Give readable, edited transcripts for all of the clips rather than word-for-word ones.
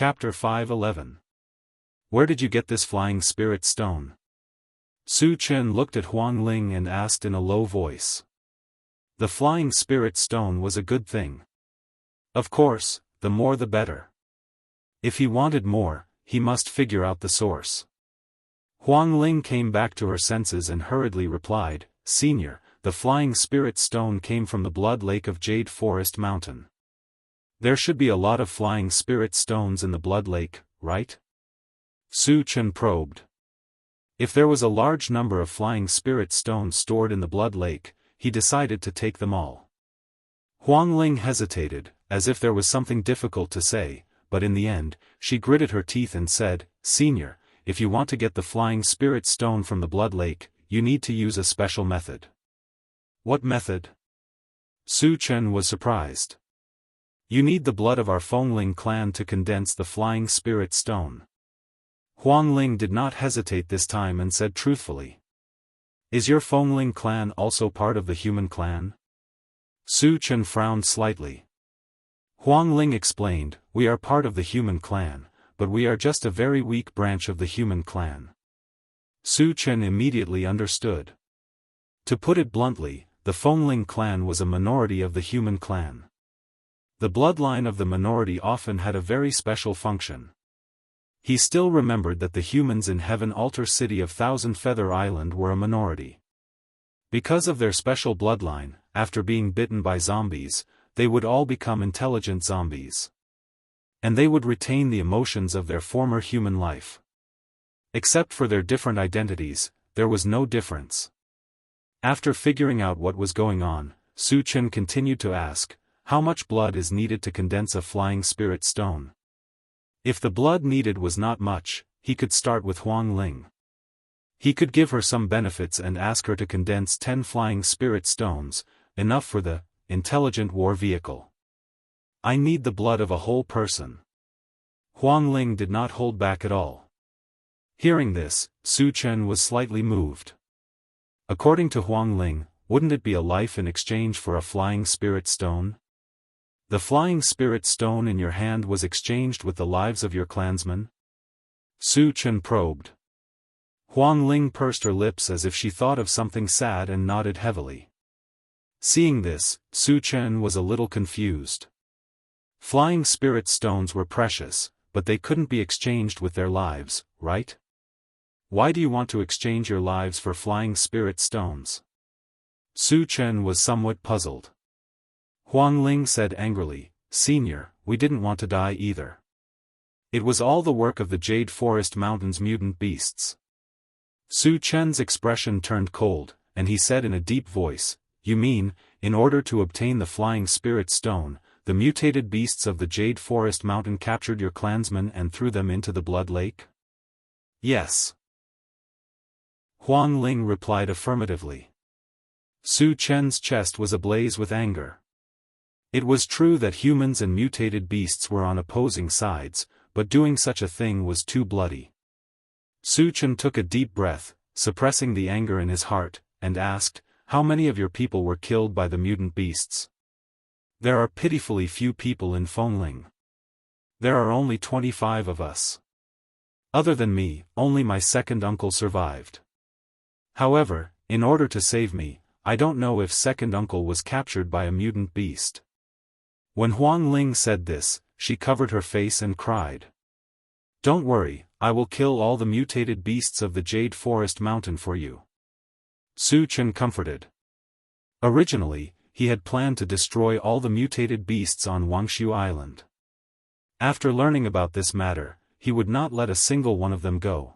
Chapter 5:11. Where did you get this flying spirit stone? Su Chen looked at Huang Ling and asked in a low voice. The flying spirit stone was a good thing. Of course, the more the better. If he wanted more, he must figure out the source. Huang Ling came back to her senses and hurriedly replied, Senior, the flying spirit stone came from the blood lake of Jade Forest Mountain. There should be a lot of flying spirit stones in the blood lake, right? Su Chen probed. If there was a large number of flying spirit stones stored in the blood lake, he decided to take them all. Huang Ling hesitated, as if there was something difficult to say, but in the end, she gritted her teeth and said, Senior, if you want to get the flying spirit stone from the blood lake, you need to use a special method. What method? Su Chen was surprised. You need the blood of our Fengling clan to condense the flying spirit stone. Huang Ling did not hesitate this time and said truthfully. Is your Fengling clan also part of the human clan? Su Chen frowned slightly. Huang Ling explained, we are part of the human clan, but we are just a very weak branch of the human clan. Su Chen immediately understood. To put it bluntly, the Fengling clan was a minority of the human clan. The bloodline of the minority often had a very special function. He still remembered that the humans in Heaven Altar City of Thousand Feather Island were a minority. Because of their special bloodline, after being bitten by zombies, they would all become intelligent zombies. And they would retain the emotions of their former human life. Except for their different identities, there was no difference. After figuring out what was going on, Su Chen continued to ask, how much blood is needed to condense a flying spirit stone? If the blood needed was not much, he could start with Huang Ling. He could give her some benefits and ask her to condense 10 flying spirit stones, enough for the intelligent war vehicle. I need the blood of a whole person. Huang Ling did not hold back at all. Hearing this, Su Chen was slightly moved. According to Huang Ling, wouldn't it be a life in exchange for a flying spirit stone? The flying spirit stone in your hand was exchanged with the lives of your clansmen? Su Chen probed. Huang Ling pursed her lips as if she thought of something sad and nodded heavily. Seeing this, Su Chen was a little confused. Flying spirit stones were precious, but they couldn't be exchanged with their lives, right? Why do you want to exchange your lives for flying spirit stones? Su Chen was somewhat puzzled. Huang Ling said angrily, Senior, we didn't want to die either. It was all the work of the Jade Forest Mountain's mutant beasts. Su Chen's expression turned cold, and he said in a deep voice, You mean, in order to obtain the flying spirit stone, the mutated beasts of the Jade Forest Mountain captured your clansmen and threw them into the blood lake? Yes. Huang Ling replied affirmatively. Su Chen's chest was ablaze with anger. It was true that humans and mutated beasts were on opposing sides, but doing such a thing was too bloody. Su Chen took a deep breath, suppressing the anger in his heart, and asked, How many of your people were killed by the mutant beasts? There are pitifully few people in Fengling. There are only 25 of us. Other than me, only my second uncle survived. However, in order to save me, I don't know if second uncle was captured by a mutant beast. When Huang Ling said this, she covered her face and cried. Don't worry, I will kill all the mutated beasts of the Jade Forest Mountain for you. Su Chen comforted. Originally, he had planned to destroy all the mutated beasts on Wuxia Island. After learning about this matter, he would not let a single one of them go.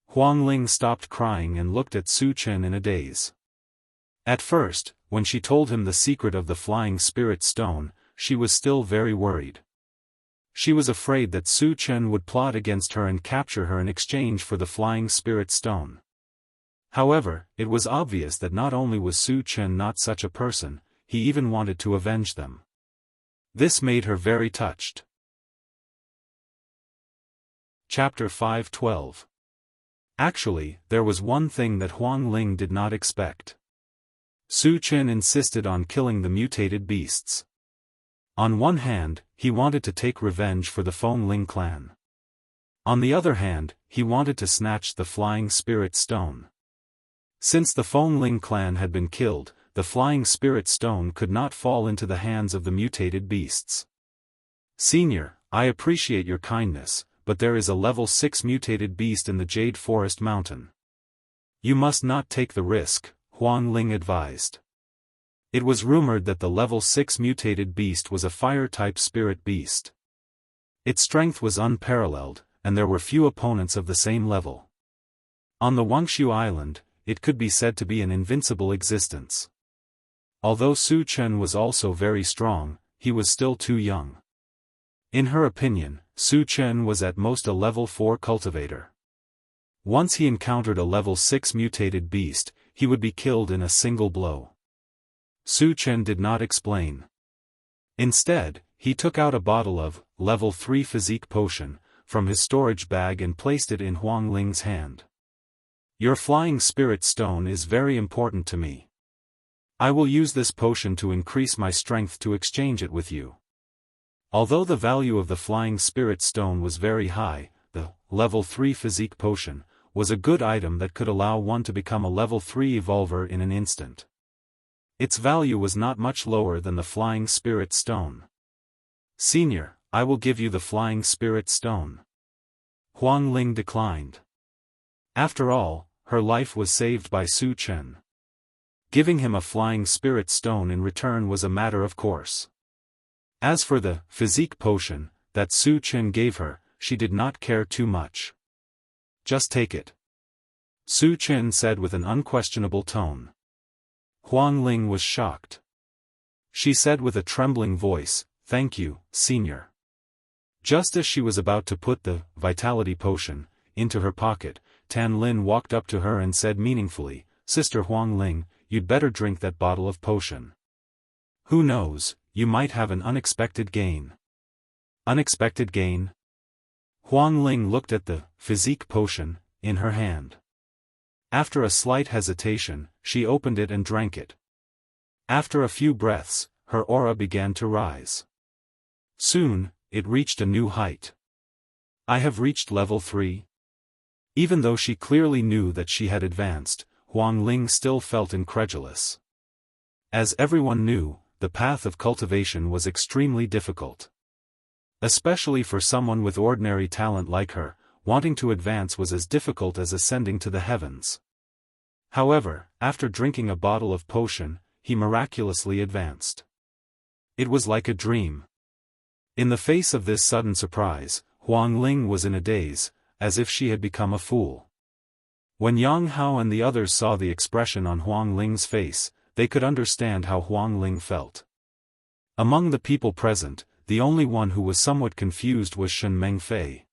Huang Ling stopped crying and looked at Su Chen in a daze. At first, when she told him the secret of the flying spirit stone, she was still very worried. She was afraid that Su Chen would plot against her and capture her in exchange for the flying spirit stone. However, it was obvious that not only was Su Chen not such a person, he even wanted to avenge them. This made her very touched. Chapter 5:12. Actually, there was one thing that Huang Ling did not expect. Su Chen insisted on killing the mutated beasts. On one hand, he wanted to take revenge for the Feng Ling clan. On the other hand, he wanted to snatch the Flying Spirit Stone. Since the Feng Ling clan had been killed, the Flying Spirit Stone could not fall into the hands of the mutated beasts. Senior, I appreciate your kindness, but there is a level 6 mutated beast in the Jade Forest Mountain. You must not take the risk, Huang Ling advised. It was rumored that the level 6 mutated beast was a fire-type spirit beast. Its strength was unparalleled, and there were few opponents of the same level. On the Wuxia Island, it could be said to be an invincible existence. Although Su Chen was also very strong, he was still too young. In her opinion, Su Chen was at most a level 4 cultivator. Once he encountered a level 6 mutated beast, he would be killed in a single blow. Su Chen did not explain. Instead, he took out a bottle of level 3 physique potion from his storage bag and placed it in Huang Ling's hand. Your Flying Spirit Stone is very important to me. I will use this potion to increase my strength to exchange it with you. Although the value of the Flying Spirit Stone was very high, the level 3 physique potion was a good item that could allow one to become a level 3 evolver in an instant. Its value was not much lower than the Flying Spirit Stone. Senior, I will give you the Flying Spirit Stone. Huang Ling declined. After all, her life was saved by Su Chen. Giving him a Flying Spirit Stone in return was a matter of course. As for the physique potion that Su Chen gave her, she did not care too much. Just take it, Su Chen said with an unquestionable tone. Huang Ling was shocked. She said with a trembling voice, "Thank you, Senior." Just as she was about to put the vitality potion into her pocket, Tan Lin walked up to her and said meaningfully, "Sister Huang Ling, you'd better drink that bottle of potion. Who knows, you might have an unexpected gain." Unexpected gain? Huang Ling looked at the physique potion in her hand. After a slight hesitation, she opened it and drank it. After a few breaths, her aura began to rise. Soon, it reached a new height. I have reached level 3. Even though she clearly knew that she had advanced, Huang Ling still felt incredulous. As everyone knew, the path of cultivation was extremely difficult. Especially for someone with ordinary talent like her, wanting to advance was as difficult as ascending to the heavens. However, after drinking a bottle of potion, he miraculously advanced. It was like a dream. In the face of this sudden surprise, Huang Ling was in a daze, as if she had become a fool. When Yang Hao and the others saw the expression on Huang Ling's face, they could understand how Huang Ling felt. Among the people present, the only one who was somewhat confused was Shen Mengfei.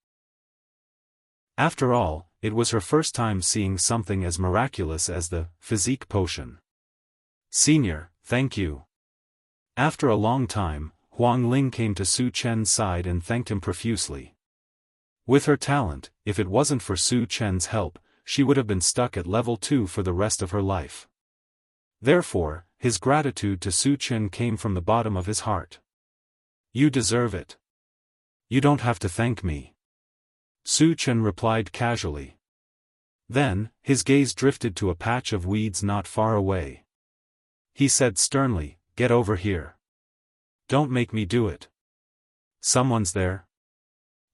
After all, it was her first time seeing something as miraculous as the physique potion. "Senior, thank you." After a long time, Huang Ling came to Su Chen's side and thanked him profusely. With her talent, if it wasn't for Su Chen's help, she would have been stuck at level 2 for the rest of her life. Therefore, his gratitude to Su Chen came from the bottom of his heart. "You deserve it. You don't have to thank me," Su Chen replied casually. Then, his gaze drifted to a patch of weeds not far away. He said sternly, "Get over here. Don't make me do it." "Someone's there?"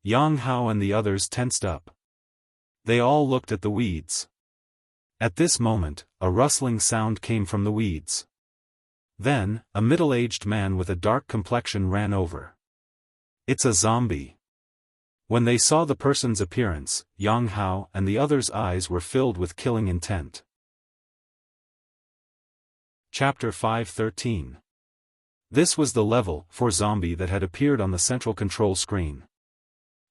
Yang Hao and the others tensed up. They all looked at the weeds. At this moment, a rustling sound came from the weeds. Then, a middle-aged man with a dark complexion ran over. "It's a zombie." When they saw the person's appearance, Yang Hao and the others' eyes were filled with killing intent. Chapter 513. This was the level 4 zombie that had appeared on the central control screen.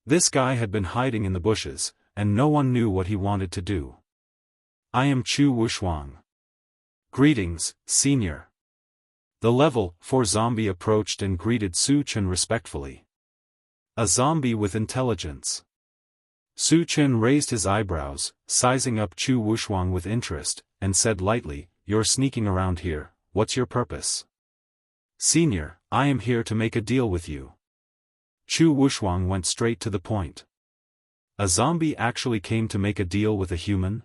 This guy had been hiding in the bushes, and no one knew what he wanted to do. "I am Chu Wushuang. Greetings, Senior." The level 4 zombie approached and greeted Su Chen respectfully. A zombie with intelligence. Su Chen raised his eyebrows, sizing up Chu Wushuang with interest, and said lightly, "You're sneaking around here, what's your purpose?" "Senior, I am here to make a deal with you." Chu Wuxuang went straight to the point. A zombie actually came to make a deal with a human?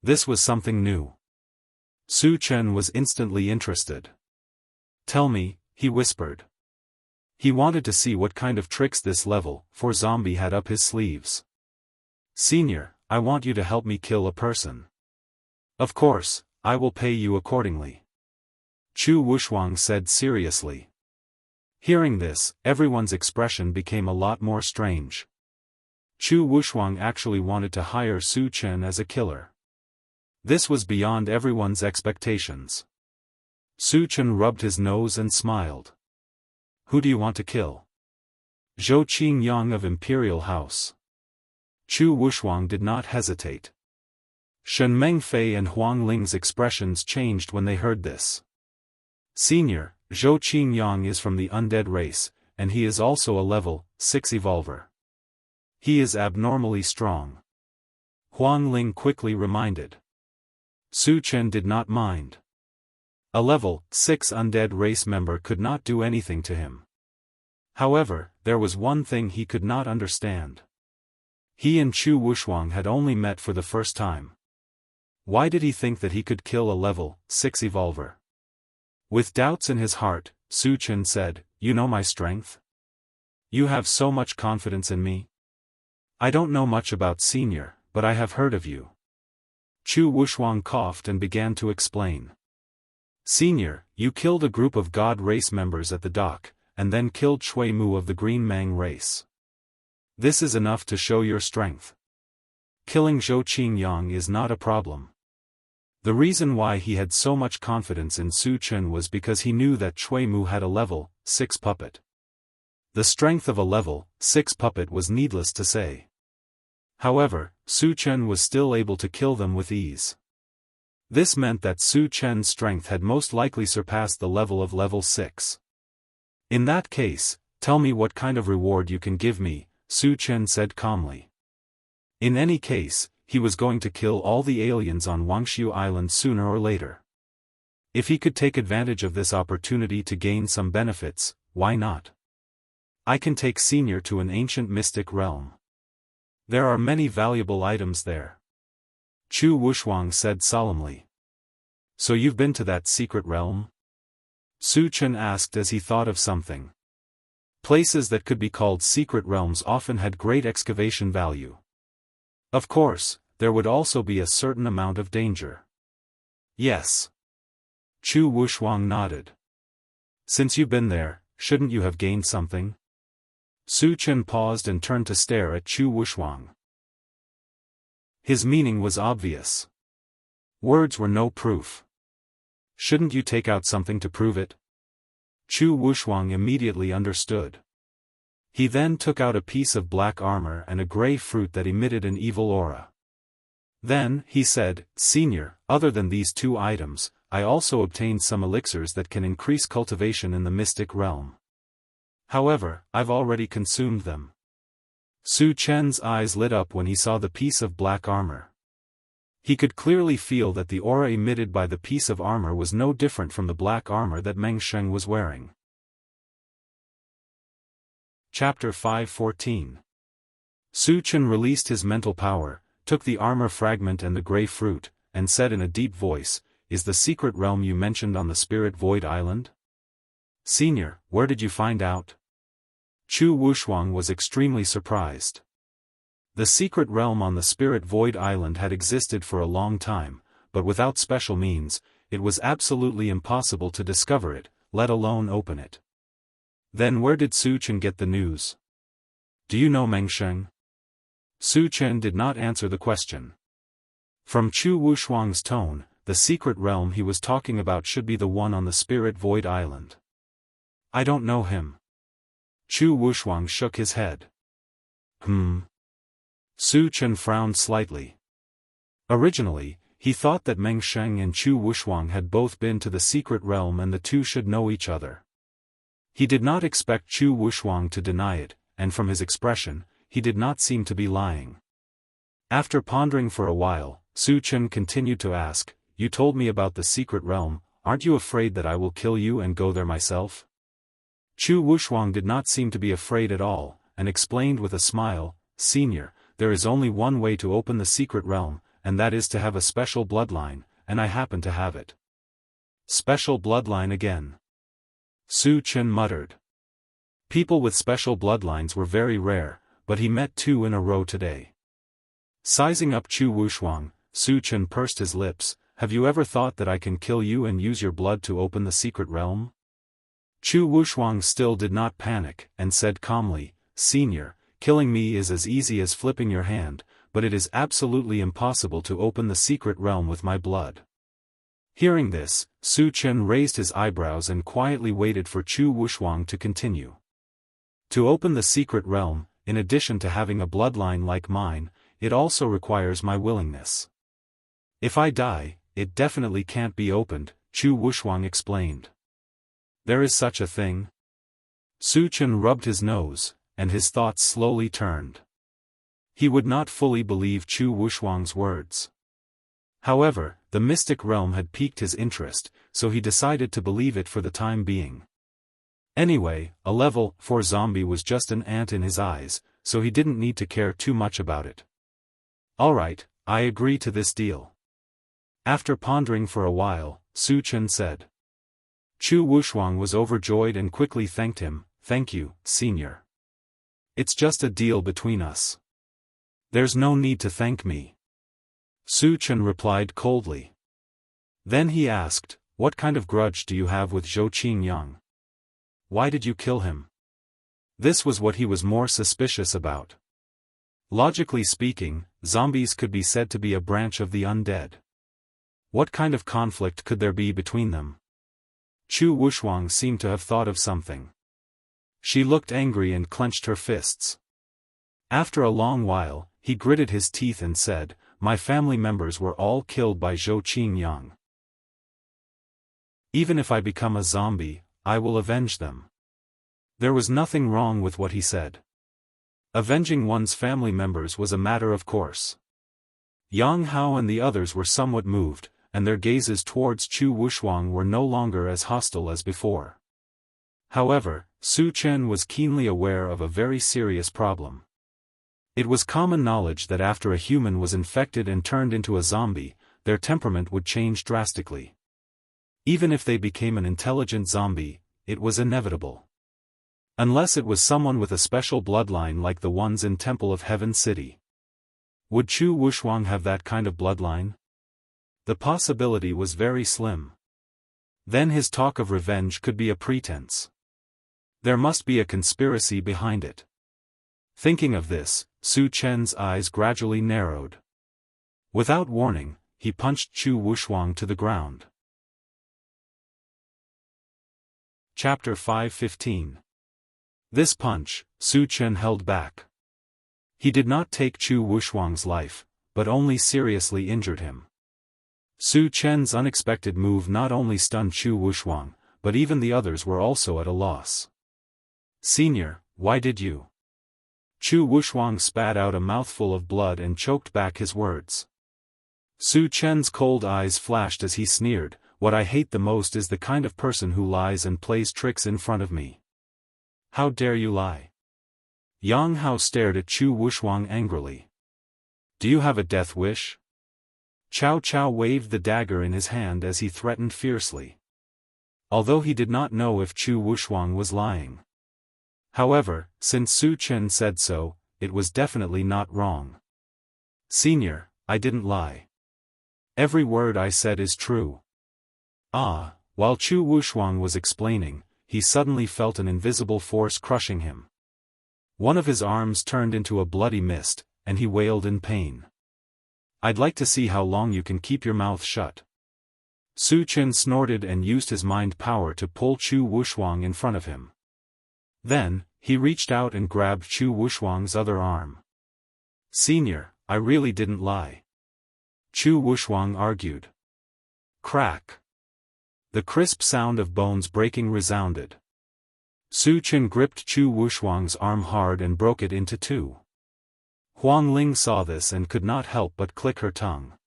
This was something new. Su Chen was instantly interested. Tell me, he whispered. He wanted to see what kind of tricks this level 4 zombie had up his sleeves. Senior, I want you to help me kill a person. Of course, I will pay you accordingly. Chu Wuxuang said seriously. Hearing this, everyone's expression became a lot more strange. Chu Wuxuang actually wanted to hire Su Chen as a killer. This was beyond everyone's expectations. Su Chen rubbed his nose and smiled. Who do you want to kill? Zhou Qingyang of Imperial House. Chu Wuxuang did not hesitate. Shen Mengfei and Huang Ling's expressions changed when they heard this. Senior, Zhou Qingyang is from the undead race, and he is also a level 6 evolver. He is abnormally strong. Huang Ling quickly reminded. Su Chen did not mind. A level 6 undead race member could not do anything to him. However, there was one thing he could not understand. He and Chu Wuxuang had only met for the first time. Why did he think that he could kill a level 6 evolver? With doubts in his heart, Su Chen said, You know my strength? You have so much confidence in me? I don't know much about Senior, but I have heard of you. Chu Wuxuang coughed and began to explain. Senior, you killed a group of God race members at the dock, and then killed Shui Mu of the Green Mang race. This is enough to show your strength. Killing Zhou Qingyang is not a problem. The reason why he had so much confidence in Su Chen was because he knew that Shui Mu had a level 6 puppet. The strength of a level 6 puppet was needless to say. However, Su Chen was still able to kill them with ease. This meant that Su Chen's strength had most likely surpassed the level of level 6. In that case, tell me what kind of reward you can give me, Su Chen said calmly. In any case, he was going to kill all the aliens on Wangshu Island sooner or later. If he could take advantage of this opportunity to gain some benefits, why not? I can take Senior to an ancient mystic realm. There are many valuable items there. Chu Wuxuang said solemnly. So you've been to that secret realm? Su Chen asked as he thought of something. Places that could be called secret realms often had great excavation value. Of course, there would also be a certain amount of danger. Yes. Chu Wuxuang nodded. Since you've been there, shouldn't you have gained something? Su Chen paused and turned to stare at Chu Wuxuang. His meaning was obvious. Words were no proof. Shouldn't you take out something to prove it? Chu Wuxuang immediately understood. He then took out a piece of black armor and a gray fruit that emitted an evil aura. Then, he said, Senior, other than these 2 items, I also obtained some elixirs that can increase cultivation in the mystic realm. However, I've already consumed them. Su Chen's eyes lit up when he saw the piece of black armor. He could clearly feel that the aura emitted by the piece of armor was no different from the black armor that Meng Sheng was wearing. Chapter 5:14. Su Chen released his mental power, took the armor fragment and the gray fruit, and said in a deep voice, Is the secret realm you mentioned on the Spirit Void Island? Senior, where did you find out? Chu Wuxuang was extremely surprised. The secret realm on the Spirit Void Island had existed for a long time, but without special means, it was absolutely impossible to discover it, let alone open it. Then where did Su Chen get the news? Do you know Meng Sheng? Su Chen did not answer the question. From Chu Wuxuang's tone, the secret realm he was talking about should be the one on the Spirit Void Island. I don't know him. Chu Wuxuang shook his head. Su Chen frowned slightly. Originally, he thought that Meng Sheng and Chu Wuxuang had both been to the secret realm and the two should know each other. He did not expect Chu Wuxuang to deny it, and from his expression, he did not seem to be lying. After pondering for a while, Su Chen continued to ask, You told me about the secret realm, aren't you afraid that I will kill you and go there myself? Chu Wuxuang did not seem to be afraid at all, and explained with a smile, "Senior, there is only one way to open the secret realm, and that is to have a special bloodline, and I happen to have it." Special bloodline again. Su Chen muttered. People with special bloodlines were very rare, but he met 2 in a row today. Sizing up Chu Wuxuang, Su Chen pursed his lips. "Have you ever thought that I can kill you and use your blood to open the secret realm?" Chu Wuxuang still did not panic, and said calmly, "Senior, killing me is as easy as flipping your hand, but it is absolutely impossible to open the secret realm with my blood." Hearing this, Su Chen raised his eyebrows and quietly waited for Chu Wuxuang to continue. "To open the secret realm, in addition to having a bloodline like mine, it also requires my willingness. If I die, it definitely can't be opened," Chu Wuxuang explained. "There is such a thing?" Su Chen rubbed his nose, and his thoughts slowly turned. He would not fully believe Chu Wuxuang's words. However, the mystic realm had piqued his interest, so he decided to believe it for the time being. Anyway, a level 4 zombie was just an ant in his eyes, so he didn't need to care too much about it. "Alright, I agree to this deal." After pondering for a while, Su Chen said. Chu Wuxuang was overjoyed and quickly thanked him. "Thank you, Senior. It's just a deal between us. There's no need to thank me." Su Chen replied coldly. Then he asked, "What kind of grudge do you have with Zhou Qingyang? Why did you kill him?" This was what he was more suspicious about. Logically speaking, zombies could be said to be a branch of the undead. What kind of conflict could there be between them? Chu Wuxuang seemed to have thought of something. She looked angry and clenched her fists. After a long while, he gritted his teeth and said, "My family members were all killed by Zhou Qingyang. Even if I become a zombie, I will avenge them." There was nothing wrong with what he said. Avenging one's family members was a matter of course. Yang Hao and the others were somewhat moved, and their gazes towards Chu Wuxuang were no longer as hostile as before. However, Su Chen was keenly aware of a very serious problem. It was common knowledge that after a human was infected and turned into a zombie, their temperament would change drastically. Even if they became an intelligent zombie, it was inevitable. Unless it was someone with a special bloodline like the ones in Temple of Heaven City. Would Chu Wuxuang have that kind of bloodline? The possibility was very slim. Then his talk of revenge could be a pretense. There must be a conspiracy behind it. Thinking of this, Su Chen's eyes gradually narrowed. Without warning, he punched Chu Wuxuang to the ground. Chapter 5:15. This punch, Su Chen held back. He did not take Chu Wuxuang's life, but only seriously injured him. Su Chen's unexpected move not only stunned Chu Wuxuang, but even the others were also at a loss. "Senior, why did you?" Chu Wuxuang spat out a mouthful of blood and choked back his words. Su Chen's cold eyes flashed as he sneered, "What I hate the most is the kind of person who lies and plays tricks in front of me. How dare you lie?" Yang Hao stared at Chu Wuxuang angrily. "Do you have a death wish?" Cao Cao waved the dagger in his hand as he threatened fiercely. Although he did not know if Chu Wuxuang was lying. However, since Su Chen said so, it was definitely not wrong. "Senior, I didn't lie. Every word I said is true." While Chu Wuxuang was explaining, he suddenly felt an invisible force crushing him. One of his arms turned into a bloody mist, and he wailed in pain. "I'd like to see how long you can keep your mouth shut." Su Chen snorted and used his mind power to pull Chu Wuxuang in front of him. Then, he reached out and grabbed Chu Wuxuang's other arm. "Senior, I really didn't lie," Chu Wuxuang argued. Crack! The crisp sound of bones breaking resounded. Su Chen gripped Chu Wuxuang's arm hard and broke it into two. Huang Ling saw this and could not help but click her tongue.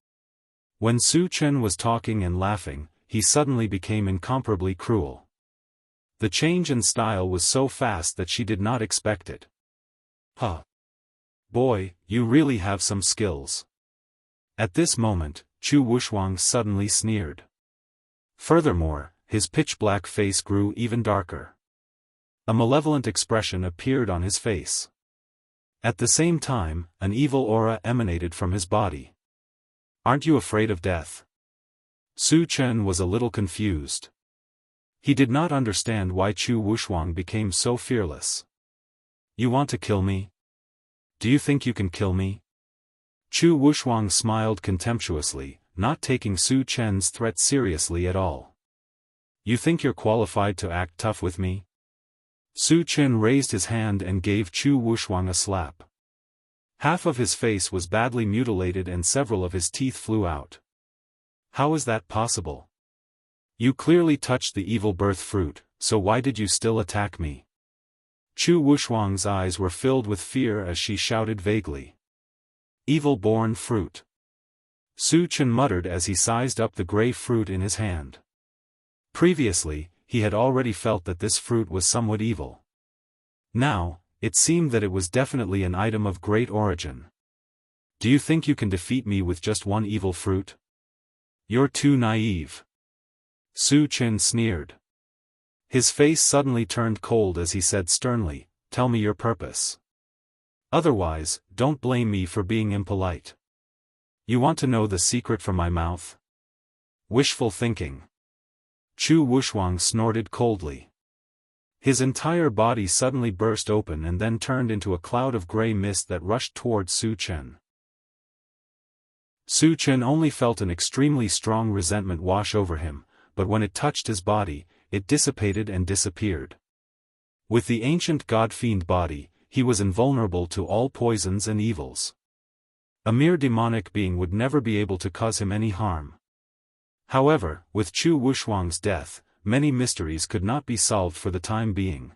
When Su Chen was talking and laughing, he suddenly became incomparably cruel. The change in style was so fast that she did not expect it. Huh. Boy, you really have some skills. At this moment, Chu Wuxuang suddenly sneered. Furthermore, his pitch-black face grew even darker. A malevolent expression appeared on his face. At the same time, an evil aura emanated from his body. Aren't you afraid of death? Su Chen was a little confused. He did not understand why Chu Wuxuang became so fearless. You want to kill me? Do you think you can kill me? Chu Wuxuang smiled contemptuously, not taking Su Chen's threat seriously at all. You think you're qualified to act tough with me? Su Chen raised his hand and gave Chu Wuxuang a slap. Half of his face was badly mutilated and several of his teeth flew out. How is that possible? You clearly touched the evil birth fruit, so why did you still attack me? Chu Wuxuang's eyes were filled with fear as she shouted vaguely. Evil-born fruit. Su Chen muttered as he sized up the gray fruit in his hand. Previously, he had already felt that this fruit was somewhat evil. Now, it seemed that it was definitely an item of great origin. Do you think you can defeat me with just one evil fruit? You're too naive. Su Chen sneered. His face suddenly turned cold as he said sternly, Tell me your purpose. Otherwise, don't blame me for being impolite. You want to know the secret from my mouth? Wishful thinking. Chu Wuxuang snorted coldly. His entire body suddenly burst open and then turned into a cloud of gray mist that rushed towards Su Chen. Su Chen only felt an extremely strong resentment wash over him, but when it touched his body, it dissipated and disappeared. With the ancient god-fiend body, he was invulnerable to all poisons and evils. A mere demonic being would never be able to cause him any harm. However, with Chu Wuxuang's death, many mysteries could not be solved for the time being.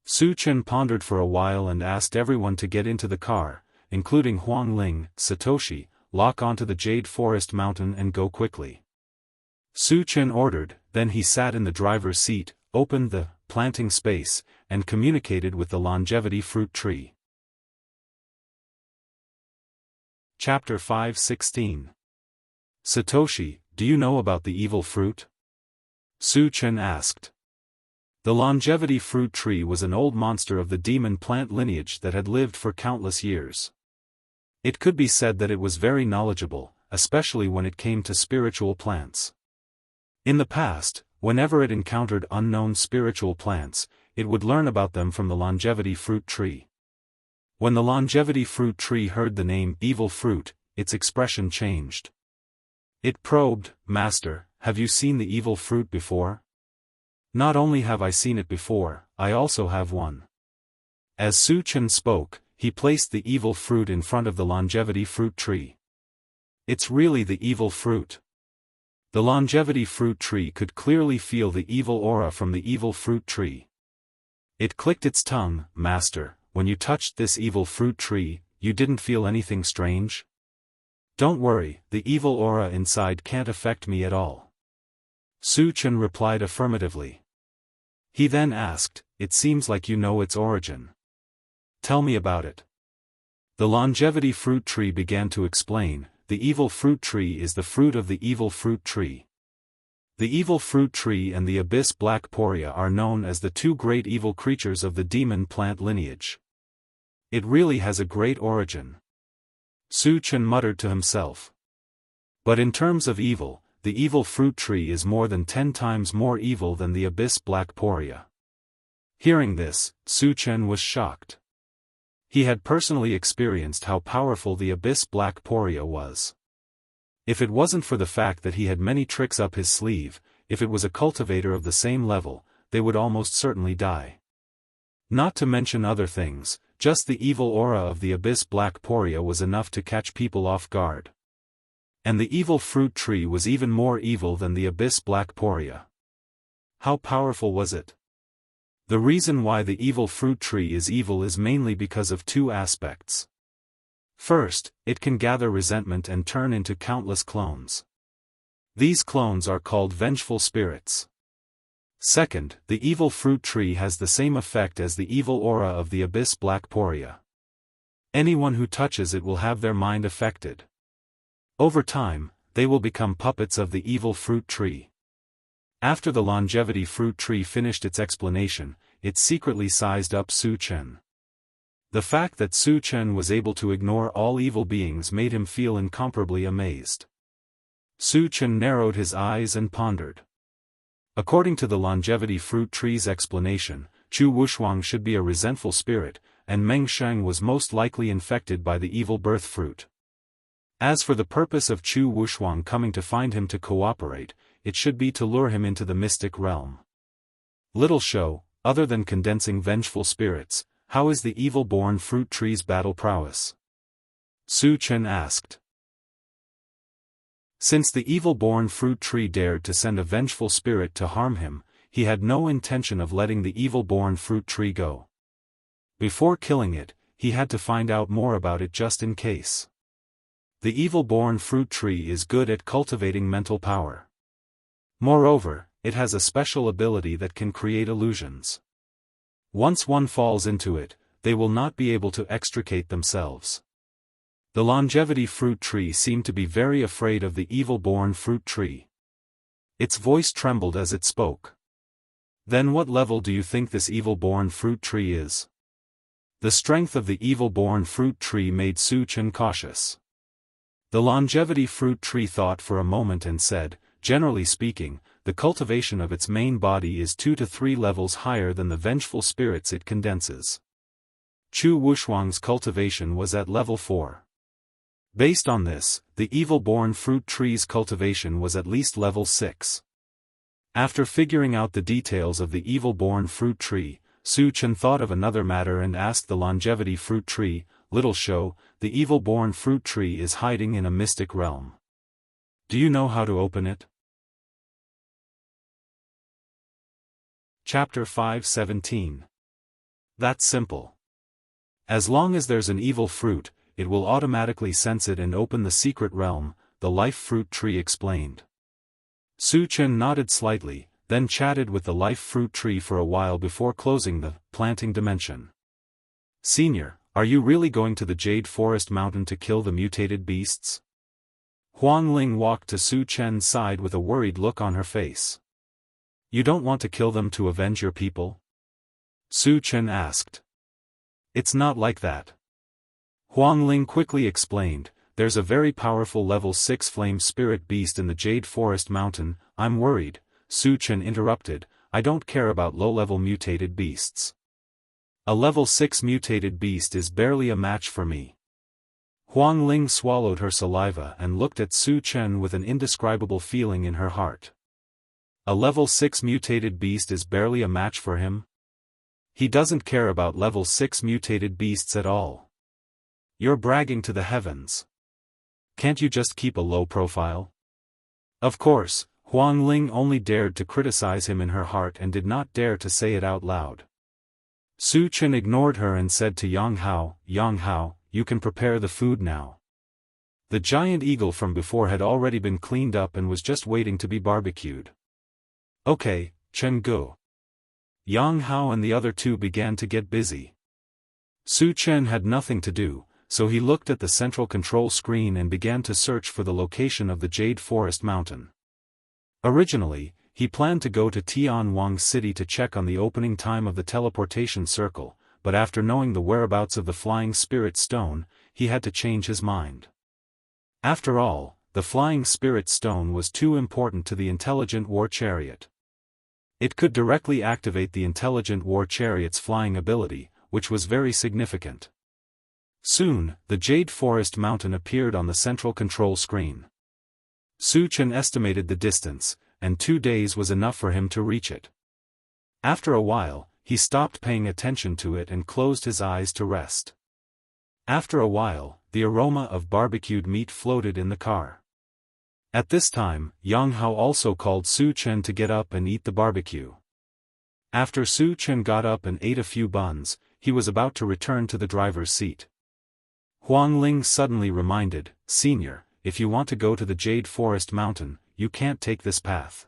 Su Chen pondered for a while and asked everyone to get into the car, including Huang Ling, Satoshi, lock onto the Jade Forest Mountain and go quickly. Su Chen ordered, then he sat in the driver's seat, opened the planting space, and communicated with the longevity fruit tree. Chapter 5:16. Satoshi, do you know about the evil fruit? Su Chen asked. The longevity fruit tree was an old monster of the demon plant lineage that had lived for countless years. It could be said that it was very knowledgeable, especially when it came to spiritual plants. In the past, whenever it encountered unknown spiritual plants, it would learn about them from the longevity fruit tree. When the longevity fruit tree heard the name evil fruit, its expression changed. It probed, Master, have you seen the evil fruit before? Not only have I seen it before, I also have one. As Su Chen spoke, he placed the evil fruit in front of the longevity fruit tree. It's really the evil fruit. The longevity fruit tree could clearly feel the evil aura from the evil fruit tree. It clicked its tongue, Master, when you touched this evil fruit tree, you didn't feel anything strange? Don't worry, the evil aura inside can't affect me at all. Su Chen replied affirmatively. He then asked, It seems like you know its origin. Tell me about it. The longevity fruit tree began to explain, the evil fruit tree is the fruit of the evil fruit tree. The evil fruit tree and the abyss black poria are known as the two great evil creatures of the demon plant lineage. It really has a great origin. Su Chen muttered to himself. But in terms of evil, the evil fruit tree is more than 10 times more evil than the abyss black poria. Hearing this, Su Chen was shocked. He had personally experienced how powerful the abyss black poria was. If it wasn't for the fact that he had many tricks up his sleeve, if it was a cultivator of the same level, they would almost certainly die. Not to mention other things, just the evil aura of the abyss black poria was enough to catch people off guard. And the evil fruit tree was even more evil than the abyss black poria. How powerful was it? The reason why the evil fruit tree is evil is mainly because of two aspects. First, it can gather resentment and turn into countless clones. These clones are called vengeful spirits. Second, the evil fruit tree has the same effect as the evil aura of the abyss black poria. Anyone who touches it will have their mind affected. Over time, they will become puppets of the evil fruit tree. After the longevity fruit tree finished its explanation, it secretly sized up Su Chen. The fact that Su Chen was able to ignore all evil beings made him feel incomparably amazed. Su Chen narrowed his eyes and pondered. According to the longevity fruit tree's explanation, Chu Wushuang should be a resentful spirit, and Meng Sheng was most likely infected by the evil birth fruit. As for the purpose of Chu Wushuang coming to find him to cooperate, it should be to lure him into the mystic realm. Little show, other than condensing vengeful spirits, how is the evil-born fruit tree's battle prowess? Su Chen asked. Since the evil-born fruit tree dared to send a vengeful spirit to harm him, he had no intention of letting the evil-born fruit tree go. Before killing it, he had to find out more about it just in case. The evil-born fruit tree is good at cultivating mental power. Moreover, it has a special ability that can create illusions. Once one falls into it, they will not be able to extricate themselves. The longevity fruit tree seemed to be very afraid of the evil-born fruit tree. Its voice trembled as it spoke. Then what level do you think this evil-born fruit tree is? The strength of the evil-born fruit tree made Su Chen cautious. The longevity fruit tree thought for a moment and said, generally speaking, the cultivation of its main body is 2 to 3 levels higher than the vengeful spirits it condenses. Chu Wushuang's cultivation was at level 4. Based on this, the evil-born fruit tree's cultivation was at least level 6. After figuring out the details of the evil-born fruit tree, Su Chen thought of another matter and asked the longevity fruit tree, "Little show, the evil-born fruit tree is hiding in a mystic realm. Do you know how to open it?" Chapter 5:17. That's simple. As long as there's an evil fruit, it will automatically sense it and open the secret realm, the life fruit tree explained. Su Chen nodded slightly, then chatted with the life fruit tree for a while before closing the planting dimension. "Senior, are you really going to the Jade Forest Mountain to kill the mutated beasts?" Huang Ling walked to Su Chen's side with a worried look on her face. "You don't want to kill them to avenge your people?" Su Chen asked. "It's not like that." Huang Ling quickly explained, "There's a very powerful level 6 flame spirit beast in the Jade Forest Mountain." "I'm worried," Su Chen interrupted, "I don't care about low-level mutated beasts. A level 6 mutated beast is barely a match for me." Huang Ling swallowed her saliva and looked at Su Chen with an indescribable feeling in her heart. A level 6 mutated beast is barely a match for him? He doesn't care about level 6 mutated beasts at all. You're bragging to the heavens. Can't you just keep a low profile? Of course, Huang Ling only dared to criticize him in her heart and did not dare to say it out loud. Su Chen ignored her and said to Yang Hao, "You can prepare the food now." The giant eagle from before had already been cleaned up and was just waiting to be barbecued. "Okay, Chen Gu." Yang Hao and the other two began to get busy. Su Chen had nothing to do, so he looked at the central control screen and began to search for the location of the Jade Forest Mountain. Originally, he planned to go to Tianwang City to check on the opening time of the teleportation circle, but after knowing the whereabouts of the Flying Spirit Stone, he had to change his mind. After all, the Flying Spirit Stone was too important to the Intelligent War Chariot. It could directly activate the Intelligent War Chariot's flying ability, which was very significant. Soon, the Jade Forest Mountain appeared on the central control screen. Su Chen estimated the distance, and 2 days was enough for him to reach it. After a while, he stopped paying attention to it and closed his eyes to rest. After a while, the aroma of barbecued meat floated in the car. At this time, Yang Hao also called Su Chen to get up and eat the barbecue. After Su Chen got up and ate a few buns, he was about to return to the driver's seat. Huang Ling suddenly reminded, "Senior, if you want to go to the Jade Forest Mountain, you can't take this path.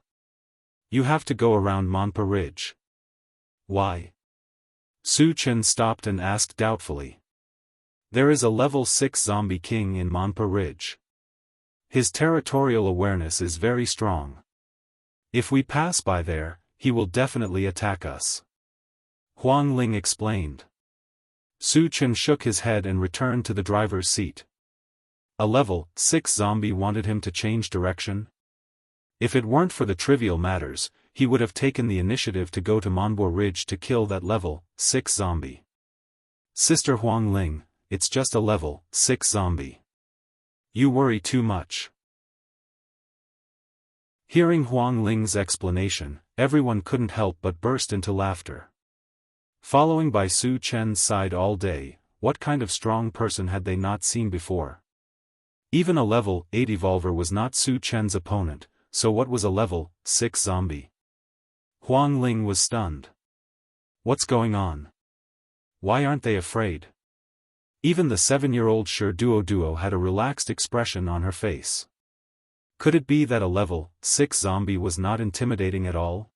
You have to go around Monpa Ridge. Why? Su Chen stopped and asked doubtfully. There is a level 6 zombie king in Monpa Ridge. His territorial awareness is very strong. If we pass by there, he will definitely attack us. Huang Ling explained. Su Chen shook his head and returned to the driver's seat. A level 6 zombie wanted him to change direction? If it weren't for the trivial matters, he would have taken the initiative to go to Monpa Ridge to kill that level 6 zombie. Sister Huang Ling, it's just a level 6 zombie. You worry too much. Hearing Huang Ling's explanation, everyone couldn't help but burst into laughter. Following by Su Chen's side all day, what kind of strong person had they not seen before? Even a level 8 evolver was not Su Chen's opponent, so what was a level 6 zombie? Huang Ling was stunned. What's going on? Why aren't they afraid? Even the 7-year-old Duo had a relaxed expression on her face. Could it be that a level 6 zombie was not intimidating at all?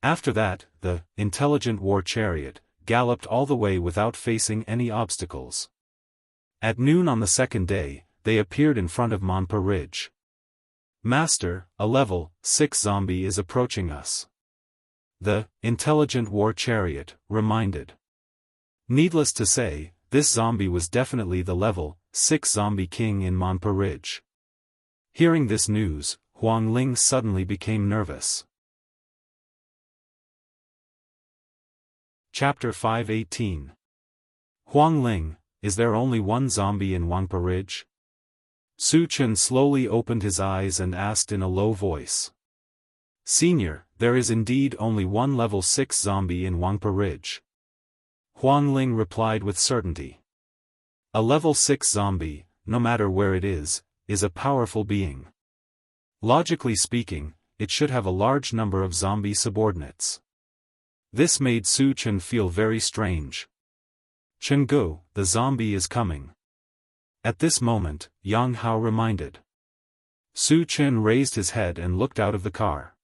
After that, the intelligent war chariot galloped all the way without facing any obstacles. At noon on the second day, they appeared in front of Monpa Ridge. Master, a level 6 zombie is approaching us. The intelligent war chariot reminded. Needless to say, this zombie was definitely the level 6 zombie king in Monpa Ridge. Hearing this news, Huang Ling suddenly became nervous. Chapter 518. Huang Ling, is there only one zombie in Monpa Ridge? Su Chen slowly opened his eyes and asked in a low voice. Senior, there is indeed only one level 6 zombie in Monpa Ridge. Huang Ling replied with certainty. A level 6 zombie, no matter where it is a powerful being. Logically speaking, it should have a large number of zombie subordinates. This made Su Chen feel very strange. Chenggu, the zombie is coming. At this moment, Yang Hao reminded. Su Chen raised his head and looked out of the car.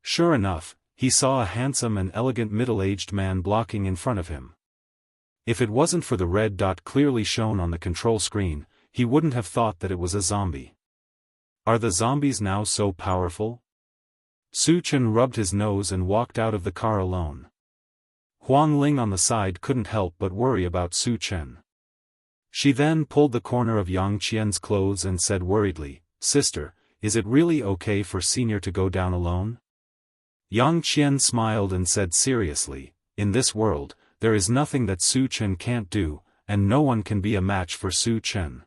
Sure enough, he saw a handsome and elegant middle-aged man blocking in front of him. If it wasn't for the red dot clearly shown on the control screen, he wouldn't have thought that it was a zombie. Are the zombies now so powerful? Su Chen rubbed his nose and walked out of the car alone. Huang Ling on the side couldn't help but worry about Su Chen. She then pulled the corner of Yang Qian's clothes and said worriedly, Sister, is it really okay for Senior to go down alone? Yang Qian smiled and said seriously, in this world, there is nothing that Su Chen can't do, and no one can be a match for Su Chen.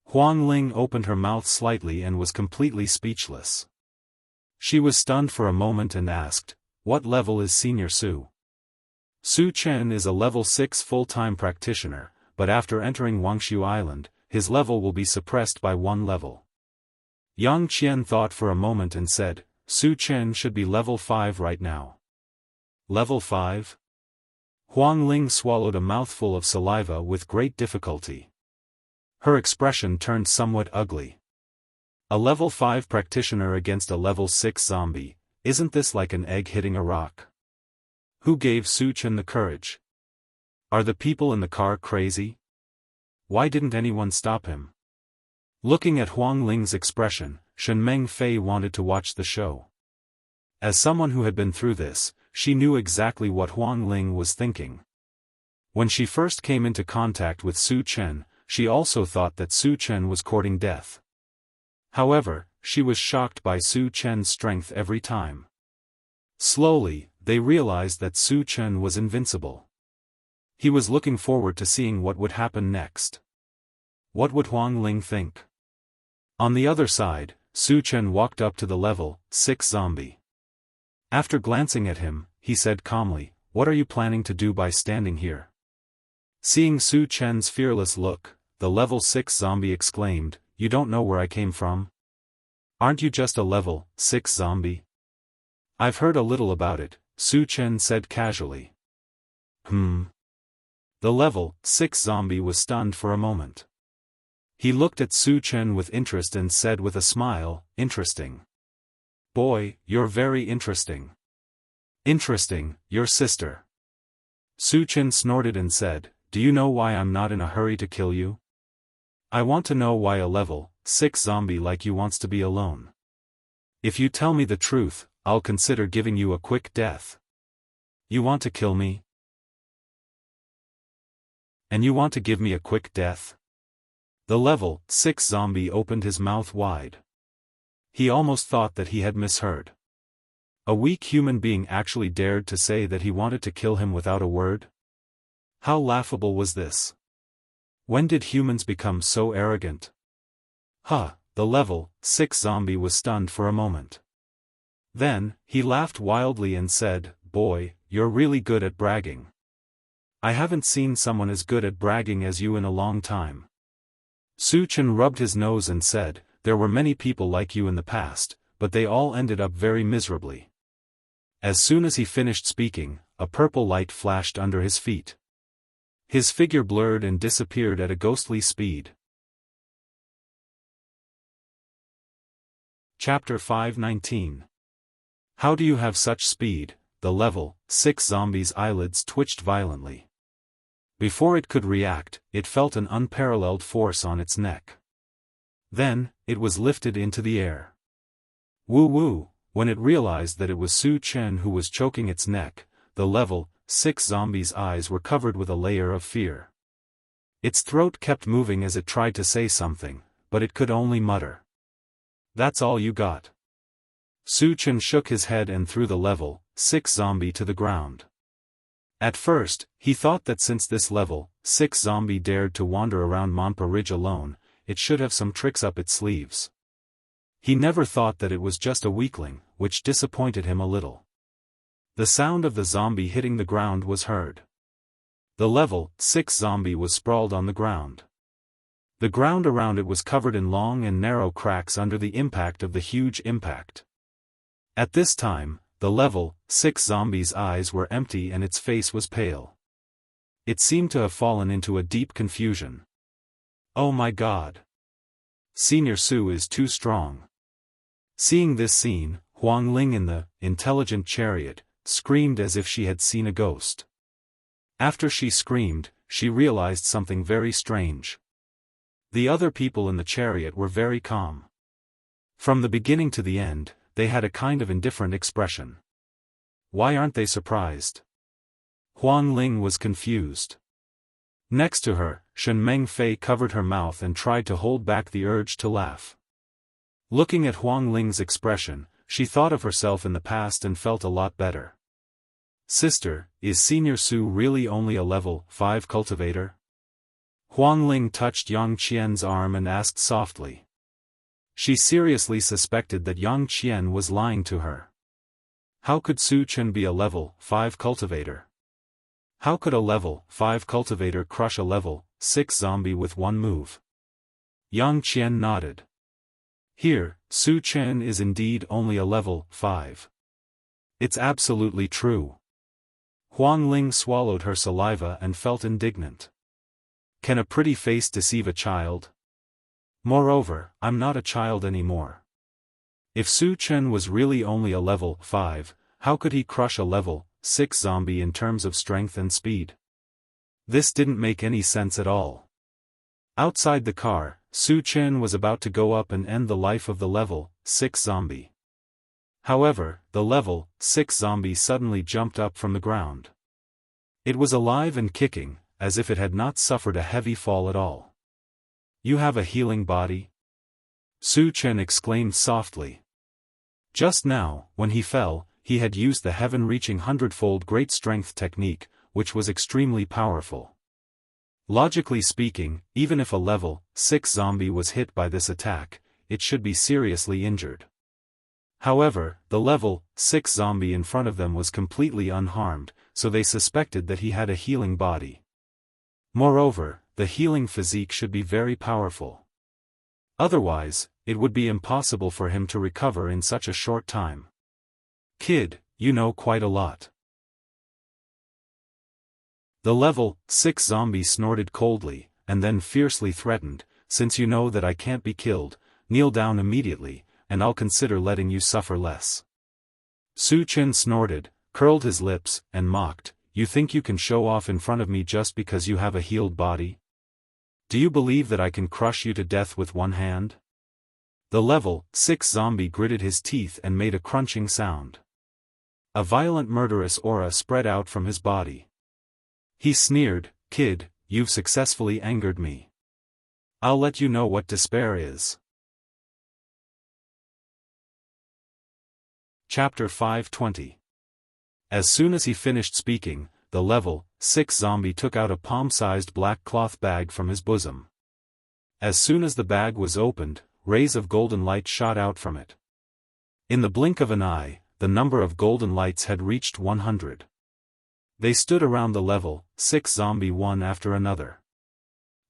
Huang Ling opened her mouth slightly and was completely speechless. She was stunned for a moment and asked, what level is Senior Su? Su Chen is a level 6 full-time practitioner, but after entering Wangshu Island, his level will be suppressed by 1 level. Yang Qian thought for a moment and said, Su Chen should be level 5 right now. Level 5? Huang Ling swallowed a mouthful of saliva with great difficulty. Her expression turned somewhat ugly. A level 5 practitioner against a level 6 zombie, isn't this like an egg hitting a rock? Who gave Su Chen the courage? Are the people in the car crazy? Why didn't anyone stop him? Looking at Huang Ling's expression, Shen Meng Fei wanted to watch the show. As someone who had been through this, she knew exactly what Huang Ling was thinking. When she first came into contact with Su Chen, she also thought that Su Chen was courting death. However, she was shocked by Su Chen's strength every time. Slowly, they realized that Su Chen was invincible. He was looking forward to seeing what would happen next. What would Huang Ling think? On the other side, Su Chen walked up to the level 6 zombie. After glancing at him, he said calmly, what are you planning to do by standing here? Seeing Su Chen's fearless look, the level 6 zombie exclaimed, you don't know where I came from? Aren't you just a level 6 zombie? I've heard a little about it, Su Chen said casually. The level 6 zombie was stunned for a moment. He looked at Su Chen with interest and said with a smile, interesting. Boy, you're very interesting. Interesting, your sister. Su Chen snorted and said, do you know why I'm not in a hurry to kill you? I want to know why a level 6 zombie like you wants to be alone. If you tell me the truth, I'll consider giving you a quick death. You want to kill me? And you want to give me a quick death? The level 6 zombie opened his mouth wide. He almost thought that he had misheard. A weak human being actually dared to say that he wanted to kill him without a word? How laughable was this? When did humans become so arrogant? Huh, the level 6 zombie was stunned for a moment. Then, he laughed wildly and said, boy, you're really good at bragging. I haven't seen someone as good at bragging as you in a long time. Su Chen rubbed his nose and said, there were many people like you in the past, but they all ended up very miserably. As soon as he finished speaking, a purple light flashed under his feet. His figure blurred and disappeared at a ghostly speed. Chapter 519. How do you have such speed? The level 6 zombie's eyelids twitched violently. Before it could react, it felt an unparalleled force on its neck. Then, it was lifted into the air. Woo-woo, when it realized that it was Su Chen who was choking its neck, the level 6 zombie's eyes were covered with a layer of fear. Its throat kept moving as it tried to say something, but it could only mutter. That's all you got. Su Chen shook his head and threw the level 6 zombie to the ground. At first, he thought that since this level 6 zombie dared to wander around Monpa Ridge alone, it should have some tricks up its sleeves. He never thought that it was just a weakling, which disappointed him a little. The sound of the zombie hitting the ground was heard. The level 6 zombie was sprawled on the ground. The ground around it was covered in long and narrow cracks under the impact of the huge impact. At this time, the level 6 zombie's eyes were empty and its face was pale. It seemed to have fallen into a deep confusion. Oh my God! Senior Su is too strong. Seeing this scene, Huang Ling in the intelligent chariot screamed as if she had seen a ghost. After she screamed, she realized something very strange. The other people in the chariot were very calm. From the beginning to the end, they had a kind of indifferent expression. Why aren't they surprised? Huang Ling was confused. Next to her, Shen Mengfei covered her mouth and tried to hold back the urge to laugh. Looking at Huang Ling's expression, she thought of herself in the past and felt a lot better. Sister, is Senior Su really only a level 5 cultivator? Huang Ling touched Yang Qian's arm and asked softly. She seriously suspected that Yang Qian was lying to her. How could Su Chen be a level 5 cultivator? How could a level 5 cultivator crush a level 6 zombie with one move? Yang Qian nodded. Here, Su Chen is indeed only a level 5. It's absolutely true. Huang Ling swallowed her saliva and felt indignant. Can a pretty face deceive a child? Moreover, I'm not a child anymore. If Su Chen was really only a level 5, how could he crush a level 6 zombie in terms of strength and speed? This didn't make any sense at all. Outside the car, Su Chen was about to go up and end the life of the level 6 zombie. However, the level 6 zombie suddenly jumped up from the ground. It was alive and kicking, as if it had not suffered a heavy fall at all. You have a healing body? Su Chen exclaimed softly. Just now, when he fell, he had used the heaven-reaching hundredfold great strength technique, which was extremely powerful. Logically speaking, even if a level 6 zombie was hit by this attack, it should be seriously injured. However, the level 6 zombie in front of them was completely unharmed, so they suspected that he had a healing body. Moreover, the healing physique should be very powerful. Otherwise, it would be impossible for him to recover in such a short time. Kid, you know quite a lot. The level 6 zombie snorted coldly, and then fiercely threatened, since you know that I can't be killed, kneel down immediately, and I'll consider letting you suffer less. Su Chen snorted, curled his lips, and mocked, "You think you can show off in front of me just because you have a healed body? Do you believe that I can crush you to death with one hand?" The level 6 zombie gritted his teeth and made a crunching sound. A violent murderous aura spread out from his body. He sneered, "Kid, you've successfully angered me. I'll let you know what despair is." Chapter 520. As soon as he finished speaking, the level 6 zombie took out a palm-sized black cloth bag from his bosom. As soon as the bag was opened, rays of golden light shot out from it. In the blink of an eye, the number of golden lights had reached 100. They stood around the level 6 zombie one after another.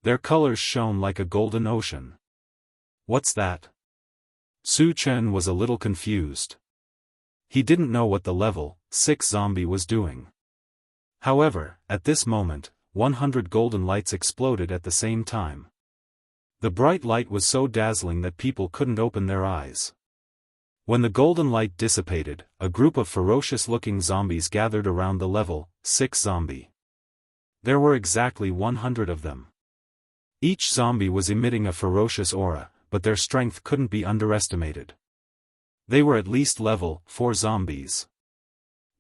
Their colors shone like a golden ocean. "What's that?" Su Chen was a little confused. He didn't know what the level 6 zombie was doing. However, at this moment, 100 golden lights exploded at the same time. The bright light was so dazzling that people couldn't open their eyes. When the golden light dissipated, a group of ferocious-looking zombies gathered around the level 6 zombie. There were exactly 100 of them. Each zombie was emitting a ferocious aura, but their strength couldn't be underestimated. They were at least level 4 zombies.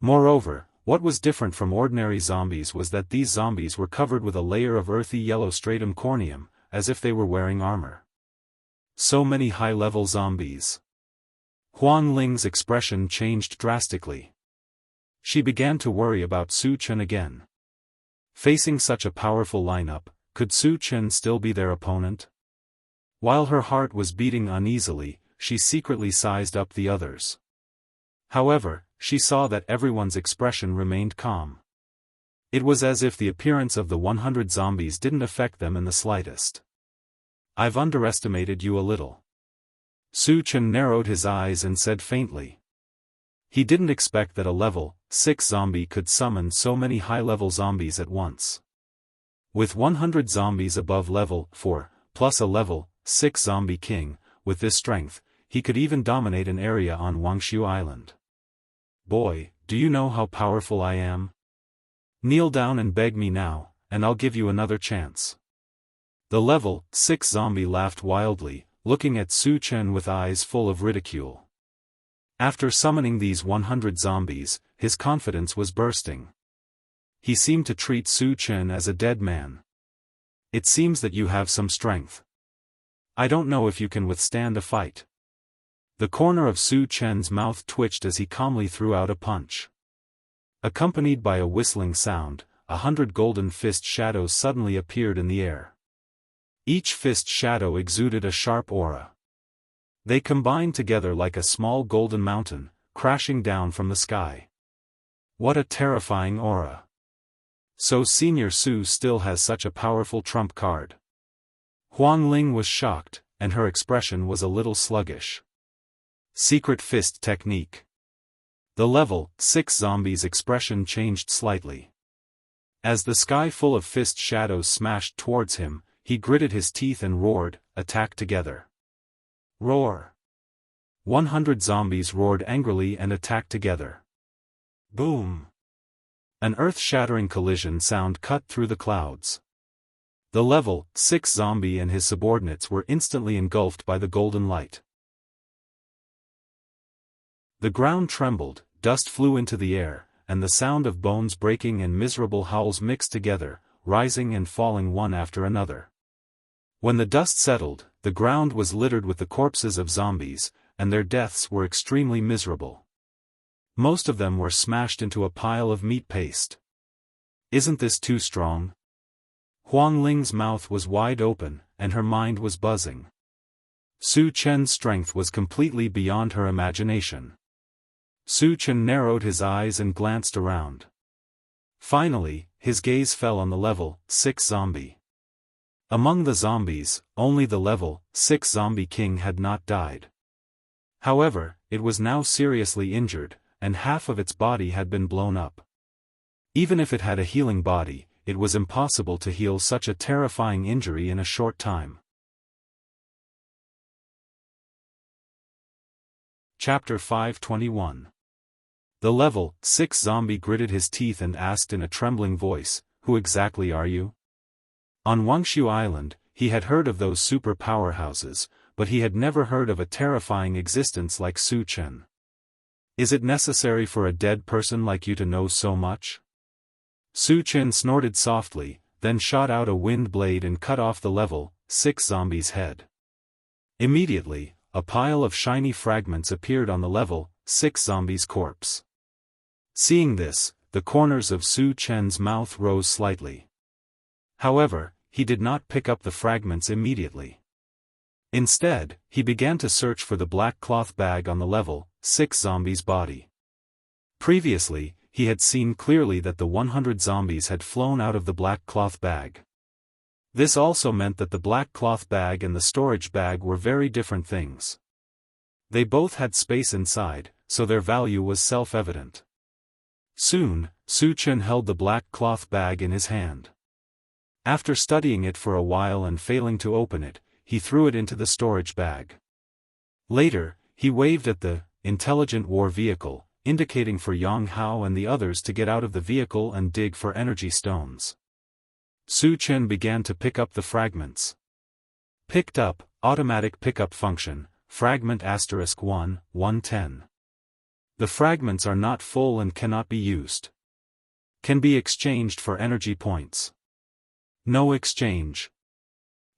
Moreover, what was different from ordinary zombies was that these zombies were covered with a layer of earthy yellow stratum corneum, as if they were wearing armor. So many high-level zombies. Huang Ling's expression changed drastically. She began to worry about Su Chen again. Facing such a powerful lineup, could Su Chen still be their opponent? While her heart was beating uneasily, she secretly sized up the others. However, she saw that everyone's expression remained calm. It was as if the appearance of the 100 zombies didn't affect them in the slightest. "I've underestimated you a little." Su Chen narrowed his eyes and said faintly. He didn't expect that a level 6 zombie could summon so many high-level zombies at once. With 100 zombies above level 4, plus a level 6 zombie king, with this strength, he could even dominate an area on Wuxia Island. "Boy, do you know how powerful I am? Kneel down and beg me now, and I'll give you another chance." The level 6 zombie laughed wildly, looking at Su Chen with eyes full of ridicule. After summoning these 100 zombies, his confidence was bursting. He seemed to treat Su Chen as a dead man. "It seems that you have some strength. I don't know if you can withstand a fight." The corner of Su Chen's mouth twitched as he calmly threw out a punch. Accompanied by a whistling sound, 100 golden fist shadows suddenly appeared in the air. Each fist shadow exuded a sharp aura. They combined together like a small golden mountain, crashing down from the sky. What a terrifying aura! So Senior Su still has such a powerful trump card. Huang Ling was shocked, and her expression was a little sluggish. Secret fist technique. The level 6 zombie's expression changed slightly. As the sky full of fist shadows smashed towards him, he gritted his teeth and roared, "Attack together." Roar. 100 zombies roared angrily and attacked together. Boom. An earth-shattering collision sound cut through the clouds. The level 6 zombie and his subordinates were instantly engulfed by the golden light. The ground trembled, dust flew into the air, and the sound of bones breaking and miserable howls mixed together, rising and falling one after another. When the dust settled, the ground was littered with the corpses of zombies, and their deaths were extremely miserable. Most of them were smashed into a pile of meat paste. "Isn't this too strong?" Huang Ling's mouth was wide open, and her mind was buzzing. Su Chen's strength was completely beyond her imagination. Su Chen narrowed his eyes and glanced around. Finally, his gaze fell on the level 6 zombie. Among the zombies, only the level 6 zombie king had not died. However, it was now seriously injured, and half of its body had been blown up. Even if it had a healing body, it was impossible to heal such a terrifying injury in a short time. Chapter 521. The level 6 zombie gritted his teeth and asked in a trembling voice, "Who exactly are you?" On Wuxia Island, he had heard of those super powerhouses, but he had never heard of a terrifying existence like Su Chen. "Is it necessary for a dead person like you to know so much?" Su Chen snorted softly, then shot out a wind blade and cut off the level 6 zombie's head. Immediately, a pile of shiny fragments appeared on the level 6 zombie's corpse. Seeing this, the corners of Su Chen's mouth rose slightly. However, he did not pick up the fragments immediately. Instead, he began to search for the black cloth bag on the level 6 zombie's body. Previously, he had seen clearly that the 100 zombies had flown out of the black cloth bag. This also meant that the black cloth bag and the storage bag were very different things. They both had space inside, so their value was self-evident. Soon, Su Chen held the black cloth bag in his hand. After studying it for a while and failing to open it, he threw it into the storage bag. Later, he waved at the intelligent war vehicle, indicating for Yang Hao and the others to get out of the vehicle and dig for energy stones. Su Chen began to pick up the fragments. Picked up, automatic pickup function, fragment *1, 110. The fragments are not full and cannot be used. Can be exchanged for energy points. No exchange.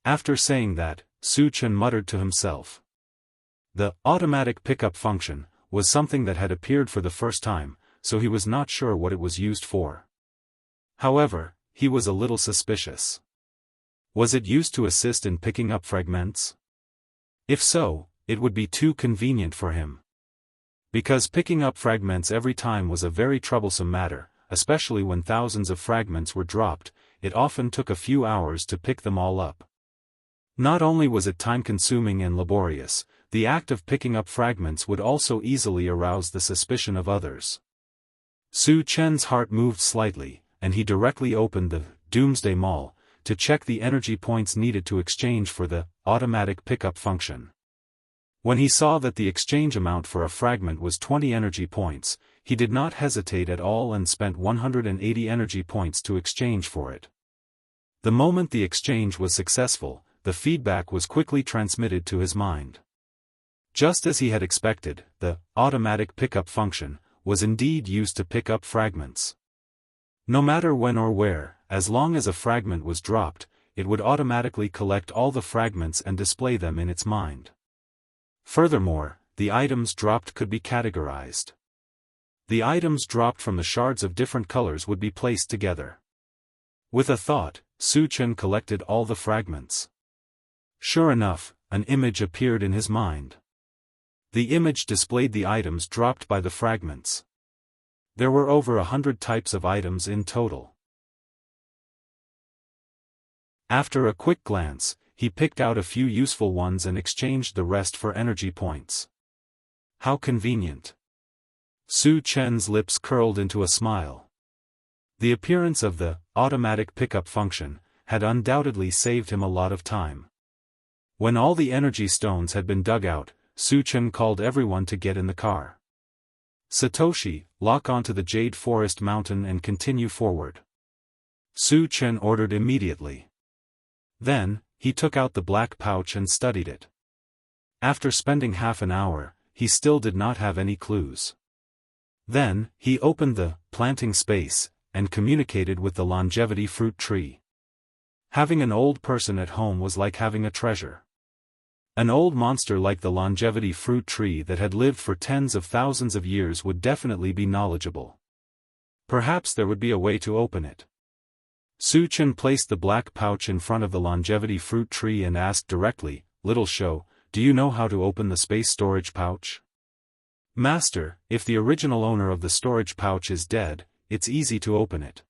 After saying that, Su Chen muttered to himself. The automatic pickup function was something that had appeared for the first time, so he was not sure what it was used for. However, he was a little suspicious. Was it used to assist in picking up fragments? If so, it would be too convenient for him. Because picking up fragments every time was a very troublesome matter, especially when thousands of fragments were dropped, it often took a few hours to pick them all up. Not only was it time-consuming and laborious, the act of picking up fragments would also easily arouse the suspicion of others. Su Chen's heart moved slightly, and he directly opened the Doomsday Mall to check the energy points needed to exchange for the automatic pickup function. When he saw that the exchange amount for a fragment was 20 energy points, he did not hesitate at all and spent 180 energy points to exchange for it. The moment the exchange was successful, the feedback was quickly transmitted to his mind. Just as he had expected, the automatic pickup function was indeed used to pick up fragments. No matter when or where, as long as a fragment was dropped, it would automatically collect all the fragments and display them in its mind. Furthermore, the items dropped could be categorized. The items dropped from the shards of different colors would be placed together. With a thought, Su Chen collected all the fragments. Sure enough, an image appeared in his mind. The image displayed the items dropped by the fragments. There were over 100 types of items in total. After a quick glance, he picked out a few useful ones and exchanged the rest for energy points. How convenient. Su Chen's lips curled into a smile. The appearance of the automatic pickup function had undoubtedly saved him a lot of time. When all the energy stones had been dug out, Su Chen called everyone to get in the car. Satoshi, lock onto the Jade Forest Mountain and continue forward. Su Chen ordered immediately. Then, he took out the black pouch and studied it. After spending half an hour, he still did not have any clues. Then, he opened the planting space and communicated with the longevity fruit tree. Having an old person at home was like having a treasure. An old monster like the longevity fruit tree that had lived for tens of thousands of years would definitely be knowledgeable. Perhaps there would be a way to open it. Su Chen placed the black pouch in front of the longevity fruit tree and asked directly, "Little show, do you know how to open the space storage pouch?" "Master, if the original owner of the storage pouch is dead, it's easy to open it.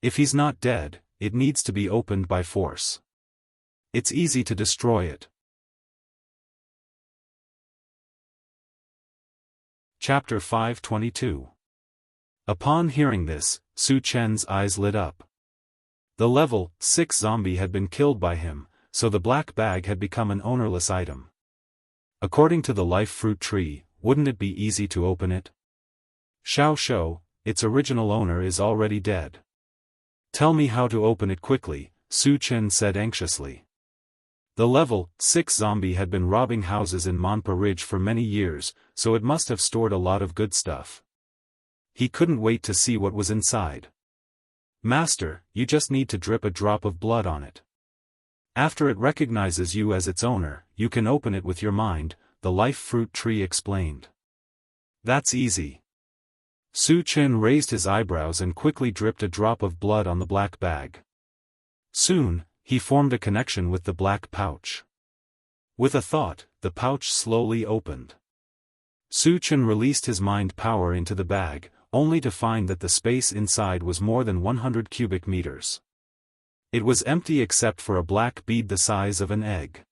If he's not dead, it needs to be opened by force. It's easy to destroy it." Chapter 522. Upon hearing this, Su Chen's eyes lit up. The level 6 zombie had been killed by him, so the black bag had become an ownerless item. According to the life fruit tree, wouldn't it be easy to open it? Xiao Shou, its original owner is already dead. Tell me how to open it quickly, Su Chen said anxiously. The level 6 zombie had been robbing houses in Monpa Ridge for many years, so it must have stored a lot of good stuff. He couldn't wait to see what was inside. Master, you just need to drip a drop of blood on it. After it recognizes you as its owner, you can open it with your mind, the life fruit tree explained. That's easy. Su Chen raised his eyebrows and quickly dripped a drop of blood on the black bag. Soon, he formed a connection with the black pouch. With a thought, the pouch slowly opened. Su Chen released his mind power into the bag, only to find that the space inside was more than 100 cubic meters. It was empty except for a black bead the size of an egg.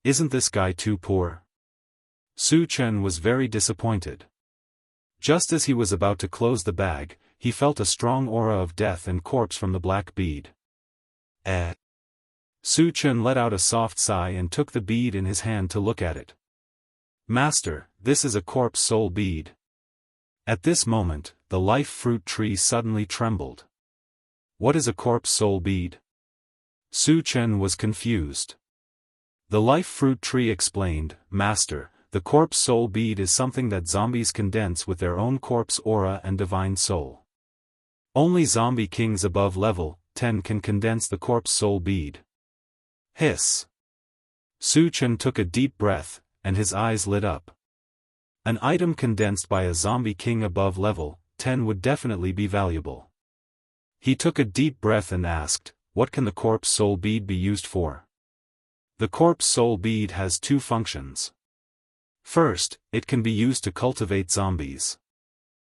Isn't this guy too poor? Su Chen was very disappointed. Just as he was about to close the bag, he felt a strong aura of death and corpse from the black bead. Su Chen let out a soft sigh and took the bead in his hand to look at it. Master, this is a corpse soul bead. At this moment, the life fruit tree suddenly trembled. What is a corpse soul bead? Su Chen was confused. The life fruit tree explained, Master, the corpse soul bead is something that zombies condense with their own corpse aura and divine soul. Only zombie kings above level 10 can condense the corpse soul bead. Hiss. Su Chen took a deep breath, and his eyes lit up. An item condensed by a zombie king above level 10 would definitely be valuable. He took a deep breath and asked, what can the corpse soul bead be used for? The corpse soul bead has two functions. First, it can be used to cultivate zombies.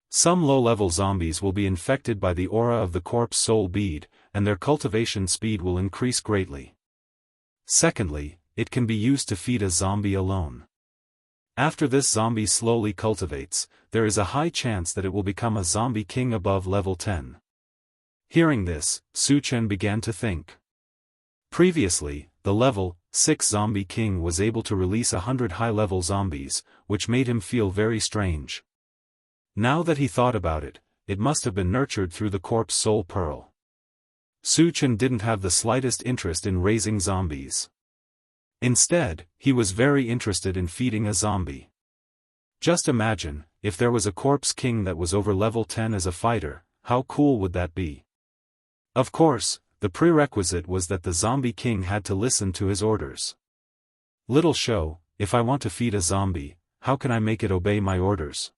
Some low-level zombies will be infected by the aura of the corpse soul bead, and their cultivation speed will increase greatly. Secondly, it can be used to feed a zombie alone. After this zombie slowly cultivates, there is a high chance that it will become a zombie king above level 10. Hearing this, Su Chen began to think. Previously, the level 6 zombie king was able to release 100 high-level zombies, which made him feel very strange. Now that he thought about it, it must have been nurtured through the corpse soul pearl. Su Chen didn't have the slightest interest in raising zombies. Instead, he was very interested in feeding a zombie. Just imagine, if there was a corpse king that was over level 10 as a fighter, how cool would that be? Of course, the prerequisite was that the zombie king had to listen to his orders. Little show, if I want to feed a zombie, how can I make it obey my orders?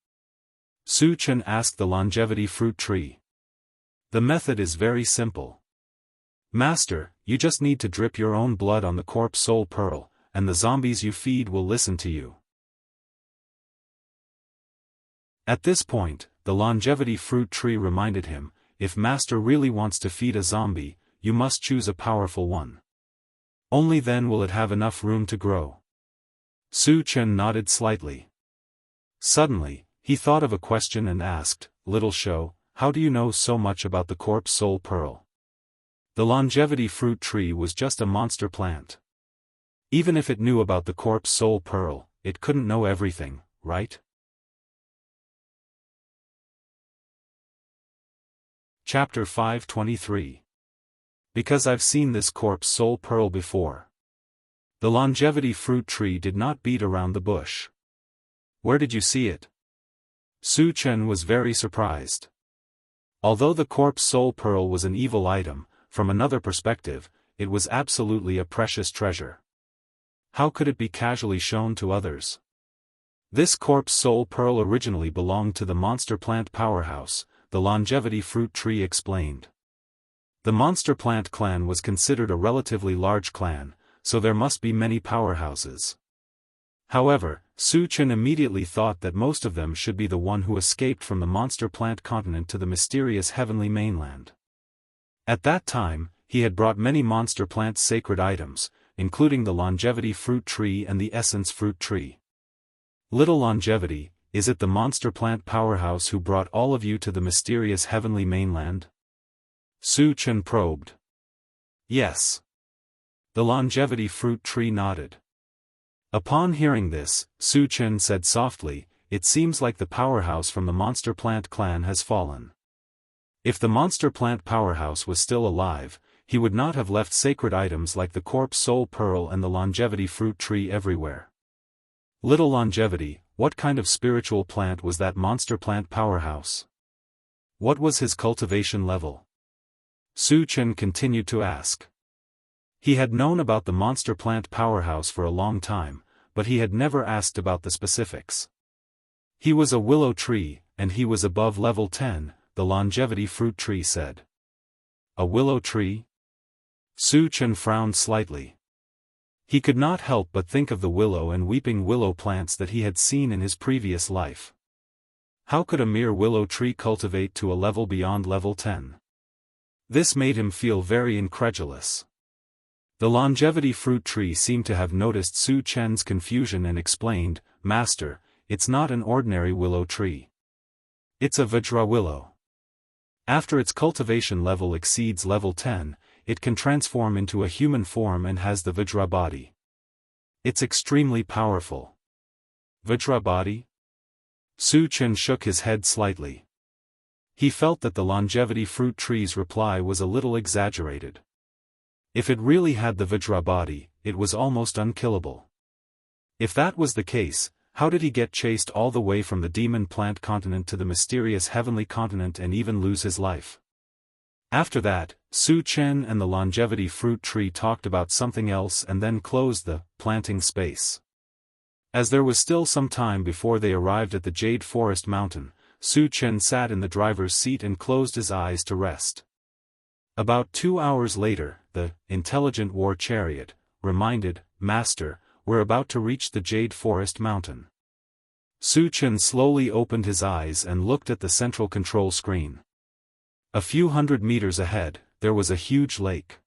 Su Chen asked the longevity fruit tree. The method is very simple. Master, you just need to drip your own blood on the corpse soul pearl, and the zombies you feed will listen to you. At this point, the longevity fruit tree reminded him, if Master really wants to feed a zombie, you must choose a powerful one. Only then will it have enough room to grow. Su Chen nodded slightly. Suddenly, he thought of a question and asked, Little show, how do you know so much about the corpse soul pearl? The longevity fruit tree was just a monster plant. Even if it knew about the corpse soul pearl, it couldn't know everything, right? Chapter 523. Because I've seen this corpse soul pearl before. The longevity fruit tree did not beat around the bush. Where did you see it? Su Chen was very surprised. Although the corpse soul pearl was an evil item, from another perspective, it was absolutely a precious treasure. How could it be casually shown to others? This corpse soul pearl originally belonged to the monster plant powerhouse, the longevity fruit tree explained. The monster plant clan was considered a relatively large clan, so there must be many powerhouses. However, Su Chen immediately thought that most of them should be the one who escaped from the monster plant continent to the mysterious heavenly mainland. At that time, he had brought many monster plant sacred items, including the longevity fruit tree and the essence fruit tree. Little longevity, is it the monster plant powerhouse who brought all of you to the mysterious heavenly mainland? Su Chen probed. Yes. The longevity fruit tree nodded. Upon hearing this, Su Chen said softly, it seems like the powerhouse from the monster plant clan has fallen. If the monster plant powerhouse was still alive, he would not have left sacred items like the corpse soul pearl and the longevity fruit tree everywhere. Little longevity, what kind of spiritual plant was that monster plant powerhouse? What was his cultivation level? Su Chen continued to ask. He had known about the monster plant powerhouse for a long time, but he had never asked about the specifics. He was a willow tree, and he was above level 10, the longevity fruit tree said. A willow tree? Su Chen frowned slightly. He could not help but think of the willow and weeping willow plants that he had seen in his previous life. How could a mere willow tree cultivate to a level beyond level 10? This made him feel very incredulous. The longevity fruit tree seemed to have noticed Su Chen's confusion and explained, "Master, it's not an ordinary willow tree. It's a Vajra willow. After its cultivation level exceeds level 10, it can transform into a human form and has the Vajra body. It's extremely powerful." Vajra body? Su Chen shook his head slightly. He felt that the longevity fruit tree's reply was a little exaggerated. If it really had the Vajra body, it was almost unkillable. If that was the case, how did he get chased all the way from the demon plant continent to the mysterious heavenly continent and even lose his life? After that, Su Chen and the longevity fruit tree talked about something else and then closed the planting space. As there was still some time before they arrived at the Jade Forest Mountain, Su Chen sat in the driver's seat and closed his eyes to rest. About 2 hours later, the intelligent war chariot reminded, "Master, we're about to reach the Jade Forest Mountain." Su Chen slowly opened his eyes and looked at the central control screen. A few hundred meters ahead, there was a huge lake.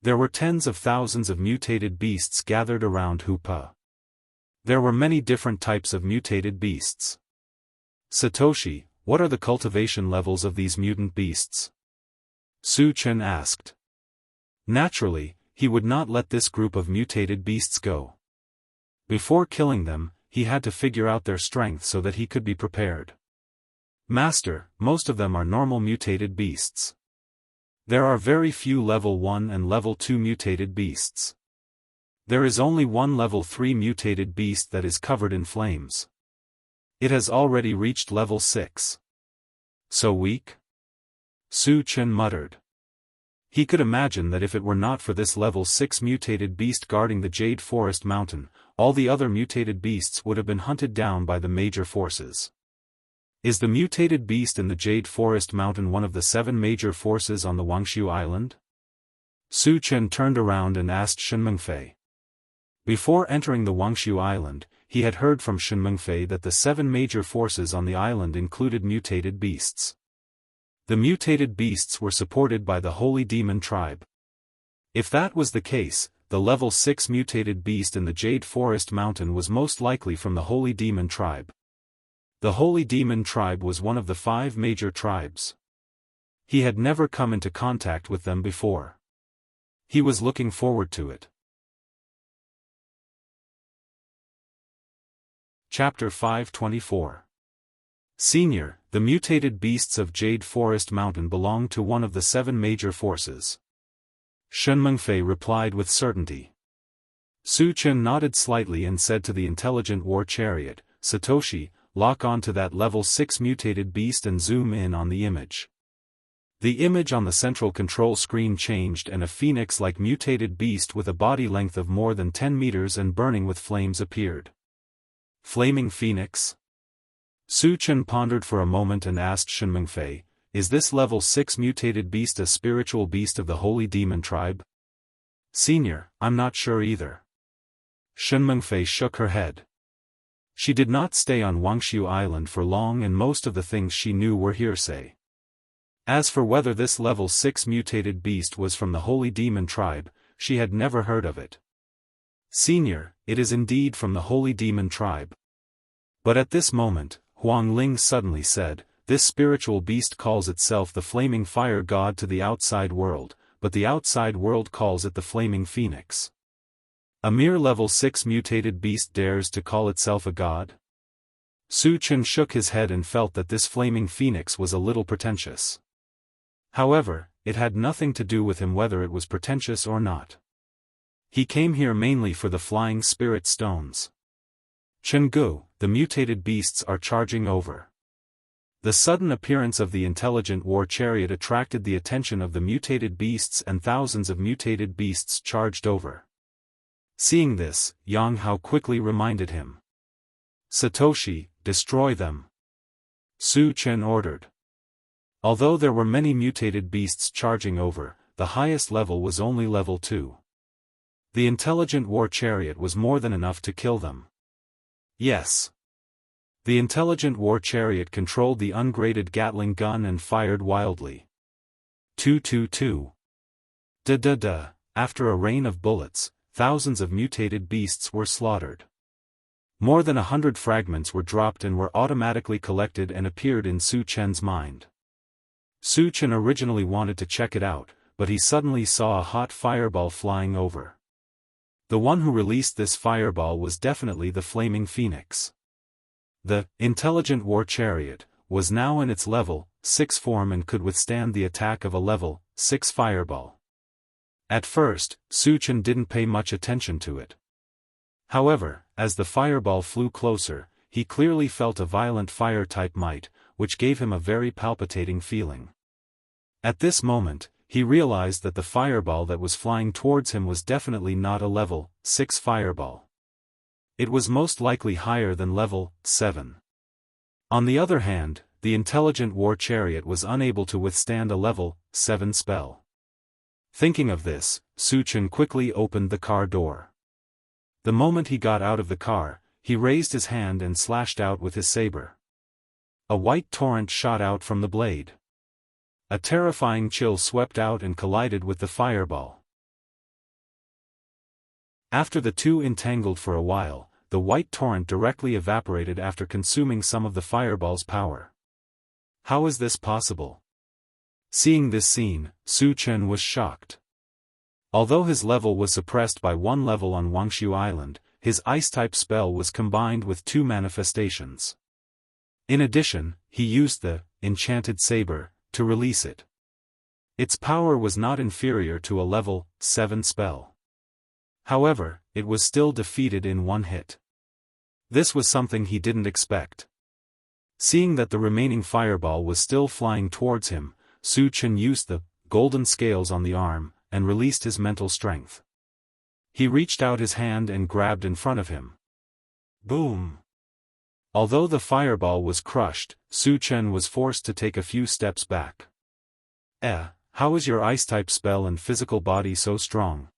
There were tens of thousands of mutated beasts gathered around Hupa. There were many different types of mutated beasts. "Satoshi, what are the cultivation levels of these mutant beasts?" Su Chen asked. Naturally, he would not let this group of mutated beasts go. Before killing them, he had to figure out their strength so that he could be prepared. "Master, most of them are normal mutated beasts. There are very few level 1 and level 2 mutated beasts. There is only one level 3 mutated beast that is covered in flames. It has already reached level 6. So weak?" Su Chen muttered. He could imagine that if it were not for this level 6 mutated beast guarding the Jade Forest Mountain, all the other mutated beasts would have been hunted down by the major forces. Is the mutated beast in the Jade Forest Mountain one of the 7 major forces on the Wuxia Island? Su Chen turned around and asked Shenmengfei. Before entering the Wuxia Island, he had heard from Shenmengfei that the 7 major forces on the island included mutated beasts. The mutated beasts were supported by the Holy Demon Tribe. If that was the case, the level 6 mutated beast in the Jade Forest Mountain was most likely from the Holy Demon Tribe. The Holy Demon Tribe was one of the 5 major tribes. He had never come into contact with them before. He was looking forward to it. Chapter 524. Senior, the mutated beasts of Jade Forest Mountain belong to one of the 7 major forces. Shenmengfei replied with certainty. Su Chen nodded slightly and said to the intelligent war chariot, "Satoshi, lock on to that level 6 mutated beast and zoom in on the image." The image on the central control screen changed and a phoenix-like mutated beast with a body length of more than 10 meters and burning with flames appeared. Flaming Phoenix? Su Chen pondered for a moment and asked Shenmengfei, "Is this level 6 mutated beast a spiritual beast of the Holy Demon Tribe?" "Senior, I'm not sure either." Shenmengfei shook her head. She did not stay on Wuxia Island for long and most of the things she knew were hearsay. As for whether this level 6 mutated beast was from the Holy Demon Tribe, she had never heard of it. "Senior, it is indeed from the Holy Demon Tribe." But at this moment, Huang Ling suddenly said, "This spiritual beast calls itself the Flaming Fire God to the outside world, but the outside world calls it the Flaming Phoenix." A mere level 6 mutated beast dares to call itself a god? Su Chen shook his head and felt that this flaming phoenix was a little pretentious. However, it had nothing to do with him whether it was pretentious or not. He came here mainly for the flying spirit stones. Chenggu, the mutated beasts are charging over. The sudden appearance of the intelligent war chariot attracted the attention of the mutated beasts, and thousands of mutated beasts charged over. Seeing this, Yang quickly reminded him. Satoshi, destroy them. Su Chen ordered. Although there were many mutated beasts charging over, the highest level was only level 2. The intelligent war chariot was more than enough to kill them. Yes. The intelligent war chariot controlled the ungraded Gatling gun and fired wildly. 222. Da-da-da, after a rain of bullets, thousands of mutated beasts were slaughtered. More than 100 fragments were dropped and were automatically collected and appeared in Su Chen's mind. Su Chen originally wanted to check it out, but he suddenly saw a hot fireball flying over. The one who released this fireball was definitely the flaming phoenix. The intelligent war chariot was now in its level 6 form and could withstand the attack of a level 6 fireball. At first, Su Chen didn't pay much attention to it. However, as the fireball flew closer, he clearly felt a violent fire-type might, which gave him a very palpitating feeling. At this moment, he realized that the fireball that was flying towards him was definitely not a level 6 fireball. It was most likely higher than level 7. On the other hand, the intelligent war chariot was unable to withstand a level 7 spell. Thinking of this, Su Chen quickly opened the car door. The moment he got out of the car, he raised his hand and slashed out with his saber. A white torrent shot out from the blade. A terrifying chill swept out and collided with the fireball. After the two entangled for a while, the white torrent directly evaporated after consuming some of the fireball's power. How is this possible? Seeing this scene, Su Chen was shocked. Although his level was suppressed by 1 level on Wuxia Island, his ice-type spell was combined with 2 manifestations. In addition, he used the enchanted saber to release it. Its power was not inferior to a level 7 spell. However, it was still defeated in 1 hit. This was something he didn't expect. Seeing that the remaining fireball was still flying towards him, Su Chen used the golden scales on the arm and released his mental strength. He reached out his hand and grabbed in front of him. Boom! Although the fireball was crushed, Su Chen was forced to take a few steps back. How is your ice-type spell and physical body so strong?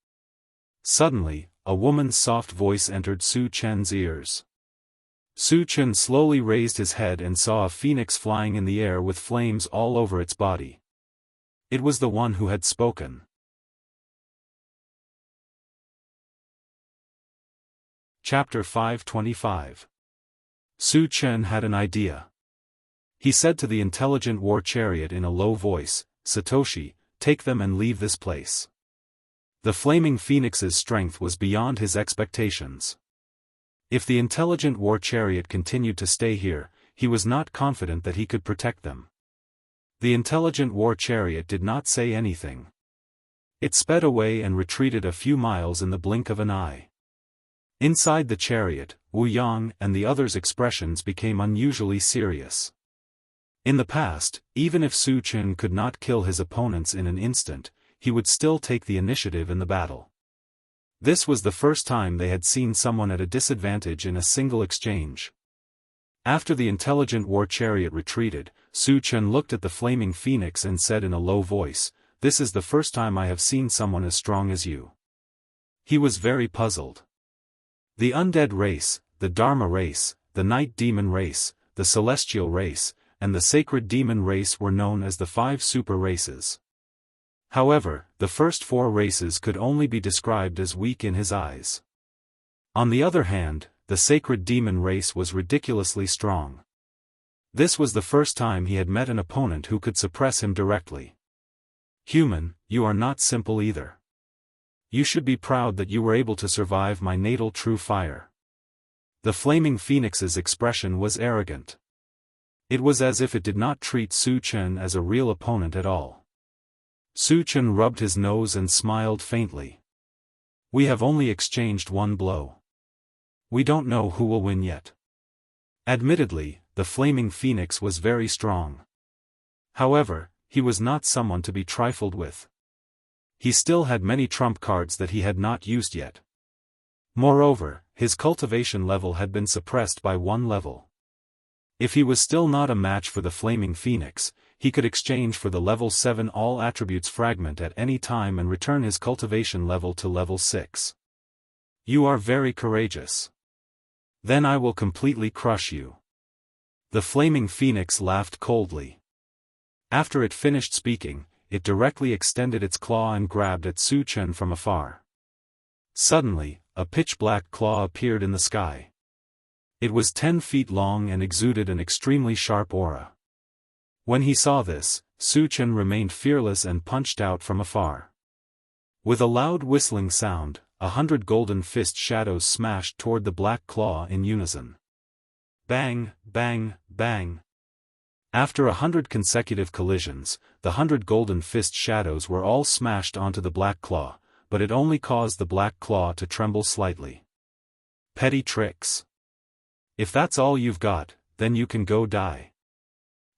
Suddenly, a woman's soft voice entered Su Chen's ears. Su Chen slowly raised his head and saw a phoenix flying in the air with flames all over its body. It was the one who had spoken. Chapter 525. Su Chen had an idea. He said to the intelligent war chariot in a low voice, "Satoshi, take them and leave this place." The flaming phoenix's strength was beyond his expectations. If the intelligent war chariot continued to stay here, he was not confident that he could protect them. The intelligent war chariot did not say anything. It sped away and retreated a few miles in the blink of an eye. Inside the chariot, Wu Yang and the others' expressions became unusually serious. In the past, even if Su Chen could not kill his opponents in an instant, he would still take the initiative in the battle. This was the first time they had seen someone at a disadvantage in a single exchange. After the intelligent war chariot retreated, Su Chen looked at the flaming phoenix and said in a low voice, "This is the first time I have seen someone as strong as you." He was very puzzled. The undead race, the Dharma race, the night demon race, the celestial race, and the sacred demon race were known as the 5 super races. However, the first 4 races could only be described as weak in his eyes. On the other hand, the sacred demon race was ridiculously strong. This was the first time he had met an opponent who could suppress him directly. "Human, you are not simple either. You should be proud that you were able to survive my natal true fire. The flaming phoenix's expression was arrogant. It was as if it did not treat Su Chen as a real opponent at all. Su Chen rubbed his nose and smiled faintly. We have only exchanged one blow. We don't know who will win yet. Admittedly, the flaming phoenix was very strong. However, he was not someone to be trifled with. He still had many trump cards that he had not used yet. Moreover, his cultivation level had been suppressed by 1 level. If he was still not a match for the flaming phoenix, he could exchange for the level 7 all attributes fragment at any time and return his cultivation level to level 6. You are very courageous. Then I will completely crush you. The flaming phoenix laughed coldly. After it finished speaking, it directly extended its claw and grabbed at Su Chen from afar. Suddenly, a pitch-black claw appeared in the sky. It was 10 feet long and exuded an extremely sharp aura. When he saw this, Su Chen remained fearless and punched out from afar. With a loud whistling sound, 100 golden fist shadows smashed toward the black claw in unison. Bang, bang, bang. After 100 consecutive collisions, the 100 golden fist shadows were all smashed onto the black claw, but it only caused the black claw to tremble slightly. Petty tricks. If that's all you've got, then you can go die.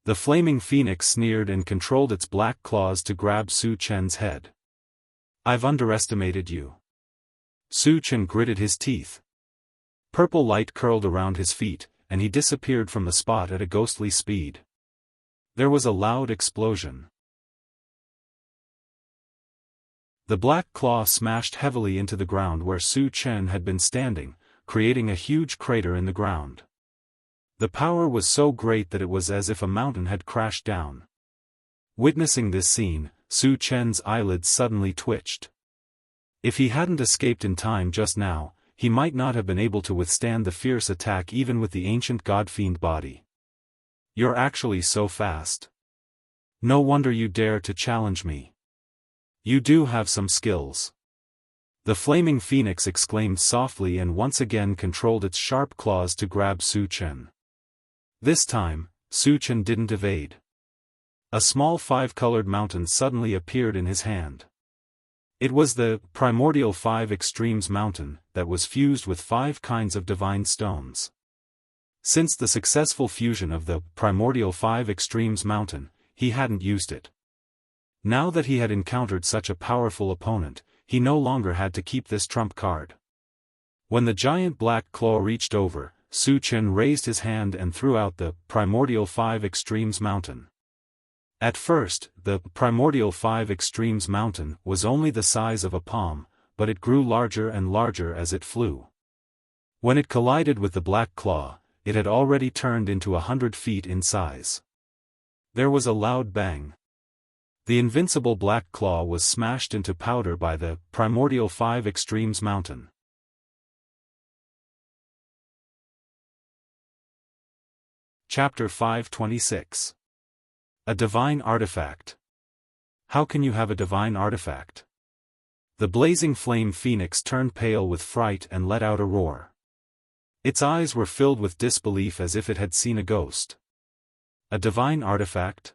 The flaming phoenix sneered and controlled its black claws to grab Su Chen's head. I've underestimated you. Su Chen gritted his teeth. Purple light curled around his feet, and he disappeared from the spot at a ghostly speed. There was a loud explosion. The black claw smashed heavily into the ground where Su Chen had been standing, creating a huge crater in the ground. The power was so great that it was as if a mountain had crashed down. Witnessing this scene, Su Chen's eyelids suddenly twitched. If he hadn't escaped in time just now, he might not have been able to withstand the fierce attack even with the ancient god-fiend body. You're actually so fast. No wonder you dare to challenge me. You do have some skills. The flaming phoenix exclaimed softly and once again controlled its sharp claws to grab Su Chen. This time, Su Chen didn't evade. A small 5-colored mountain suddenly appeared in his hand. It was the primordial 5 extremes mountain that was fused with 5 kinds of divine stones. Since the successful fusion of the primordial 5 extremes mountain, he hadn't used it. Now that he had encountered such a powerful opponent, he no longer had to keep this trump card. When the giant black claw reached over, Su Chen raised his hand and threw out the primordial 5 extremes mountain. At first, the primordial 5 extremes mountain was only the size of a palm, but it grew larger and larger as it flew. When it collided with the black claw, it had already turned into 100 feet in size. There was a loud bang. The invincible black claw was smashed into powder by the primordial 5 extremes mountain. Chapter 526. A divine artifact. How can you have a divine artifact? The blazing flame phoenix turned pale with fright and let out a roar. Its eyes were filled with disbelief as if it had seen a ghost. A divine artifact?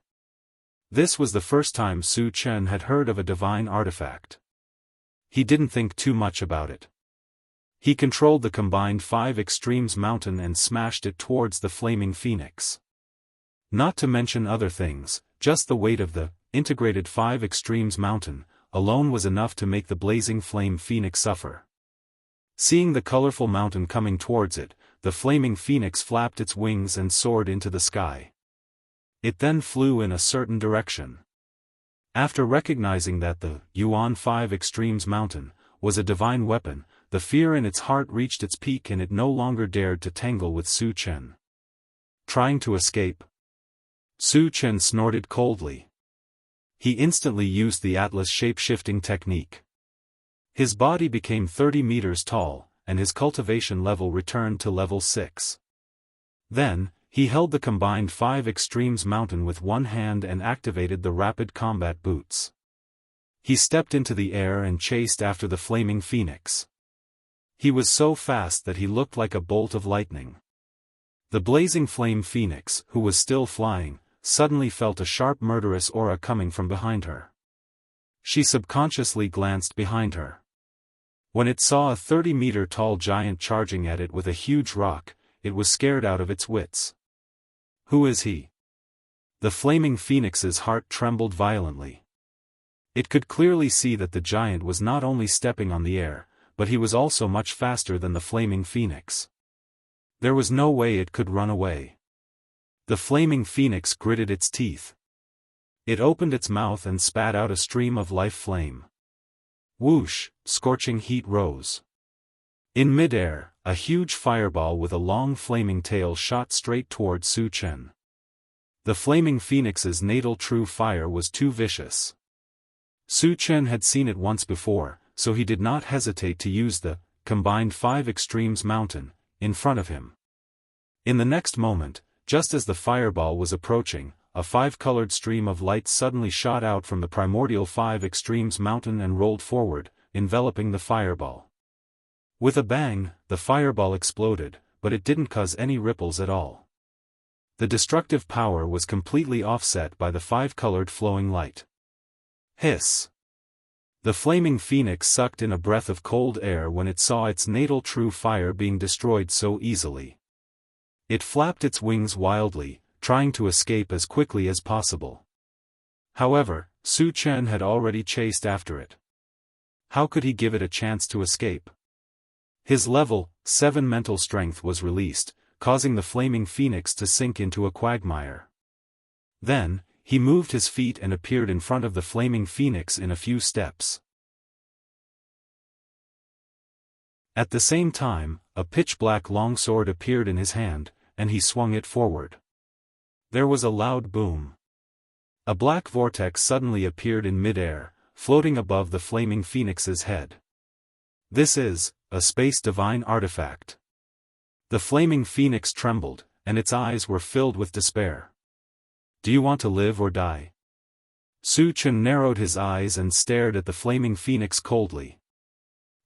This was the first time Su Chen had heard of a divine artifact. He didn't think too much about it. He controlled the combined 5 extremes mountain and smashed it towards the flaming phoenix. Not to mention other things, just the weight of the integrated 5 extremes mountain alone was enough to make the blazing flame phoenix suffer. Seeing the colorful mountain coming towards it, the flaming phoenix flapped its wings and soared into the sky. It then flew in a certain direction. After recognizing that the Yuan 5 extremes mountain was a divine weapon, the fear in its heart reached its peak and it no longer dared to tangle with Su Chen. Trying to escape? Su Chen snorted coldly. He instantly used the Atlas shape-shifting technique. His body became 30 meters tall, and his cultivation level returned to level 6. Then, he held the combined 5 extremes mountain with one hand and activated the rapid combat boots. He stepped into the air and chased after the flaming phoenix. He was so fast that he looked like a bolt of lightning. The blazing flame phoenix, who was still flying, suddenly felt a sharp murderous aura coming from behind her. She subconsciously glanced behind her. When it saw a 30-meter-tall giant charging at it with a huge rock, it was scared out of its wits. Who is he? The flaming phoenix's heart trembled violently. It could clearly see that the giant was not only stepping on the air, but he was also much faster than the flaming phoenix. There was no way it could run away. The flaming phoenix gritted its teeth. It opened its mouth and spat out a stream of life flame. Whoosh, scorching heat rose. In midair, a huge fireball with a long flaming tail shot straight toward Su Chen. The flaming phoenix's natal true fire was too vicious. Su Chen had seen it once before, so he did not hesitate to use the combined 5 extremes mountain in front of him. In the next moment, just as the fireball was approaching, a 5-colored stream of light suddenly shot out from the primordial 5 extremes mountain and rolled forward, enveloping the fireball. With a bang, the fireball exploded, but it didn't cause any ripples at all. The destructive power was completely offset by the 5-colored flowing light. Hiss! The flaming phoenix sucked in a breath of cold air when it saw its natal true fire being destroyed so easily. It flapped its wings wildly, trying to escape as quickly as possible. However, Su Chen had already chased after it. How could he give it a chance to escape? His level 7 mental strength was released, causing the flaming phoenix to sink into a quagmire. Then, he moved his feet and appeared in front of the flaming phoenix in a few steps. At the same time, a pitch-black longsword appeared in his hand, and he swung it forward. There was a loud boom. A black vortex suddenly appeared in midair, floating above the flaming phoenix's head. This is a space divine artifact. The flaming phoenix trembled, and its eyes were filled with despair. Do you want to live or die? Su Chen narrowed his eyes and stared at the flaming phoenix coldly.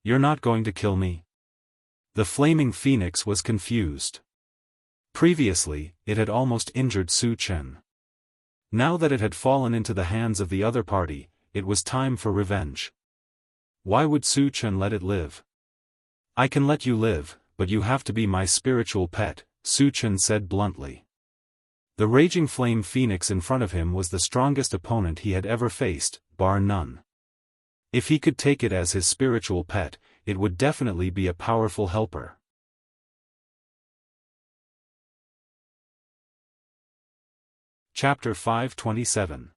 You're not going to kill me? The flaming phoenix was confused. Previously, it had almost injured Su Chen. Now that it had fallen into the hands of the other party, it was time for revenge. Why would Su Chen let it live? I can let you live, but you have to be my spiritual pet, Su Chen said bluntly. The raging flame phoenix in front of him was the strongest opponent he had ever faced, bar none. If he could take it as his spiritual pet, it would definitely be a powerful helper. Chapter 527.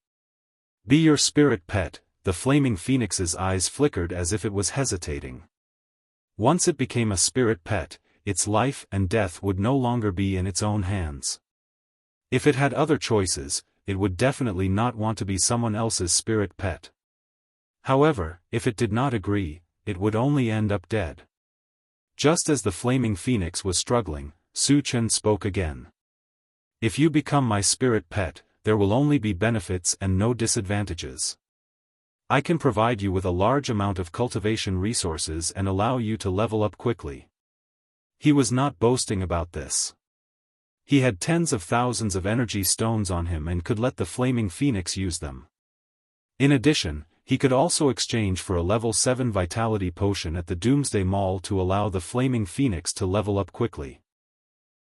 Be your spirit pet. The flaming phoenix's eyes flickered as if it was hesitating. Once it became a spirit pet, its life and death would no longer be in its own hands. If it had other choices, it would definitely not want to be someone else's spirit pet. However, if it did not agree, it would only end up dead. Just as the flaming phoenix was struggling, Su Chen spoke again. If you become my spirit pet, there will only be benefits and no disadvantages. I can provide you with a large amount of cultivation resources and allow you to level up quickly. He was not boasting about this. He had tens of thousands of energy stones on him and could let the flaming phoenix use them. In addition, he could also exchange for a level 7 vitality potion at the Doomsday Mall to allow the flaming phoenix to level up quickly.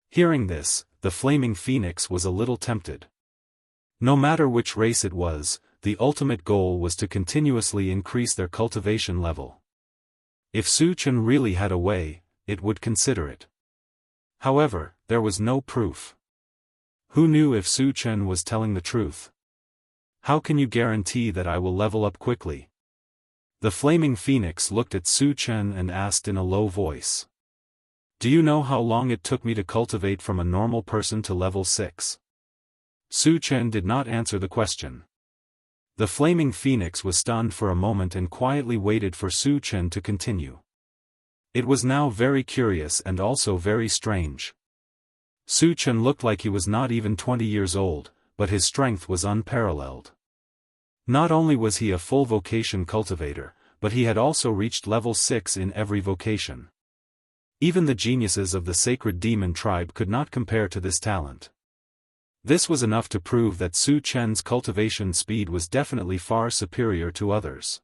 Hearing this, the flaming phoenix was a little tempted. No matter which race it was, the ultimate goal was to continuously increase their cultivation level. If Su Chen really had a way, it would consider it. However, there was no proof. Who knew if Su Chen was telling the truth? How can you guarantee that I will level up quickly? The flaming phoenix looked at Su Chen and asked in a low voice. Do you know how long it took me to cultivate from a normal person to level 6? Su Chen did not answer the question. The flaming phoenix was stunned for a moment and quietly waited for Su Chen to continue. It was now very curious and also very strange. Su Chen looked like he was not even 20 years old, but his strength was unparalleled. Not only was he a full vocation cultivator, but he had also reached level 6 in every vocation. Even the geniuses of the sacred demon tribe could not compare to this talent. This was enough to prove that Su Chen's cultivation speed was definitely far superior to others.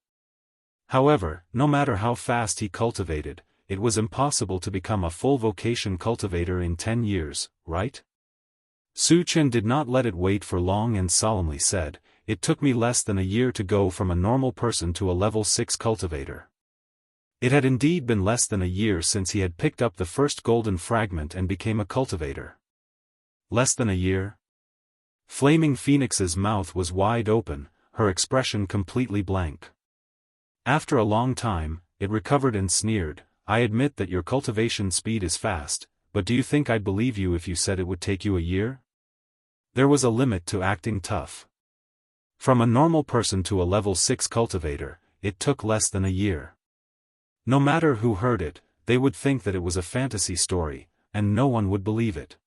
However, no matter how fast he cultivated, it was impossible to become a full vocation cultivator in 10 years, right? Su Chen did not let it wait for long and solemnly said, "It took me less than a year to go from a normal person to a level 6 cultivator." It had indeed been less than a year since he had picked up the first golden fragment and became a cultivator. Less than a year? Flaming Phoenix's mouth was wide open, her expression completely blank. After a long time, it recovered and sneered, "I admit that your cultivation speed is fast, but do you think I'd believe you if you said it would take you a year?" There was a limit to acting tough. From a normal person to a level 6 cultivator, it took less than a year. No matter who heard it, they would think that it was a fantasy story, and no one would believe it.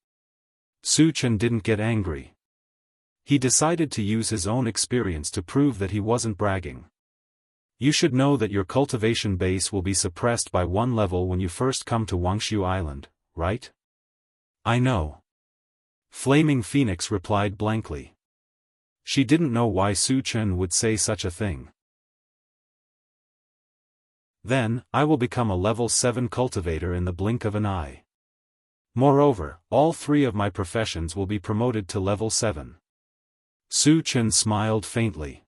Su Chen didn't get angry. He decided to use his own experience to prove that he wasn't bragging. "You should know that your cultivation base will be suppressed by 1 level when you first come to Wuxia Island, right?" "I know." Flaming Phoenix replied blankly. She didn't know why Su Chen would say such a thing. "Then, I will become a level 7 cultivator in the blink of an eye. Moreover, all 3 of my professions will be promoted to level 7. Su Chen smiled faintly.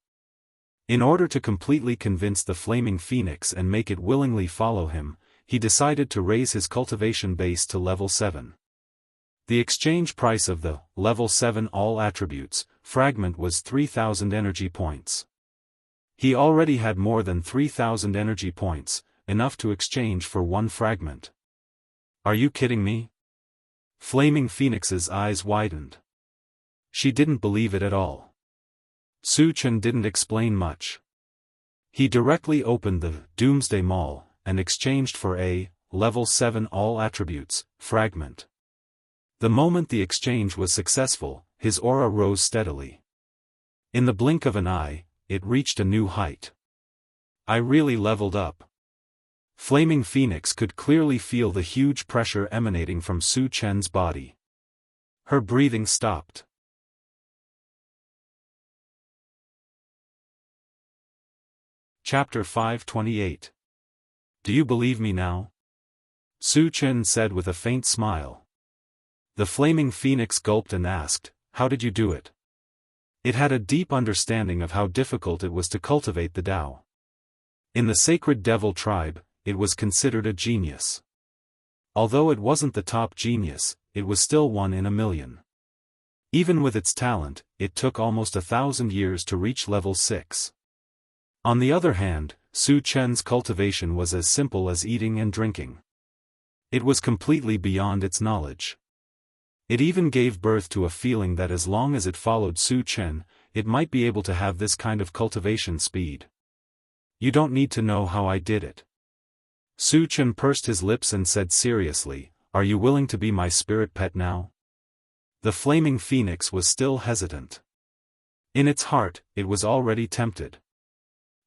In order to completely convince the Flaming Phoenix and make it willingly follow him, he decided to raise his cultivation base to level 7. The exchange price of the level 7 all attributes fragment was 3,000 energy points. He already had more than 3,000 energy points, enough to exchange for 1 fragment. "Are you kidding me?" Flaming Phoenix's eyes widened. She didn't believe it at all. Su Chen didn't explain much. He directly opened the Doomsday Mall and exchanged for a level 7 all attributes fragment. The moment the exchange was successful, his aura rose steadily. In the blink of an eye, it reached a new height. "I really leveled up." Flaming Phoenix could clearly feel the huge pressure emanating from Su Chen's body. Her breathing stopped. Chapter 528. "Do you believe me now?" Su Chen said with a faint smile. The Flaming Phoenix gulped and asked, "How did you do it?" It had a deep understanding of how difficult it was to cultivate the Tao. In the Sacred Devil tribe, it was considered a genius. Although it wasn't the top genius, it was still 1 in a million. Even with its talent, it took almost 1,000 years to reach level 6. On the other hand, Su Chen's cultivation was as simple as eating and drinking. It was completely beyond its knowledge. It even gave birth to a feeling that as long as it followed Su Chen, it might be able to have this kind of cultivation speed. "You don't need to know how I did it." Su Chen pursed his lips and said seriously, "Are you willing to be my spirit pet now?" The Flaming Phoenix was still hesitant. In its heart, it was already tempted.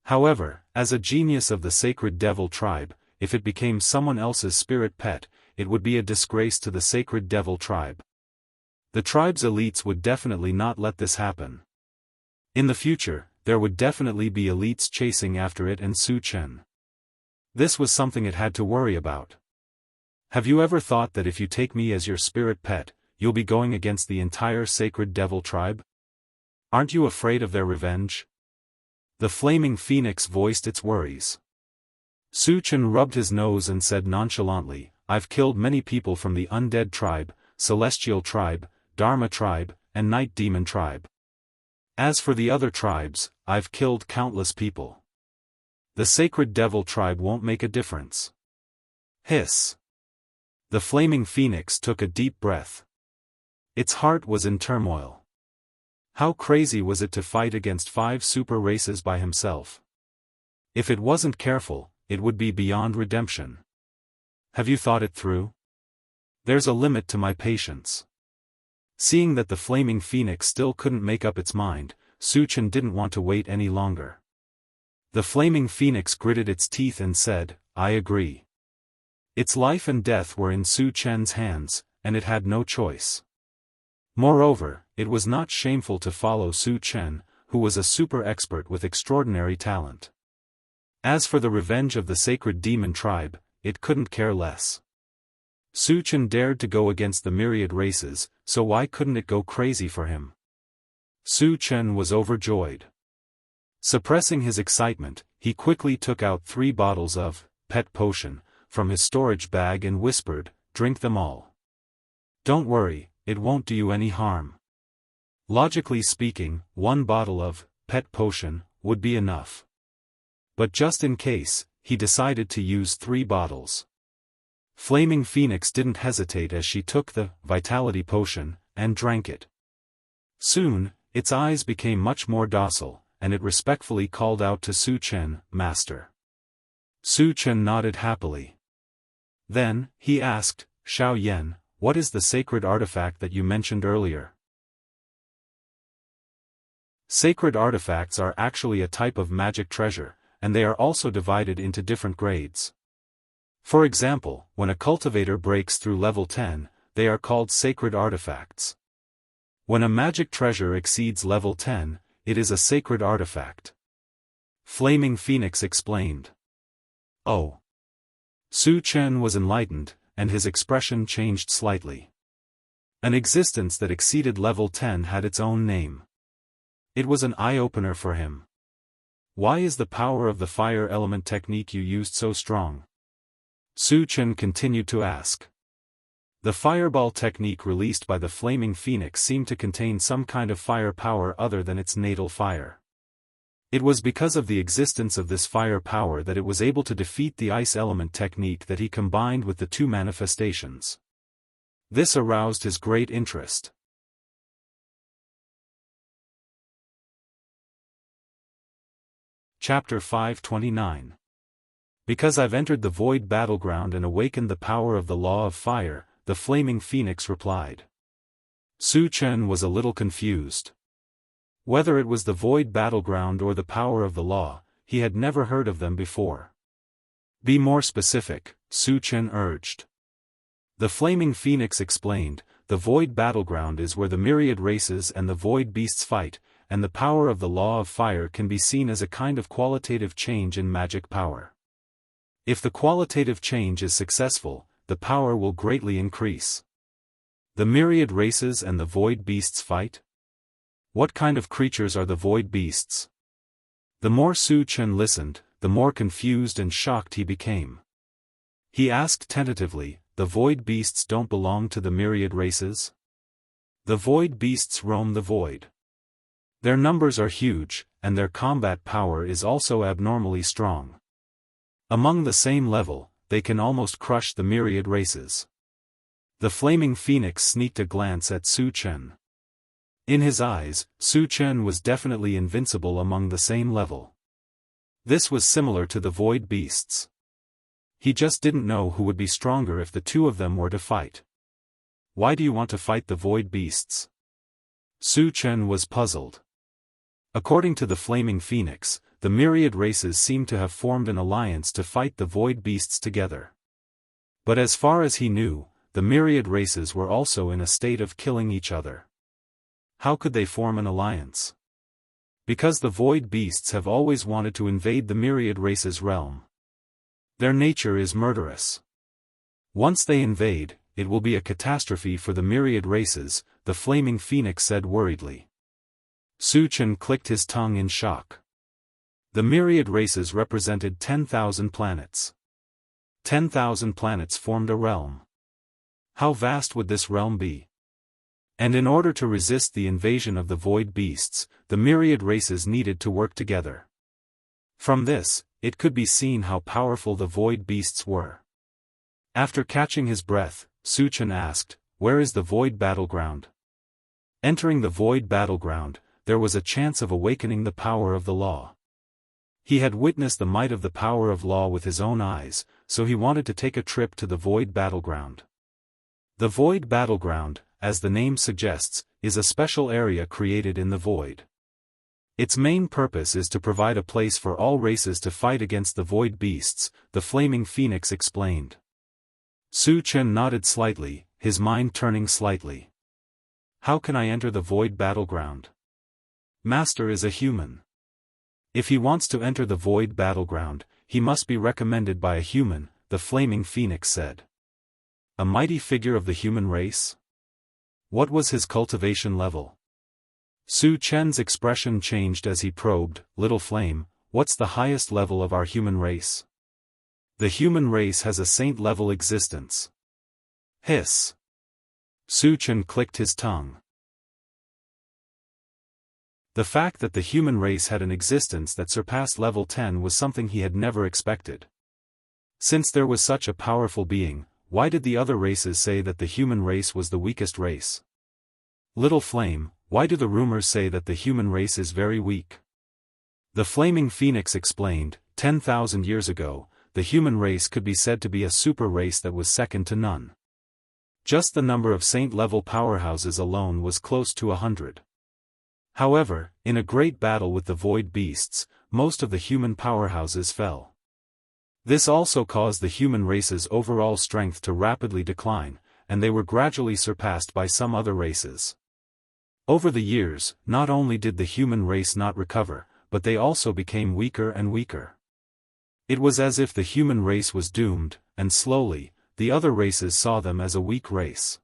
However, as a genius of the Sacred Devil tribe, if it became someone else's spirit pet, it would be a disgrace to the Sacred Devil tribe. The tribe's elites would definitely not let this happen. In the future, there would definitely be elites chasing after it and Su Chen. This was something it had to worry about. "Have you ever thought that if you take me as your spirit pet, you'll be going against the entire Sacred Devil tribe? Aren't you afraid of their revenge?" The Flaming Phoenix voiced its worries. Su Chen rubbed his nose and said nonchalantly, "I've killed many people from the Undead tribe, Celestial tribe, Dharma tribe, and Night Demon tribe. As for the other tribes, I've killed countless people. The Sacred Devil tribe won't make a difference." Hiss. The Flaming Phoenix took a deep breath. Its heart was in turmoil. How crazy was it to fight against 5 super races by himself? If it wasn't careful, it would be beyond redemption. "Have you thought it through?" "There's a limit to my patience." Seeing that the Flaming Phoenix still couldn't make up its mind, Su Chen didn't want to wait any longer. The flaming phoenix gritted its teeth and said, "I agree." Its life and death were in Su Chen's hands, and it had no choice. Moreover, it was not shameful to follow Su Chen, who was a super expert with extraordinary talent. As for the revenge of the sacred demon tribe, it couldn't care less. Su Chen dared to go against the myriad races, so why couldn't it go crazy for him? Su Chen was overjoyed. Suppressing his excitement, he quickly took out 3 bottles of pet potion from his storage bag and whispered, "Drink them all. Don't worry, it won't do you any harm." Logically speaking, 1 bottle of pet potion would be enough. But just in case, he decided to use 3 bottles. Flaming Phoenix didn't hesitate as she took the vitality potion and drank it. Soon, its eyes became much more docile, and it respectfully called out to Su Chen, "Master." Su Chen nodded happily. Then, he asked, "Xiao Yan, what is the sacred artifact that you mentioned earlier?" Sacred artifacts are actually a type of magic treasure, and they are also divided into different grades. For example, when a cultivator breaks through level 10, they are called sacred artifacts. When a magic treasure exceeds level 10, it is a sacred artifact. Flaming Phoenix explained. Oh. Su Chen was enlightened, and his expression changed slightly. An existence that exceeded level 10 had its own name. It was an eye-opener for him. Why is the power of the fire element technique you used so strong? Su Chen continued to ask. The fireball technique released by the flaming phoenix seemed to contain some kind of fire power other than its natal fire. It was because of the existence of this fire power that it was able to defeat the ice element technique that he combined with the 2 manifestations. This aroused his great interest. Chapter 529. Because I've entered the void battleground and awakened the power of the law of fire, the flaming phoenix replied. Su Chen was a little confused. Whether it was the void battleground or the power of the law, he had never heard of them before. Be more specific, Su Chen urged. The flaming phoenix explained, the void battleground is where the myriad races and the void beasts fight, and the power of the law of fire can be seen as a kind of qualitative change in magic power. If the qualitative change is successful, the power will greatly increase. The myriad races and the void beasts fight? What kind of creatures are the void beasts? The more Su Chen listened, the more confused and shocked he became. He asked tentatively, the void beasts don't belong to the myriad races? The void beasts roam the void. Their numbers are huge, and their combat power is also abnormally strong. Among the same level, they can almost crush the myriad races. The flaming phoenix sneaked a glance at Su Chen. In his eyes, Su Chen was definitely invincible among the same level. This was similar to the void beasts. He just didn't know who would be stronger if the 2 of them were to fight. Why do you want to fight the void beasts? Su Chen was puzzled. According to the flaming phoenix, the myriad races seemed to have formed an alliance to fight the void beasts together. But as far as he knew, the myriad races were also in a state of killing each other. How could they form an alliance? Because the void beasts have always wanted to invade the myriad races' realm. Their nature is murderous. Once they invade, it will be a catastrophe for the myriad races, the flaming phoenix said worriedly. Su Chen clicked his tongue in shock. The myriad races represented 10,000 planets. 10,000 planets formed a realm. How vast would this realm be? And in order to resist the invasion of the void beasts, the myriad races needed to work together. From this, it could be seen how powerful the void beasts were. After catching his breath, Su Chen asked, "Where is the void battleground?" Entering the void battleground, there was a chance of awakening the power of the law. He had witnessed the might of the power of law with his own eyes, so he wanted to take a trip to the void battleground. The void battleground, as the name suggests, is a special area created in the void. Its main purpose is to provide a place for all races to fight against the void beasts, the flaming phoenix explained. Su Chen nodded slightly, his mind turning slightly. How can I enter the void battleground? Master is a human. If he wants to enter the void battleground, he must be recommended by a human, the flaming phoenix said. A mighty figure of the human race? What was his cultivation level? Su Chen's expression changed as he probed, Little Flame, what's the highest level of our human race? The human race has a saint-level existence. Hiss. Su Chen clicked his tongue. The fact that the human race had an existence that surpassed level 10 was something he had never expected. Since there was such a powerful being, why did the other races say that the human race was the weakest race? Little Flame, why do the rumors say that the human race is very weak? The flaming phoenix explained, 10,000 years ago, the human race could be said to be a super race that was second to none. Just the number of saint-level powerhouses alone was close to 100. However, in a great battle with the void beasts, most of the human powerhouses fell. This also caused the human race's overall strength to rapidly decline, and they were gradually surpassed by some other races. Over the years, not only did the human race not recover, but they also became weaker and weaker. It was as if the human race was doomed, and slowly, the other races saw them as a weak race.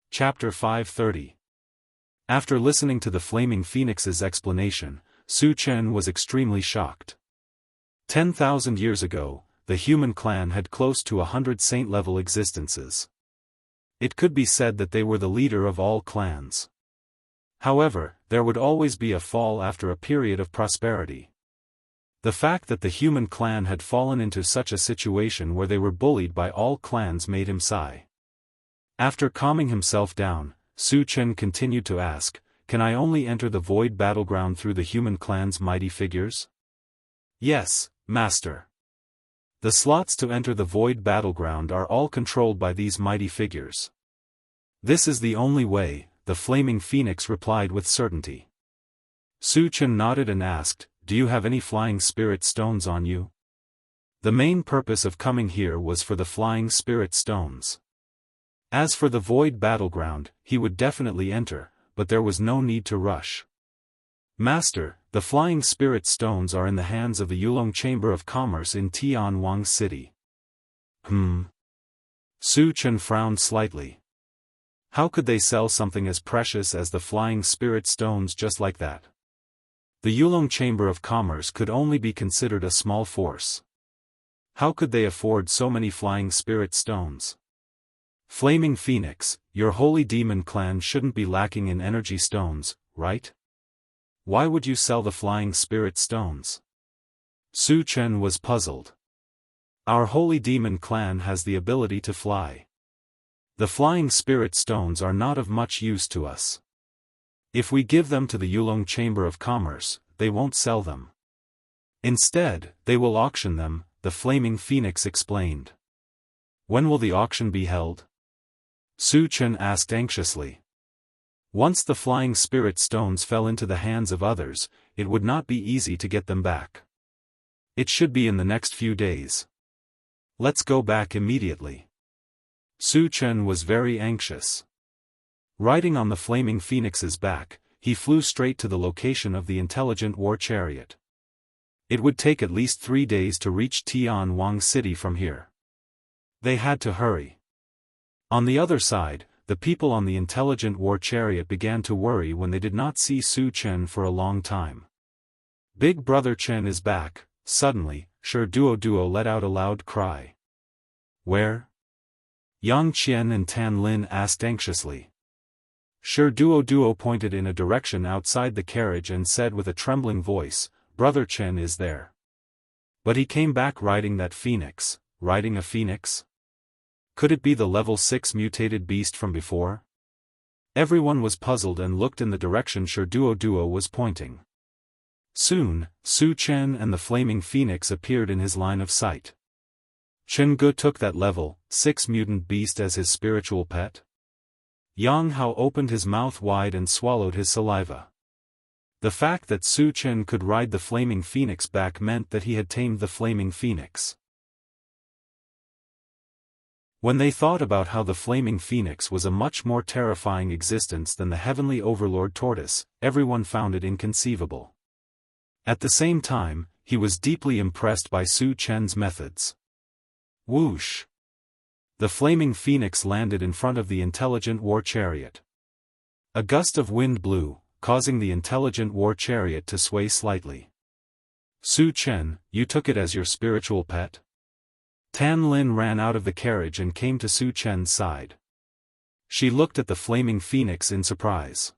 Chapter 530. After listening to the Flaming Phoenix's explanation, Su Chen was extremely shocked. 10,000 years ago, the human clan had close to 100 saint-level existences. It could be said that they were the leader of all clans. However, there would always be a fall after a period of prosperity. The fact that the human clan had fallen into such a situation where they were bullied by all clans made him sigh. After calming himself down, Su Chen continued to ask, can I only enter the void battleground through the human clan's mighty figures? Yes, Master. The slots to enter the void battleground are all controlled by these mighty figures. This is the only way, the flaming phoenix replied with certainty. Su Chen nodded and asked, do you have any flying spirit stones on you? The main purpose of coming here was for the flying spirit stones. As for the void battleground, he would definitely enter, but there was no need to rush. Master, the flying spirit stones are in the hands of the Yulong Chamber of Commerce in Tianwang City. Su Chen frowned slightly. How could they sell something as precious as the flying spirit stones just like that? The Yulong Chamber of Commerce could only be considered a small force. How could they afford so many flying spirit stones? Flaming Phoenix, your holy demon clan shouldn't be lacking in energy stones, right? Why would you sell the flying spirit stones? Su Chen was puzzled. Our holy demon clan has the ability to fly. The flying spirit stones are not of much use to us. If we give them to the Yulong Chamber of Commerce, they won't sell them. Instead, they will auction them, the flaming phoenix explained. When will the auction be held? Su Chen asked anxiously. Once the flying spirit stones fell into the hands of others, it would not be easy to get them back. It should be in the next few days. Let's go back immediately. Su Chen was very anxious. Riding on the flaming phoenix's back, he flew straight to the location of the intelligent war chariot. It would take at least 3 days to reach Tianwang City from here. They had to hurry. On the other side, the people on the intelligent war chariot began to worry when they did not see Su Chen for a long time. Big Brother Chen is back. Suddenly, Shi Duo let out a loud cry. Where? Yang Qian and Tan Lin asked anxiously. Shi Duo pointed in a direction outside the carriage and said with a trembling voice, Brother Chen is there. But he came back riding that phoenix. Riding a phoenix? Could it be the level 6 mutated beast from before? Everyone was puzzled and looked in the direction Shi Duo was pointing. Soon, Su Chen and the flaming phoenix appeared in his line of sight. Chen Gu took that level 6 mutant beast as his spiritual pet? Jianghu opened his mouth wide and swallowed his saliva. The fact that Su Chen could ride the flaming phoenix back meant that he had tamed the flaming phoenix. When they thought about how the flaming phoenix was a much more terrifying existence than the heavenly overlord tortoise, everyone found it inconceivable. At the same time, he was deeply impressed by Su Chen's methods. Whoosh! The flaming phoenix landed in front of the intelligent war chariot. A gust of wind blew, causing the intelligent war chariot to sway slightly. Su Chen, you took it as your spiritual pet? Tan Lin ran out of the carriage and came to Su Chen's side. She looked at the flaming phoenix in surprise.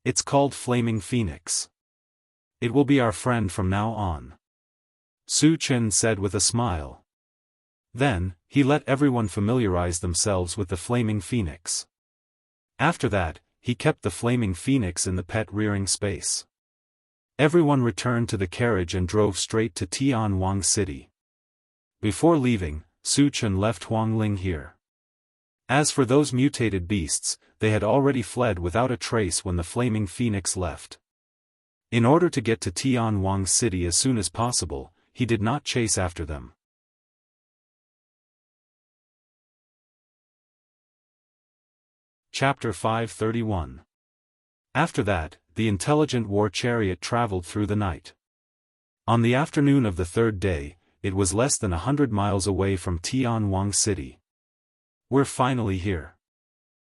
It's called Flaming Phoenix. It will be our friend from now on. Su Chen said with a smile. Then, he let everyone familiarize themselves with the flaming phoenix. After that, he kept the flaming phoenix in the pet rearing space. Everyone returned to the carriage and drove straight to Tianwang City. Before leaving, Su Chen left Huangling here. As for those mutated beasts, they had already fled without a trace when the flaming phoenix left. In order to get to Tianwang City as soon as possible, he did not chase after them. Chapter 531. After that, the intelligent war chariot traveled through the night. On the afternoon of the third day, it was less than 100 miles away from Tianwang City. We're finally here.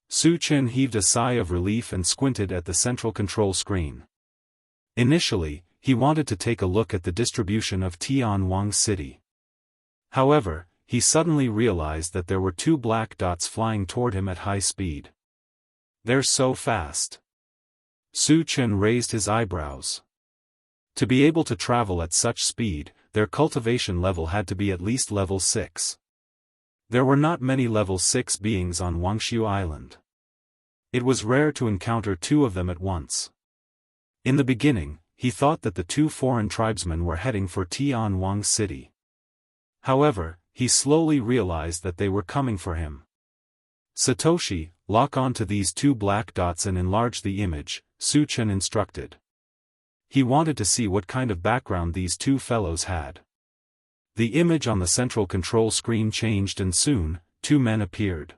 Su Chen heaved a sigh of relief and squinted at the central control screen. Initially, he wanted to take a look at the distribution of Tianwang City. However, he suddenly realized that there were two black dots flying toward him at high speed. They're so fast. Su Chen raised his eyebrows. To be able to travel at such speed, their cultivation level had to be at least level 6. There were not many level 6 beings on Wuxia Island. It was rare to encounter two of them at once. In the beginning, he thought that the two foreign tribesmen were heading for Tianwang City. However, he slowly realized that they were coming for him. Satoshi, lock onto these two black dots and enlarge the image, Su Chen instructed. He wanted to see what kind of background these two fellows had. The image on the central control screen changed and soon, two men appeared.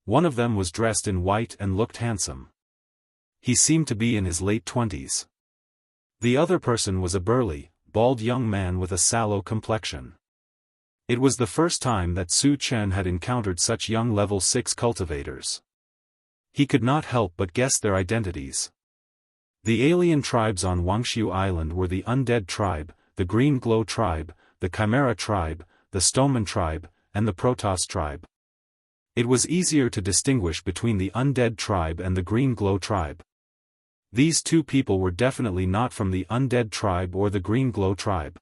One of them was dressed in white and looked handsome. He seemed to be in his late 20s. The other person was a burly, bald young man with a sallow complexion. It was the first time that Su Chen had encountered such young level 6 cultivators. He could not help but guess their identities. The alien tribes on Wuxia Island were the Undead tribe, the Green Glow tribe, the Chimera tribe, the Stoneman tribe, and the Protoss tribe. It was easier to distinguish between the Undead tribe and the Green Glow tribe. These two people were definitely not from the Undead tribe or the Green Glow tribe.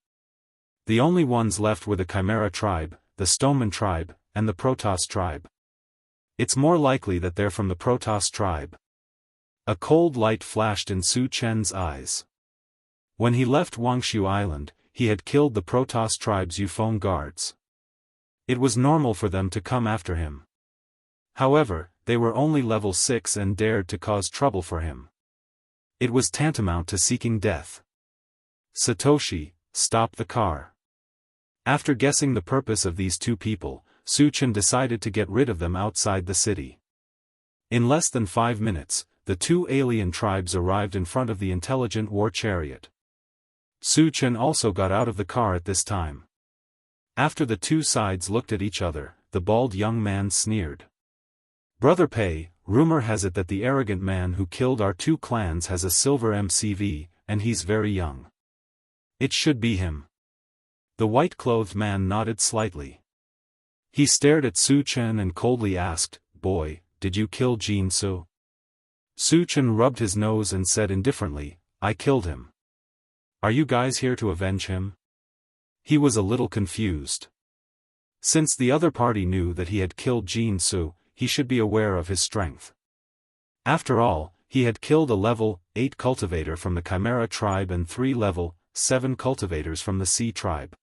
The only ones left were the Chimera tribe, the Stoneman tribe, and the Protoss tribe. It's more likely that they're from the Protoss tribe. A cold light flashed in Su Chen's eyes. When he left Wuxia Island, he had killed the Protoss tribe's Euphone guards. It was normal for them to come after him. However, they were only level 6 and dared to cause trouble for him. It was tantamount to seeking death. Satoshi, stop the car. After guessing the purpose of these two people, Su Chen decided to get rid of them outside the city. In less than 5 minutes, the two alien tribes arrived in front of the intelligent war chariot. Su Chen also got out of the car at this time. After the two sides looked at each other, the bald young man sneered. Brother Pei, rumor has it that the arrogant man who killed our two clans has a silver MCV, and he's very young. It should be him. The white-clothed man nodded slightly. He stared at Su Chen and coldly asked, "Boy, did you kill Jianghu?" Su Chen rubbed his nose and said indifferently, "I killed him." "Are you guys here to avenge him?" He was a little confused. Since the other party knew that he had killed Jianghu, he should be aware of his strength. After all, he had killed a level 8 cultivator from the Chimera tribe and 3 level 7 cultivators from the Sea tribe.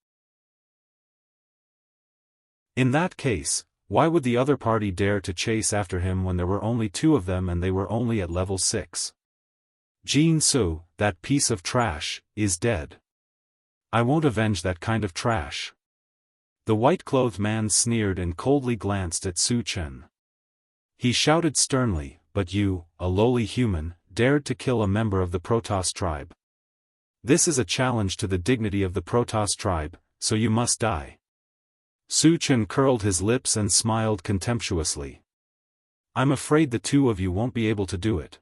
In that case, Why would the other party dare to chase after him when there were only 2 of them and they were only at level 6? Jin Su, that piece of trash, is dead. I won't avenge that kind of trash. The white-clothed man sneered and coldly glanced at Su Chen. He shouted sternly, "But you, a lowly human, dared to kill a member of the Protoss tribe. This is a challenge to the dignity of the Protoss tribe, so you must die." Su Chen curled his lips and smiled contemptuously. "I'm afraid the 2 of you won't be able to do it."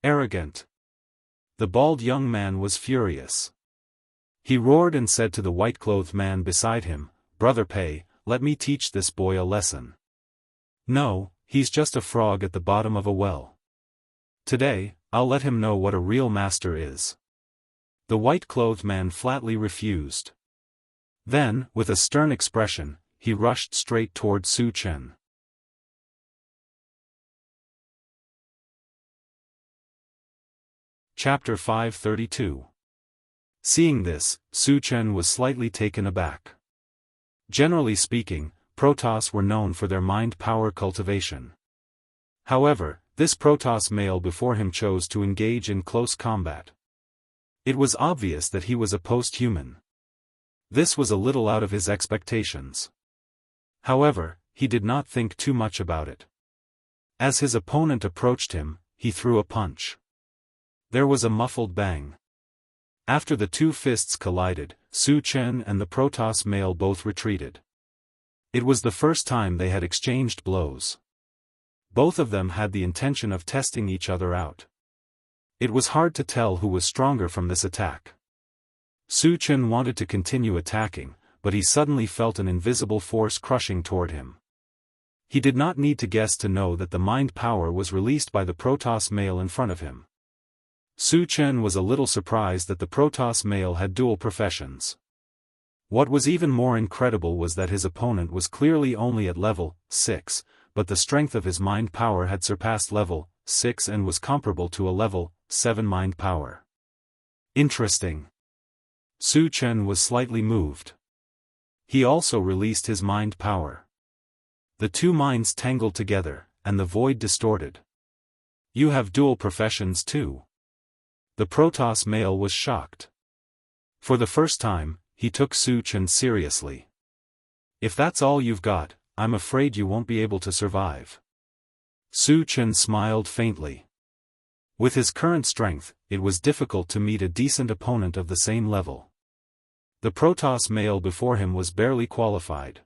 Arrogant. The bald young man was furious. He roared and said to the white-clothed man beside him, "Brother Pei, let me teach this boy a lesson. No, he's just a frog at the bottom of a well. Today, I'll let him know what a real master is." The white-clothed man flatly refused. Then, with a stern expression, he rushed straight toward Su Chen. Chapter 532. Seeing this, Su Chen was slightly taken aback. Generally speaking, Protoss were known for their mind power cultivation. However, this Protoss male before him chose to engage in close combat. It was obvious that he was a post-human. This was a little out of his expectations. However, he did not think too much about it. As his opponent approached him, he threw a punch. There was a muffled bang. After the 2 fists collided, Su Chen and the Protoss male both retreated. It was the first time they had exchanged blows. Both of them had the intention of testing each other out. It was hard to tell who was stronger from this attack. Su Chen wanted to continue attacking, but he suddenly felt an invisible force crushing toward him. He did not need to guess to know that the mind power was released by the Protoss male in front of him. Su Chen was a little surprised that the Protoss male had dual professions. What was even more incredible was that his opponent was clearly only at level 6, but the strength of his mind power had surpassed level 6 and was comparable to a level 7 mind power. Interesting. Su Chen was slightly moved. He also released his mind power. The 2 minds tangled together, and the void distorted. "You have dual professions too?" The Protoss male was shocked. For the first time, he took Su Chen seriously. "If that's all you've got, I'm afraid you won't be able to survive." Su Chen smiled faintly. With his current strength, it was difficult to meet a decent opponent of the same level. The Protoss male before him was barely qualified.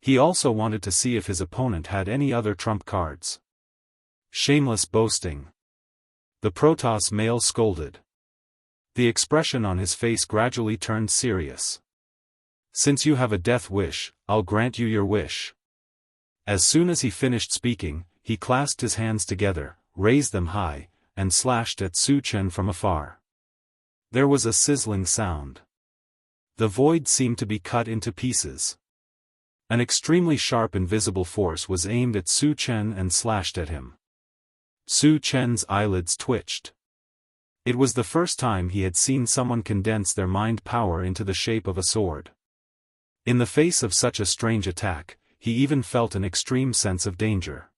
He also wanted to see if his opponent had any other trump cards. Shameless boasting. The Protoss male scolded. The expression on his face gradually turned serious. "Since you have a death wish, I'll grant you your wish." As soon as he finished speaking, he clasped his hands together, raised them high, and slashed at Su Chen from afar. There was a sizzling sound. The void seemed to be cut into pieces. An extremely sharp invisible force was aimed at Su Chen and slashed at him. Su Chen's eyelids twitched. It was the first time he had seen someone condense their mind power into the shape of a sword. In the face of such a strange attack, he even felt an extreme sense of danger.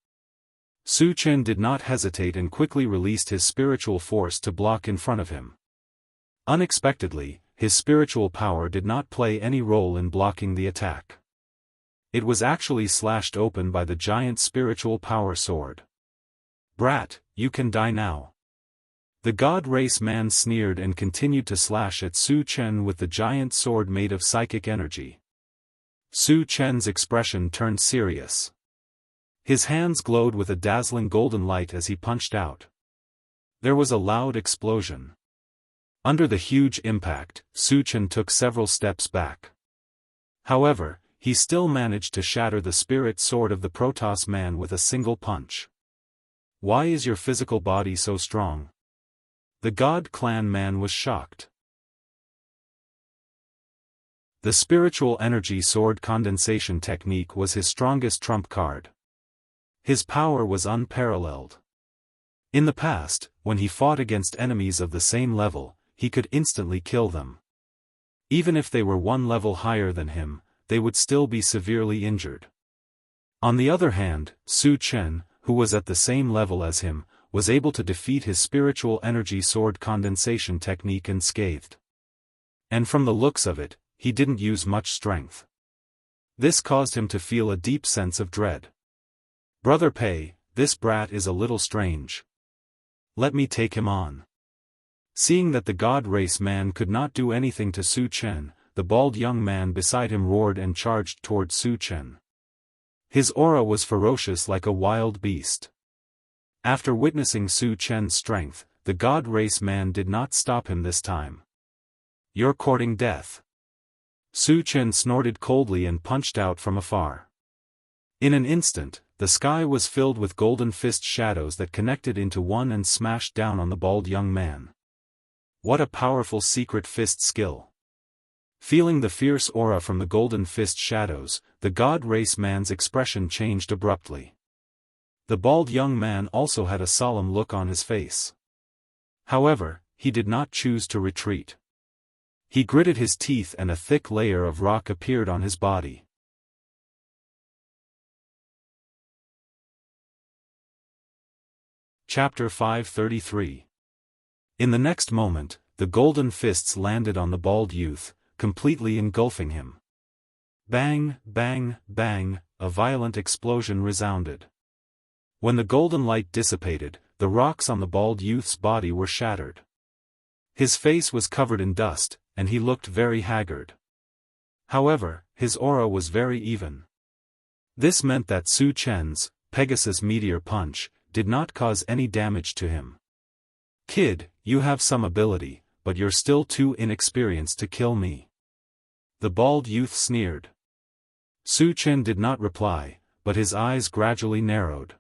Su Chen did not hesitate and quickly released his spiritual force to block in front of him. Unexpectedly, his spiritual power did not play any role in blocking the attack. It was actually slashed open by the giant spiritual power sword. "Brat, you can die now." The god race man sneered and continued to slash at Su Chen with the giant sword made of psychic energy. Su Chen's expression turned serious. His hands glowed with a dazzling golden light as he punched out. There was a loud explosion. Under the huge impact, Su Chen took several steps back. However, he still managed to shatter the spirit sword of the Protoss man with a single punch. "Why is your physical body so strong?" The God Clan man was shocked. The spiritual energy sword condensation technique was his strongest trump card. His power was unparalleled. In the past, when he fought against enemies of the same level, he could instantly kill them. Even if they were one level higher than him, they would still be severely injured. On the other hand, Su Chen, who was at the same level as him, was able to defeat his spiritual energy sword condensation technique unscathed. And from the looks of it, he didn't use much strength. This caused him to feel a deep sense of dread. "Brother Pei, this brat is a little strange. Let me take him on." Seeing that the god race man could not do anything to Su Chen, the bald young man beside him roared and charged toward Su Chen. His aura was ferocious like a wild beast. After witnessing Su Chen's strength, the god race man did not stop him this time. "You're courting death." Su Chen snorted coldly and punched out from afar. In an instant, the sky was filled with golden fist shadows that connected into one and smashed down on the bald young man. What a powerful secret fist skill! Feeling the fierce aura from the golden fist shadows, the god race man's expression changed abruptly. The bald young man also had a solemn look on his face. However, he did not choose to retreat. He gritted his teeth and a thick layer of rock appeared on his body. Chapter 533. In the next moment, the golden fists landed on the bald youth, completely engulfing him. Bang, bang, bang, a violent explosion resounded. When the golden light dissipated, the rocks on the bald youth's body were shattered. His face was covered in dust, and he looked very haggard. However, his aura was very even. This meant that Su Chen's Pegasus Meteor Punch did not cause any damage to him. "Kid, you have some ability, but you're still too inexperienced to kill me." The bald youth sneered. Su Chen did not reply, but his eyes gradually narrowed.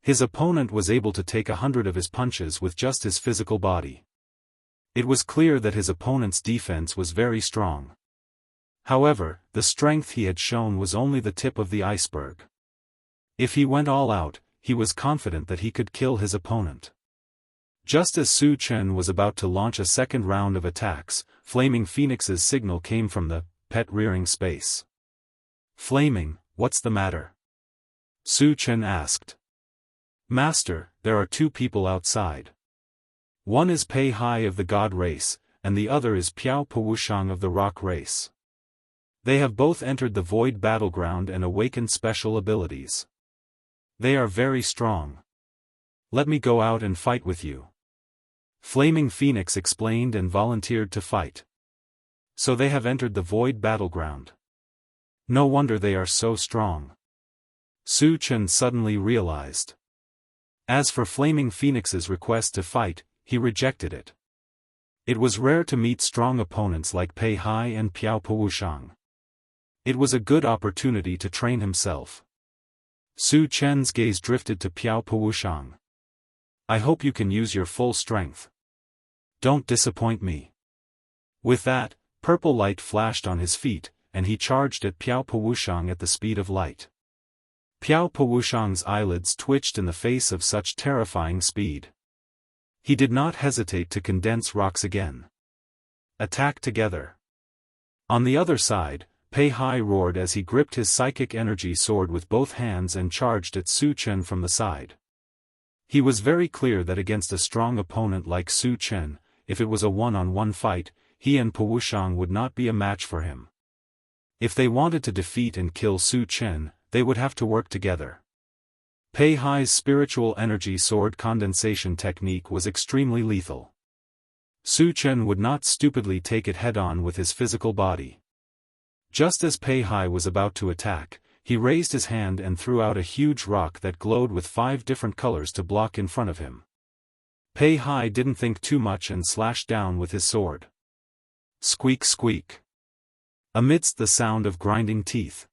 His opponent was able to take 100 of his punches with just his physical body. It was clear that his opponent's defense was very strong. However, the strength he had shown was only the tip of the iceberg. If he went all out, he was confident that he could kill his opponent. Just as Su Chen was about to launch a second round of attacks, Flaming Phoenix's signal came from the pet rearing space. "Flaming, what's the matter?" Su Chen asked. "Master, there are two people outside. One is Pei Hai of the God race, and the other is Piao Powushang of the Rock race. They have both entered the Void Battleground and awakened special abilities. They are very strong. Let me go out and fight with you." Flaming Phoenix explained and volunteered to fight. "So they have entered the Void Battleground. No wonder they are so strong." Su Chen suddenly realized. As for Flaming Phoenix's request to fight, he rejected it. It was rare to meet strong opponents like Pei Hai and Piao Powushang. It was a good opportunity to train himself. Su Chen's gaze drifted to Piao Powushang. "I hope you can use your full strength. Don't disappoint me." With that, purple light flashed on his feet, and he charged at Piao Powushang at the speed of light. Piao Powushang's eyelids twitched in the face of such terrifying speed. He did not hesitate to condense rocks again. "Attack together." On the other side, Pei Hai roared as he gripped his psychic energy sword with both hands and charged at Su Chen from the side. He was very clear that against a strong opponent like Su Chen, if it was a one-on-one fight, he and Powushang would not be a match for him. If they wanted to defeat and kill Su Chen, they would have to work together. Pei Hai's spiritual energy sword condensation technique was extremely lethal. Su Chen would not stupidly take it head-on with his physical body. Just as Pei Hai was about to attack, he raised his hand and threw out a huge rock that glowed with 5 different colors to block in front of him. Pei Hai didn't think too much and slashed down with his sword. Squeak squeak. Amidst the sound of grinding teeth,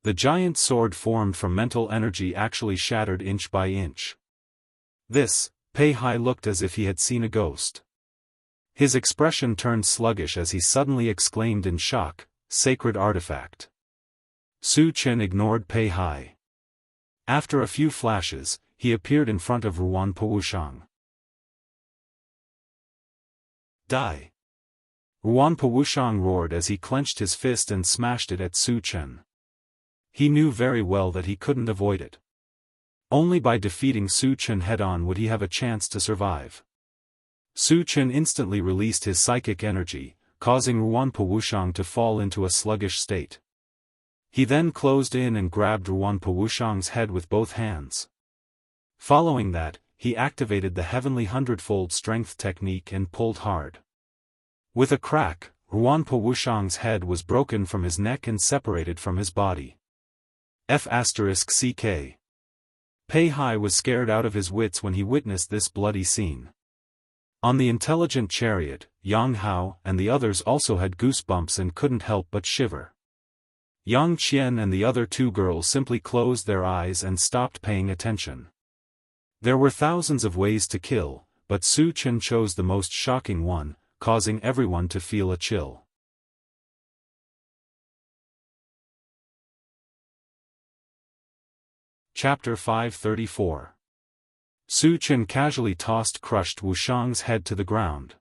the giant sword formed from mental energy actually shattered inch by inch. This, Pei Hai looked as if he had seen a ghost. His expression turned sluggish as he suddenly exclaimed in shock, "Sacred artifact." Su Chen ignored Pei Hai. After a few flashes, he appeared in front of Ruan Powushang. "Die!" Ruan Powushang roared as he clenched his fist and smashed it at Su Chen. He knew very well that he couldn't avoid it. Only by defeating Su Chen head-on would he have a chance to survive. Su Chen instantly released his psychic energy, causing Ruan Powushang to fall into a sluggish state. He then closed in and grabbed Ruan Powushang's head with both hands. Following that, he activated the Heavenly Hundredfold Strength technique and pulled hard. With a crack, Ruan Powushang's head was broken from his neck and separated from his body. F***CK. Pei Hai was scared out of his wits when he witnessed this bloody scene. On the intelligent chariot, Yang Hao and the others also had goosebumps and couldn't help but shiver. Yang Qian and the other two girls simply closed their eyes and stopped paying attention. There were thousands of ways to kill, but Su Chen chose the most shocking one, causing everyone to feel a chill. Chapter 534. Su Chen casually tossed crushed Wushang's head to the ground.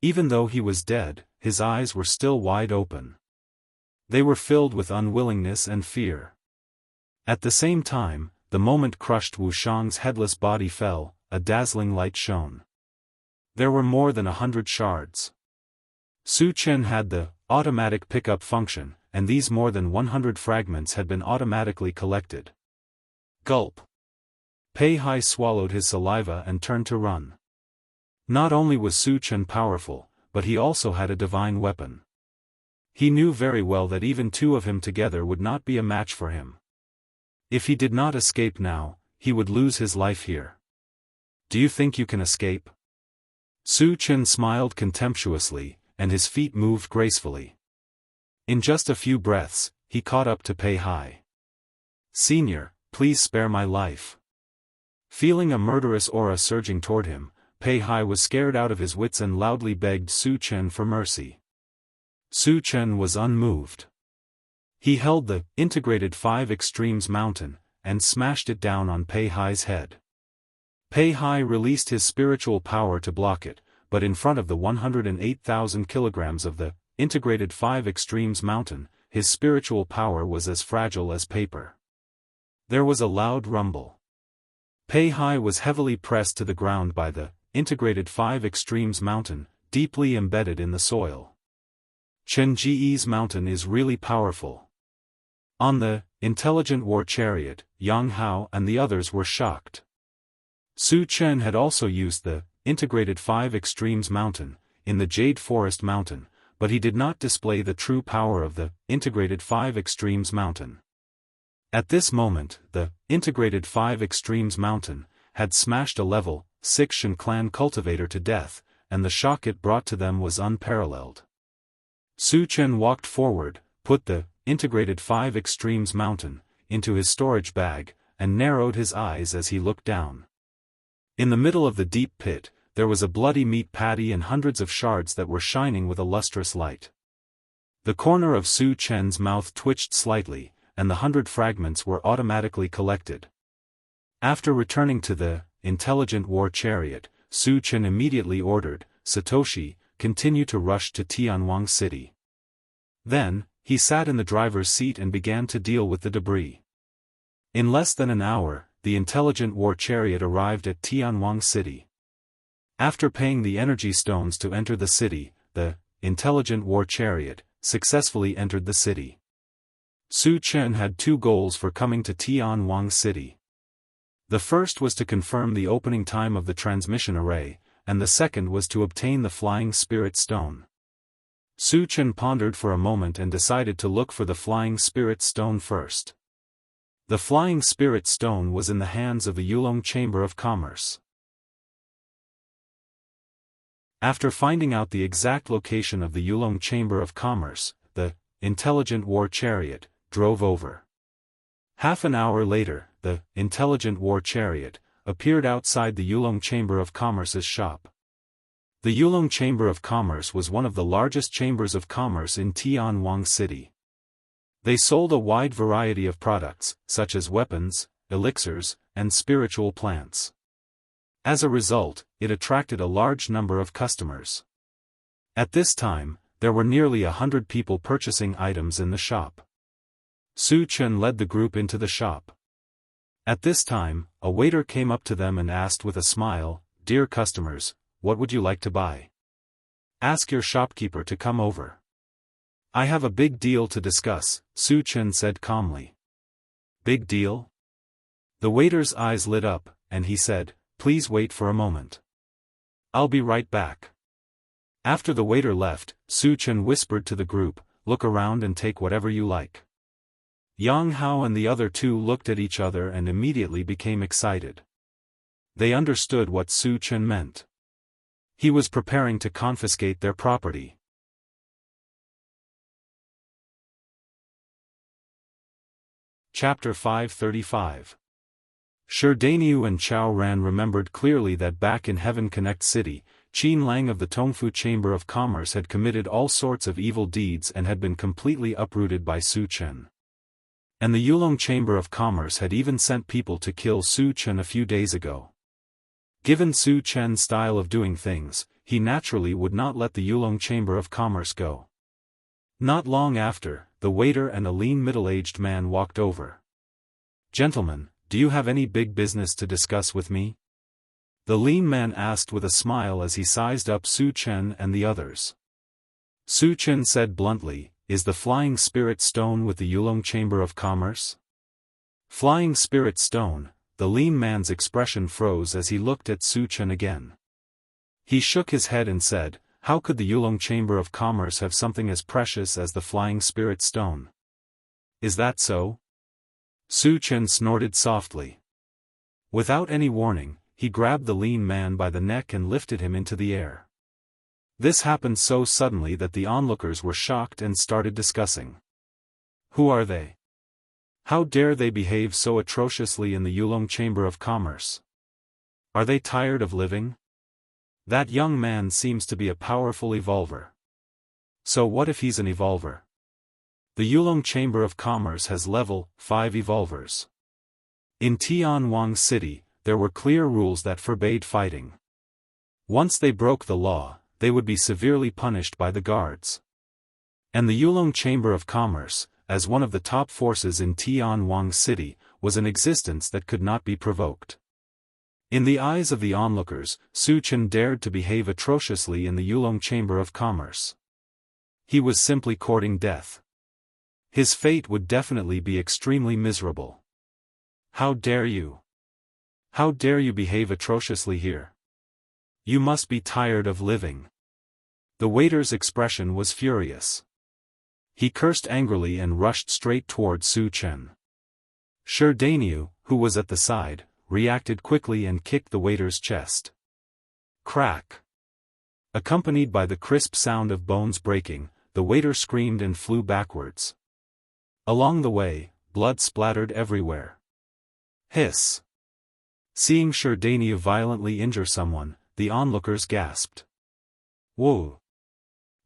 Even though he was dead, his eyes were still wide open. They were filled with unwillingness and fear. At the same time, the moment crushed Wushang's headless body fell, a dazzling light shone. There were more than 100 shards. Su Chen had the automatic pickup function, and these more than 100 fragments had been automatically collected. Gulp. Pei Hai swallowed his saliva and turned to run. Not only was Su Chen powerful, but he also had a divine weapon. He knew very well that even two of him together would not be a match for him. If he did not escape now, he would lose his life here. Do you think you can escape? Su Chen smiled contemptuously, and his feet moved gracefully. In just a few breaths, he caught up to Pei Hai. Senior, please spare my life. Feeling a murderous aura surging toward him, Pei Hai was scared out of his wits and loudly begged Su Chen for mercy. Su Chen was unmoved. He held the integrated 5 extremes mountain, and smashed it down on Pei Hai's head. Pei Hai released his spiritual power to block it, but in front of the 108,000 kilograms of the integrated 5 extremes mountain, his spiritual power was as fragile as paper. There was a loud rumble. Pei Hai was heavily pressed to the ground by the integrated 5 extremes mountain, deeply embedded in the soil. Chen Ji's mountain is really powerful. On the intelligent war chariot, Yang Hao and the others were shocked. Su Chen had also used the integrated 5 extremes mountain in the Jade Forest mountain, but he did not display the true power of the integrated 5 extremes mountain. At this moment, the integrated 5 extremes mountain had smashed a level 6 Shen clan cultivator to death, and the shock it brought to them was unparalleled. Su Chen walked forward, put the integrated 5 extremes mountain into his storage bag, and narrowed his eyes as he looked down. In the middle of the deep pit, there was a bloody meat patty and hundreds of shards that were shining with a lustrous light. The corner of Su Chen's mouth twitched slightly, and the 100 fragments were automatically collected. After returning to the intelligent war chariot, Su Chen immediately ordered Satoshi, continue to rush to Tianwang City. Then, he sat in the driver's seat and began to deal with the debris. In less than an hour, the intelligent war chariot arrived at Tianwang City. After paying the energy stones to enter the city, the intelligent war chariot successfully entered the city. Su Chen had 2 goals for coming to Tianwang City. The first was to confirm the opening time of the transmission array, and the second was to obtain the Flying Spirit Stone. Su Chen pondered for a moment and decided to look for the Flying Spirit Stone first. The Flying Spirit Stone was in the hands of the Yulong Chamber of Commerce. After finding out the exact location of the Yulong Chamber of Commerce, the intelligent war chariot drove over. Half an hour later, the intelligent war chariot appeared outside the Yulong Chamber of Commerce's shop. The Yulong Chamber of Commerce was one of the largest chambers of commerce in Tianwang City. They sold a wide variety of products, such as weapons, elixirs, and spiritual plants. As a result, it attracted a large number of customers. At this time, there were nearly 100 people purchasing items in the shop. Su Chen led the group into the shop. At this time, a waiter came up to them and asked with a smile, "Dear customers, what would you like to buy? Ask your shopkeeper to come over. I have a big deal to discuss," Su Chen said calmly. "Big deal?" The waiter's eyes lit up, and he said, "Please wait for a moment. I'll be right back." After the waiter left, Su Chen whispered to the group, "Look around and take whatever you like." Jianghu and the other two looked at each other and immediately became excited. They understood what Su Chen meant. He was preparing to confiscate their property. Chapter 535. Shi Daoist and Chao Ran remembered clearly that back in Heaven Connect City, Qin Lang of the Tongfu Chamber of Commerce had committed all sorts of evil deeds and had been completely uprooted by Su Chen. And the Yulong Chamber of Commerce had even sent people to kill Su Chen a few days ago. Given Su Chen's style of doing things, he naturally would not let the Yulong Chamber of Commerce go. Not long after, the waiter and a lean middle-aged man walked over. "Gentlemen, do you have any big business to discuss with me?" The lean man asked with a smile as he sized up Su Chen and the others. Su Chen said bluntly, "Is the Flying Spirit Stone with the Yulong Chamber of Commerce?" Flying Spirit Stone. The lean man's expression froze as he looked at Su Chen again. He shook his head and said, "How could the Yulong Chamber of Commerce have something as precious as the Flying Spirit Stone?" "Is that so?" Su Chen snorted softly. Without any warning, he grabbed the lean man by the neck and lifted him into the air. This happened so suddenly that the onlookers were shocked and started discussing. Who are they? How dare they behave so atrociously in the Yulong Chamber of Commerce? Are they tired of living? That young man seems to be a powerful evolver. So what if he's an evolver? The Yulong Chamber of Commerce has level 5 evolvers. In Tianwang City, there were clear rules that forbade fighting. Once they broke the law, they would be severely punished by the guards. And the Yulong Chamber of Commerce, as one of the top forces in Tianwang City, was an existence that could not be provoked. In the eyes of the onlookers, Su Chen dared to behave atrociously in the Yulong Chamber of Commerce. He was simply courting death. His fate would definitely be extremely miserable. How dare you? How dare you behave atrociously here? You must be tired of living. The waiter's expression was furious. He cursed angrily and rushed straight toward Su Chen. Shi Daoist, who was at the side, reacted quickly and kicked the waiter's chest. Crack! Accompanied by the crisp sound of bones breaking, the waiter screamed and flew backwards. Along the way, blood splattered everywhere. Hiss! Seeing Shi Daoist violently injure someone, the onlookers gasped. Whoa!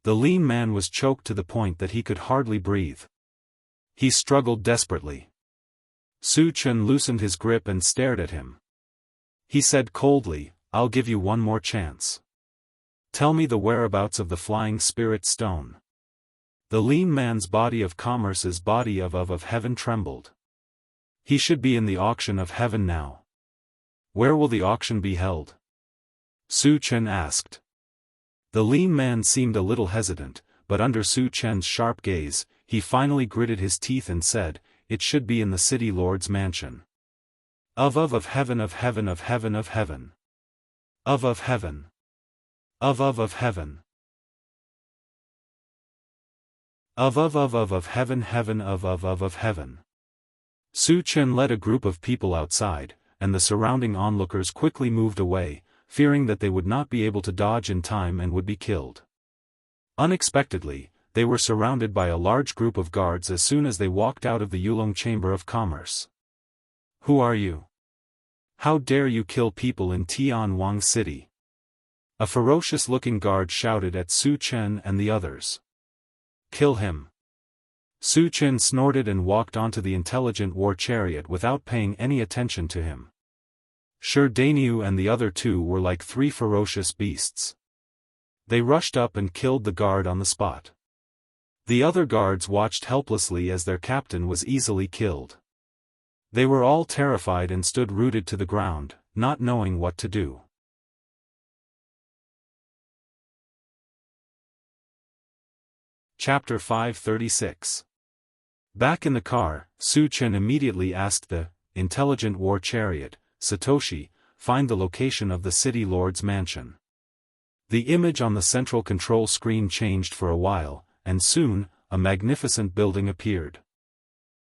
The lean man was choked to the point that he could hardly breathe. He struggled desperately. Su Chen loosened his grip and stared at him. He said coldly, "I'll give you one more chance. Tell me the whereabouts of the Flying Spirit Stone." The lean man's body of commerce's body of heaven trembled. He should be in the auction of heaven now. Where will the auction be held? Su Chen asked. The lean man seemed a little hesitant, but under Su Chen's sharp gaze, he finally gritted his teeth and said, "It should be in the city lord's mansion. Of heaven of heaven of heaven of heaven. Of heaven. Of heaven. Of heaven heaven of heaven." Su Chen led a group of people outside, and the surrounding onlookers quickly moved away, fearing that they would not be able to dodge in time and would be killed. Unexpectedly, they were surrounded by a large group of guards as soon as they walked out of the Yulong Chamber of Commerce. "Who are you? How dare you kill people in Tianwang City?" A ferocious-looking guard shouted at Su Chen and the others. "Kill him." Su Chen snorted and walked onto the intelligent war chariot without paying any attention to him. Shi Daoist and the other two were like 3 ferocious beasts. They rushed up and killed the guard on the spot. The other guards watched helplessly as their captain was easily killed. They were all terrified and stood rooted to the ground, not knowing what to do. Chapter 536. Back in the car, Su Chen immediately asked the intelligent war chariot, Satoshi, find the location of the city lord's mansion. The image on the central control screen changed for a while, and soon, a magnificent building appeared.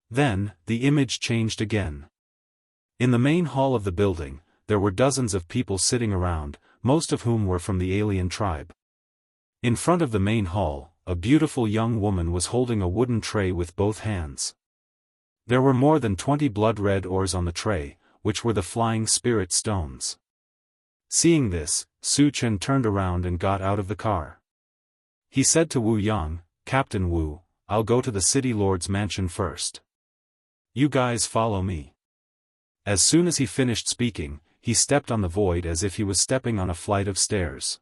Then, the image changed again. In the main hall of the building, there were dozens of people sitting around, most of whom were from the alien tribe. In front of the main hall, a beautiful young woman was holding a wooden tray with both hands. There were more than 20 blood-red ores on the tray, which were the flying spirit stones. Seeing this, Su Chen turned around and got out of the car. He said to Wu Yang, Captain Wu, I'll go to the city lord's mansion first. You guys follow me. As soon as he finished speaking, he stepped on the void as if he was stepping on a flight of stairs.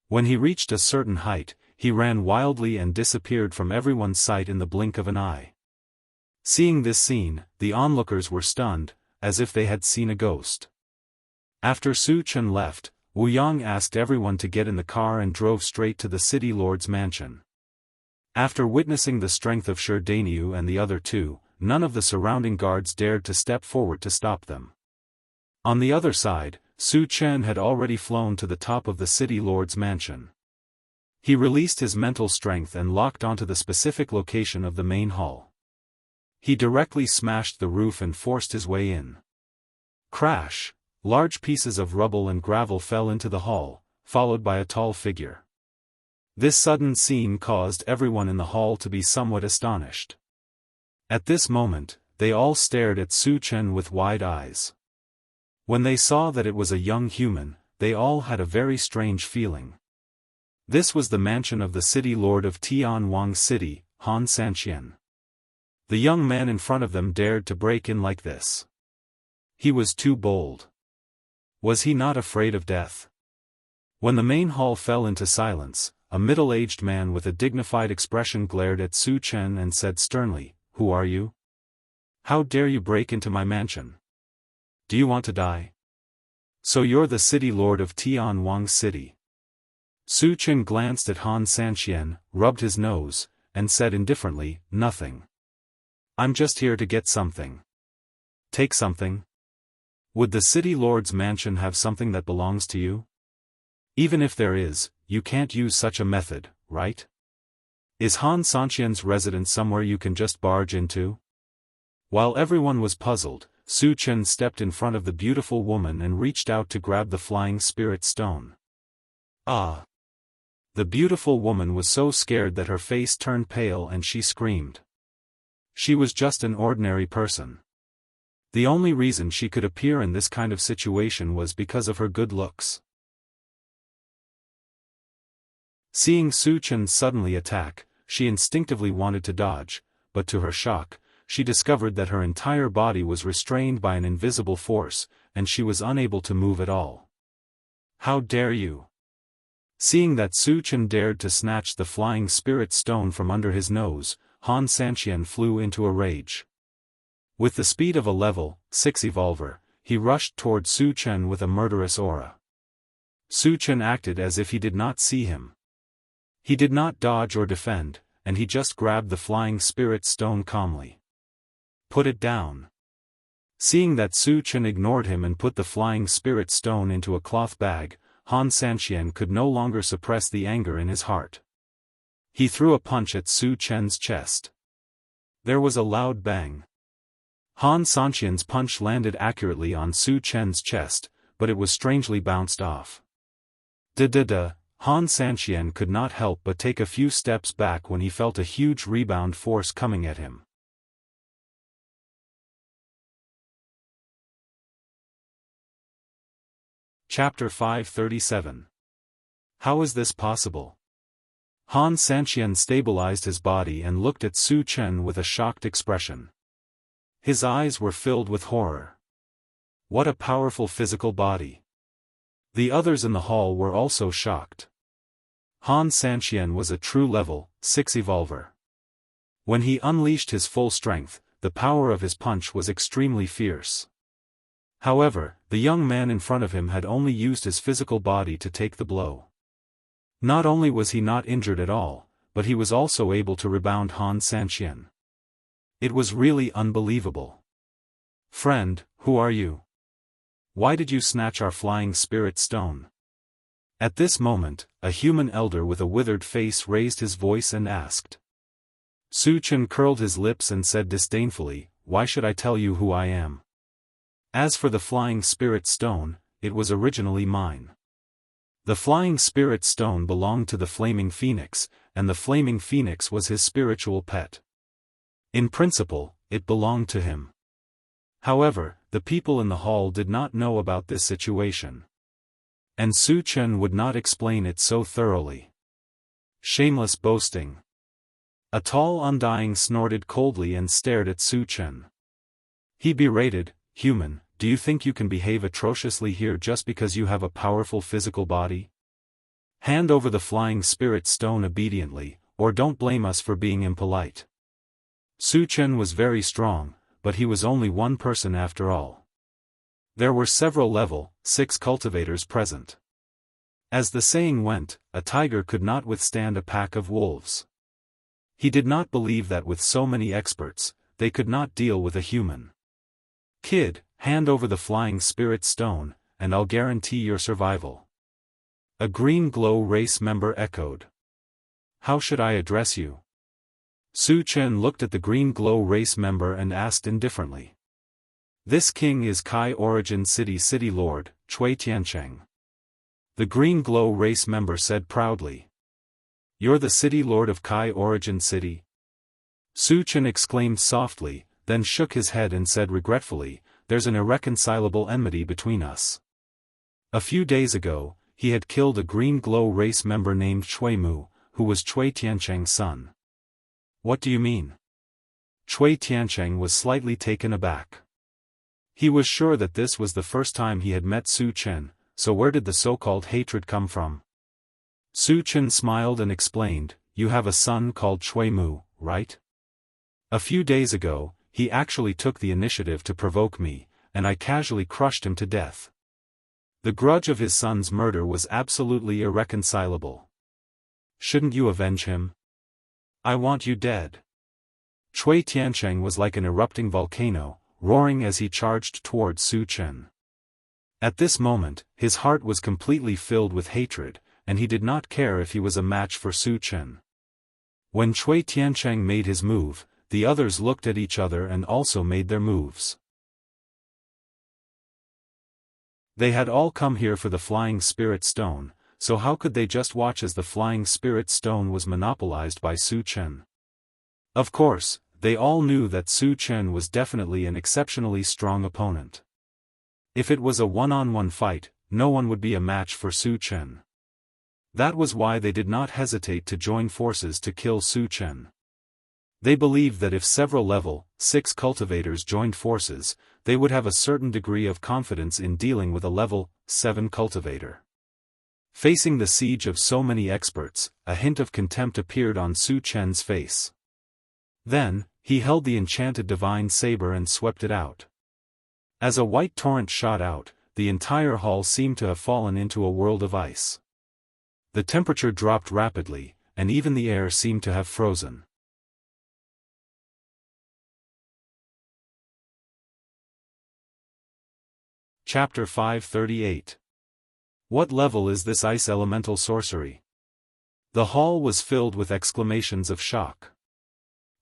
When he reached a certain height, he ran wildly and disappeared from everyone's sight in the blink of an eye. Seeing this scene, the onlookers were stunned, as if they had seen a ghost. After Su Chen left, Wu Yang asked everyone to get in the car and drove straight to the city lord's mansion. After witnessing the strength of Shi Dainyu and the other two, none of the surrounding guards dared to step forward to stop them. On the other side, Su Chen had already flown to the top of the city lord's mansion. He released his mental strength and locked onto the specific location of the main hall. He directly smashed the roof and forced his way in. Crash! Large pieces of rubble and gravel fell into the hall, followed by a tall figure. This sudden scene caused everyone in the hall to be somewhat astonished. At this moment, they all stared at Su Chen with wide eyes. When they saw that it was a young human, they all had a very strange feeling. This was the mansion of the city lord of Tianwang City, Han Sanxian. The young man in front of them dared to break in like this. He was too bold. Was he not afraid of death? When the main hall fell into silence, a middle-aged man with a dignified expression glared at Su Chen and said sternly, Who are you? How dare you break into my mansion? Do you want to die? So you're the city lord of Tianwang City. Su Chen glanced at Han Sanxian, rubbed his nose, and said indifferently, Nothing. I'm just here to get something. Take something? Would the city lord's mansion have something that belongs to you? Even if there is, you can't use such a method, right? Is Han Sanxian's residence somewhere you can just barge into? While everyone was puzzled, Su Chen stepped in front of the beautiful woman and reached out to grab the flying spirit stone. Ah! The beautiful woman was so scared that her face turned pale and she screamed. She was just an ordinary person. The only reason she could appear in this kind of situation was because of her good looks. Seeing Su Chen suddenly attack, she instinctively wanted to dodge, but to her shock, she discovered that her entire body was restrained by an invisible force, and she was unable to move at all. How dare you! Seeing that Su Chen dared to snatch the flying spirit stone from under his nose, Han Sanxian flew into a rage. With the speed of a level 6 evolver, he rushed toward Su Chen with a murderous aura. Su Chen acted as if he did not see him. He did not dodge or defend, and he just grabbed the flying spirit stone calmly. Put it down. Seeing that Su Chen ignored him and put the flying spirit stone into a cloth bag, Han Sanxian could no longer suppress the anger in his heart. He threw a punch at Su Chen's chest. There was a loud bang. Han Sanxian's punch landed accurately on Su Chen's chest, but it was strangely bounced off. Han Sanxian could not help but take a few steps back when he felt a huge rebound force coming at him. Chapter 537. How is this possible? Han Sanxian stabilized his body and looked at Su Chen with a shocked expression. His eyes were filled with horror. What a powerful physical body. The others in the hall were also shocked. Han Sanxian was a true level 6 evolver. When he unleashed his full strength, the power of his punch was extremely fierce. However, the young man in front of him had only used his physical body to take the blow. Not only was he not injured at all, but he was also able to rebound Han Sanxian. It was really unbelievable. "Friend, who are you? Why did you snatch our flying spirit stone?" At this moment, a human elder with a withered face raised his voice and asked. Su Chen curled his lips and said disdainfully, "Why should I tell you who I am? As for the flying spirit stone, it was originally mine." The flying spirit stone belonged to the flaming phoenix, and the flaming phoenix was his spiritual pet. In principle, it belonged to him. However, the people in the hall did not know about this situation. And Su Chen would not explain it so thoroughly. Shameless boasting. A tall undying snorted coldly and stared at Su Chen. He berated, "Human, do you think you can behave atrociously here just because you have a powerful physical body? Hand over the flying spirit stone obediently, or don't blame us for being impolite." Su Chen was very strong, but he was only one person after all. There were several level 6 cultivators present. As the saying went, a tiger could not withstand a pack of wolves. He did not believe that with so many experts, they could not deal with a human. "Kid, hand over the flying spirit stone, and I'll guarantee your survival." A green glow race member echoed. "How should I address you?" Su Chen looked at the green glow race member and asked indifferently. "This king is Kai Origin City Lord, Chui Tiancheng." The green glow race member said proudly. "You're the city lord of Kai Origin City?" Su Chen exclaimed softly, then shook his head and said regretfully, "There's an irreconcilable enmity between us." A few days ago, he had killed a green glow race member named Chui Mu, who was Chui Tiancheng's son. "What do you mean?" Chui Tiancheng was slightly taken aback. He was sure that this was the first time he had met Su Chen, so where did the so-called hatred come from? Su Chen smiled and explained, "You have a son called Chui Mu, right? A few days ago, he actually took the initiative to provoke me, and I casually crushed him to death. The grudge of his son's murder was absolutely irreconcilable. Shouldn't you avenge him? I want you dead." Chui Tiancheng was like an erupting volcano, roaring as he charged towards Su Chen. At this moment, his heart was completely filled with hatred, and he did not care if he was a match for Su Chen. When Chui Tiancheng made his move, the others looked at each other and also made their moves. They had all come here for the flying spirit stone, so how could they just watch as the flying spirit stone was monopolized by Su Chen? Of course, they all knew that Su Chen was definitely an exceptionally strong opponent. If it was a one-on-one fight, no one would be a match for Su Chen. That was why they did not hesitate to join forces to kill Su Chen. They believed that if several level 6 cultivators joined forces, they would have a certain degree of confidence in dealing with a level 7 cultivator. Facing the siege of so many experts, a hint of contempt appeared on Su Chen's face. Then, he held the enchanted divine saber and swept it out. As a white torrent shot out, the entire hall seemed to have fallen into a world of ice. The temperature dropped rapidly, and even the air seemed to have frozen. Chapter 538. What level is this ice elemental sorcery? The hall was filled with exclamations of shock.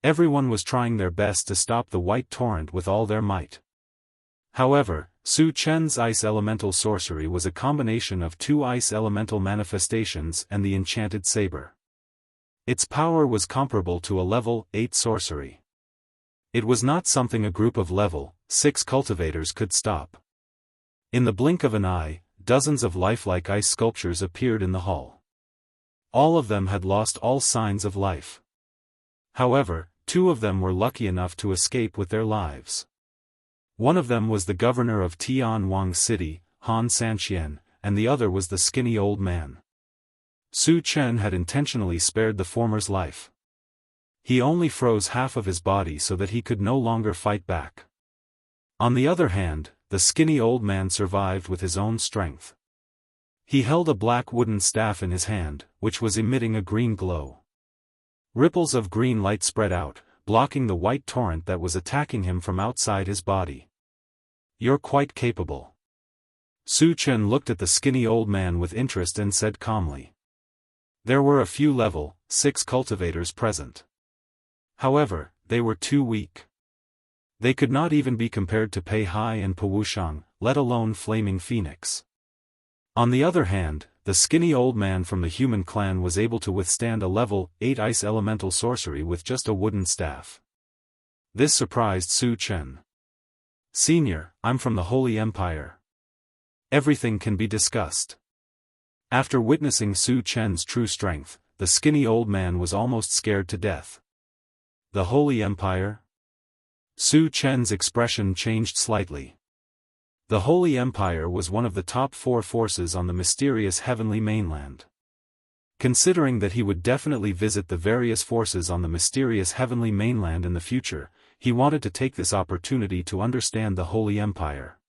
Everyone was trying their best to stop the white torrent with all their might. However, Su Chen's ice elemental sorcery was a combination of 2 ice elemental manifestations and the enchanted saber. Its power was comparable to a level 8 sorcery. It was not something a group of level 6 cultivators could stop. In the blink of an eye, dozens of lifelike ice sculptures appeared in the hall. All of them had lost all signs of life. However, 2 of them were lucky enough to escape with their lives. One of them was the governor of Tianwang City, Han Sanxian, and the other was the skinny old man. Su Chen had intentionally spared the former's life. He only froze half of his body so that he could no longer fight back. On the other hand, the skinny old man survived with his own strength. He held a black wooden staff in his hand, which was emitting a green glow. Ripples of green light spread out, blocking the white torrent that was attacking him from outside his body. "You're quite capable." Su Chen looked at the skinny old man with interest and said calmly. There were a few level 6 cultivators present. However, they were too weak. They could not even be compared to Pei Hai and Powushang, let alone Flaming Phoenix. On the other hand, the skinny old man from the human clan was able to withstand a level 8 ice elemental sorcery with just a wooden staff. This surprised Su Chen. "Senior, I'm from the Holy Empire. Everything can be discussed." After witnessing Su Chen's true strength, the skinny old man was almost scared to death. The Holy Empire? Su Chen's expression changed slightly. The Holy Empire was one of the top 4 forces on the mysterious heavenly mainland. Considering that he would definitely visit the various forces on the mysterious heavenly mainland in the future, he wanted to take this opportunity to understand the Holy Empire.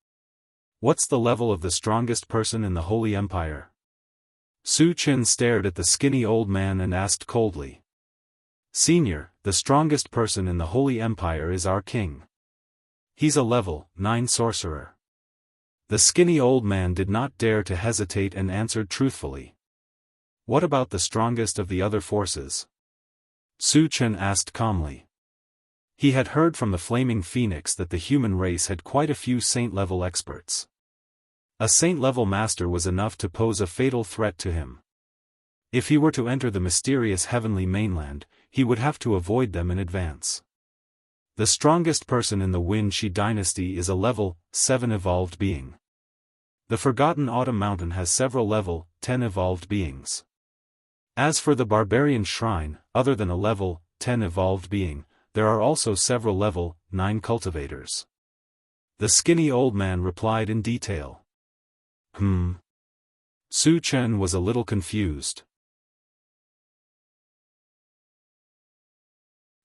What's the level of the strongest person in the Holy Empire? Su Chen stared at the skinny old man and asked coldly. "Senior, the strongest person in the Holy Empire is our king. He's a level 9 sorcerer." The skinny old man did not dare to hesitate and answered truthfully. "What about the strongest of the other forces?" Su Chen asked calmly. He had heard from the Flaming Phoenix that the human race had quite a few saint-level experts. A saint-level master was enough to pose a fatal threat to him. If he were to enter the mysterious heavenly mainland, he would have to avoid them in advance. The strongest person in the Wen-Shi dynasty is a level 7 evolved being. The Forgotten Autumn Mountain has several level 10 evolved beings. As for the Barbarian Shrine, other than a level 10 evolved being, there are also several level 9 cultivators. The skinny old man replied in detail. Su Chen was a little confused.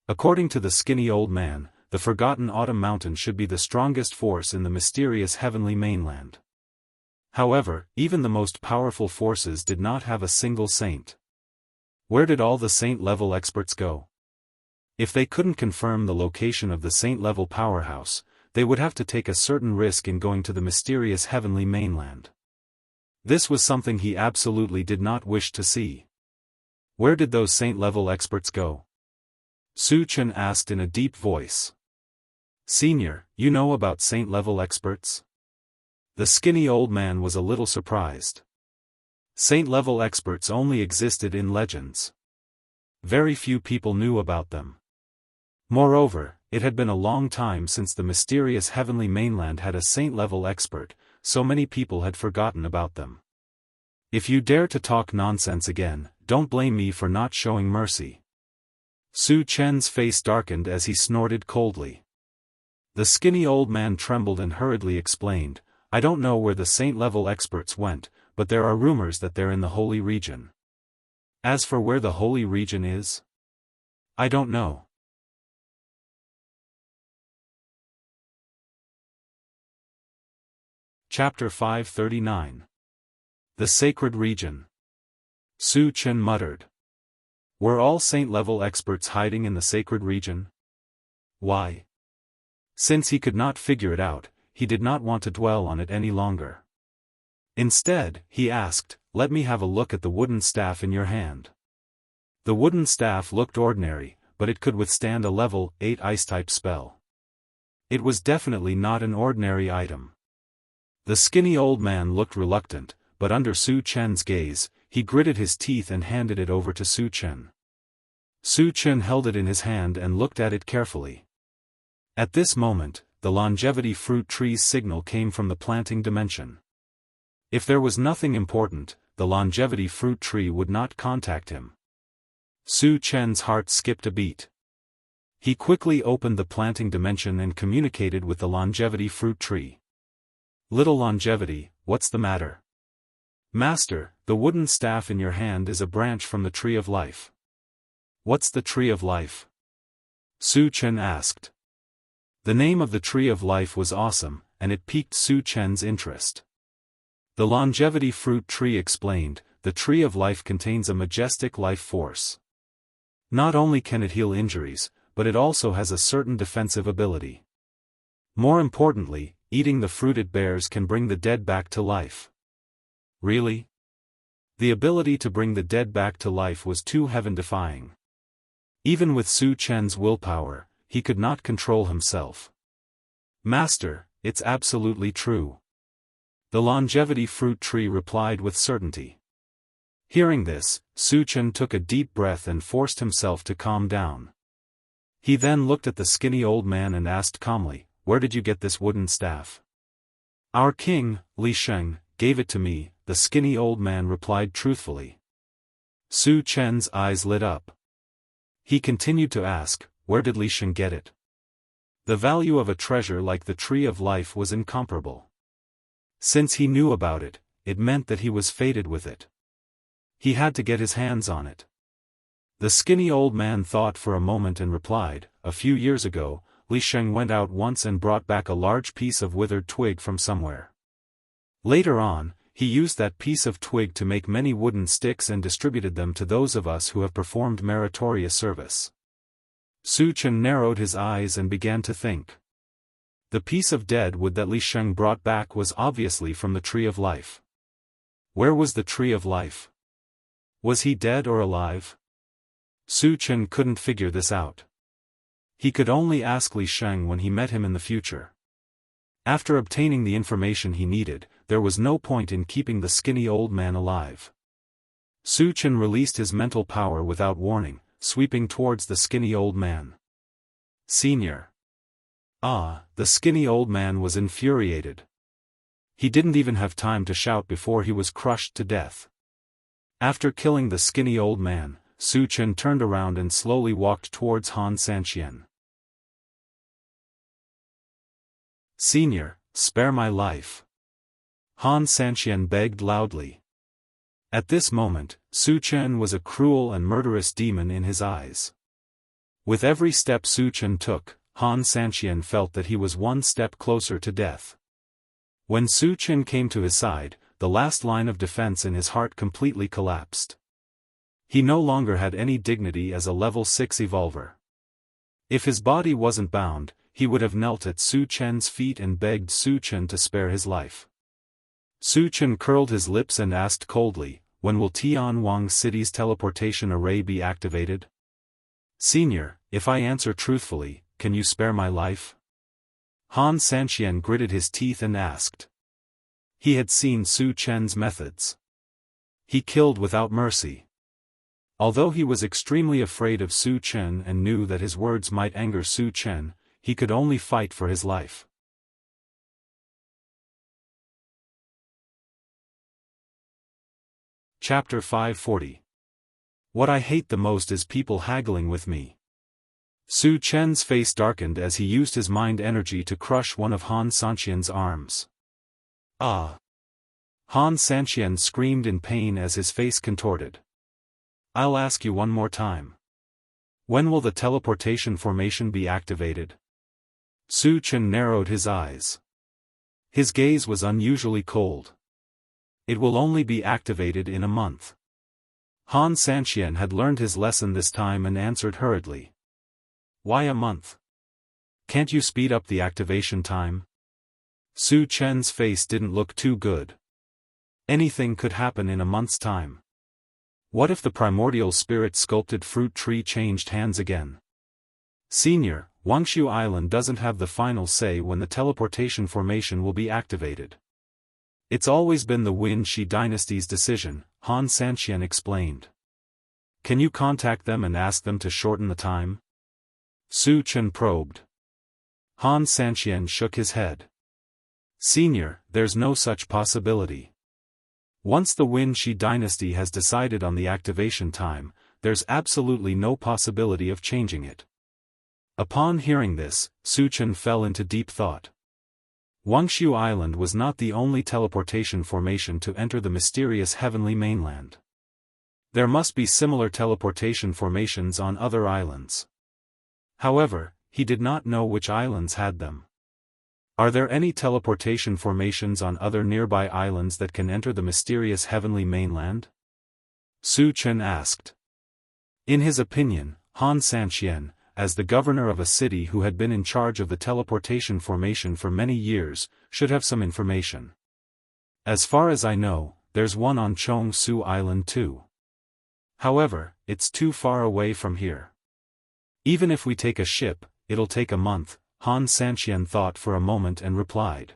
According to the skinny old man, the Forgotten Autumn Mountain should be the strongest force in the mysterious heavenly mainland. However, even the most powerful forces did not have a single saint. Where did all the saint-level experts go? If they couldn't confirm the location of the saint-level powerhouse, they would have to take a certain risk in going to the mysterious heavenly mainland. This was something he absolutely did not wish to see. Where did those saint-level experts go? Su Chen asked in a deep voice. "Senior, you know about saint-level experts?" The skinny old man was a little surprised. Saint-level experts only existed in legends. Very few people knew about them. Moreover, it had been a long time since the mysterious heavenly mainland had a saint-level expert, so many people had forgotten about them. "If you dare to talk nonsense again, don't blame me for not showing mercy." Su Chen's face darkened as he snorted coldly. The skinny old man trembled and hurriedly explained, "I don't know where the saint-level experts went, but there are rumors that they're in the holy region. As for where the holy region is, I don't know." Chapter 539. The Sacred Region. Su Chen muttered. Were all saint-level experts hiding in the sacred region? Why? Since he could not figure it out, he did not want to dwell on it any longer. Instead, he asked, "Let me have a look at the wooden staff in your hand." The wooden staff looked ordinary, but it could withstand a level 8 ice-type spell. It was definitely not an ordinary item. The skinny old man looked reluctant, but under Su Chen's gaze, he gritted his teeth and handed it over to Su Chen. Su Chen held it in his hand and looked at it carefully. At this moment, the longevity fruit tree's signal came from the planting dimension. If there was nothing important, the longevity fruit tree would not contact him. Su Chen's heart skipped a beat. He quickly opened the planting dimension and communicated with the longevity fruit tree. "Little longevity, what's the matter?" "Master, the wooden staff in your hand is a branch from the tree of life." "What's the tree of life?" Su Chen asked. The name of the tree of life was awesome, and it piqued Su Chen's interest. The longevity fruit tree explained, the tree of life contains a majestic life force. Not only can it heal injuries, but it also has a certain defensive ability. More importantly, eating the fruit it bears can bring the dead back to life. Really? The ability to bring the dead back to life was too heaven-defying. Even with Su Chen's willpower, he could not control himself. Master, it's absolutely true. The longevity fruit tree replied with certainty. Hearing this, Su Chen took a deep breath and forced himself to calm down. He then looked at the skinny old man and asked calmly, "Where did you get this wooden staff?" "Our king, Li Sheng, gave it to me," the skinny old man replied truthfully. Su Chen's eyes lit up. He continued to ask, where did Li Sheng get it? The value of a treasure like the Tree of Life was incomparable. Since he knew about it, it meant that he was fated with it. He had to get his hands on it. The skinny old man thought for a moment and replied, "A few years ago, Li Sheng went out once and brought back a large piece of withered twig from somewhere. Later on, he used that piece of twig to make many wooden sticks and distributed them to those of us who have performed meritorious service." Su Chen narrowed his eyes and began to think. The piece of dead wood that Li Sheng brought back was obviously from the Tree of Life. Where was the Tree of Life? Was he dead or alive? Su Chen couldn't figure this out. He could only ask Li Sheng when he met him in the future. After obtaining the information he needed, there was no point in keeping the skinny old man alive. Su Chen released his mental power without warning, sweeping towards the skinny old man. "Senior." The skinny old man was infuriated. He didn't even have time to shout before he was crushed to death. After killing the skinny old man, Su Chen turned around and slowly walked towards Han Sanxian. "Senior, spare my life." Han Sanxian begged loudly. At this moment, Su Chen was a cruel and murderous demon in his eyes. With every step Su Chen took, Han Sanxian felt that he was one step closer to death. When Su Chen came to his side, the last line of defense in his heart completely collapsed. He no longer had any dignity as a level 6 evolver. If his body wasn't bound, he would have knelt at Su Chen's feet and begged Su Chen to spare his life. Su Chen curled his lips and asked coldly, "When will Tianwang City's teleportation array be activated?" "Senior, if I answer truthfully, can you spare my life?" Han Sanxian gritted his teeth and asked. He had seen Su Chen's methods. He killed without mercy. Although he was extremely afraid of Su Chen and knew that his words might anger Su Chen, he could only fight for his life. Chapter 540. What I hate the most is people haggling with me. Su Chen's face darkened as he used his mind energy to crush one of Han Sanxian's arms. "Ah!" Han Sanxian screamed in pain as his face contorted. "I'll ask you one more time. When will the teleportation formation be activated?" Su Chen narrowed his eyes. His gaze was unusually cold. "It will only be activated in a month." Han Sanxian had learned his lesson this time and answered hurriedly. "Why a month? Can't you speed up the activation time?" Su Chen's face didn't look too good. Anything could happen in a month's time. What if the primordial spirit sculpted fruit tree changed hands again? "Senior, Wuxia Island doesn't have the final say when the teleportation formation will be activated. It's always been the Wuxia dynasty's decision," Han Sanxian explained. "Can you contact them and ask them to shorten the time?" Su Chen probed. Han Sanxian shook his head. "Senior, there's no such possibility. Once the Wuxia dynasty has decided on the activation time, there's absolutely no possibility of changing it." Upon hearing this, Su Chen fell into deep thought. Wuxia Island was not the only teleportation formation to enter the mysterious heavenly mainland. There must be similar teleportation formations on other islands. However, he did not know which islands had them. Are there any teleportation formations on other nearby islands that can enter the mysterious heavenly mainland? Su Chen asked. In his opinion, Han Sanxian, as the governor of a city who had been in charge of the teleportation formation for many years, should have some information. As far as I know, there's one on Chong Su Island too. However, it's too far away from here. Even if we take a ship, it'll take a month, Han Sanxian thought for a moment and replied.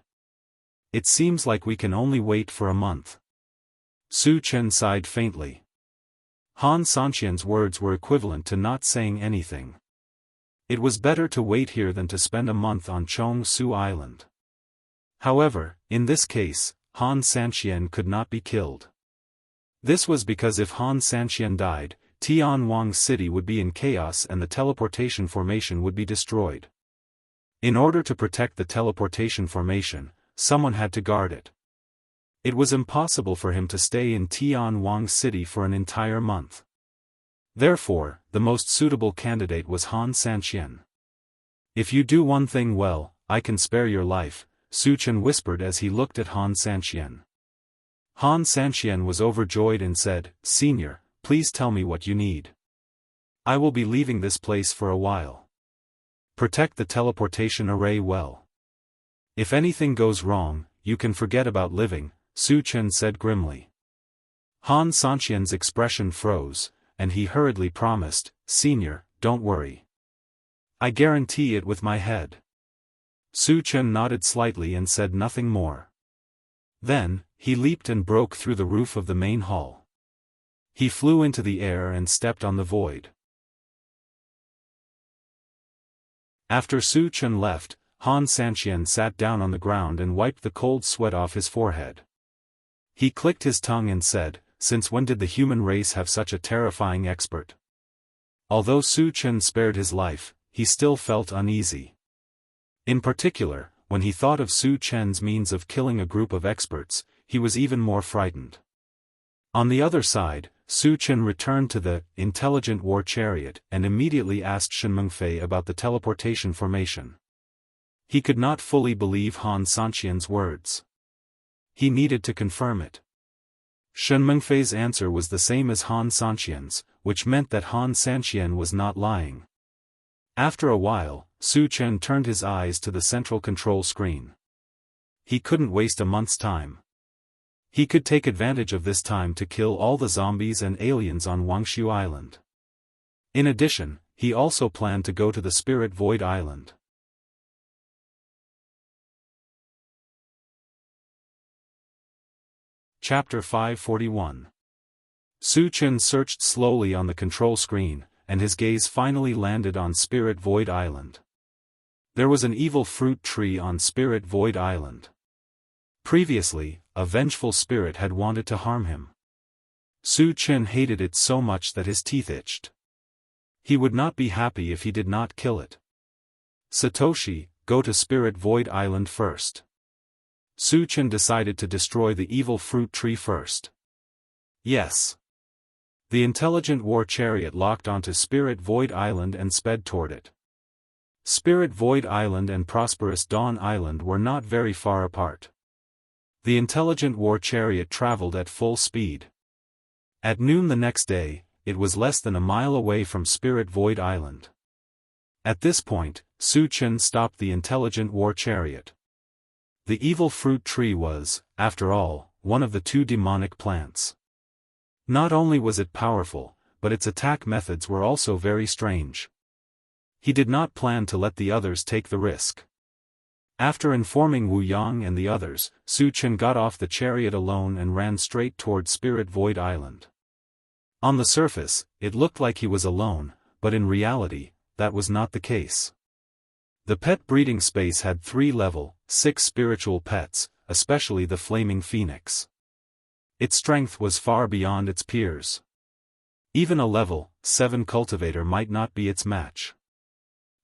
It seems like we can only wait for a month. Su Chen sighed faintly. Han Sanxian's words were equivalent to not saying anything. It was better to wait here than to spend a month on Chong Su Island. However, in this case, Han Sanxian could not be killed. This was because if Han Sanxian died, Tianwang City would be in chaos and the teleportation formation would be destroyed. In order to protect the teleportation formation, someone had to guard it. It was impossible for him to stay in Tianwang City for an entire month. Therefore, the most suitable candidate was Han Sanxian. If you do one thing well, I can spare your life, Su Chen whispered as he looked at Han Sanxian. Han Sanxian was overjoyed and said, Senior, please tell me what you need. I will be leaving this place for a while. Protect the teleportation array well. If anything goes wrong, you can forget about living, Su Chen said grimly. Han Sanxian's expression froze, and he hurriedly promised, Senior, don't worry. I guarantee it with my head. Su Chen nodded slightly and said nothing more. Then, he leaped and broke through the roof of the main hall. He flew into the air and stepped on the void. After Su Chen left, Han Sanxian sat down on the ground and wiped the cold sweat off his forehead. He clicked his tongue and said, Since when did the human race have such a terrifying expert? Although Su Chen spared his life, he still felt uneasy. In particular, when he thought of Su Chen's means of killing a group of experts, he was even more frightened. On the other side, Su Chen returned to the intelligent war chariot and immediately asked Shen Mengfei about the teleportation formation. He could not fully believe Han Sanxian's words. He needed to confirm it. Shen Mengfei's answer was the same as Han Sanxian's, which meant that Han Sanxian was not lying. After a while, Su Chen turned his eyes to the central control screen. He couldn't waste a month's time. He could take advantage of this time to kill all the zombies and aliens on Wuxia Island. In addition, he also planned to go to the Spirit Void Island. Chapter 541. Su Chen searched slowly on the control screen, and his gaze finally landed on Spirit Void Island. There was an evil fruit tree on Spirit Void Island. Previously, a vengeful spirit had wanted to harm him. Su Chen hated it so much that his teeth itched. He would not be happy if he did not kill it. Satoshi, go to Spirit Void Island first. Su Chen decided to destroy the evil fruit tree first. Yes. The intelligent war chariot locked onto Spirit Void Island and sped toward it. Spirit Void Island and Prosperous Dawn Island were not very far apart. The intelligent war chariot traveled at full speed. At noon the next day, it was less than a mile away from Spirit Void Island. At this point, Su Chen stopped the intelligent war chariot. The evil fruit tree was, after all, one of the two demonic plants. Not only was it powerful, but its attack methods were also very strange. He did not plan to let the others take the risk. After informing Wu Yang and the others, Su Chen got off the chariot alone and ran straight toward Spirit Void Island. On the surface, it looked like he was alone, but in reality, that was not the case. The pet breeding space had 3 level 6 spiritual pets, especially the flaming phoenix. Its strength was far beyond its peers. Even a level 7 cultivator might not be its match.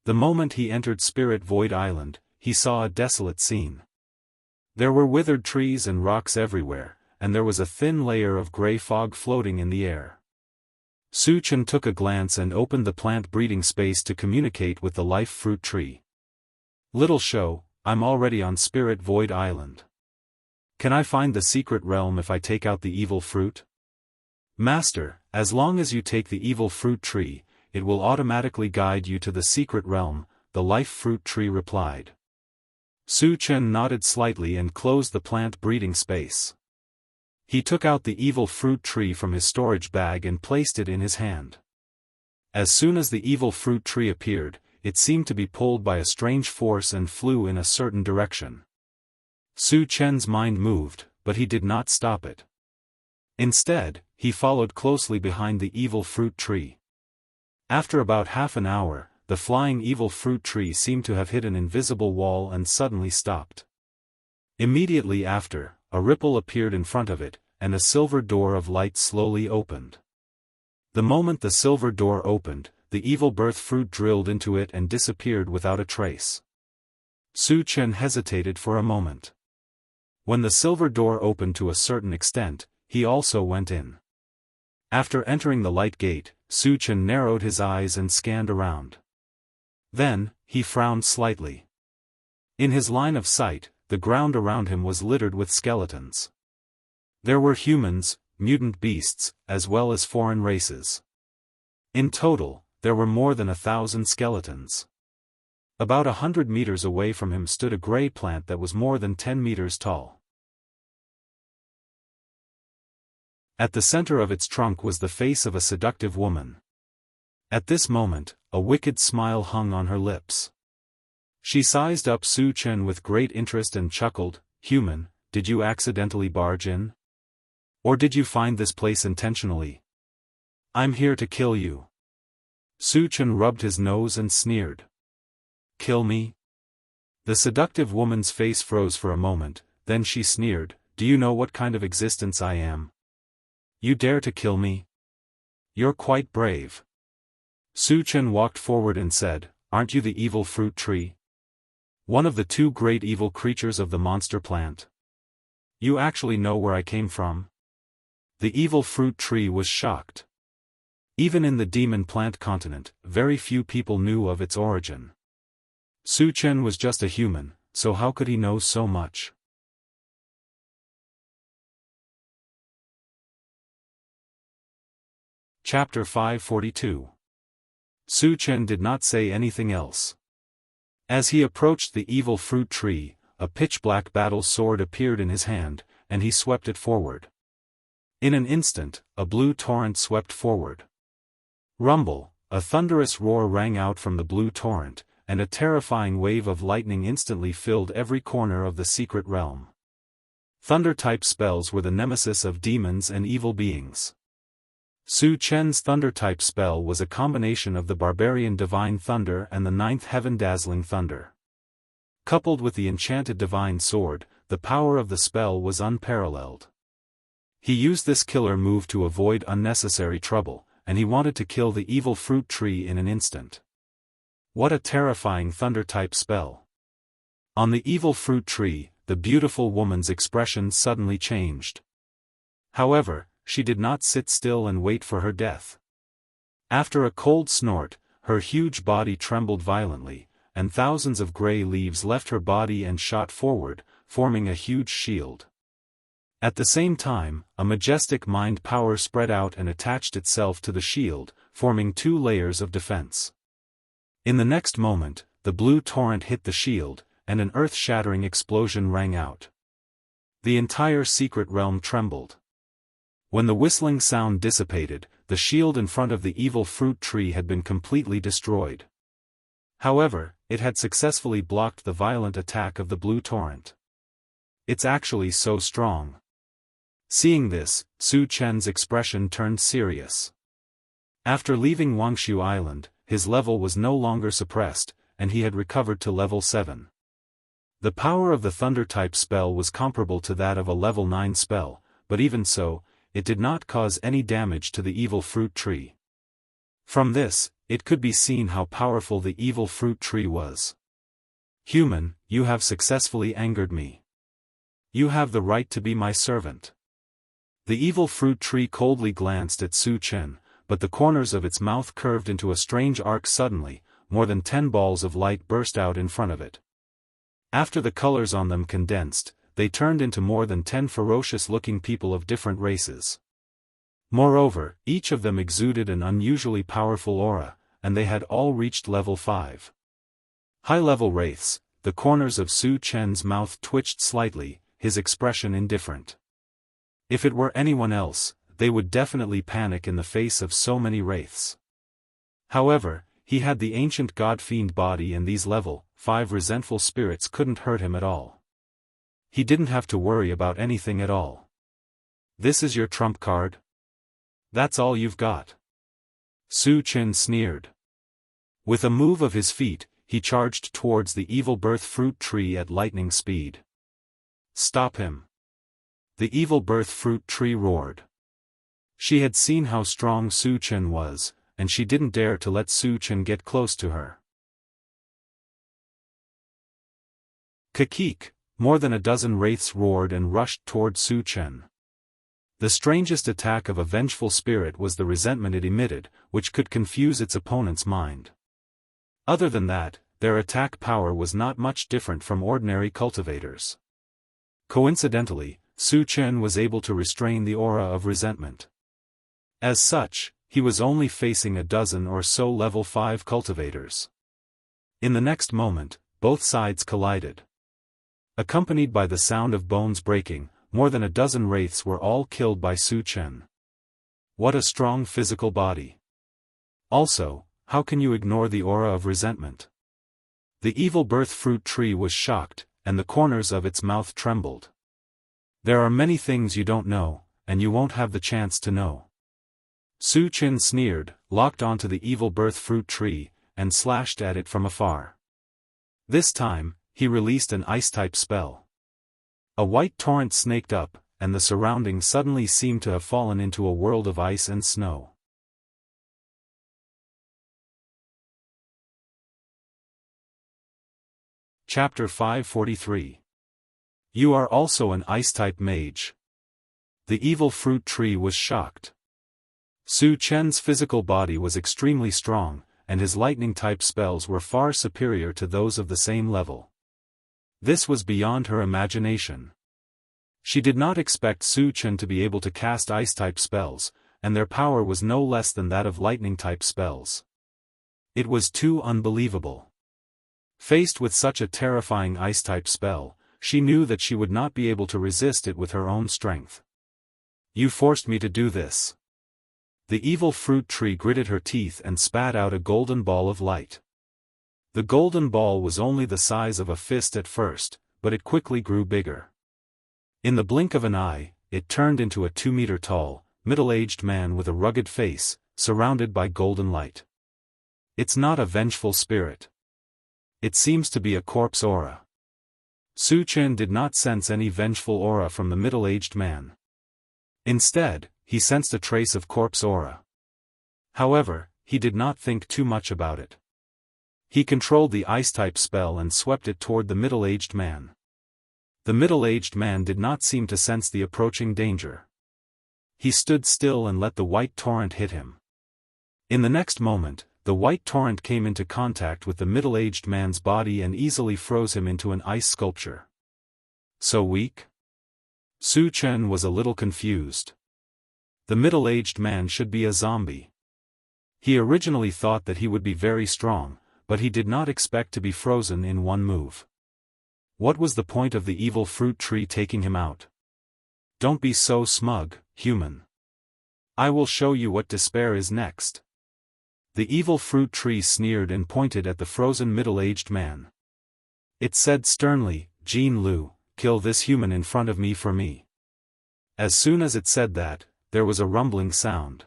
The moment he entered Spirit Void Island, he saw a desolate scene. There were withered trees and rocks everywhere, and there was a thin layer of gray fog floating in the air. Su Chen took a glance and opened the plant breeding space to communicate with the life fruit tree. Little show, I'm already on Spirit Void Island. Can I find the secret realm if I take out the evil fruit? Master, as long as you take the evil fruit tree, it will automatically guide you to the secret realm, the life fruit tree replied. Su Chen nodded slightly and closed the plant breeding space. He took out the evil fruit tree from his storage bag and placed it in his hand. As soon as the evil fruit tree appeared, it seemed to be pulled by a strange force and flew in a certain direction. Su Chen's mind moved, but he did not stop it. Instead, he followed closely behind the evil fruit tree. After about half an hour, the flying evil fruit tree seemed to have hit an invisible wall and suddenly stopped. Immediately after, a ripple appeared in front of it, and a silver door of light slowly opened. The moment the silver door opened, the evil birth fruit drilled into it and disappeared without a trace. Su Chen hesitated for a moment. When the silver door opened to a certain extent, he also went in. After entering the light gate, Su Chen narrowed his eyes and scanned around. Then, he frowned slightly. In his line of sight, the ground around him was littered with skeletons. There were humans, mutant beasts, as well as foreign races. In total, there were more than 1,000 skeletons. About 100 meters away from him stood a gray plant that was more than 10 meters tall. At the center of its trunk was the face of a seductive woman. At this moment, a wicked smile hung on her lips. She sized up Su Chen with great interest and chuckled, "Human, did you accidentally barge in? Or did you find this place intentionally? I'm here to kill you." Su Chen rubbed his nose and sneered. "Kill me?" The seductive woman's face froze for a moment, then she sneered, "Do you know what kind of existence I am? You dare to kill me? You're quite brave." Su Chen walked forward and said, "Aren't you the evil fruit tree? One of the two great evil creatures of the monster plant? You actually know where I came from?" The evil fruit tree was shocked. Even in the demon plant continent, very few people knew of its origin. Su Chen was just a human, so how could he know so much? Chapter 542. Su Chen did not say anything else. As he approached the evil fruit tree, a pitch-black battle sword appeared in his hand, and he swept it forward. In an instant, a blue torrent swept forward. Rumble, a thunderous roar rang out from the blue torrent, and a terrifying wave of lightning instantly filled every corner of the secret realm. Thunder-type spells were the nemesis of demons and evil beings. Su Chen's thunder-type spell was a combination of the barbarian divine thunder and the ninth heaven dazzling thunder. Coupled with the enchanted divine sword, the power of the spell was unparalleled. He used this killer move to avoid unnecessary trouble, and he wanted to kill the evil fruit tree in an instant. What a terrifying thunder-type spell! On the evil fruit tree, the beautiful woman's expression suddenly changed. However, she did not sit still and wait for her death. After a cold snort, her huge body trembled violently, and thousands of gray leaves left her body and shot forward, forming a huge shield. At the same time, a majestic mind power spread out and attached itself to the shield, forming 2 layers of defense. In the next moment, the blue torrent hit the shield, and an earth-shattering explosion rang out. The entire secret realm trembled. When the whistling sound dissipated, the shield in front of the evil fruit tree had been completely destroyed. However, it had successfully blocked the violent attack of the blue torrent. It's actually so strong. Seeing this, Su Chen's expression turned serious. After leaving Wuxia Island, his level was no longer suppressed, and he had recovered to level 7. The power of the thunder-type spell was comparable to that of a level 9 spell, but even so, it did not cause any damage to the evil fruit tree. From this, it could be seen how powerful the evil fruit tree was. "Human, you have successfully angered me. You have the right to be my servant." The evil fruit tree coldly glanced at Su Chen, but the corners of its mouth curved into a strange arc suddenly. More than 10 balls of light burst out in front of it. After the colors on them condensed, they turned into more than 10 ferocious-looking people of different races. Moreover, each of them exuded an unusually powerful aura, and they had all reached level 5. High-level wraiths. The corners of Su Chen's mouth twitched slightly, his expression indifferent. If it were anyone else, they would definitely panic in the face of so many wraiths. However, he had the ancient god-fiend body, and these level 5 resentful spirits couldn't hurt him at all. He didn't have to worry about anything at all. This is your trump card? That's all you've got? Su Chen sneered. With a move of his feet, he charged towards the evil birth fruit tree at lightning speed. Stop him! The evil birth fruit tree roared. She had seen how strong Su Chen was, and she didn't dare to let Su Chen get close to her. Kakik! More than a dozen wraiths roared and rushed toward Su Chen. The strangest attack of a vengeful spirit was the resentment it emitted, which could confuse its opponent's mind. Other than that, their attack power was not much different from ordinary cultivators. Coincidentally, Su Chen was able to restrain the aura of resentment. As such, he was only facing a dozen or so level 5 cultivators. In the next moment, both sides collided. Accompanied by the sound of bones breaking, more than a dozen wraiths were all killed by Su Chen. What a strong physical body. Also, how can you ignore the aura of resentment? The evil birth fruit tree was shocked, and the corners of its mouth trembled. There are many things you don't know, and you won't have the chance to know. Su Chen sneered, locked onto the evil birth fruit tree, and slashed at it from afar. This time, he released an ice-type spell. A white torrent snaked up, and the surroundings suddenly seemed to have fallen into a world of ice and snow. Chapter 543. You are also an ice-type mage. The evil fruit tree was shocked. Su Chen's physical body was extremely strong, and his lightning-type spells were far superior to those of the same level. This was beyond her imagination. She did not expect Su Chen to be able to cast ice-type spells, and their power was no less than that of lightning-type spells. It was too unbelievable. Faced with such a terrifying ice-type spell, she knew that she would not be able to resist it with her own strength. You forced me to do this. The evil fruit tree gritted her teeth and spat out a golden ball of light. The golden ball was only the size of a fist at first, but it quickly grew bigger. In the blink of an eye, it turned into a 2-meter-tall, middle-aged man with a rugged face, surrounded by golden light. It's not a vengeful spirit. It seems to be a corpse aura. Su Chen did not sense any vengeful aura from the middle-aged man. Instead, he sensed a trace of corpse aura. However, he did not think too much about it. He controlled the ice-type spell and swept it toward the middle-aged man. The middle-aged man did not seem to sense the approaching danger. He stood still and let the white torrent hit him. In the next moment, the white torrent came into contact with the middle-aged man's body and easily froze him into an ice sculpture. So weak? Su Chen was a little confused. The middle-aged man should be a zombie. He originally thought that he would be very strong, but he did not expect to be frozen in one move. What was the point of the evil fruit tree taking him out? Don't be so smug, human. I will show you what despair is next. The evil fruit tree sneered and pointed at the frozen middle-aged man. It said sternly, Jin Lu, kill this human in front of me for me. As soon as it said that, there was a rumbling sound.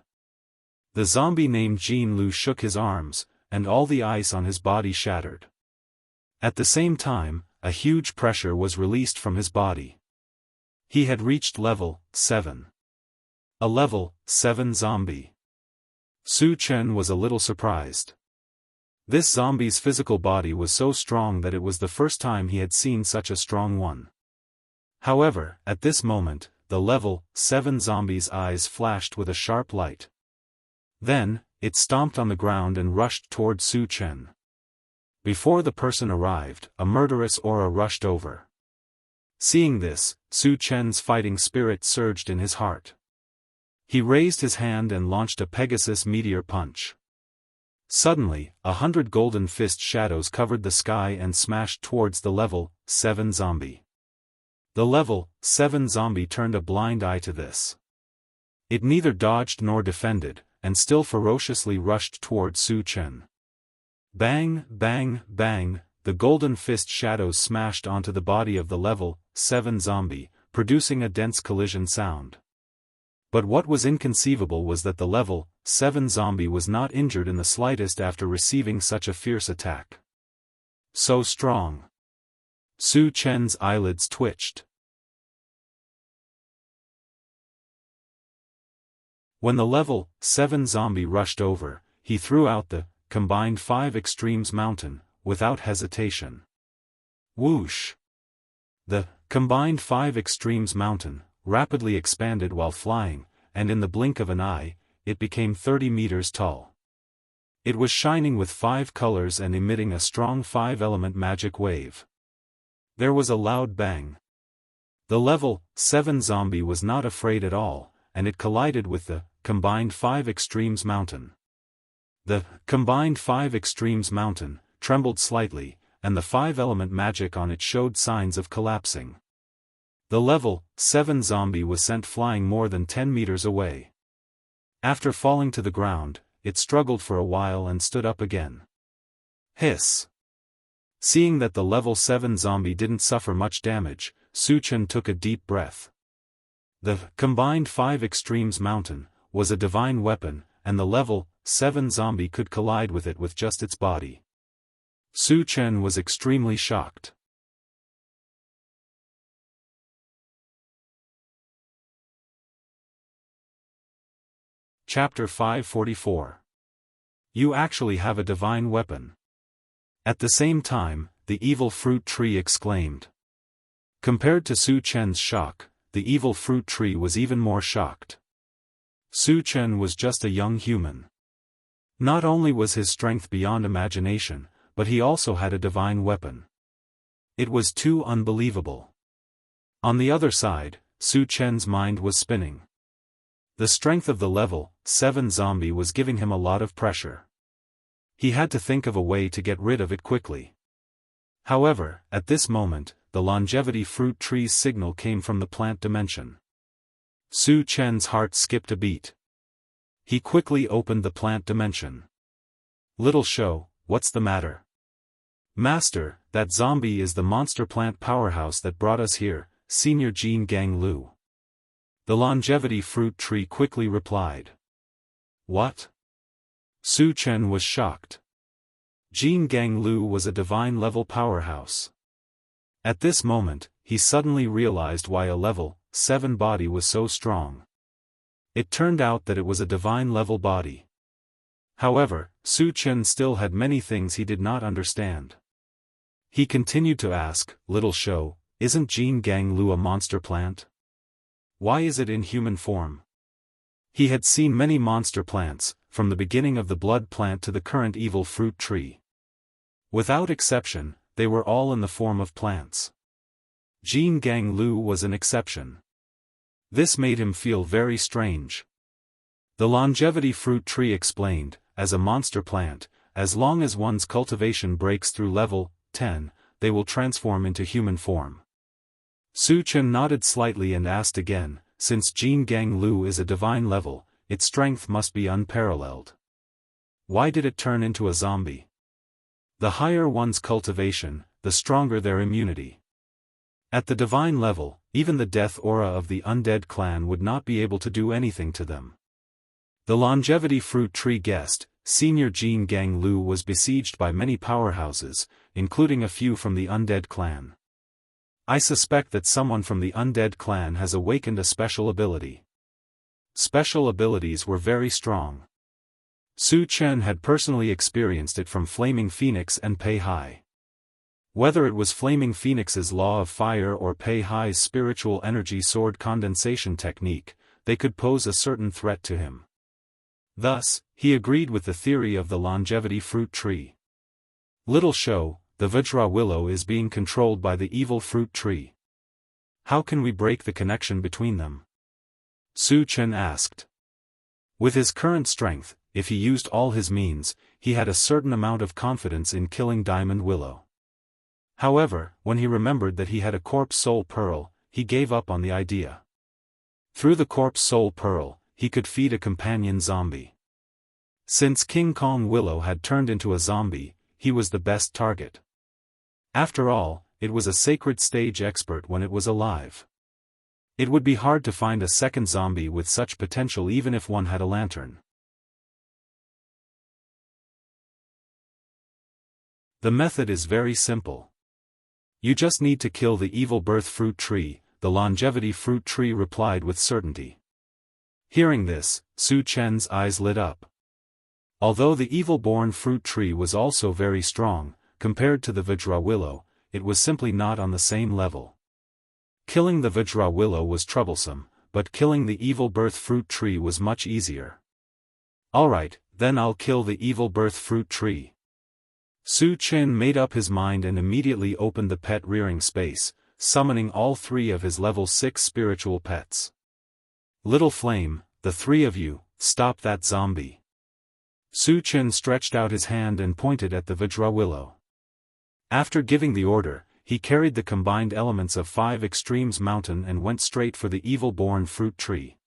The zombie named Jin Lu shook his arms, and all the ice on his body shattered. At the same time, a huge pressure was released from his body. He had reached level 7. A level 7 zombie. Su Chen was a little surprised. This zombie's physical body was so strong that it was the first time he had seen such a strong one. However, at this moment, the level 7 zombie's eyes flashed with a sharp light. Then, it stomped on the ground and rushed toward Su Chen. Before the person arrived, a murderous aura rushed over. Seeing this, Su Chen's fighting spirit surged in his heart. He raised his hand and launched a Pegasus meteor punch. Suddenly, 100 golden fist shadows covered the sky and smashed towards the level 7 zombie. The level 7 zombie turned a blind eye to this. It neither dodged nor defended, and still ferociously rushed toward Su Chen. Bang, bang, bang, the golden fist shadows smashed onto the body of the level 7 zombie, producing a dense collision sound. But what was inconceivable was that the level 7 zombie was not injured in the slightest after receiving such a fierce attack. So strong. Su Chen's eyelids twitched. When the level 7 zombie rushed over, he threw out the combined 5 extremes mountain, without hesitation. Whoosh! The combined 5 extremes mountain rapidly expanded while flying, and in the blink of an eye, it became 30 meters tall. It was shining with 5 colors and emitting a strong 5-element magic wave. There was a loud bang. The level 7 zombie was not afraid at all, and it collided with the combined 5 extremes mountain. The combined 5 extremes mountain trembled slightly, and the 5-element magic on it showed signs of collapsing. The level 7 zombie was sent flying more than 10 meters away. After falling to the ground, it struggled for a while and stood up again. Hiss! Seeing that the level 7 zombie didn't suffer much damage, Su Chen took a deep breath. The combined 5 extremes mountain was a divine weapon, and the level 7 zombie could collide with it with just its body. Su Chen was extremely shocked. Chapter 544. You actually have a divine weapon. At the same time, the evil fruit tree exclaimed. Compared to Su Chen's shock, the evil fruit tree was even more shocked. Su Chen was just a young human. Not only was his strength beyond imagination, but he also had a divine weapon. It was too unbelievable. On the other side, Su Chen's mind was spinning. The strength of the level 7 zombie was giving him a lot of pressure. He had to think of a way to get rid of it quickly. However, at this moment, the longevity fruit tree's signal came from the plant dimension. Su Chen's heart skipped a beat. He quickly opened the plant dimension. Little show, what's the matter? Master, that zombie is the monster plant powerhouse that brought us here, Senior Jianghu. The longevity fruit tree quickly replied. What? Su Chen was shocked. Jianghu was a divine-level powerhouse. At this moment, he suddenly realized why a level 7 body was so strong. It turned out that it was a divine-level body. However, Su Chen still had many things he did not understand. He continued to ask, Little show, isn't Jianghu a monster plant? Why is it in human form? He had seen many monster plants, from the beginning of the blood plant to the current evil fruit tree. Without exception, they were all in the form of plants. Jianghu was an exception. This made him feel very strange. The longevity fruit tree explained, as a monster plant, as long as one's cultivation breaks through level 10, they will transform into human form. Su Chen nodded slightly and asked again, since Jianghu is a divine level, its strength must be unparalleled. Why did it turn into a zombie? The higher one's cultivation, the stronger their immunity. At the divine level, even the death aura of the undead clan would not be able to do anything to them. The longevity fruit tree guessed, Senior Jianghu was besieged by many powerhouses, including a few from the undead clan. I suspect that someone from the undead clan has awakened a special ability. Special abilities were very strong. Su Chen had personally experienced it from Flaming Phoenix and Pei Hai. Whether it was Flaming Phoenix's law of fire or Pei Hai's spiritual energy sword condensation technique, they could pose a certain threat to him. Thus, he agreed with the theory of the longevity fruit tree. Little show, the Vajra willow is being controlled by the evil fruit tree. How can we break the connection between them? Su Chen asked. With his current strength, if he used all his means, he had a certain amount of confidence in killing Diamond Willow. However, when he remembered that he had a corpse soul pearl, he gave up on the idea. Through the corpse soul pearl, he could feed a companion zombie. Since King Kong Willow had turned into a zombie, he was the best target. After all, it was a sacred stage expert when it was alive. It would be hard to find a second zombie with such potential even if one had a lantern. The method is very simple. You just need to kill the evil birth fruit tree, the longevity fruit tree replied with certainty. Hearing this, Su Chen's eyes lit up. Although the evil-born fruit tree was also very strong, compared to the Vajra willow, it was simply not on the same level. Killing the Vajra willow was troublesome, but killing the evil birth fruit tree was much easier. Alright, then I'll kill the evil birth fruit tree. Su Chen made up his mind and immediately opened the pet rearing space, summoning all 3 of his level 6 spiritual pets. Little Flame, the 3 of you, stop that zombie. Su Chen stretched out his hand and pointed at the Vajra willow. After giving the order, he carried the combined elements of 5 extremes mountain and went straight for the evil-born fruit tree.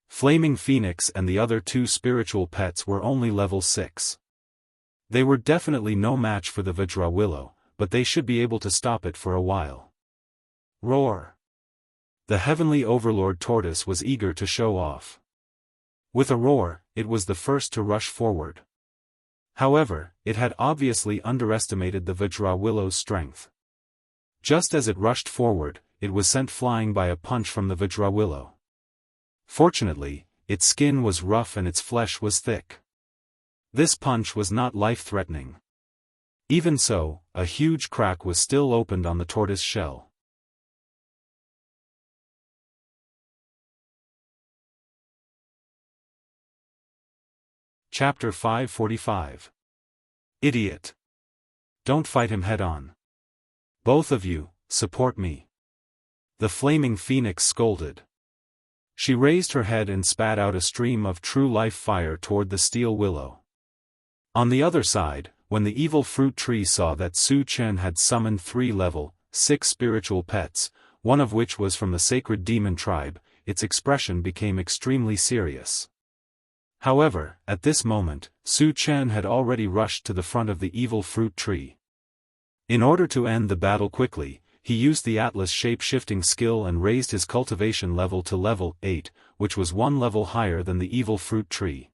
Flaming Phoenix and the other 2 spiritual pets were only level 6. They were definitely no match for the Vajra willow, but they should be able to stop it for a while. Roar! The heavenly overlord tortoise was eager to show off. With a roar, it was the first to rush forward. However, it had obviously underestimated the Vajra willow's strength. Just as it rushed forward, it was sent flying by a punch from the Vajra willow. Fortunately, its skin was rough and its flesh was thick. This punch was not life-threatening. Even so, a huge crack was still opened on the tortoise shell. Chapter 545. Idiot. Don't fight him head-on. Both of you, support me. The flaming phoenix scolded. She raised her head and spat out a stream of true-life fire toward the steel willow. On the other side, when the evil fruit tree saw that Su Chen had summoned 3 level 6 spiritual pets, one of which was from the sacred demon tribe, its expression became extremely serious. However, at this moment, Su Chen had already rushed to the front of the evil fruit tree. In order to end the battle quickly, he used the Atlas shape-shifting skill and raised his cultivation level to level 8, which was 1 level higher than the evil fruit tree.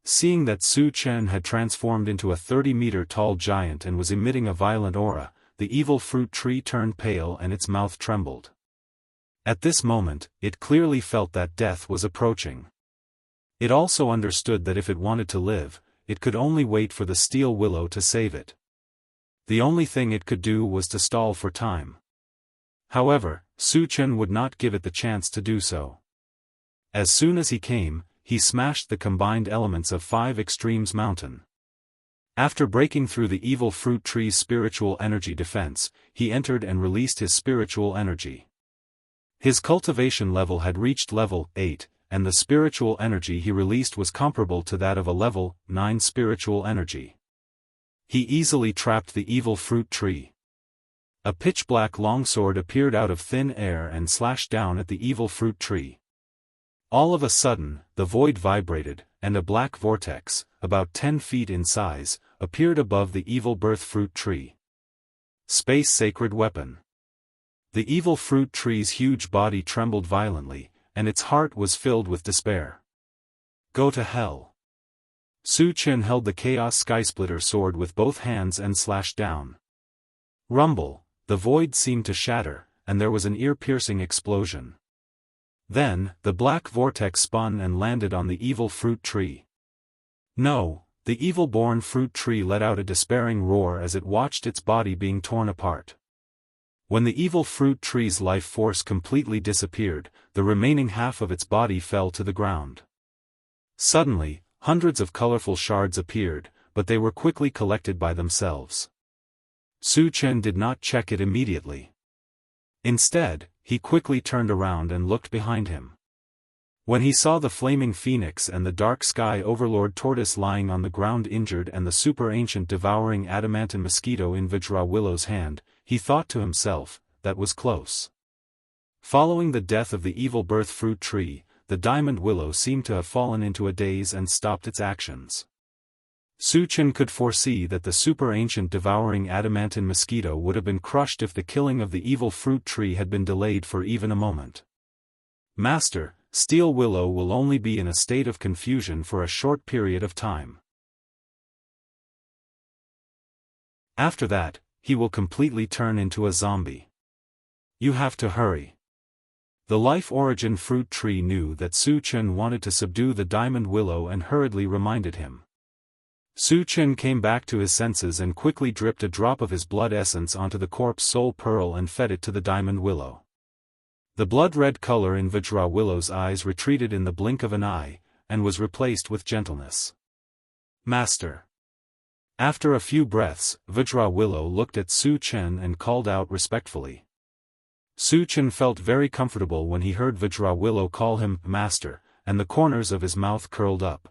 Seeing that Su Chen had transformed into a 30-meter-tall giant and was emitting a violent aura, the evil fruit tree turned pale and its mouth trembled. At this moment, it clearly felt that death was approaching. It also understood that if it wanted to live, it could only wait for the steel willow to save it. The only thing it could do was to stall for time. However, Su Chen would not give it the chance to do so. As soon as he came, he smashed the combined elements of 5 extremes mountain. After breaking through the evil fruit tree's spiritual energy defense, he entered and released his spiritual energy. His cultivation level had reached level 8, and the spiritual energy he released was comparable to that of a level 9 spiritual energy. He easily trapped the evil fruit tree. A pitch-black longsword appeared out of thin air and slashed down at the evil fruit tree. All of a sudden, the void vibrated, and a black vortex, about 10 feet in size, appeared above the evil birth fruit tree. Space Sacred Weapon. The evil fruit tree's huge body trembled violently, and its heart was filled with despair. Go to hell. Su Chen held the Chaos Skysplitter sword with both hands and slashed down. Rumble, the void seemed to shatter, and there was an ear-piercing explosion. Then, the black vortex spun and landed on the evil fruit tree. No, the evil-born fruit tree let out a despairing roar as it watched its body being torn apart. When the evil fruit tree's life force completely disappeared, the remaining half of its body fell to the ground. Suddenly, hundreds of colorful shards appeared, but they were quickly collected by themselves. Su Chen did not check it immediately. Instead, he quickly turned around and looked behind him. When he saw the flaming phoenix and the dark sky overlord tortoise lying on the ground injured and the super-ancient devouring adamantine mosquito in UnparalleledSwordWill's hand, he thought to himself, that was close. Following the death of the evil birth fruit tree, the diamond willow seemed to have fallen into a daze and stopped its actions. Su Chen could foresee that the super-ancient devouring adamantine mosquito would have been crushed if the killing of the evil fruit tree had been delayed for even a moment. Master, Steel Willow will only be in a state of confusion for a short period of time. After that, he will completely turn into a zombie. You have to hurry. The life origin fruit tree knew that Su Chen wanted to subdue the diamond willow and hurriedly reminded him. Su Chen came back to his senses and quickly dripped a drop of his blood essence onto the corpse soul pearl and fed it to the diamond willow. The blood-red color in UnparalleledSwordWill's eyes retreated in the blink of an eye, and was replaced with gentleness. Master. After a few breaths, UnparalleledSwordWill looked at Su Chen and called out respectfully. Su Chen felt very comfortable when he heard UnparalleledSwordWill call him Master, and the corners of his mouth curled up.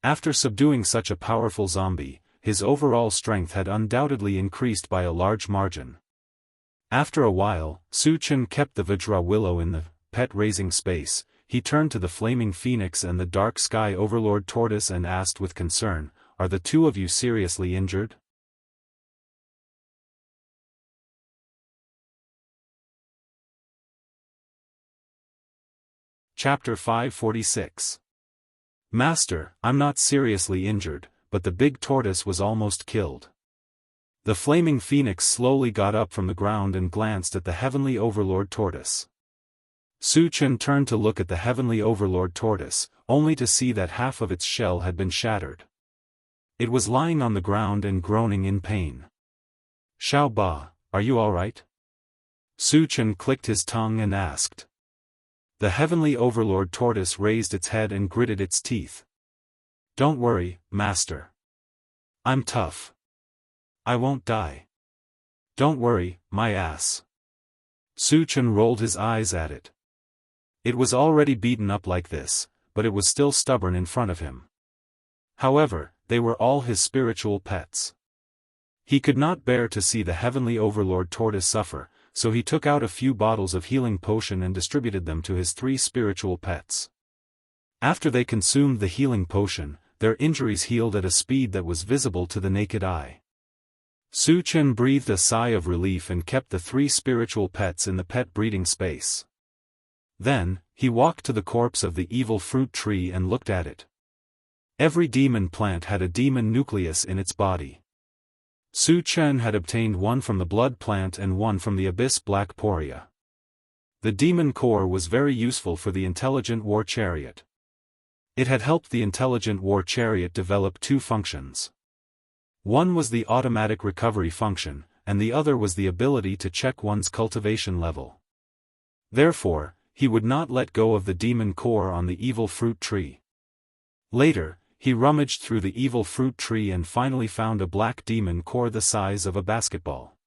After subduing such a powerful zombie, his overall strength had undoubtedly increased by a large margin. After a while, Su Chen kept the UnparalleledSwordWillow in the pet-raising space. He turned to the flaming phoenix and the dark sky overlord tortoise and asked with concern, "Are the two of you seriously injured?" Chapter 546. Master, I'm not seriously injured, but the big tortoise was almost killed. The flaming phoenix slowly got up from the ground and glanced at the heavenly overlord tortoise. Su Chen turned to look at the heavenly overlord tortoise, only to see that half of its shell had been shattered. It was lying on the ground and groaning in pain. Xiao Ba, are you all right? Su Chen clicked his tongue and asked. The heavenly overlord tortoise raised its head and gritted its teeth. Don't worry, Master. I'm tough. I won't die. Don't worry, my ass. Su Chen rolled his eyes at it. It was already beaten up like this, but it was still stubborn in front of him. However, they were all his spiritual pets. He could not bear to see the heavenly overlord tortoise suffer, so he took out a few bottles of healing potion and distributed them to his 3 spiritual pets. After they consumed the healing potion, their injuries healed at a speed that was visible to the naked eye. Su Chen breathed a sigh of relief and kept the 3 spiritual pets in the pet breeding space. Then, he walked to the corpse of the evil fruit tree and looked at it. Every demon plant had a demon nucleus in its body. Su Chen had obtained one from the blood plant and one from the abyss black poria. The demon core was very useful for the intelligent war chariot. It had helped the intelligent war chariot develop 2 functions. One was the automatic recovery function, and the other was the ability to check one's cultivation level. Therefore, he would not let go of the demon core on the evil fruit tree. Later, he rummaged through the evil fruit tree and finally found a black demon core the size of a basketball.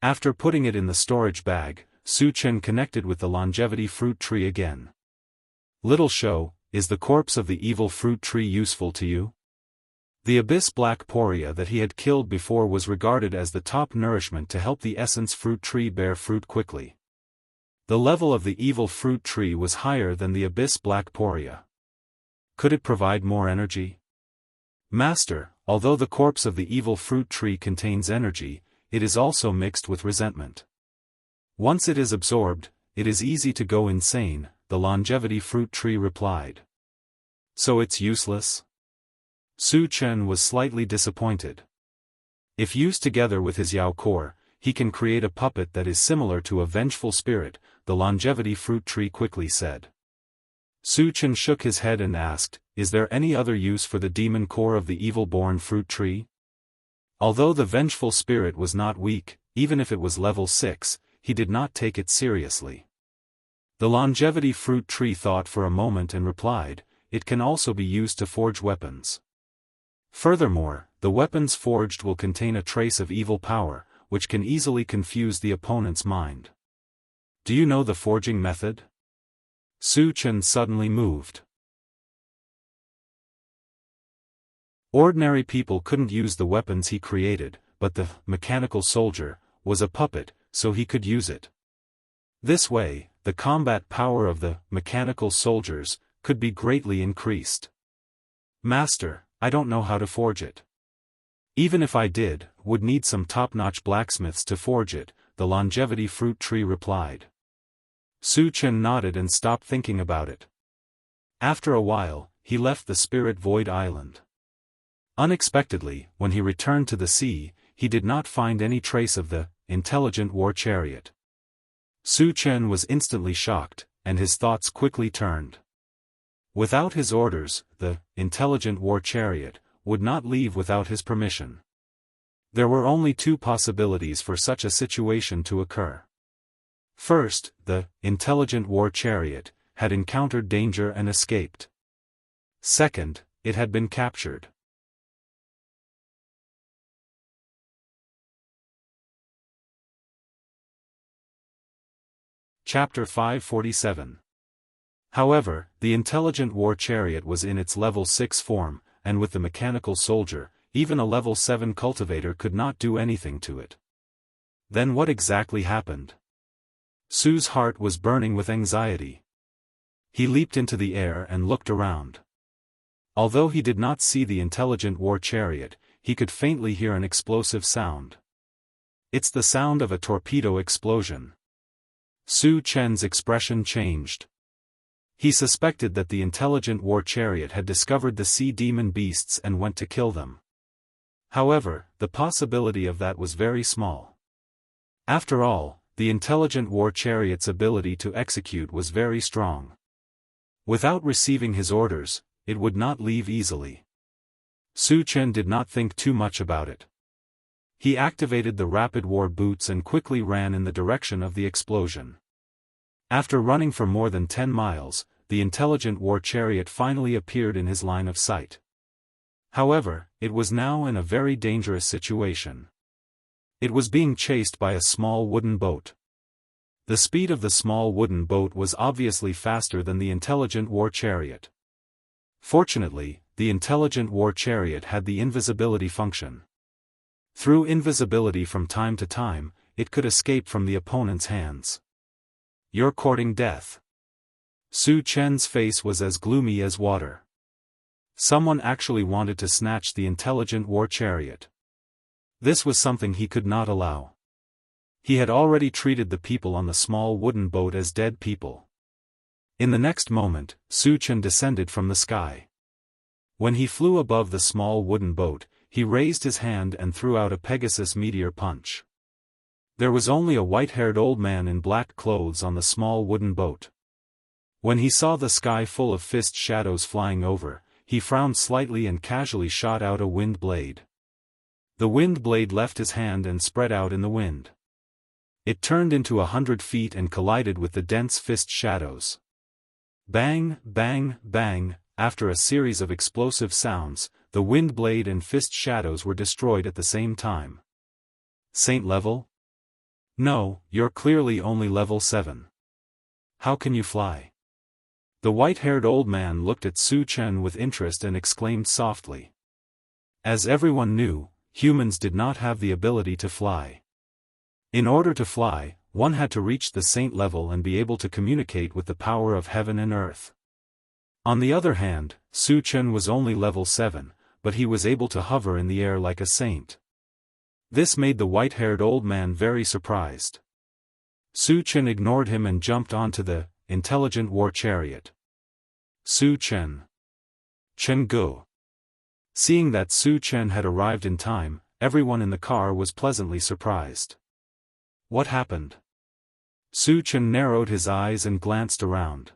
After putting it in the storage bag, Su Chen connected with the longevity fruit tree again. Little show, is the corpse of the evil fruit tree useful to you? The abyss black poria that he had killed before was regarded as the top nourishment to help the essence fruit tree bear fruit quickly. The level of the evil fruit tree was higher than the abyss black poria. Could it provide more energy? Master, although the corpse of the evil fruit tree contains energy, it is also mixed with resentment. Once it is absorbed, it is easy to go insane, the longevity fruit tree replied. So it's useless? Su Chen was slightly disappointed. If used together with his Yao core, he can create a puppet that is similar to a vengeful spirit, the longevity fruit tree quickly said. Su Chen shook his head and asked, is there any other use for the demon core of the evil-born fruit tree? Although the vengeful spirit was not weak, even if it was level 6, he did not take it seriously. The longevity fruit tree thought for a moment and replied, it can also be used to forge weapons. Furthermore, the weapons forged will contain a trace of evil power, which can easily confuse the opponent's mind. Do you know the forging method? Su Chen suddenly moved. Ordinary people couldn't use the weapons he created, but the mechanical soldier was a puppet, so he could use it. This way, the combat power of the mechanical soldiers could be greatly increased. Master, I don't know how to forge it. Even if I did, would need some top-notch blacksmiths to forge it, the longevity fruit tree replied. Su Chen nodded and stopped thinking about it. After a while, he left the Spirit Void Island. Unexpectedly, when he returned to the sea, he did not find any trace of the intelligent war chariot. Su Chen was instantly shocked, and his thoughts quickly turned. Without his orders, the intelligent war chariot would not leave without his permission. There were only two possibilities for such a situation to occur. First, the intelligent war chariot had encountered danger and escaped. Second, it had been captured. Chapter 547. However, the intelligent war chariot was in its level 6 form, and with the mechanical soldier, even a level 7 cultivator could not do anything to it. Then what exactly happened? Su's heart was burning with anxiety. He leaped into the air and looked around. Although he did not see the intelligent war chariot, he could faintly hear an explosive sound. It's the sound of a torpedo explosion. Su Chen's expression changed. He suspected that the intelligent war chariot had discovered the sea demon beasts and went to kill them. However, the possibility of that was very small. After all, the intelligent war chariot's ability to execute was very strong. Without receiving his orders, it would not leave easily. Su Chen did not think too much about it. He activated the rapid war boots and quickly ran in the direction of the explosion. After running for more than 10 miles, the intelligent war chariot finally appeared in his line of sight. However, it was now in a very dangerous situation. It was being chased by a small wooden boat. The speed of the small wooden boat was obviously faster than the intelligent war chariot. Fortunately, the intelligent war chariot had the invisibility function. Through invisibility from time to time, it could escape from the opponent's hands. You're courting death. Su Chen's face was as gloomy as water. Someone actually wanted to snatch the intelligent war chariot. This was something he could not allow. He had already treated the people on the small wooden boat as dead people. In the next moment, Su Chen descended from the sky. When he flew above the small wooden boat, he raised his hand and threw out a Pegasus meteor punch. There was only a white-haired old man in black clothes on the small wooden boat. When he saw the sky full of fist shadows flying over, he frowned slightly and casually shot out a wind blade. The wind blade left his hand and spread out in the wind. It turned into 100 feet and collided with the dense fist shadows. Bang, bang, bang, after a series of explosive sounds, the wind blade and fist shadows were destroyed at the same time. Saint level? No, you're clearly only level 7. How can you fly? The white-haired old man looked at Su Chen with interest and exclaimed softly. As everyone knew, humans did not have the ability to fly. In order to fly, one had to reach the saint level and be able to communicate with the power of heaven and earth. On the other hand, Su Chen was only level 7, but he was able to hover in the air like a saint. This made the white-haired old man very surprised. Su Chen ignored him and jumped onto the intelligent war chariot. Su Chen. Chen Gu. Seeing that Su Chen had arrived in time, everyone in the car was pleasantly surprised. What happened? Su Chen narrowed his eyes and glanced around.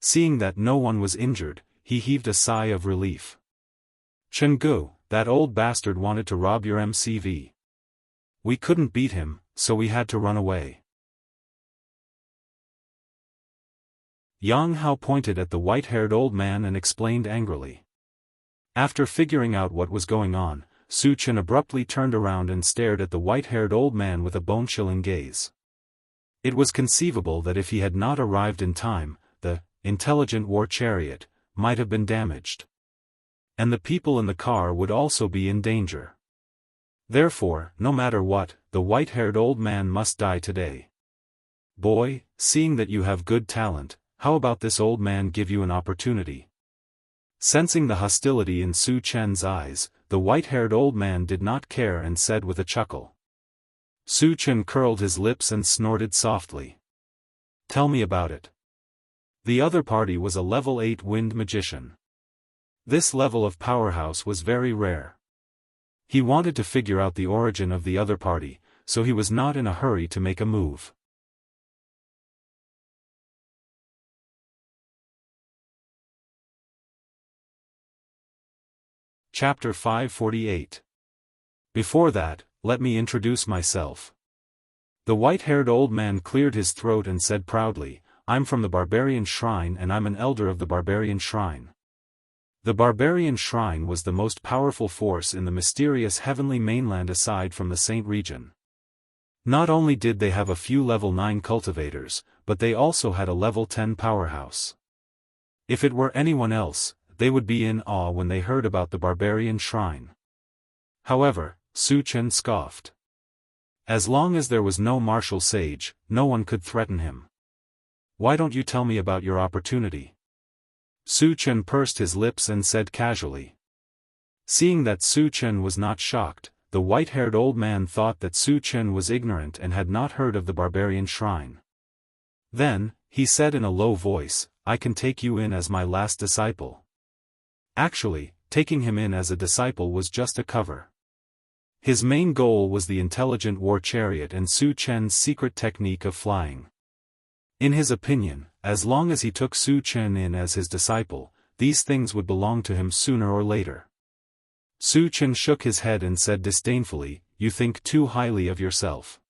Seeing that no one was injured, he heaved a sigh of relief. Chen Gu, that old bastard wanted to rob your MCV. We couldn't beat him, so we had to run away. Jianghu pointed at the white-haired old man and explained angrily. After figuring out what was going on, Su Chen abruptly turned around and stared at the white-haired old man with a bone-chilling gaze. It was conceivable that if he had not arrived in time, the intelligent war chariot might have been damaged. And the people in the car would also be in danger. Therefore, no matter what, the white-haired old man must die today. Boy, seeing that you have good talent, how about this old man give you an opportunity? Sensing the hostility in Su Chen's eyes, the white-haired old man did not care and said with a chuckle. Su Chen curled his lips and snorted softly. Tell me about it. The other party was a level 8 wind magician. This level of powerhouse was very rare. He wanted to figure out the origin of the other party, so he was not in a hurry to make a move. Chapter 548. Before that, let me introduce myself. The white-haired old man cleared his throat and said proudly, I'm from the Barbarian Shrine and I'm an elder of the Barbarian Shrine. The Barbarian Shrine was the most powerful force in the mysterious heavenly mainland aside from the Saint region. Not only did they have a few level 9 cultivators, but they also had a level 10 powerhouse. If it were anyone else, they would be in awe when they heard about the Barbarian Shrine. However, Su Chen scoffed. As long as there was no martial sage, no one could threaten him. Why don't you tell me about your opportunity? Su Chen pursed his lips and said casually. Seeing that Su Chen was not shocked, the white-haired old man thought that Su Chen was ignorant and had not heard of the Barbarian Shrine. Then, he said in a low voice, I can take you in as my last disciple. Actually, taking him in as a disciple was just a cover. His main goal was the intelligent war chariot and Su Chen's secret technique of flying. In his opinion, as long as he took Su Chen in as his disciple, these things would belong to him sooner or later. Su Chen shook his head and said disdainfully, You think too highly of yourself.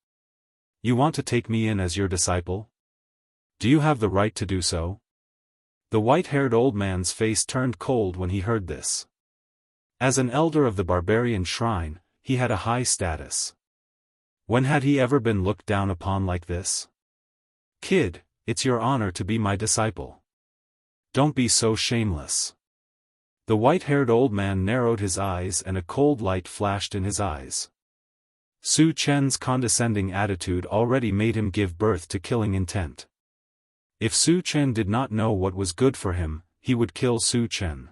You want to take me in as your disciple? Do you have the right to do so? The white-haired old man's face turned cold when he heard this. As an elder of the Barbarian Shrine, he had a high status. When had he ever been looked down upon like this? Kid, it's your honor to be my disciple. Don't be so shameless. The white-haired old man narrowed his eyes and a cold light flashed in his eyes. Su Chen's condescending attitude already made him give birth to killing intent. If Su Chen did not know what was good for him, he would kill Su Chen.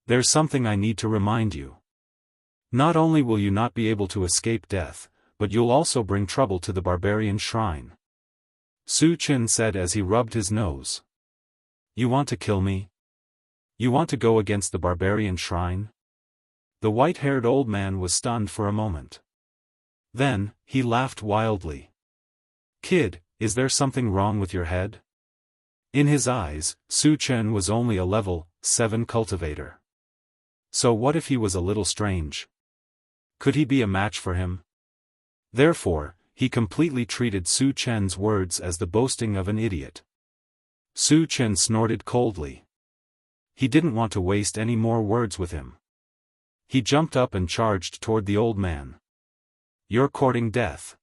There's something I need to remind you. Not only will you not be able to escape death, but you'll also bring trouble to the Barbarian Shrine. Su Chen said as he rubbed his nose. You want to kill me? You want to go against the Barbarian Shrine? The white-haired old man was stunned for a moment. Then, he laughed wildly. Kid, is there something wrong with your head? In his eyes, Su Chen was only a level 7 cultivator. So what if he was a little strange? Could he be a match for him? Therefore, he completely treated Su Chen's words as the boasting of an idiot. Su Chen snorted coldly. He didn't want to waste any more words with him. He jumped up and charged toward the old man. You're courting death.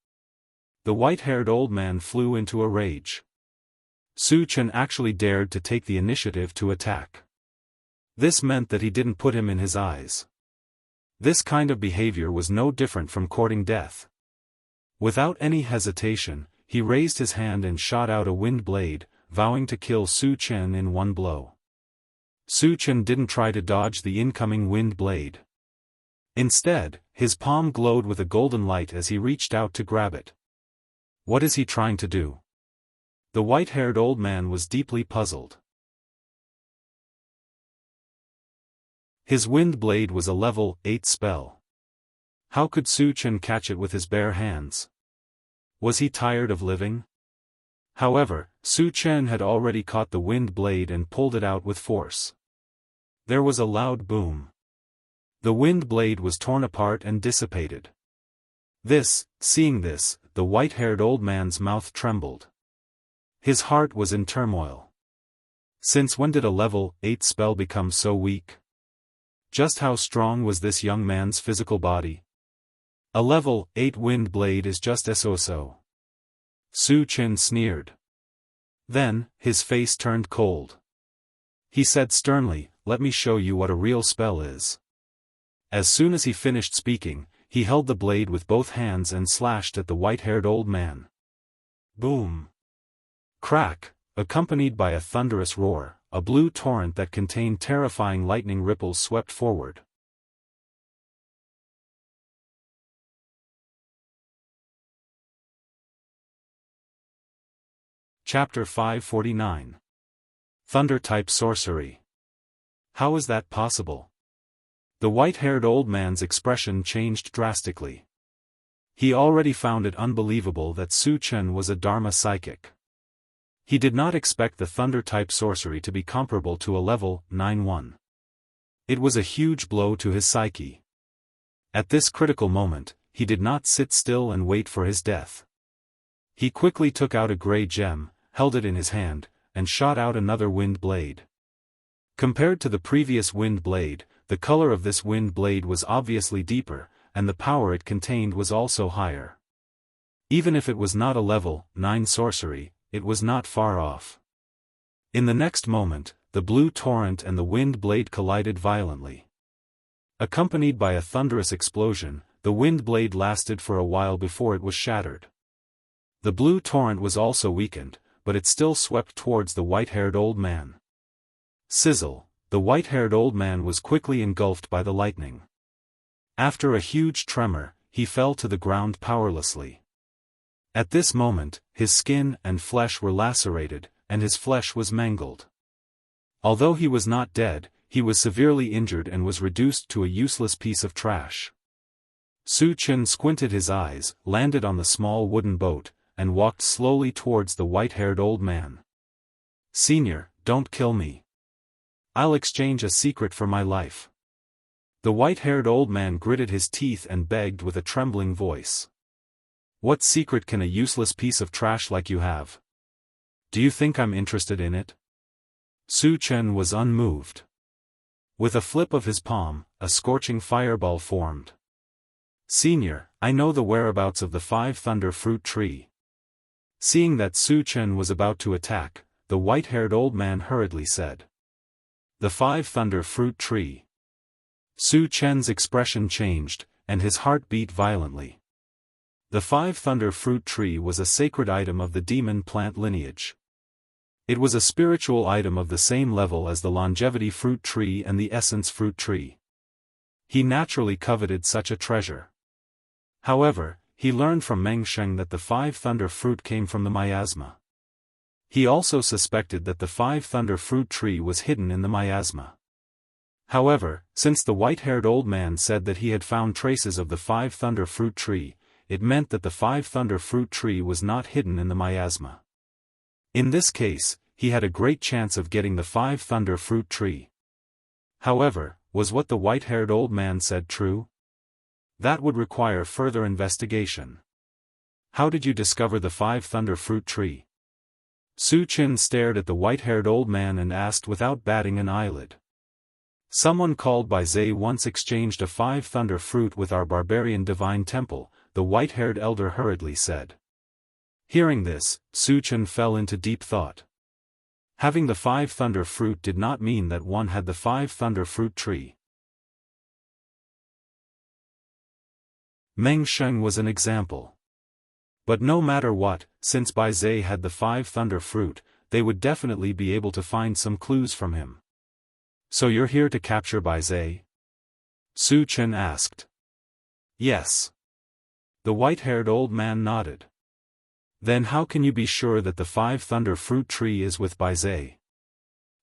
The white-haired old man flew into a rage. Su Chen actually dared to take the initiative to attack. This meant that he didn't put him in his eyes. This kind of behavior was no different from courting death. Without any hesitation, he raised his hand and shot out a wind blade, vowing to kill Su Chen in one blow. Su Chen didn't try to dodge the incoming wind blade. Instead, his palm glowed with a golden light as he reached out to grab it. What is he trying to do? The white-haired old man was deeply puzzled. His wind blade was a level 8 spell. How could Su Chen catch it with his bare hands? Was he tired of living? However, Su Chen had already caught the wind blade and pulled it out with force. There was a loud boom. The wind blade was torn apart and dissipated. Seeing this, the white-haired old man's mouth trembled. His heart was in turmoil. Since when did a level 8 spell become so weak? Just how strong was this young man's physical body? A level 8 wind blade is just so. Su Chen sneered. Then, his face turned cold. He said sternly, "Let me show you what a real spell is." As soon as he finished speaking, he held the blade with both hands and slashed at the white-haired old man. Boom! Crack! Accompanied by a thunderous roar, a blue torrent that contained terrifying lightning ripples swept forward. Chapter 549. Thunder-type sorcery. How is that possible? The white-haired old man's expression changed drastically. He already found it unbelievable that Su Chen was a Dharma psychic. He did not expect the thunder-type sorcery to be comparable to a level 9-1. It was a huge blow to his psyche. At this critical moment, he did not sit still and wait for his death. He quickly took out a gray gem, held it in his hand, and shot out another wind blade. Compared to the previous wind blade, the color of this wind blade was obviously deeper, and the power it contained was also higher. Even if it was not a level 9 sorcery, it was not far off. In the next moment, the blue torrent and the wind blade collided violently. Accompanied by a thunderous explosion, the wind blade lasted for a while before it was shattered. The blue torrent was also weakened, but it still swept towards the white-haired old man. Sizzle! The white-haired old man was quickly engulfed by the lightning. After a huge tremor, he fell to the ground powerlessly. At this moment, his skin and flesh were lacerated, and his flesh was mangled. Although he was not dead, he was severely injured and was reduced to a useless piece of trash. Su Chen squinted his eyes, landed on the small wooden boat, and walked slowly towards the white-haired old man. "Senior, don't kill me. I'll exchange a secret for my life." The white-haired old man gritted his teeth and begged with a trembling voice. "What secret can a useless piece of trash like you have? Do you think I'm interested in it?" Su Chen was unmoved. With a flip of his palm, a scorching fireball formed. "Senior, I know the whereabouts of the 5 Thunder Fruit Tree." Seeing that Su Chen was about to attack, the white-haired old man hurriedly said, "The 5 Thunder Fruit Tree." Su Chen's expression changed, and his heart beat violently. The 5 Thunder Fruit Tree was a sacred item of the demon plant lineage. It was a spiritual item of the same level as the Longevity Fruit Tree and the Essence Fruit Tree. He naturally coveted such a treasure. However, he learned from Meng Sheng that the 5 Thunder Fruit came from the miasma. He also suspected that the 5 Thunder Fruit Tree was hidden in the miasma. However, since the white-haired old man said that he had found traces of the 5 Thunder Fruit Tree, it meant that the 5 Thunder Fruit Tree was not hidden in the miasma. In this case, he had a great chance of getting the 5 Thunder Fruit Tree. However, was what the white-haired old man said true? That would require further investigation. "How did you discover the 5 Thunder Fruit Tree?" Su Chen stared at the white-haired old man and asked without batting an eyelid. "Someone called Bai Zhe once exchanged a 5 Thunder Fruit with our barbarian divine temple," the white-haired elder hurriedly said. Hearing this, Su Chen fell into deep thought. Having the 5 Thunder Fruit did not mean that one had the 5 Thunder Fruit Tree. Meng Sheng was an example. But no matter what, since Bai Zhe had the 5 Thunder Fruit, they would definitely be able to find some clues from him. "So you're here to capture Bai Zhe?" Su Chen asked. "Yes." The white-haired old man nodded. "Then how can you be sure that the 5 Thunder Fruit Tree is with Bai Zhe?"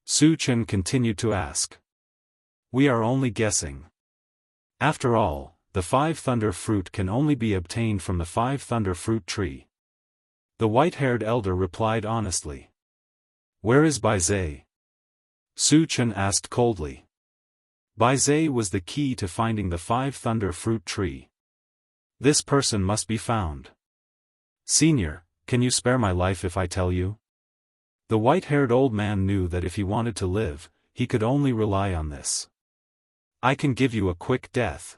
Su Chen continued to ask. "We are only guessing. After all, the 5 Thunder Fruit can only be obtained from the 5 Thunder Fruit Tree." The white-haired elder replied honestly. "Where is Bai Zhe?" Su Chen asked coldly. Bai Zhe was the key to finding the 5 Thunder Fruit Tree. This person must be found. "Senior, can you spare my life if I tell you?" The white-haired old man knew that if he wanted to live, he could only rely on this. I can give you a quick death.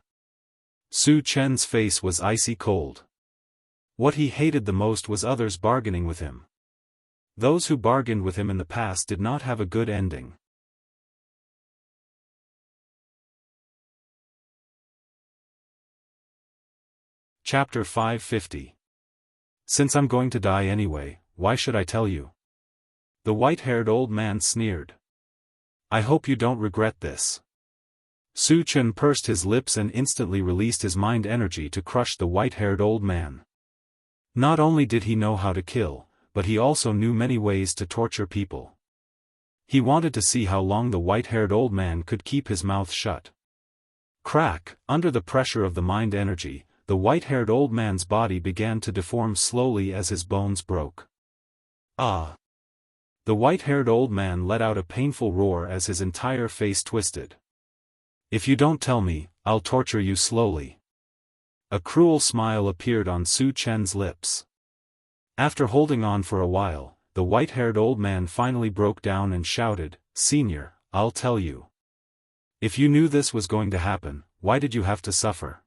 Su Chen's face was icy cold. What he hated the most was others bargaining with him. Those who bargained with him in the past did not have a good ending. Chapter 550. Since I'm going to die anyway, why should I tell you? The white-haired old man sneered. I hope you don't regret this. Su Chen pursed his lips and instantly released his mind energy to crush the white-haired old man. Not only did he know how to kill, but he also knew many ways to torture people. He wanted to see how long the white-haired old man could keep his mouth shut. Crack, under the pressure of the mind energy, the white-haired old man's body began to deform slowly as his bones broke. Ah! The white-haired old man let out a painful roar as his entire face twisted. If you don't tell me, I'll torture you slowly. A cruel smile appeared on Su Chen's lips. After holding on for a while, the white-haired old man finally broke down and shouted, Senior, I'll tell you. If you knew this was going to happen, why did you have to suffer?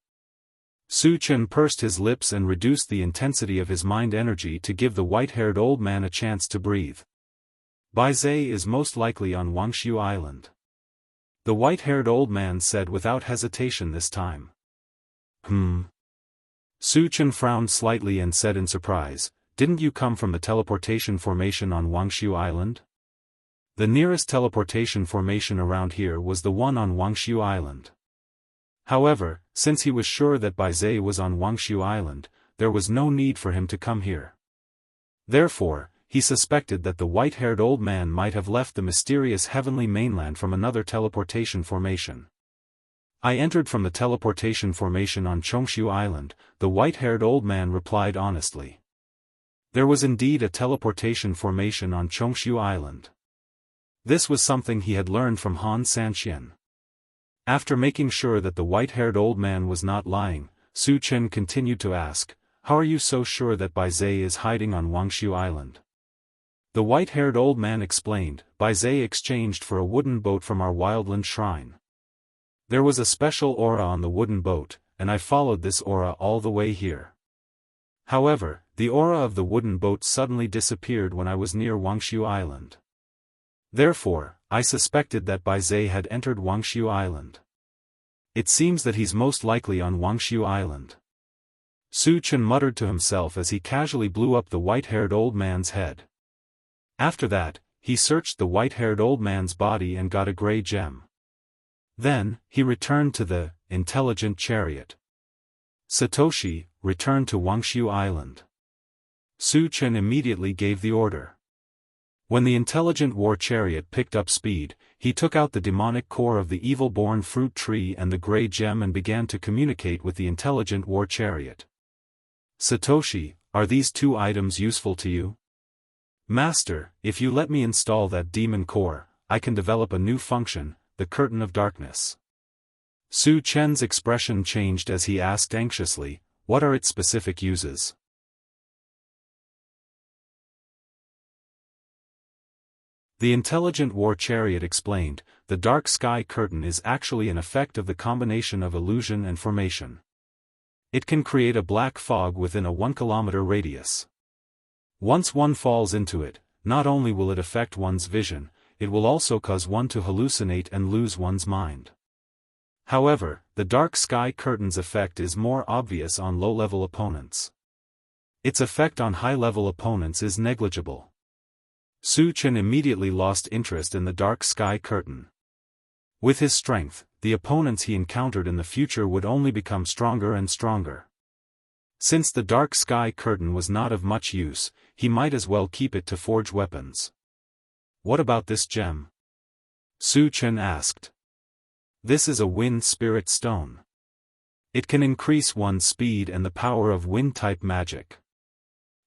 Su Chen pursed his lips and reduced the intensity of his mind energy to give the white-haired old man a chance to breathe. Bai Zhe is most likely on Wuxia Island. The white-haired old man said without hesitation this time. Su Chen frowned slightly and said in surprise, Didn't you come from the teleportation formation on Wuxia Island? The nearest teleportation formation around here was the one on Wuxia Island. However, since he was sure that Bai Zhe was on Wuxia Island, there was no need for him to come here. Therefore, he suspected that the white-haired old man might have left the mysterious heavenly mainland from another teleportation formation. I entered from the teleportation formation on Chongshu Island, the white-haired old man replied honestly. There was indeed a teleportation formation on Chongshu Island. This was something he had learned from Han Sanxian. After making sure that the white-haired old man was not lying, Su Chen continued to ask, How are you so sure that Bai Zhe is hiding on Wuxia Island? The white-haired old man explained, Bai Zhe exchanged for a wooden boat from our wildland shrine. There was a special aura on the wooden boat, and I followed this aura all the way here. However, the aura of the wooden boat suddenly disappeared when I was near Wuxia Island. Therefore, I suspected that Bai Zhe had entered Wuxia Island. It seems that he's most likely on Wuxia Island. Su Chen muttered to himself as he casually blew up the white-haired old man's head. After that, he searched the white-haired old man's body and got a gray gem. Then, he returned to the intelligent chariot. Satoshi, return to Wuxia Island. Su Chen immediately gave the order. When the intelligent war chariot picked up speed, he took out the demonic core of the evil-born fruit tree and the gray gem and began to communicate with the intelligent war chariot. Satoshi, are these two items useful to you? Master, if you let me install that demon core, I can develop a new function, the Curtain of Darkness. Su Chen's expression changed as he asked anxiously, what are its specific uses? The intelligent war chariot explained, the dark sky curtain is actually an effect of the combination of illusion and formation. It can create a black fog within a 1-kilometer radius. Once one falls into it, not only will it affect one's vision, it will also cause one to hallucinate and lose one's mind. However, the dark sky curtain's effect is more obvious on low-level opponents. Its effect on high-level opponents is negligible. Su Chen immediately lost interest in the dark sky curtain. With his strength, the opponents he encountered in the future would only become stronger and stronger. Since the dark sky curtain was not of much use, he might as well keep it to forge weapons. What about this gem? Su Chen asked. This is a wind spirit stone. It can increase one's speed and the power of wind-type magic.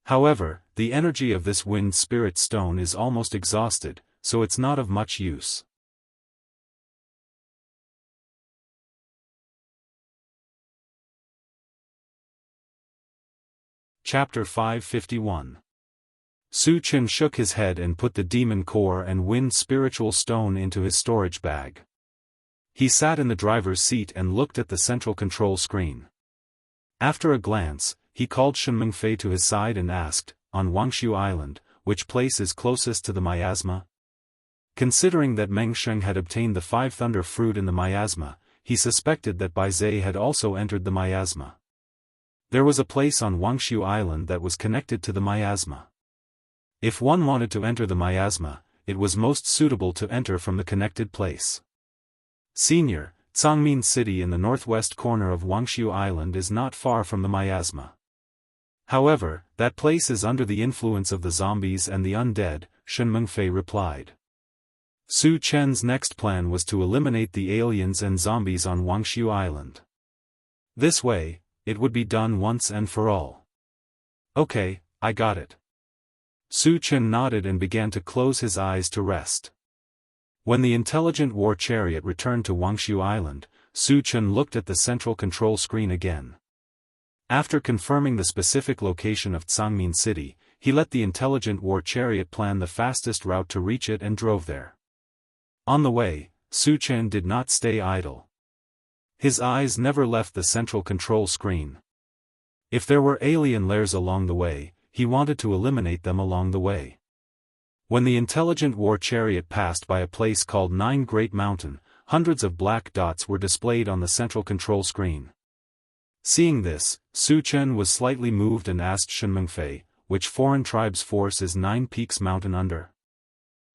However, the energy of this wind spirit stone is almost exhausted, so it's not of much use. Chapter 551. Su Chen shook his head and put the demon core and wind spiritual stone into his storage bag. He sat in the driver's seat and looked at the central control screen. After a glance, he called Shen Mengfei to his side and asked, "On Wuxia Island, which place is closest to the miasma?" Considering that Meng Sheng had obtained the 5 thunder fruit in the miasma, he suspected that Bai Zhe had also entered the miasma. There was a place on Wuxia Island that was connected to the miasma. If one wanted to enter the miasma, it was most suitable to enter from the connected place. Senior, Changmin City in the northwest corner of Wuxia Island is not far from the miasma. However, that place is under the influence of the zombies and the undead, Shen Mengfei replied. Su Chen's next plan was to eliminate the aliens and zombies on Wuxia Island. This way, it would be done once and for all. Okay, I got it. Su Chen nodded and began to close his eyes to rest. When the intelligent war chariot returned to Wuxia Island, Su Chen looked at the central control screen again. After confirming the specific location of Changmin City, he let the intelligent war chariot plan the fastest route to reach it and drove there. On the way, Su Chen did not stay idle. His eyes never left the central control screen. If there were alien lairs along the way, he wanted to eliminate them along the way. When the intelligent war chariot passed by a place called 9 Great Mountain, hundreds of black dots were displayed on the central control screen. Seeing this, Su Chen was slightly moved and asked Shen Mengfei, "Which foreign tribe's force is 9 Peaks Mountain under?"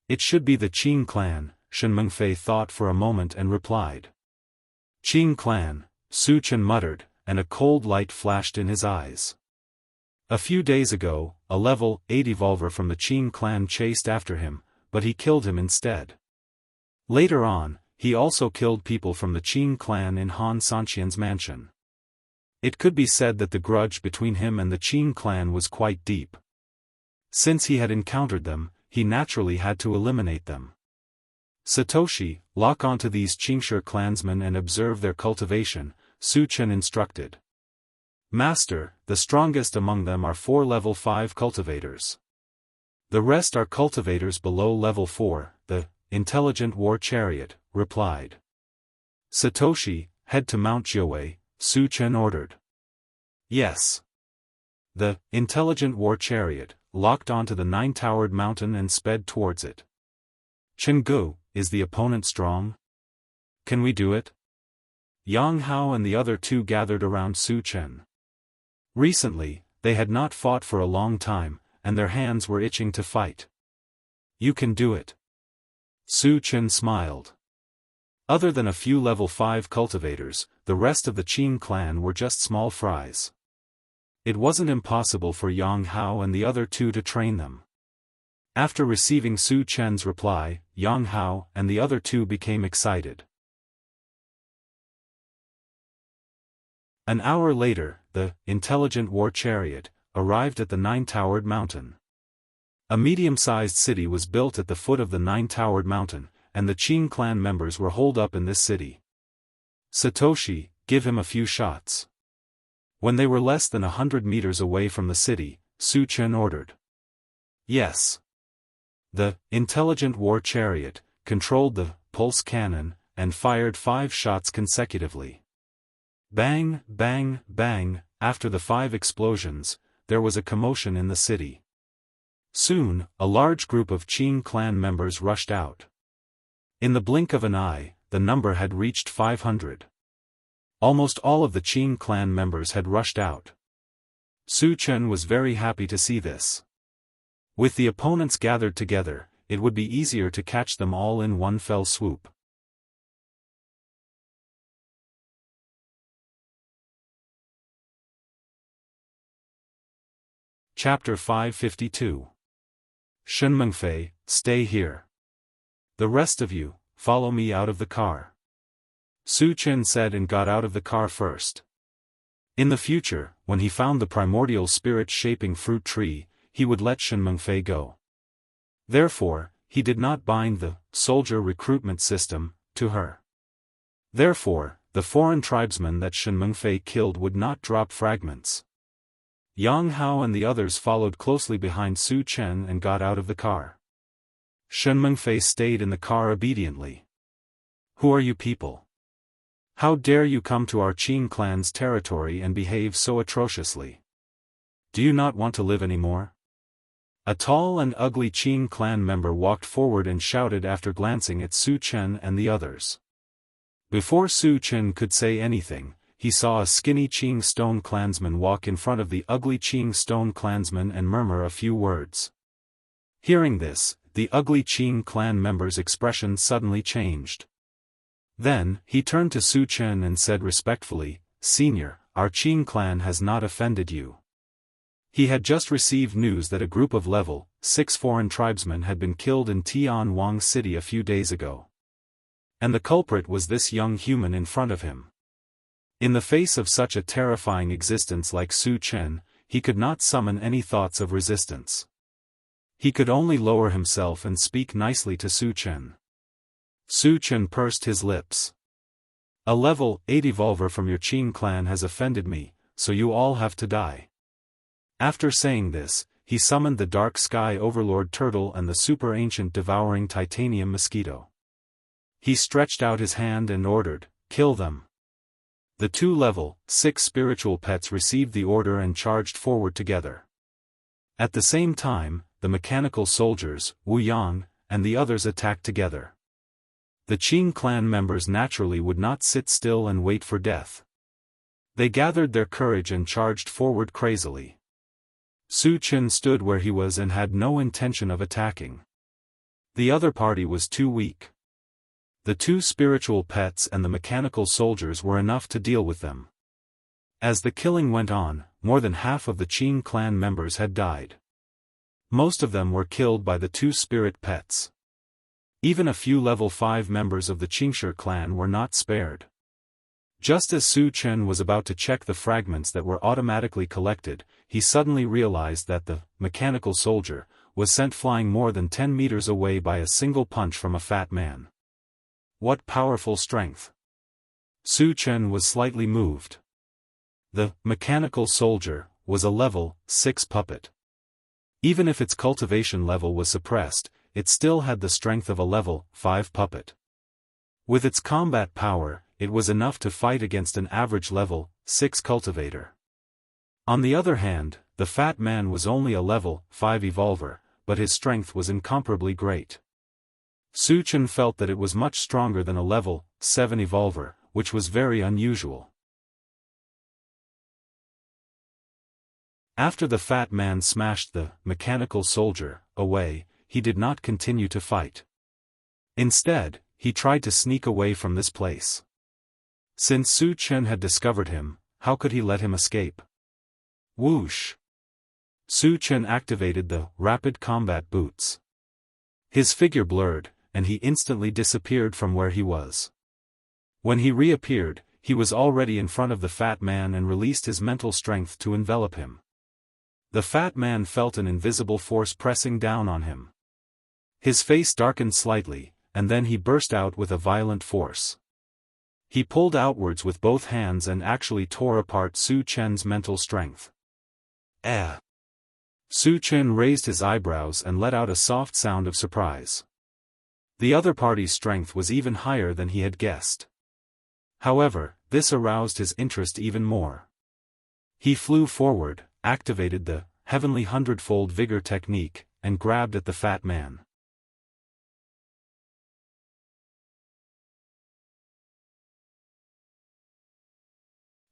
"It should be the Qing clan," Shen Mengfei thought for a moment and replied. "Qing clan," Su Chen muttered, and a cold light flashed in his eyes. A few days ago, a level 8 evolver from the Qing clan chased after him, but he killed him instead. Later on, he also killed people from the Qing clan in Han Sanqian's mansion. It could be said that the grudge between him and the Qing clan was quite deep. Since he had encountered them, he naturally had to eliminate them. "Satoshi, lock onto these Qingshi clansmen and observe their cultivation," Su Chen instructed. "Master, the strongest among them are 4 level 5 cultivators. The rest are cultivators below level 4, the intelligent war chariot," replied. "Satoshi, head to Mount Jiawei," Su Chen ordered. "Yes." The intelligent war chariot locked onto the 9-towered mountain and sped towards it. "Chenggu, is the opponent strong? Can we do it?" Yang Hao and the other 2 gathered around Su Chen. Recently, they had not fought for a long time, and their hands were itching to fight. "You can do it." Su Chen smiled. Other than a few level 5 cultivators, the rest of the Qing clan were just small fries. It wasn't impossible for Yang Hao and the other 2 to train them. After receiving Su Chen's reply, Yang Hao and the other 2 became excited. An hour later, the intelligent war chariot arrived at the 9-towered mountain. A medium-sized city was built at the foot of the 9-towered mountain, and the Qing clan members were holed up in this city. "Satoshi, give him a few shots." When they were less than 100 meters away from the city, Su Chen ordered. "Yes." The intelligent war chariot controlled the pulse cannon and fired 5 shots consecutively. Bang, bang, bang. After the 5 explosions, there was a commotion in the city. Soon, a large group of Qing clan members rushed out. In the blink of an eye, the number had reached 500. Almost all of the Qing clan members had rushed out. Su Chen was very happy to see this. With the opponents gathered together, it would be easier to catch them all in one fell swoop. Chapter 552. Shen Mengfei, stay here. The rest of you, follow me out of the car. Su Chen said and got out of the car first. In the future, when he found the primordial spirit-shaping fruit tree, he would let Shen Mengfei go. Therefore, he did not bind the soldier recruitment system to her. Therefore, the foreign tribesmen that Shen Mengfei killed would not drop fragments. Yang Hao and the others followed closely behind Su Chen and got out of the car. Shen Mengfei stayed in the car obediently. Who are you people? How dare you come to our Qing clan's territory and behave so atrociously? Do you not want to live anymore? A tall and ugly Qing clan member walked forward and shouted after glancing at Su Chen and the others. Before Su Chen could say anything, he saw a skinny Qing stone clansman walk in front of the ugly Qing stone clansman and murmur a few words. Hearing this, the ugly Qing clan member's expression suddenly changed. Then, he turned to Su Chen and said respectfully, "Senior, our Qing clan has not offended you." He had just received news that a group of level 6 foreign tribesmen had been killed in Tianwang City a few days ago. And the culprit was this young human in front of him. In the face of such a terrifying existence like Su Chen, he could not summon any thoughts of resistance. He could only lower himself and speak nicely to Su Chen. Su Chen pursed his lips. "A level 8 evolver from your Qing clan has offended me, so you all have to die." After saying this, he summoned the Dark Sky Overlord Turtle and the super ancient devouring titanium mosquito. He stretched out his hand and ordered, "Kill them." The two level 6 spiritual pets received the order and charged forward together. At the same time, the mechanical soldiers, Wu Yan, and the others attacked together. The Qing clan members naturally would not sit still and wait for death. They gathered their courage and charged forward crazily. Su Chen stood where he was and had no intention of attacking. The other party was too weak. The two spiritual pets and the mechanical soldiers were enough to deal with them. As the killing went on, more than half of the Qing clan members had died. Most of them were killed by the two spirit pets. Even a few level 5 members of the Qingshi clan were not spared. Just as Su Chen was about to check the fragments that were automatically collected, he suddenly realized that the mechanical soldier was sent flying more than 10 meters away by a single punch from a fat man. What powerful strength! Su Chen was slightly moved. The mechanical soldier was a level 6 puppet. Even if its cultivation level was suppressed, it still had the strength of a level 5 puppet. With its combat power, it was enough to fight against an average level 6 cultivator. On the other hand, the fat man was only a level 5 evolver, but his strength was incomparably great. Su Chen felt that it was much stronger than a level 7 evolver, which was very unusual. After the fat man smashed the mechanical soldier away, he did not continue to fight. Instead, he tried to sneak away from this place. Since Su Chen had discovered him, how could he let him escape? Whoosh! Su Chen activated the rapid combat boots. His figure blurred, and he instantly disappeared from where he was. When he reappeared, he was already in front of the fat man and released his mental strength to envelop him. The fat man felt an invisible force pressing down on him. His face darkened slightly, and then he burst out with a violent force. He pulled outwards with both hands and actually tore apart Su Chen's mental strength. Su Chen raised his eyebrows and let out a soft sound of surprise. The other party's strength was even higher than he had guessed. However, this aroused his interest even more. He flew forward, activated the Heavenly Hundredfold Vigor technique, and grabbed at the fat man.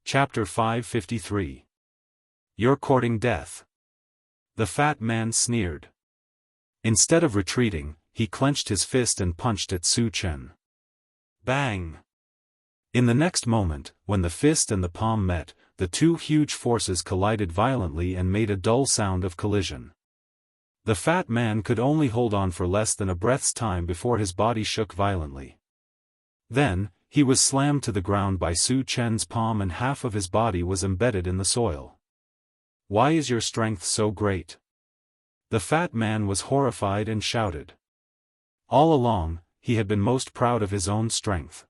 Chapter 553. You're courting death. The fat man sneered. Instead of retreating, he clenched his fist and punched at Su Chen. Bang! In the next moment, when the fist and the palm met, the two huge forces collided violently and made a dull sound of collision. The fat man could only hold on for less than a breath's time before his body shook violently. Then, he was slammed to the ground by Su Chen's palm and half of his body was embedded in the soil. Why is your strength so great? The fat man was horrified and shouted. All along, he had been most proud of his own strength.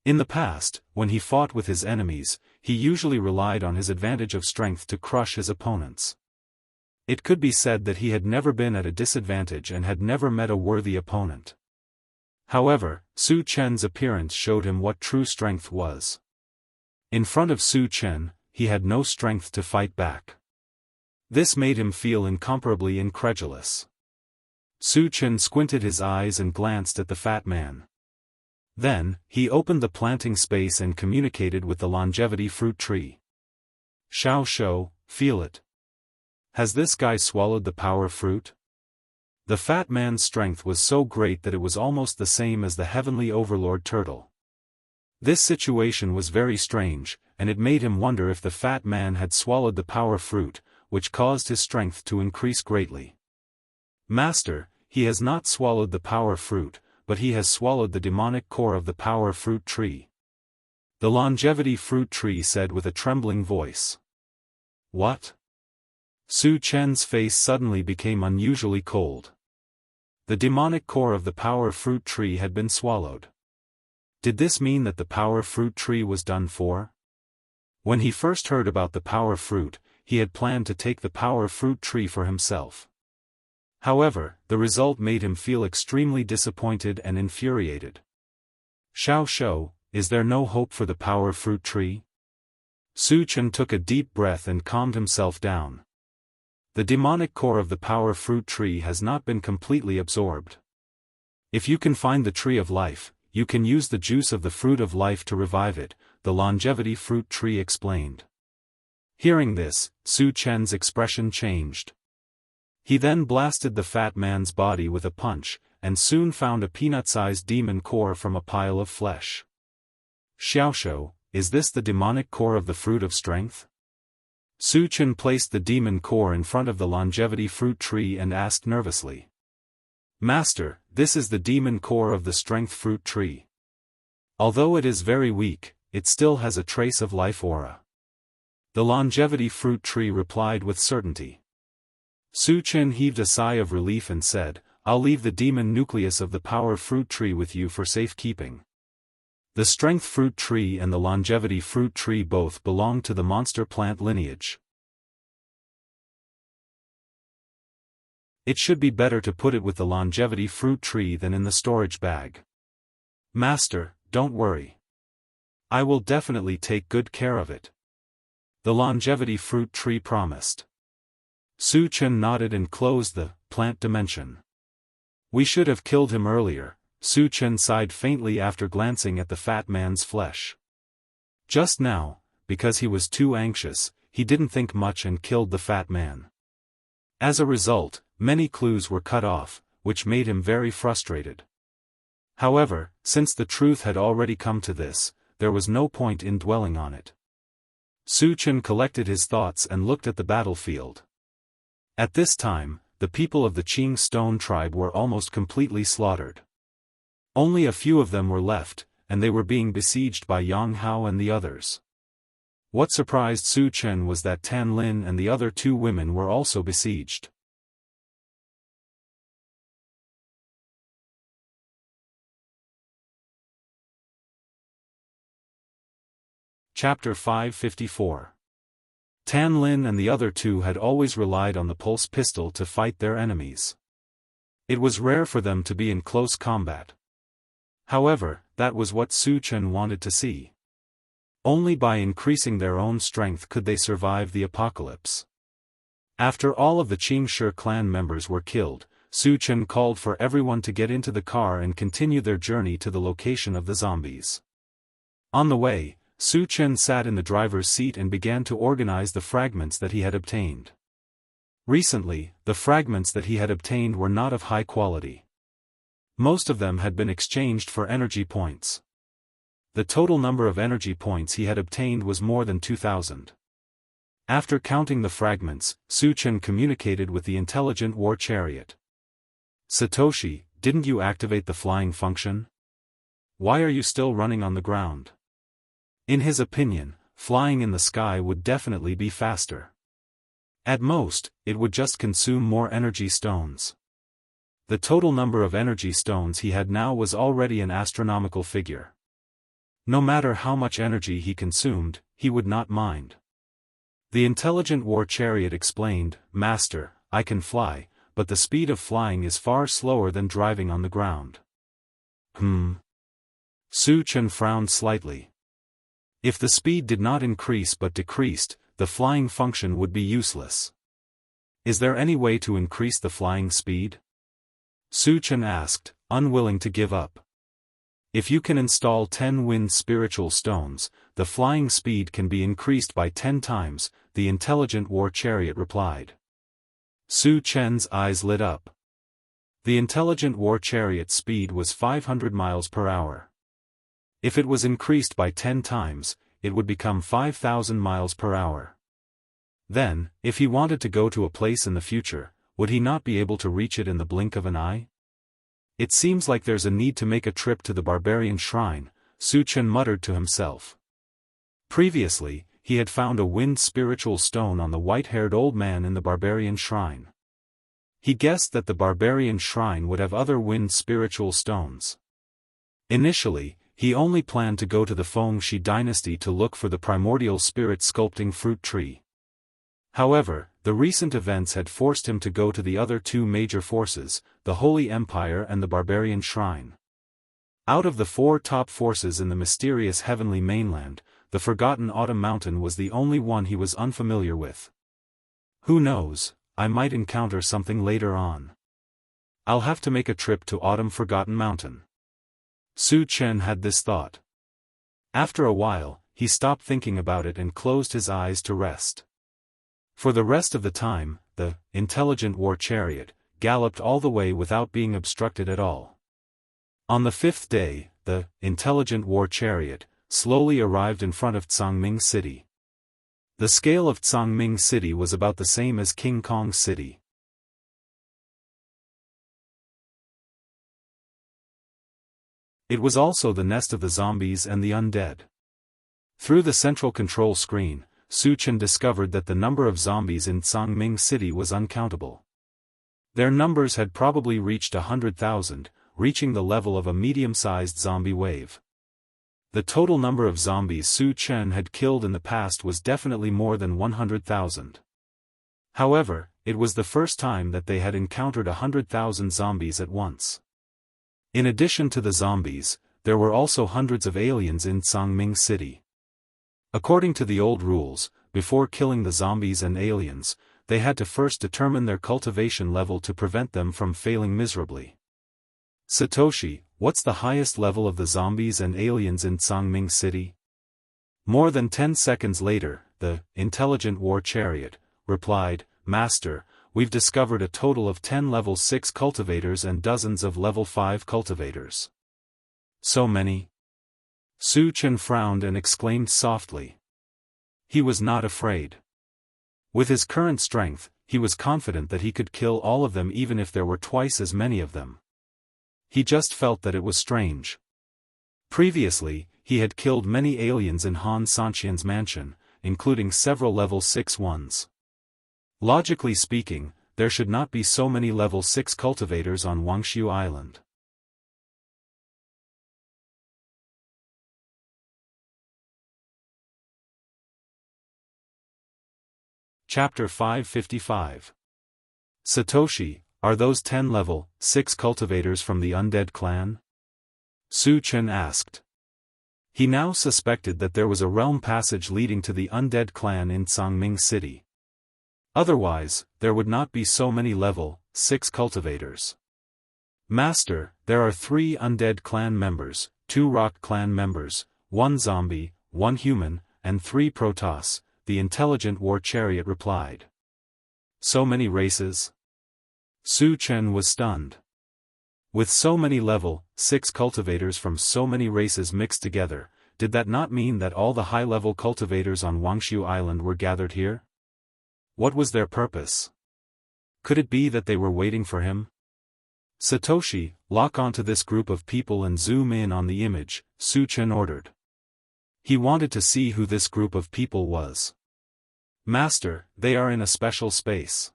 In the past, when he fought with his enemies, he usually relied on his advantage of strength to crush his opponents. It could be said that he had never been at a disadvantage and had never met a worthy opponent. However, Su Chen's appearance showed him what true strength was. In front of Su Chen, he had no strength to fight back. This made him feel incomparably incredulous. Su Chen squinted his eyes and glanced at the fat man. Then, he opened the planting space and communicated with the longevity fruit tree. Xiao Shou, feel it. Has this guy swallowed the power fruit? The fat man's strength was so great that it was almost the same as the heavenly overlord turtle. This situation was very strange, and it made him wonder if the fat man had swallowed the power fruit, which caused his strength to increase greatly. Master, he has not swallowed the power fruit, but he has swallowed the demonic core of the power fruit tree. The longevity fruit tree said with a trembling voice. What? Su Chen's face suddenly became unusually cold. The demonic core of the power fruit tree had been swallowed. Did this mean that the power fruit tree was done for? When he first heard about the power fruit, he had planned to take the power fruit tree for himself. However, the result made him feel extremely disappointed and infuriated. Xiao Shou, is there no hope for the power fruit tree? Su Chen took a deep breath and calmed himself down. The demonic core of the power fruit tree has not been completely absorbed. If you can find the tree of life, you can use the juice of the fruit of life to revive it, the longevity fruit tree explained. Hearing this, Su Chen's expression changed. He then blasted the fat man's body with a punch, and soon found a peanut-sized demon core from a pile of flesh. Xiao Shou, is this the demonic core of the fruit of strength? Su Chen placed the demon core in front of the longevity fruit tree and asked nervously. Master, this is the demon core of the strength fruit tree. Although it is very weak, it still has a trace of life aura. The longevity fruit tree replied with certainty. Su Chen heaved a sigh of relief and said, I'll leave the demon nucleus of the power fruit tree with you for safekeeping. The strength fruit tree and the longevity fruit tree both belong to the monster plant lineage. It should be better to put it with the longevity fruit tree than in the storage bag. Master, don't worry. I will definitely take good care of it. The longevity fruit tree promised. Su Chen nodded and closed the plant dimension. We should have killed him earlier, Su Chen sighed faintly after glancing at the fat man's flesh. Just now, because he was too anxious, he didn't think much and killed the fat man. As a result, many clues were cut off, which made him very frustrated. However, since the truth had already come to this, there was no point in dwelling on it. Su Chen collected his thoughts and looked at the battlefield. At this time, the people of the Qing Stone tribe were almost completely slaughtered. Only a few of them were left, and they were being besieged by Yang Hao and the others. What surprised Su Chen was that Tan Lin and the other two women were also besieged. Chapter 554. Tan Lin and the other two had always relied on the pulse pistol to fight their enemies. It was rare for them to be in close combat. However, that was what Su Chen wanted to see. Only by increasing their own strength could they survive the apocalypse. After all of the Qingshi clan members were killed, Su Chen called for everyone to get into the car and continue their journey to the location of the zombies. On the way, Su Chen sat in the driver's seat and began to organize the fragments that he had obtained. Recently, the fragments that he had obtained were not of high quality. Most of them had been exchanged for energy points. The total number of energy points he had obtained was more than 2,000. After counting the fragments, Su Chen communicated with the intelligent war chariot. Satoshi, didn't you activate the flying function? Why are you still running on the ground? In his opinion, flying in the sky would definitely be faster. At most, it would just consume more energy stones. The total number of energy stones he had now was already an astronomical figure. No matter how much energy he consumed, he would not mind. The intelligent war chariot explained, "Master, I can fly, but the speed of flying is far slower than driving on the ground." Su Chen frowned slightly. If the speed did not increase but decreased, the flying function would be useless. Is there any way to increase the flying speed? Su Chen asked, unwilling to give up. If you can install 10 wind spiritual stones, the flying speed can be increased by 10 times, the intelligent war chariot replied. Su Chen's eyes lit up. The intelligent war chariot's speed was 500 miles per hour. If it was increased by 10 times, it would become 5,000 miles per hour. Then, if he wanted to go to a place in the future, would he not be able to reach it in the blink of an eye? It seems like there's a need to make a trip to the barbarian shrine, Su Chen muttered to himself. Previously, he had found a wind spiritual stone on the white-haired old man in the barbarian shrine. He guessed that the barbarian shrine would have other wind spiritual stones. Initially, he only planned to go to the Fengxi dynasty to look for the primordial spirit sculpting fruit tree. However, the recent events had forced him to go to the other two major forces, the Holy Empire and the Barbarian Shrine. Out of the 4 top forces in the mysterious heavenly mainland, the Forgotten Autumn Mountain was the only one he was unfamiliar with. Who knows, I might encounter something later on. I'll have to make a trip to Autumn Forgotten Mountain. Su Chen had this thought. After a while, he stopped thinking about it and closed his eyes to rest. For the rest of the time, the intelligent war chariot galloped all the way without being obstructed at all. On the 5th day, the intelligent war chariot slowly arrived in front of Tsangming City. The scale of Tsangming City was about the same as King Kong City. It was also the nest of the zombies and the undead. Through the central control screen, Su Chen discovered that the number of zombies in Tsangming City was uncountable. Their numbers had probably reached 100,000, reaching the level of a medium-sized zombie wave. The total number of zombies Su Chen had killed in the past was definitely more than 100,000. However, it was the first time that they had encountered 100,000 zombies at once. In addition to the zombies, there were also hundreds of aliens in Tsangming City. According to the old rules, before killing the zombies and aliens, they had to first determine their cultivation level to prevent them from failing miserably. Satoshi, what's the highest level of the zombies and aliens in Tsangming City? More than 10 seconds later, the intelligent war chariot replied, Master, we've discovered a total of 10 level 6 cultivators and dozens of level 5 cultivators. So many? Su Chen frowned and exclaimed softly. He was not afraid. With his current strength, he was confident that he could kill all of them even if there were twice as many of them. He just felt that it was strange. Previously, he had killed many aliens in Han Sanqian's mansion, including several level 6 ones. Logically speaking, there should not be so many level 6 cultivators on Wuxia Island. Chapter 555. Satoshi, are those 10 level 6 cultivators from the undead clan? Su Chen asked. He now suspected that there was a realm passage leading to the undead clan in Tsangming City. Otherwise, there would not be so many level 6 cultivators. Master, there are 3 undead clan members, 2 rock clan members, 1 zombie, 1 human, and 3 Protoss, the intelligent war chariot replied. So many races? Su Chen was stunned. With so many level 6 cultivators from so many races mixed together, did that not mean that all the high-level cultivators on Wuxia Island were gathered here? What was their purpose? Could it be that they were waiting for him? Satoshi, lock onto this group of people and zoom in on the image, Su Chen ordered. He wanted to see who this group of people was. Master, they are in a special space.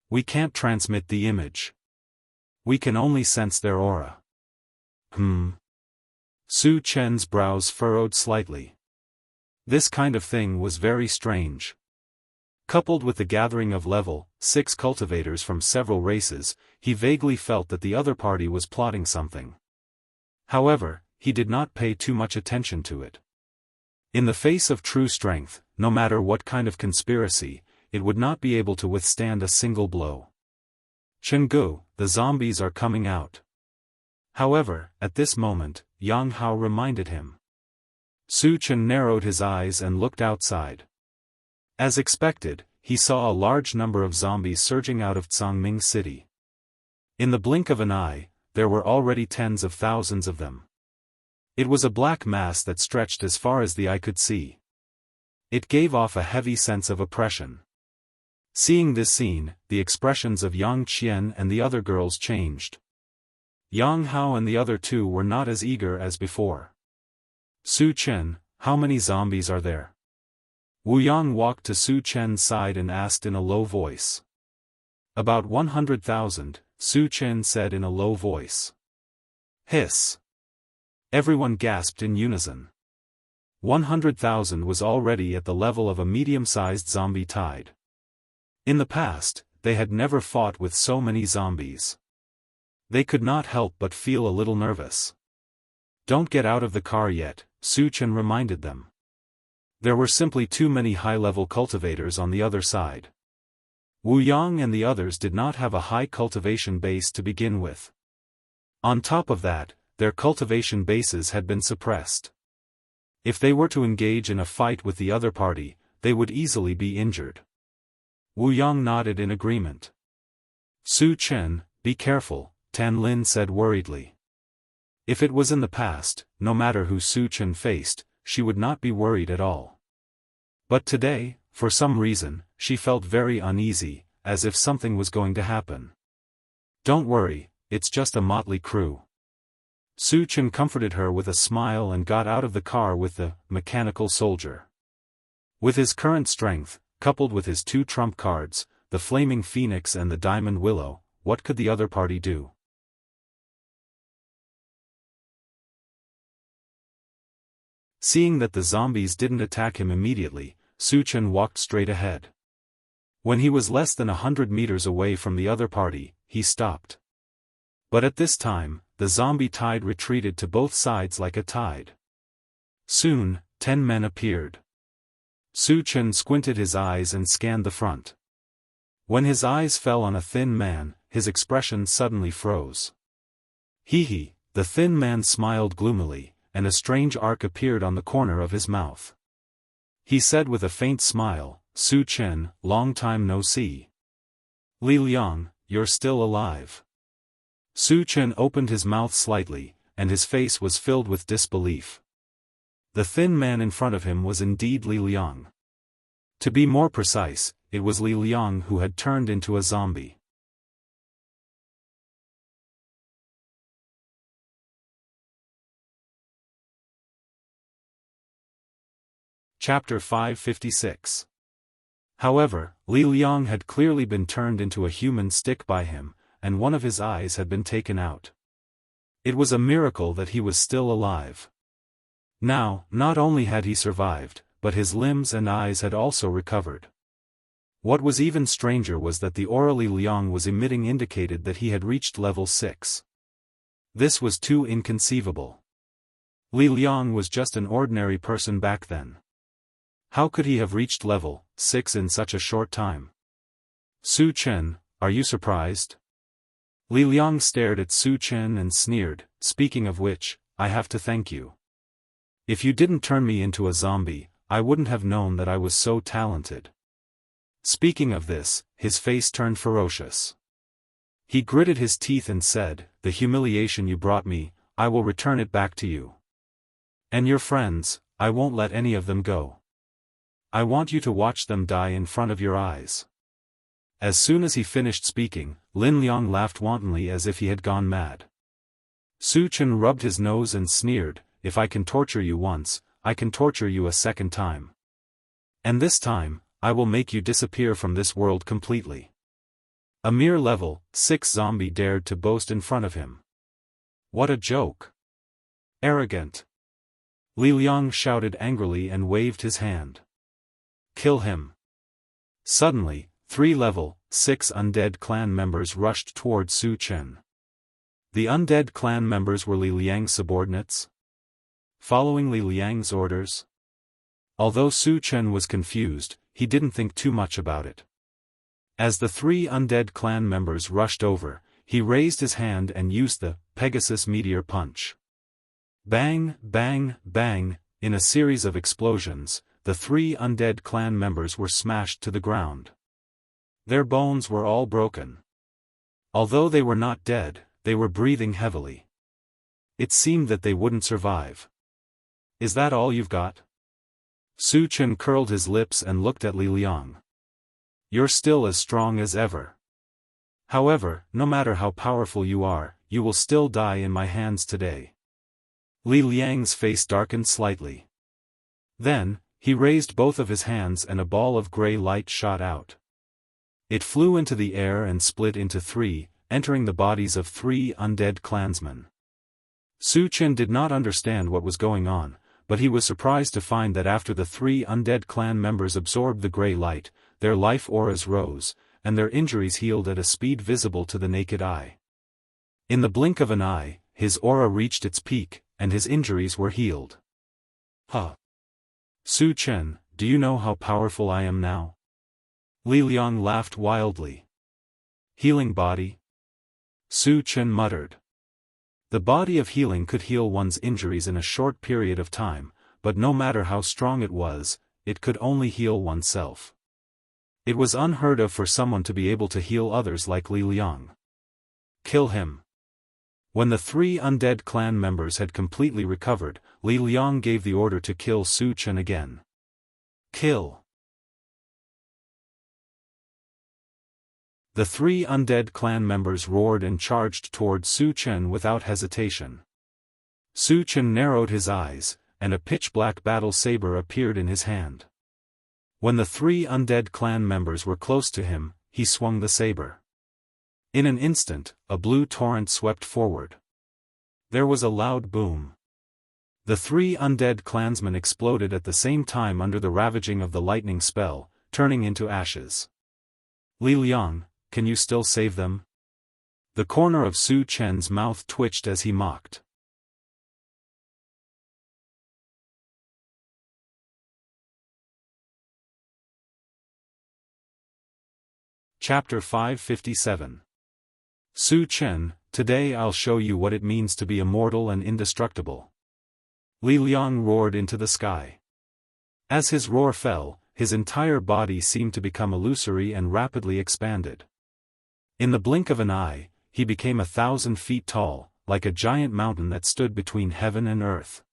We can't transmit the image. We can only sense their aura. Su Chen's brows furrowed slightly. This kind of thing was very strange. Coupled with the gathering of level 6 cultivators from several races, he vaguely felt that the other party was plotting something. However, he did not pay too much attention to it. In the face of true strength, no matter what kind of conspiracy, it would not be able to withstand a single blow. Jianghu, the zombies are coming out. However, at this moment, Yang Hao reminded him. Su Chen narrowed his eyes and looked outside. As expected, he saw a large number of zombies surging out of Zhongming City. In the blink of an eye, there were already tens of thousands of them. It was a black mass that stretched as far as the eye could see. It gave off a heavy sense of oppression. Seeing this scene, the expressions of Yang Qian and the other girls changed. Yang Hao and the other two were not as eager as before. Su Chen, how many zombies are there? Wu Yang walked to Su Chen's side and asked in a low voice. About 100,000, Su Chen said in a low voice. Hiss. Everyone gasped in unison. 100,000 was already at the level of a medium-sized zombie tide. In the past, they had never fought with so many zombies. They could not help but feel a little nervous. Don't get out of the car yet, Su Chen reminded them. There were simply too many high-level cultivators on the other side. Wu Yang and the others did not have a high cultivation base to begin with. On top of that, their cultivation bases had been suppressed. If they were to engage in a fight with the other party, they would easily be injured. Wu Yang nodded in agreement. Su Chen, be careful, Tan Lin said worriedly. If it was in the past, no matter who Su Chen faced, she would not be worried at all. But today, for some reason, she felt very uneasy, as if something was going to happen. Don't worry, it's just a motley crew. Su Chen comforted her with a smile and got out of the car with the mechanical soldier. With his current strength, coupled with his 2 trump cards, the Flaming Phoenix and the Diamond Willow, what could the other party do? Seeing that the zombies didn't attack him immediately, Su Chen walked straight ahead. When he was less than 100 meters away from the other party, he stopped. But at this time, the zombie tide retreated to both sides like a tide. Soon, 10 men appeared. Su Chen squinted his eyes and scanned the front. When his eyes fell on a thin man, his expression suddenly froze. Hee, the thin man smiled gloomily, and a strange arc appeared on the corner of his mouth. He said with a faint smile, Su Chen, long time no see. Li Liang, you're still alive. Su Chen opened his mouth slightly, and his face was filled with disbelief. The thin man in front of him was indeed Li Liang. To be more precise, it was Li Liang who had turned into a zombie. Chapter 556. However, Li Liang had clearly been turned into a human stick by him, and one of his eyes had been taken out. It was a miracle that he was still alive. Now, not only had he survived, but his limbs and eyes had also recovered. What was even stranger was that the aura Li Liang was emitting indicated that he had reached level 6. This was too inconceivable. Li Liang was just an ordinary person back then. How could he have reached level 6 in such a short time? Su Chen, are you surprised? Li Liang stared at Su Chen and sneered, speaking of which, I have to thank you. If you didn't turn me into a zombie, I wouldn't have known that I was so talented. Speaking of this, his face turned ferocious. He gritted his teeth and said, the humiliation you brought me, I will return it back to you. And your friends, I won't let any of them go. I want you to watch them die in front of your eyes. As soon as he finished speaking, Lin Liang laughed wantonly as if he had gone mad. Su Chen rubbed his nose and sneered, if I can torture you once, I can torture you a second time. And this time, I will make you disappear from this world completely. A mere level 6 zombie dared to boast in front of him. What a joke. Arrogant! Li Liang shouted angrily and waved his hand. Kill him! Suddenly, 3 level 6 undead clan members rushed toward Su Chen. The undead clan members were Li Liang's subordinates? Following Li Liang's orders? Although Su Chen was confused, he didn't think too much about it. As the 3 undead clan members rushed over, he raised his hand and used the Pegasus Meteor Punch. Bang, bang, bang, in a series of explosions, the 3 undead clan members were smashed to the ground. Their bones were all broken. Although they were not dead, they were breathing heavily. It seemed that they wouldn't survive. Is that all you've got? Su Chen curled his lips and looked at Li Liang. You're still as strong as ever. However, no matter how powerful you are, you will still die in my hands today. Li Liang's face darkened slightly. Then, he raised both of his hands and a ball of gray light shot out. It flew into the air and split into 3, entering the bodies of 3 undead clansmen. Su Chen did not understand what was going on, but he was surprised to find that after the 3 undead clan members absorbed the gray light, their life auras rose, and their injuries healed at a speed visible to the naked eye. In the blink of an eye, his aura reached its peak, and his injuries were healed. Huh! Su Chen, do you know how powerful I am now? Li Liang laughed wildly. Healing body? Su Chen muttered. The body of healing could heal one's injuries in a short period of time, but no matter how strong it was, it could only heal oneself. It was unheard of for someone to be able to heal others like Li Liang. Kill him. When the 3 undead clan members had completely recovered, Li Liang gave the order to kill Su Chen again. Kill. The 3 undead clan members roared and charged toward Su Chen without hesitation. Su Chen narrowed his eyes, and a pitch-black battle saber appeared in his hand. When the 3 undead clan members were close to him, he swung the saber. In an instant, a blue torrent swept forward. There was a loud boom. The 3 undead clansmen exploded at the same time under the ravaging of the lightning spell, turning into ashes. Li Liang, can you still save them? The corner of Su Chen's mouth twitched as he mocked. Chapter 557. Su Chen, today I'll show you what it means to be immortal and indestructible. Li Liang roared into the sky. As his roar fell, his entire body seemed to become illusory and rapidly expanded. In the blink of an eye, he became 1,000 feet tall, like a giant mountain that stood between heaven and earth.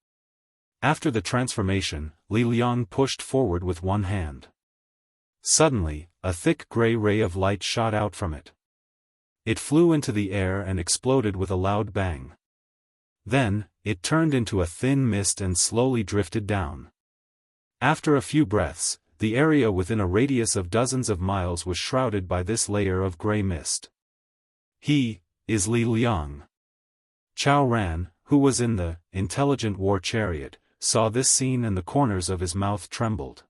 After the transformation, Li Liang pushed forward with one hand. Suddenly, a thick gray ray of light shot out from it. It flew into the air and exploded with a loud bang. Then, it turned into a thin mist and slowly drifted down. After a few breaths, the area within a radius of dozens of miles was shrouded by this layer of gray mist. He is Li Liang. Chao Ran, who was in the intelligent war chariot, saw this scene and the corners of his mouth trembled.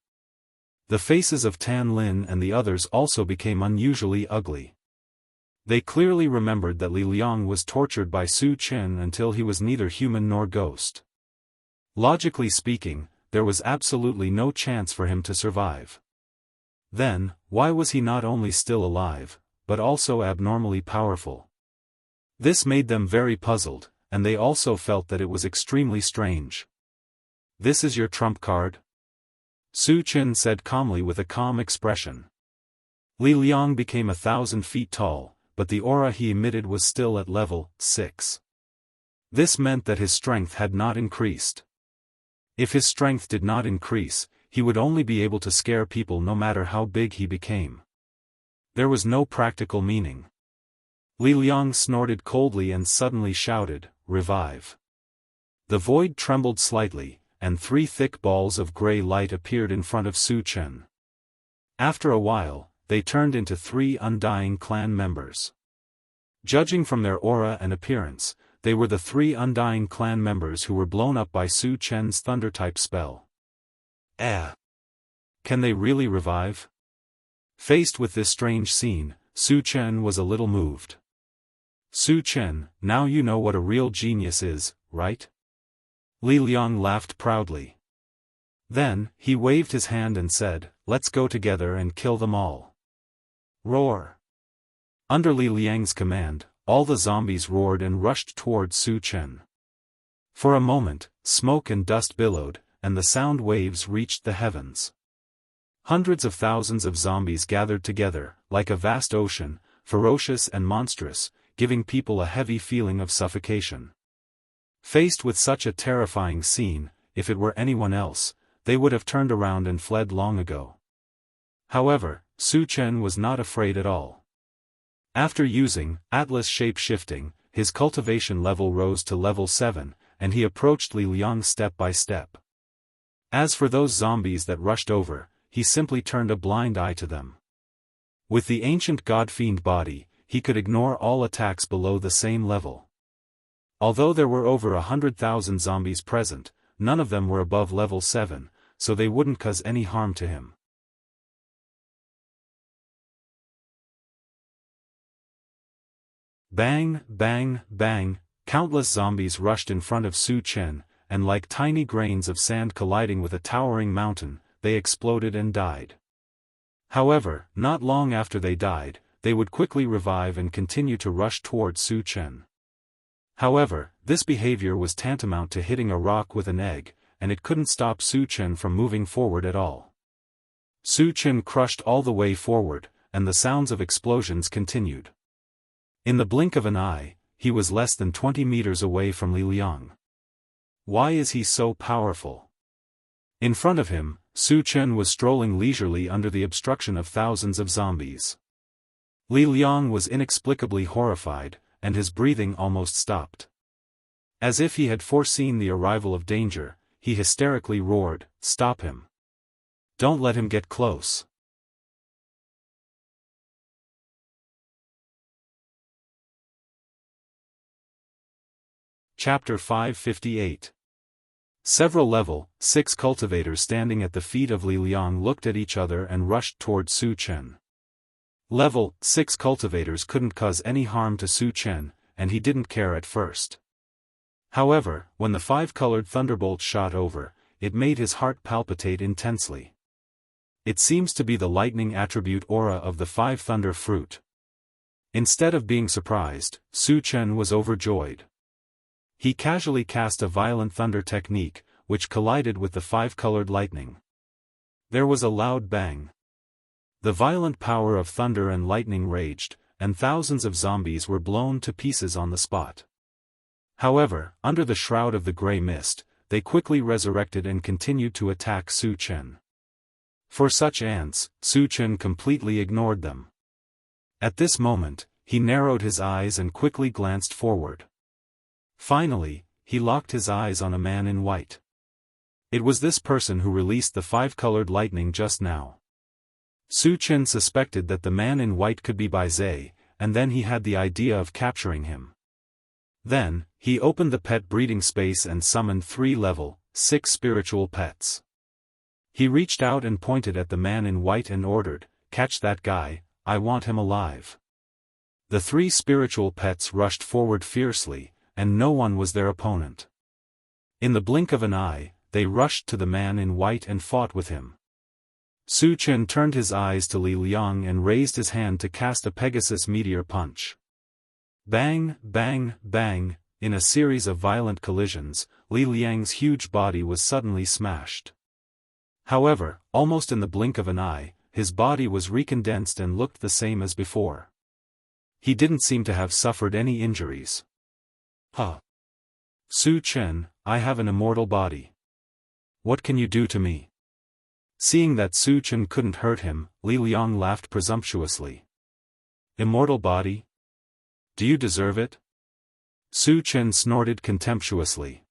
The faces of Tan Lin and the others also became unusually ugly. They clearly remembered that Li Liang was tortured by Su Chen until he was neither human nor ghost. Logically speaking, there was absolutely no chance for him to survive. Then, why was he not only still alive, but also abnormally powerful? This made them very puzzled, and they also felt that it was extremely strange. This is your trump card? Su Chen said calmly with a calm expression. Li Liang became 1,000 feet tall, but the aura he emitted was still at level 6. This meant that his strength had not increased. If his strength did not increase, he would only be able to scare people no matter how big he became. There was no practical meaning. Li Liang snorted coldly and suddenly shouted, "Revive." The void trembled slightly, and 3 thick balls of gray light appeared in front of Su Chen. After a while, they turned into 3 undying clan members. Judging from their aura and appearance, they were the 3 Undying clan members who were blown up by Su Chen's thunder-type spell. Can they really revive? Faced with this strange scene, Su Chen was a little moved. Su Chen, now you know what a real genius is, right? Li Liang laughed proudly. Then, he waved his hand and said, let's go together and kill them all. Roar! Under Li Liang's command, all the zombies roared and rushed towards Su Chen. For a moment, smoke and dust billowed, and the sound waves reached the heavens. Hundreds of thousands of zombies gathered together, like a vast ocean, ferocious and monstrous, giving people a heavy feeling of suffocation. Faced with such a terrifying scene, if it were anyone else, they would have turned around and fled long ago. However, Su Chen was not afraid at all. After using Atlas shape-shifting, his cultivation level rose to level 7, and he approached Li Liang step by step. As for those zombies that rushed over, he simply turned a blind eye to them. With the ancient god-fiend body, he could ignore all attacks below the same level. Although there were over 100,000 zombies present, none of them were above level 7, so they wouldn't cause any harm to him. Bang, bang, bang, countless zombies rushed in front of Su Chen, and like tiny grains of sand colliding with a towering mountain, they exploded and died. However, not long after they died, they would quickly revive and continue to rush towards Su Chen. However, this behavior was tantamount to hitting a rock with an egg, and it couldn't stop Su Chen from moving forward at all. Su Chen crushed all the way forward, and the sounds of explosions continued. In the blink of an eye, he was less than 20 meters away from Li Liang. Why is he so powerful? In front of him, Su Chen was strolling leisurely under the obstruction of thousands of zombies. Li Liang was inexplicably horrified, and his breathing almost stopped. As if he had foreseen the arrival of danger, he hysterically roared, "Stop him! Don't let him get close!" Chapter 558. Several level 6 cultivators standing at the feet of Li Liang looked at each other and rushed toward Su Chen. Level 6 cultivators couldn't cause any harm to Su Chen, and he didn't care at first. However, when the 5-colored thunderbolt shot over, it made his heart palpitate intensely. It seems to be the lightning attribute aura of the 5 thunder fruit. Instead of being surprised, Su Chen was overjoyed. He casually cast a violent thunder technique, which collided with the 5-colored lightning. There was a loud bang. The violent power of thunder and lightning raged, and thousands of zombies were blown to pieces on the spot. However, under the shroud of the gray mist, they quickly resurrected and continued to attack Su Chen. For such ants, Su Chen completely ignored them. At this moment, he narrowed his eyes and quickly glanced forward. Finally, he locked his eyes on a man in white. It was this person who released the 5-colored lightning just now. Su Chen suspected that the man in white could be Bai Zhe, and then he had the idea of capturing him. Then, he opened the pet breeding space and summoned 3 level 6 spiritual pets. He reached out and pointed at the man in white and ordered, "Catch that guy, I want him alive." The 3 spiritual pets rushed forward fiercely, and no one was their opponent. In the blink of an eye, they rushed to the man in white and fought with him. Su Chen turned his eyes to Li Liang and raised his hand to cast a Pegasus meteor punch. Bang, bang, bang, in a series of violent collisions, Li Liang's huge body was suddenly smashed. However, almost in the blink of an eye, his body was recondensed and looked the same as before. He didn't seem to have suffered any injuries. Su Chen, I have an immortal body. What can you do to me? Seeing that Su Chen couldn't hurt him, Li Liang laughed presumptuously. Immortal body? Do you deserve it? Su Chen snorted contemptuously.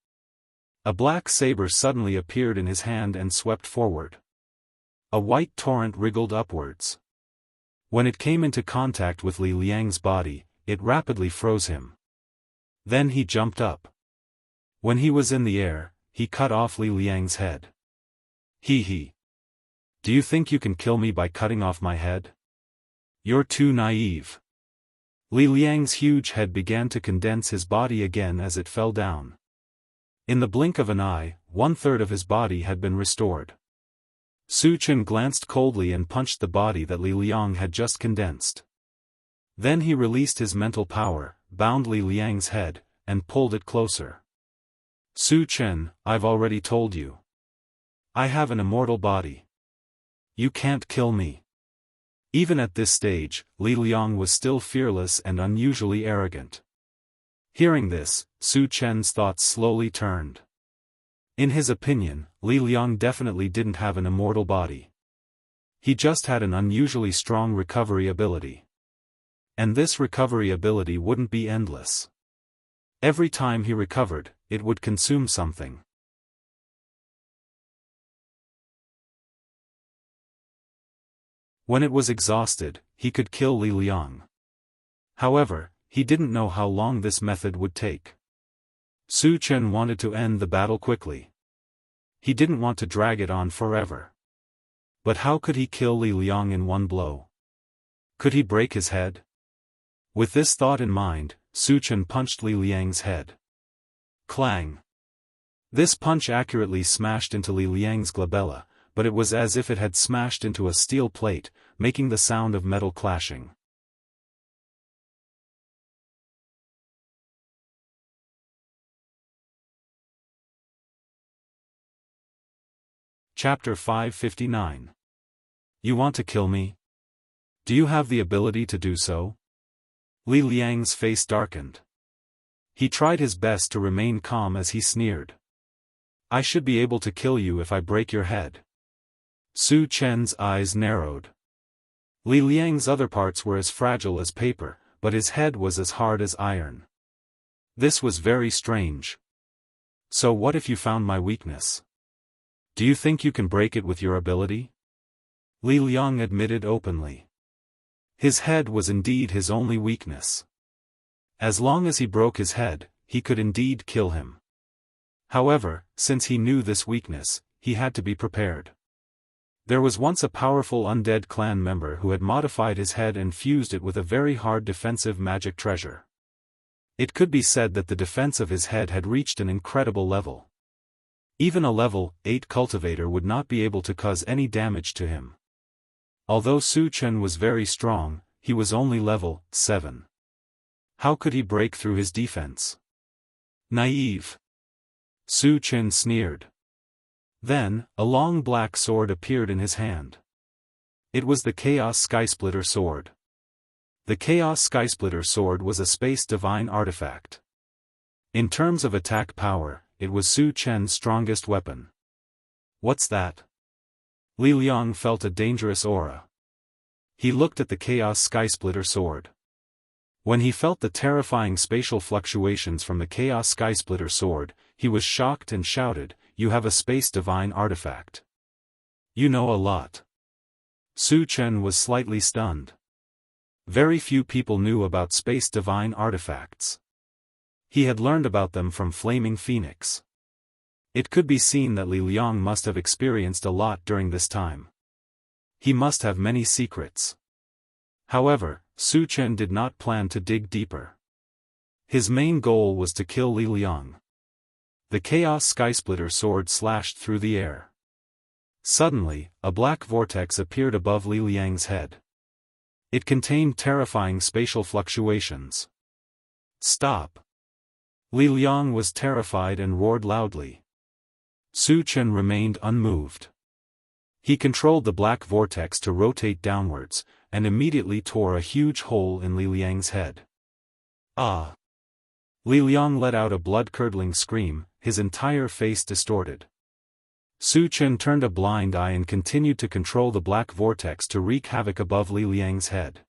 A black saber suddenly appeared in his hand and swept forward. A white torrent wriggled upwards. When it came into contact with Li Liang's body, it rapidly froze him. Then he jumped up. When he was in the air, he cut off Li Liang's head. He. Do you think you can kill me by cutting off my head? You're too naive. Li Liang's huge head began to condense his body again as it fell down. In the blink of an eye, 1/3 of his body had been restored. Su Chen glanced coldly and punched the body that Li Liang had just condensed. Then he released his mental power, bound Li Liang's head, and pulled it closer. Su Chen, I've already told you. I have an immortal body. You can't kill me. Even at this stage, Li Liang was still fearless and unusually arrogant. Hearing this, Su Chen's thoughts slowly turned. In his opinion, Li Liang definitely didn't have an immortal body. He just had an unusually strong recovery ability. And this recovery ability wouldn't be endless. Every time he recovered, it would consume something. When it was exhausted, he could kill Li Liang. However, he didn't know how long this method would take. Su Chen wanted to end the battle quickly. He didn't want to drag it on forever. But how could he kill Li Liang in one blow? Could he break his head? With this thought in mind, Su Chen punched Li Liang's head. Clang! This punch accurately smashed into Li Liang's glabella, but it was as if it had smashed into a steel plate, making the sound of metal clashing. Chapter 559. You want to kill me? Do you have the ability to do so? Li Liang's face darkened. He tried his best to remain calm as he sneered. I should be able to kill you if I break your head. Su Chen's eyes narrowed. Li Liang's other parts were as fragile as paper, but his head was as hard as iron. This was very strange. So what if you found my weakness? Do you think you can break it with your ability? Li Liang admitted openly. His head was indeed his only weakness. As long as he broke his head, he could indeed kill him. However, since he knew this weakness, he had to be prepared. There was once a powerful undead clan member who had modified his head and fused it with a very hard defensive magic treasure. It could be said that the defense of his head had reached an incredible level. Even a level 8 cultivator would not be able to cause any damage to him. Although Su Chen was very strong, he was only level 7. How could he break through his defense? Naive. Su Chen sneered. Then, a long black sword appeared in his hand. It was the Chaos Skysplitter sword. The Chaos Skysplitter sword was a space divine artifact. In terms of attack power, it was Su Chen's strongest weapon. What's that? Li Liang felt a dangerous aura. He looked at the Chaos Skysplitter sword. When he felt the terrifying spatial fluctuations from the Chaos Skysplitter sword, he was shocked and shouted, "You have a space divine artifact. You know a lot." Su Chen was slightly stunned. Very few people knew about space divine artifacts. He had learned about them from Flaming Phoenix. It could be seen that Li Liang must have experienced a lot during this time. He must have many secrets. However, Su Chen did not plan to dig deeper. His main goal was to kill Li Liang. The Chaos Skysplitter sword slashed through the air. Suddenly, a black vortex appeared above Li Liang's head. It contained terrifying spatial fluctuations. Stop! Li Liang was terrified and roared loudly. Su Chen remained unmoved. He controlled the black vortex to rotate downwards, and immediately tore a huge hole in Li Liang's head. Ah! Li Liang let out a blood-curdling scream, his entire face distorted. Su Chen turned a blind eye and continued to control the black vortex to wreak havoc above Li Liang's head.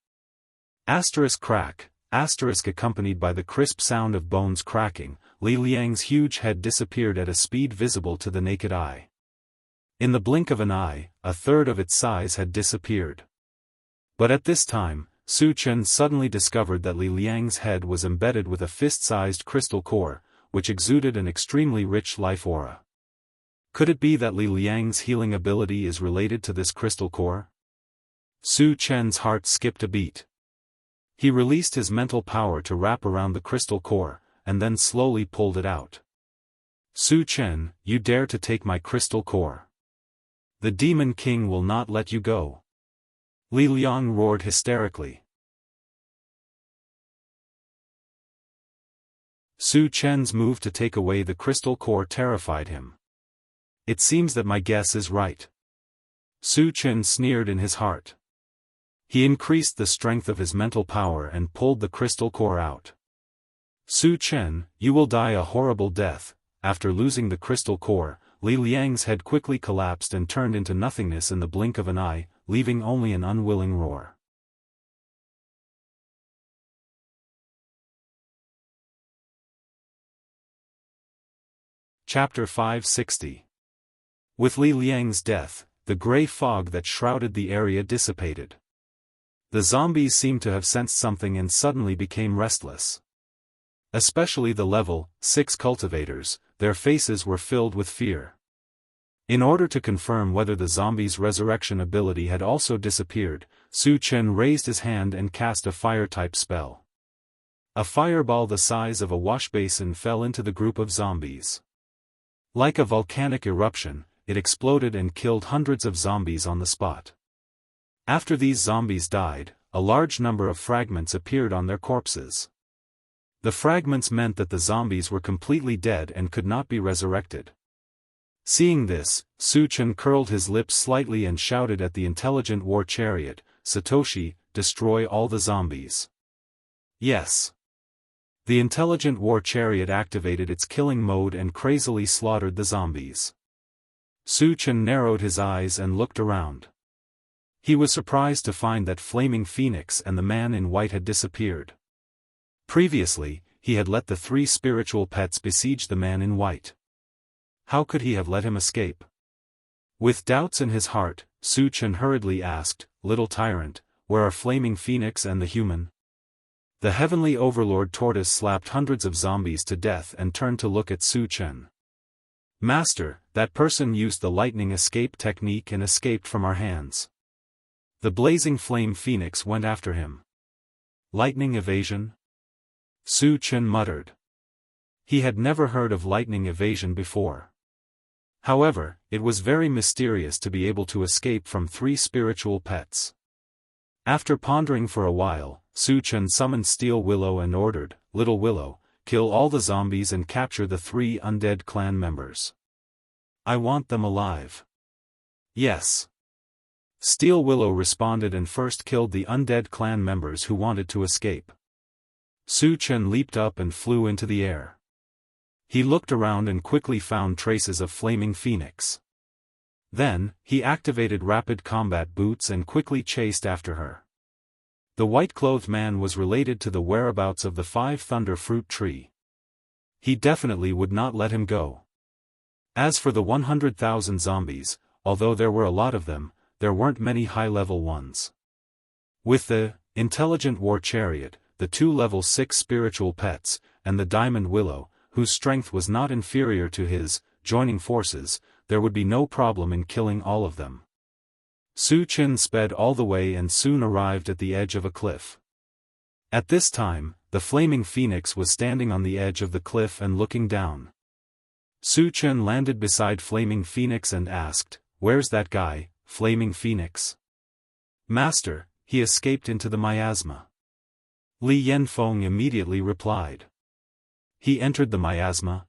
Asterisk crack, asterisk accompanied by the crisp sound of bones cracking, Li Liang's huge head disappeared at a speed visible to the naked eye. In the blink of an eye, 1/3 of its size had disappeared. But at this time, Su Chen suddenly discovered that Li Liang's head was embedded with a fist-sized crystal core, which exuded an extremely rich life aura. Could it be that Li Liang's healing ability is related to this crystal core? Su Chen's heart skipped a beat. He released his mental power to wrap around the crystal core, and then slowly pulled it out. Su Chen, you dare to take my crystal core? The Demon King will not let you go. Li Liang roared hysterically. Su Chen's move to take away the crystal core terrified him. It seems that my guess is right. Su Chen sneered in his heart. He increased the strength of his mental power and pulled the crystal core out. Su Chen, you will die a horrible death. After losing the crystal core, Li Liang's head quickly collapsed and turned into nothingness in the blink of an eye, leaving only an unwilling roar. Chapter 560. With Li Liang's death, the gray fog that shrouded the area dissipated. The zombies seemed to have sensed something and suddenly became restless. Especially the level 6 cultivators, their faces were filled with fear. In order to confirm whether the zombies' resurrection ability had also disappeared, Su Chen raised his hand and cast a fire-type spell. A fireball the size of a washbasin fell into the group of zombies. Like a volcanic eruption, it exploded and killed hundreds of zombies on the spot. After these zombies died, a large number of fragments appeared on their corpses. The fragments meant that the zombies were completely dead and could not be resurrected. Seeing this, Su Chen curled his lips slightly and shouted at the intelligent war chariot, "Satoshi, destroy all the zombies." Yes. The intelligent war chariot activated its killing mode and crazily slaughtered the zombies. Su Chen narrowed his eyes and looked around. He was surprised to find that Flaming Phoenix and the man in white had disappeared. Previously, he had let the 3 spiritual pets besiege the man in white. How could he have let him escape? With doubts in his heart, Su Chen hurriedly asked, "Little tyrant, where are Flaming Phoenix and the human?" The heavenly overlord tortoise slapped hundreds of zombies to death and turned to look at Su Chen. "Master, that person used the lightning escape technique and escaped from our hands." The blazing flame phoenix went after him. Lightning evasion? Su Chen muttered. He had never heard of lightning evasion before. However, it was very mysterious to be able to escape from 3 spiritual pets. After pondering for a while, Su Chen summoned Steel Willow and ordered, "Little Willow, kill all the zombies and capture the 3 undead clan members. I want them alive." "Yes." Steel Willow responded and first killed the undead clan members who wanted to escape. Su Chen leaped up and flew into the air. He looked around and quickly found traces of Flaming Phoenix. Then, he activated rapid combat boots and quickly chased after her. The white-clothed man was related to the whereabouts of the 5 Thunder Fruit Tree. He definitely would not let him go. As for the 100,000 zombies, although there were a lot of them, there weren't many high-level ones. With the intelligent war chariot, the 2 level 6 spiritual pets, and the diamond willow, whose strength was not inferior to his, joining forces, there would be no problem in killing all of them. Su Chen sped all the way and soon arrived at the edge of a cliff. At this time, the Flaming Phoenix was standing on the edge of the cliff and looking down. Su Chen landed beside Flaming Phoenix and asked, "Where's that guy, Flaming Phoenix?" "Master, he escaped into the miasma." Li Yanfeng immediately replied. "He entered the miasma?"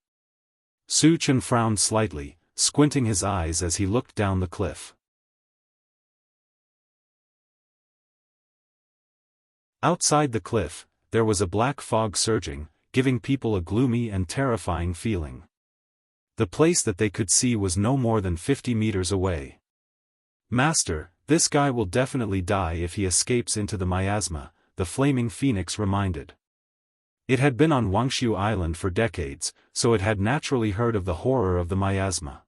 Su Chen frowned slightly, squinting his eyes as he looked down the cliff. Outside the cliff, there was a black fog surging, giving people a gloomy and terrifying feeling. The place that they could see was no more than 50 meters away. "Master, this guy will definitely die if he escapes into the miasma," the Flaming Phoenix reminded. It had been on Wuxia Island for decades, so it had naturally heard of the horror of the miasma.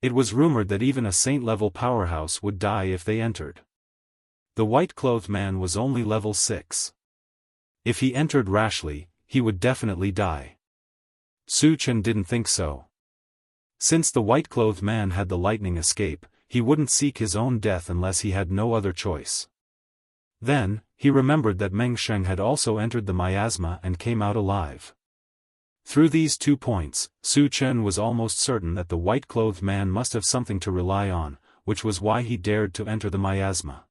It was rumored that even a saint-level powerhouse would die if they entered. The white-clothed man was only level 6. If he entered rashly, he would definitely die. Su Chen didn't think so. Since the white-clothed man had the lightning escape, he wouldn't seek his own death unless he had no other choice. Then, he remembered that Meng Sheng had also entered the miasma and came out alive. Through these 2 points, Su Chen was almost certain that the white-clothed man must have something to rely on, which was why he dared to enter the miasma.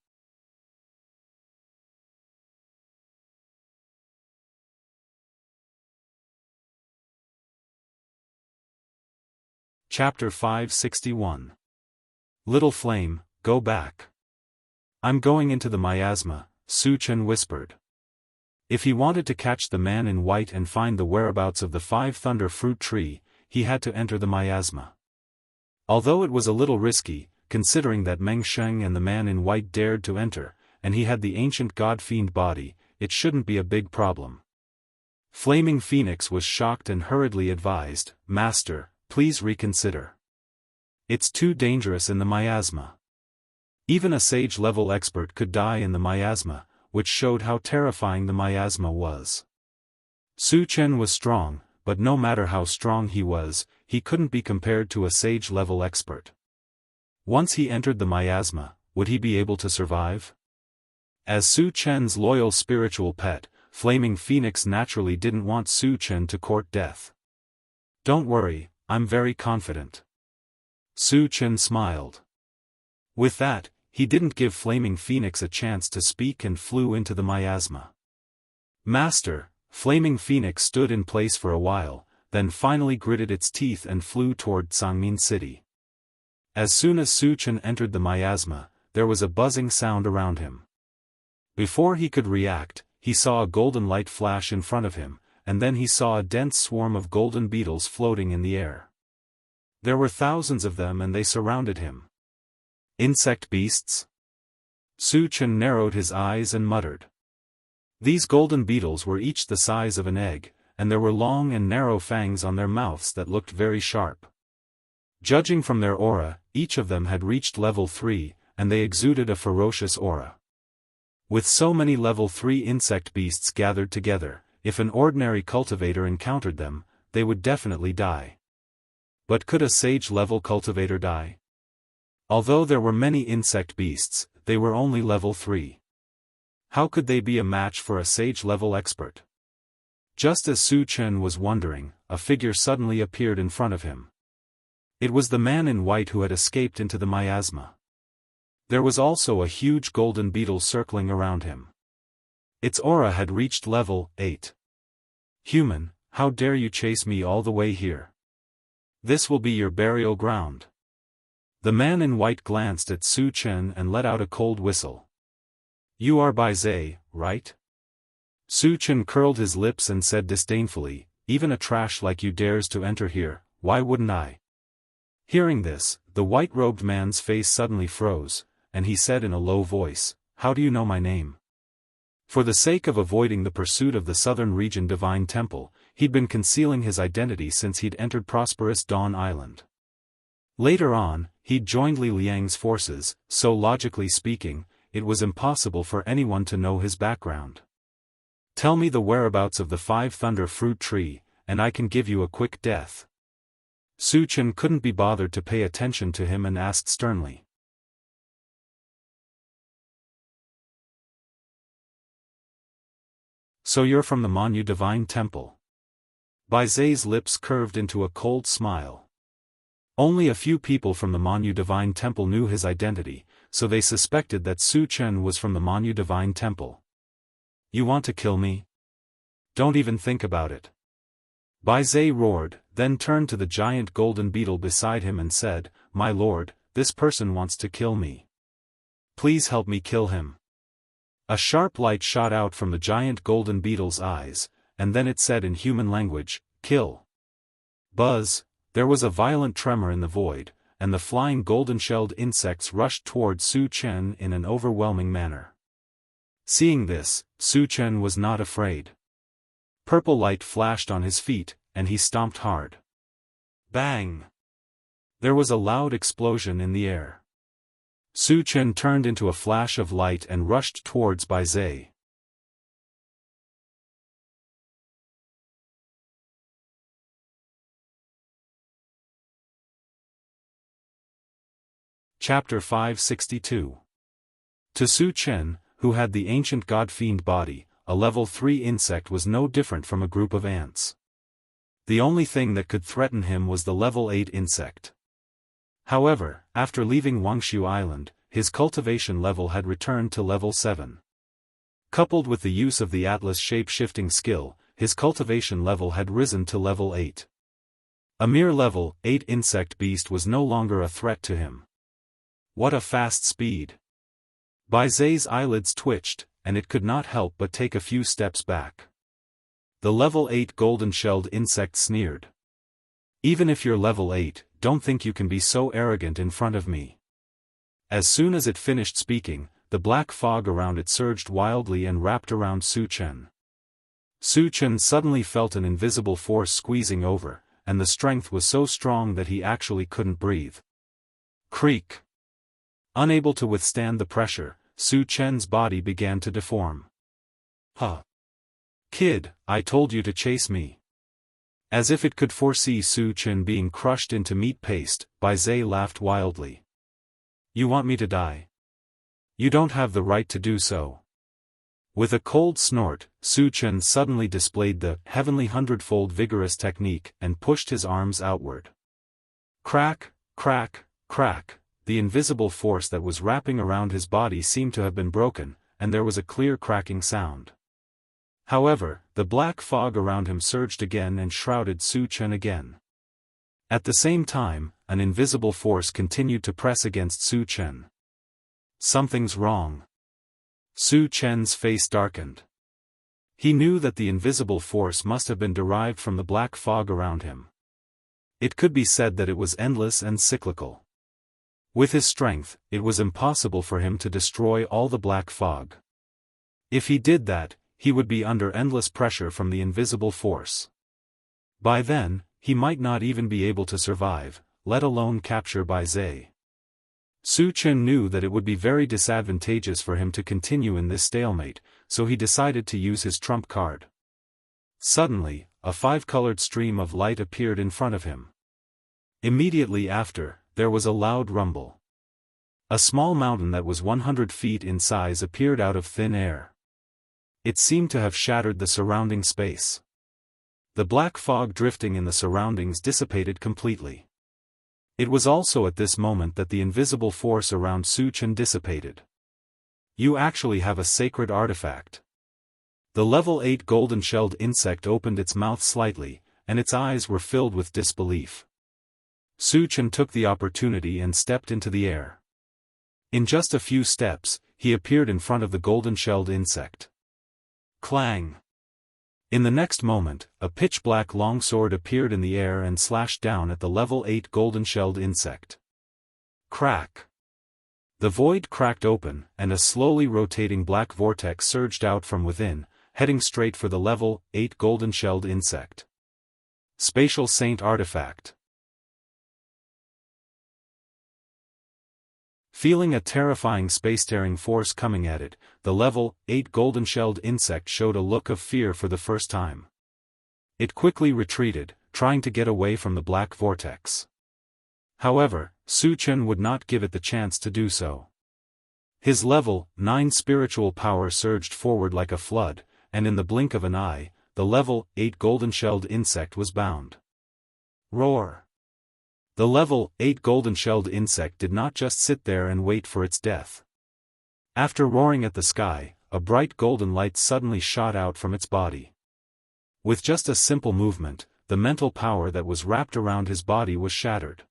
Chapter 561. Little Flame, go back. I'm going into the miasma, Su Chen whispered. If he wanted to catch the man in white and find the whereabouts of the 5 Thunder Fruit Tree, he had to enter the miasma. Although it was a little risky, considering that Meng Sheng and the man in white dared to enter, and he had the ancient god-fiend body, it shouldn't be a big problem. Flaming Phoenix was shocked and hurriedly advised, Master, please reconsider. It's too dangerous in the miasma. Even a sage-level expert could die in the miasma, which showed how terrifying the miasma was. Su Chen was strong, but no matter how strong he was, he couldn't be compared to a sage-level expert. Once he entered the miasma, would he be able to survive? As Su Chen's loyal spiritual pet, Flaming Phoenix naturally didn't want Su Chen to court death. Don't worry, I'm very confident. Su Chen smiled. With that, he didn't give Flaming Phoenix a chance to speak and flew into the miasma. Master, Flaming Phoenix stood in place for a while, then finally gritted its teeth and flew toward Sangmin City. As soon as Su Chen entered the miasma, there was a buzzing sound around him. Before he could react, he saw a golden light flash in front of him, and then he saw a dense swarm of golden beetles floating in the air. There were thousands of them and they surrounded him. Insect beasts? Su Chen narrowed his eyes and muttered. These golden beetles were each the size of an egg, and there were long and narrow fangs on their mouths that looked very sharp. Judging from their aura, each of them had reached level 3, and they exuded a ferocious aura. With so many level 3 insect beasts gathered together, if an ordinary cultivator encountered them, they would definitely die. But could a sage-level cultivator die? Although there were many insect beasts, they were only level 3. How could they be a match for a sage-level expert? Just as Su Chen was wondering, a figure suddenly appeared in front of him. It was the man in white who had escaped into the miasma. There was also a huge golden beetle circling around him. Its aura had reached level 8. Human, how dare you chase me all the way here? This will be your burial ground. The man in white glanced at Su Chen and let out a cold whistle. You are Bai Zai, right? Su Chen curled his lips and said disdainfully, even a trash like you dares to enter here, why wouldn't I? Hearing this, the white-robed man's face suddenly froze, and he said in a low voice, how do you know my name? For the sake of avoiding the pursuit of the southern region Divine Temple, he'd been concealing his identity since he'd entered prosperous Dawn Island. Later on, he'd joined Li Liang's forces, so logically speaking, it was impossible for anyone to know his background. Tell me the whereabouts of the 5 Thunder Fruit Tree, and I can give you a quick death. Su Chen couldn't be bothered to pay attention to him and asked sternly. So you're from the Manu Divine Temple? Bai Zai's lips curved into a cold smile. Only a few people from the Manu Divine Temple knew his identity, so they suspected that Su Chen was from the Manu Divine Temple. You want to kill me? Don't even think about it. Bai Zai roared, then turned to the giant golden beetle beside him and said, My lord, this person wants to kill me. Please help me kill him. A sharp light shot out from the giant golden beetle's eyes, and then it said in human language, Kill. Buzz, there was a violent tremor in the void, and the flying golden-shelled insects rushed toward Su Chen in an overwhelming manner. Seeing this, Su Chen was not afraid. Purple light flashed on his feet, and he stomped hard. Bang! There was a loud explosion in the air. Su Chen turned into a flash of light and rushed towards Bai Zai. Chapter 562. To Su Chen, who had the ancient god-fiend body, a level 3 insect was no different from a group of ants. The only thing that could threaten him was the level 8 insect. However, after leaving Wuxia Island, his cultivation level had returned to level 7. Coupled with the use of the Atlas shape-shifting skill, his cultivation level had risen to level 8. A mere level 8 insect beast was no longer a threat to him. What a fast speed! Bai Zai's eyelids twitched, and it could not help but take a few steps back. The level 8 golden-shelled insect sneered. Even if you're level 8, don't think you can be so arrogant in front of me. As soon as it finished speaking, the black fog around it surged wildly and wrapped around Su Chen. Su Chen suddenly felt an invisible force squeezing over, and the strength was so strong that he actually couldn't breathe. Creak! Unable to withstand the pressure, Su Chen's body began to deform. Huh! Kid, I told you to chase me. As if it could foresee Su Chen being crushed into meat paste, Bai Zai laughed wildly. You want me to die? You don't have the right to do so. With a cold snort, Su Chen suddenly displayed the heavenly hundredfold vigorous technique and pushed his arms outward. Crack, crack, crack. The invisible force that was wrapping around his body seemed to have been broken, and there was a clear cracking sound. However, the black fog around him surged again and shrouded Su Chen again. At the same time, an invisible force continued to press against Su Chen. Something's wrong. Su Chen's face darkened. He knew that the invisible force must have been derived from the black fog around him. It could be said that it was endless and cyclical. With his strength, it was impossible for him to destroy all the black fog. If he did that, he would be under endless pressure from the invisible force. By then, he might not even be able to survive, let alone capture Bai Zai. Su Chen knew that it would be very disadvantageous for him to continue in this stalemate, so he decided to use his trump card. Suddenly, a 5-colored stream of light appeared in front of him. Immediately after, there was a loud rumble. A small mountain that was 100 feet in size appeared out of thin air. It seemed to have shattered the surrounding space. The black fog drifting in the surroundings dissipated completely. It was also at this moment that the invisible force around Su Chen dissipated. You actually have a sacred artifact. The level 8 golden-shelled insect opened its mouth slightly, and its eyes were filled with disbelief. Su Chen took the opportunity and stepped into the air. In just a few steps, he appeared in front of the golden-shelled insect. Clang! In the next moment, a pitch-black longsword appeared in the air and slashed down at the level 8 golden-shelled insect. Crack! The void cracked open, and a slowly rotating black vortex surged out from within, heading straight for the level 8 golden-shelled insect. Spatial Saint Artifact. Feeling a terrifying space-tearing force coming at it, the level 8 golden-shelled insect showed a look of fear for the first time. It quickly retreated, trying to get away from the black vortex. However, Su Chen would not give it the chance to do so. His level 9 spiritual power surged forward like a flood, and in the blink of an eye, the level 8 golden-shelled insect was bound. Roar! The level 8 golden-shelled insect did not just sit there and wait for its death. After roaring at the sky, a bright golden light suddenly shot out from its body. With just a simple movement, the mental power that was wrapped around his body was shattered.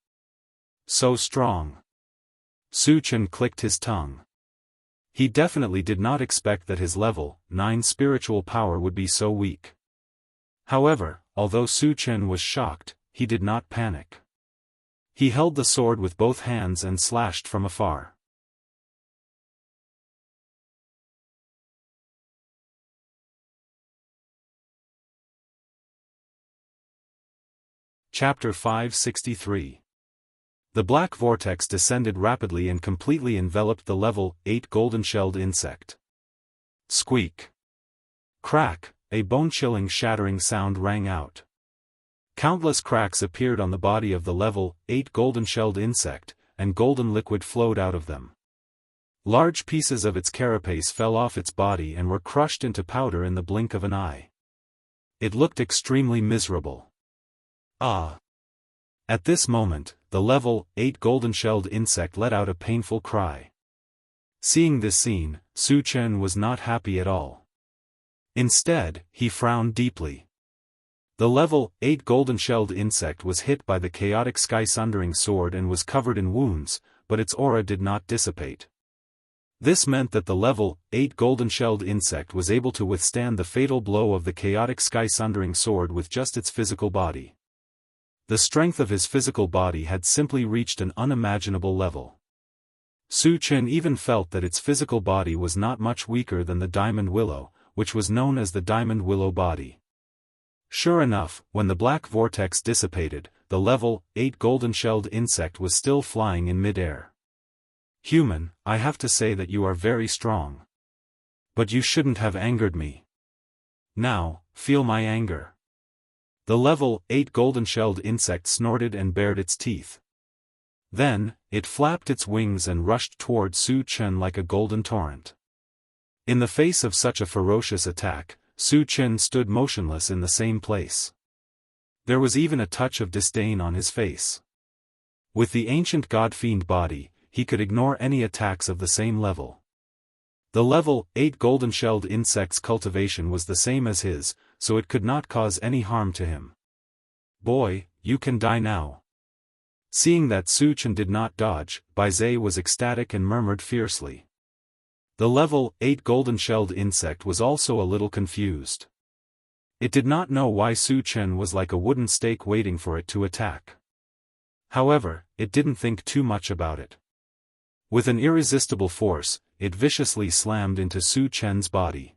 So strong. Su Chen clicked his tongue. He definitely did not expect that his level 9 spiritual power would be so weak. However, although Su Chen was shocked, he did not panic. He held the sword with both hands and slashed from afar. Chapter 563. The black vortex descended rapidly and completely enveloped the level 8 golden-shelled insect. Squeak. Crack, a bone-chilling shattering sound rang out. Countless cracks appeared on the body of the level 8 golden-shelled insect, and golden liquid flowed out of them. Large pieces of its carapace fell off its body and were crushed into powder in the blink of an eye. It looked extremely miserable. Ah! At this moment, the level 8 golden-shelled insect let out a painful cry. Seeing this scene, Su Chen was not happy at all. Instead, he frowned deeply. The level 8 golden-shelled insect was hit by the chaotic sky-sundering sword and was covered in wounds, but its aura did not dissipate. This meant that the level 8 golden-shelled insect was able to withstand the fatal blow of the chaotic sky-sundering sword with just its physical body. The strength of his physical body had simply reached an unimaginable level. Su Chen even felt that its physical body was not much weaker than the diamond willow, which was known as the diamond willow body. Sure enough, when the black vortex dissipated, the level 8 golden-shelled insect was still flying in mid-air. Human, I have to say that you are very strong. But you shouldn't have angered me. Now, feel my anger. The level 8 golden-shelled insect snorted and bared its teeth. Then, it flapped its wings and rushed toward Su Chen like a golden torrent. In the face of such a ferocious attack, Su Chen stood motionless in the same place. There was even a touch of disdain on his face. With the ancient god-fiend body, he could ignore any attacks of the same level. The level 8 golden-shelled insect's cultivation was the same as his, so it could not cause any harm to him. Boy, you can die now. Seeing that Su Chen did not dodge, Bai Zhe was ecstatic and murmured fiercely. The level 8 golden-shelled insect was also a little confused. It did not know why Su Chen was like a wooden stake waiting for it to attack. However, it didn't think too much about it. With an irresistible force, it viciously slammed into Su Chen's body.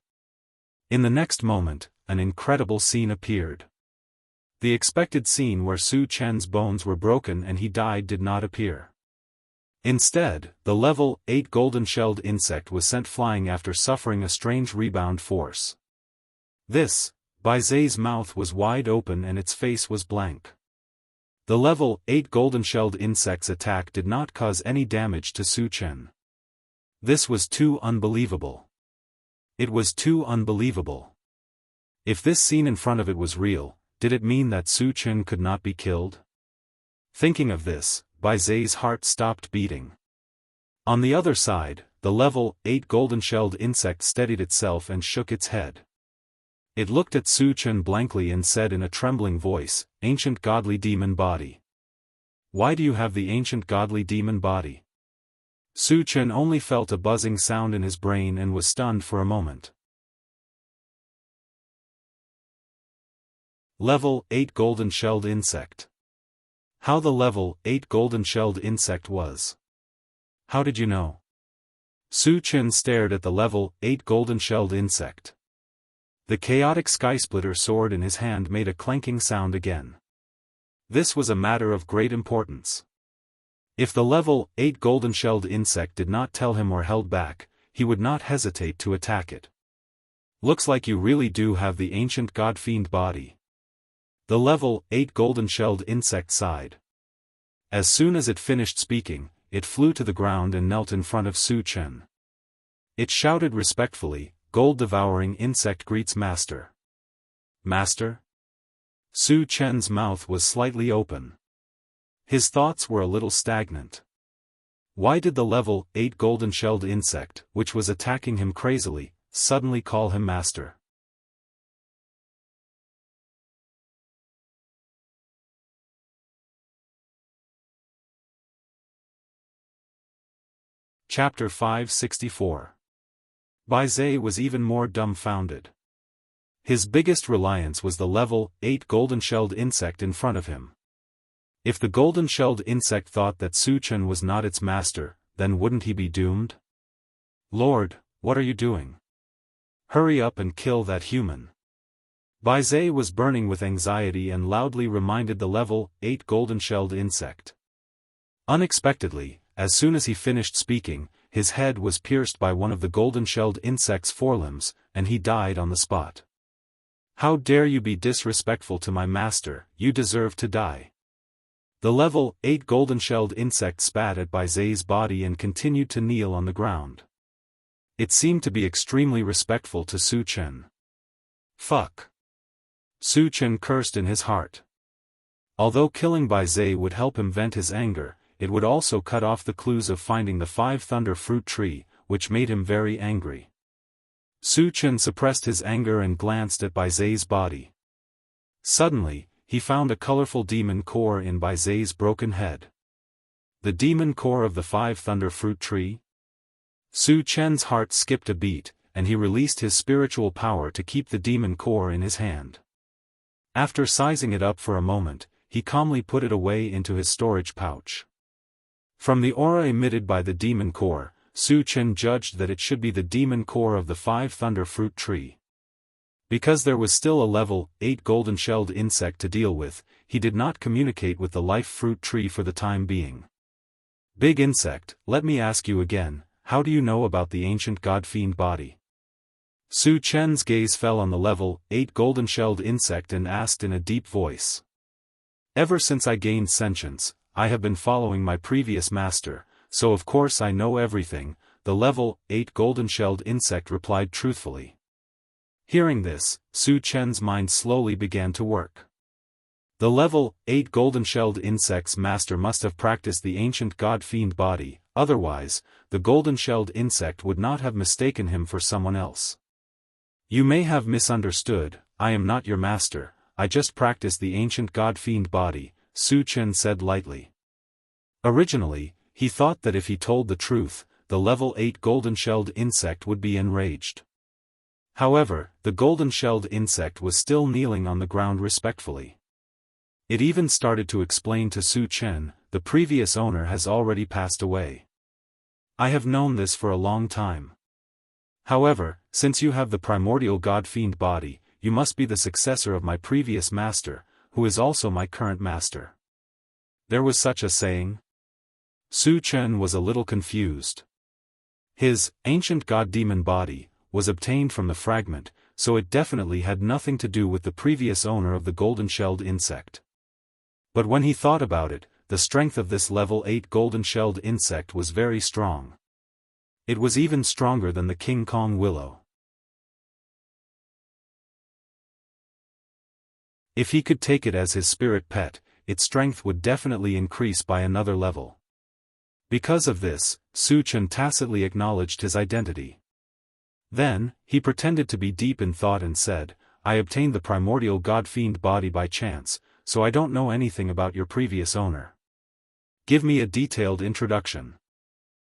In the next moment, an incredible scene appeared. The expected scene where Su Chen's bones were broken and he died did not appear. Instead, the level 8 golden-shelled insect was sent flying after suffering a strange rebound force. Bai Zhe's mouth was wide open and its face was blank. The level 8 golden-shelled insect's attack did not cause any damage to Su Chen. This was too unbelievable. It was too unbelievable. If this scene in front of it was real, did it mean that Su Chen could not be killed? Thinking of this, Bai Zhe's heart stopped beating. On the other side, the level 8 golden-shelled insect steadied itself and shook its head. It looked at Su Chen blankly and said in a trembling voice, "Ancient godly demon body. Why do you have the ancient godly demon body?" Su Chen only felt a buzzing sound in his brain and was stunned for a moment. Level 8 golden-shelled insect. How the level 8 golden-shelled insect was. How did you know? Su Chen stared at the level 8 golden-shelled insect. The chaotic skysplitter sword in his hand made a clanking sound again. This was a matter of great importance. If the level 8 golden-shelled insect did not tell him or held back, he would not hesitate to attack it. Looks like you really do have the ancient god-fiend body. The level 8 golden-shelled insect sighed. As soon as it finished speaking, it flew to the ground and knelt in front of Su Chen. It shouted respectfully, "Gold-devouring insect greets master." Master? Su Chen's mouth was slightly open. His thoughts were a little stagnant. Why did the level 8 golden-shelled insect, which was attacking him crazily, suddenly call him master? Chapter 564. Bai Zhe was even more dumbfounded. His biggest reliance was the level 8 golden-shelled insect in front of him. If the golden-shelled insect thought that Su Chen was not its master, then wouldn't he be doomed? Lord, what are you doing? Hurry up and kill that human. Bai Zhe was burning with anxiety and loudly reminded the level 8 golden-shelled insect. Unexpectedly, as soon as he finished speaking, his head was pierced by one of the golden-shelled insect's forelimbs, and he died on the spot. How dare you be disrespectful to my master, you deserve to die. The level 8 golden-shelled insect spat at Bai Zai's body and continued to kneel on the ground. It seemed to be extremely respectful to Su Chen. Fuck. Su Chen cursed in his heart. Although killing Bai Zai would help him vent his anger, it would also cut off the clues of finding the 5 thunder fruit tree, which made him very angry. Su Chen suppressed his anger and glanced at Bai Zai's body. Suddenly, he found a colorful demon core in Bai Zai's broken head. The demon core of the 5 thunder fruit tree? Su Chen's heart skipped a beat, and he released his spiritual power to keep the demon core in his hand. After sizing it up for a moment, he calmly put it away into his storage pouch. From the aura emitted by the demon core, Su Chen judged that it should be the demon core of the 5 thunder fruit tree. Because there was still a level 8 golden-shelled insect to deal with, he did not communicate with the life fruit tree for the time being. Big insect, let me ask you again, how do you know about the ancient god-fiend body? Su Chen's gaze fell on the level 8 golden-shelled insect and asked in a deep voice. Ever since I gained sentience, I have been following my previous master, so of course I know everything, the level 8 golden-shelled insect replied truthfully. Hearing this, Su Chen's mind slowly began to work. The level 8 golden-shelled insect's master must have practiced the ancient god-fiend body, otherwise, the golden-shelled insect would not have mistaken him for someone else. You may have misunderstood, I am not your master, I just practiced the ancient god-fiend body, Su Chen said lightly. Originally, he thought that if he told the truth, the level 8 golden-shelled insect would be enraged. However, the golden-shelled insect was still kneeling on the ground respectfully. It even started to explain to Su Chen, the previous owner has already passed away. I have known this for a long time. However, since you have the primordial god-fiend body, you must be the successor of my previous master, who is also my current master. There was such a saying? Su Chen was a little confused. His ancient god-demon body was obtained from the fragment, so it definitely had nothing to do with the previous owner of the golden-shelled insect. But when he thought about it, the strength of this level 8 golden-shelled insect was very strong. It was even stronger than the King Kong willow. If he could take it as his spirit pet, its strength would definitely increase by another level. Because of this, Su Chen tacitly acknowledged his identity. Then, he pretended to be deep in thought and said, I obtained the primordial god-fiend body by chance, so I don't know anything about your previous owner. Give me a detailed introduction.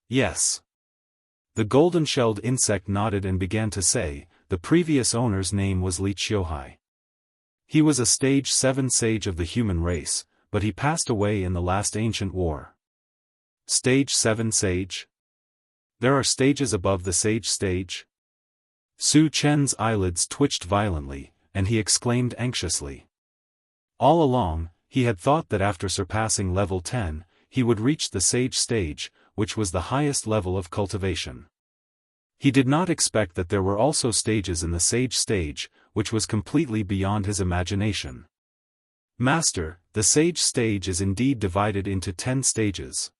Yes. The golden-shelled insect nodded and began to say, the previous owner's name was Li Qiuhai. He was a stage 7 sage of the human race, but he passed away in the last ancient war. Stage 7 sage? There are stages above the sage stage? Su Chen's eyelids twitched violently, and he exclaimed anxiously. All along, he had thought that after surpassing level 10, he would reach the sage stage, which was the highest level of cultivation. He did not expect that there were also stages in the sage stage, which was completely beyond his imagination. Master, the sage stage is indeed divided into 10 stages.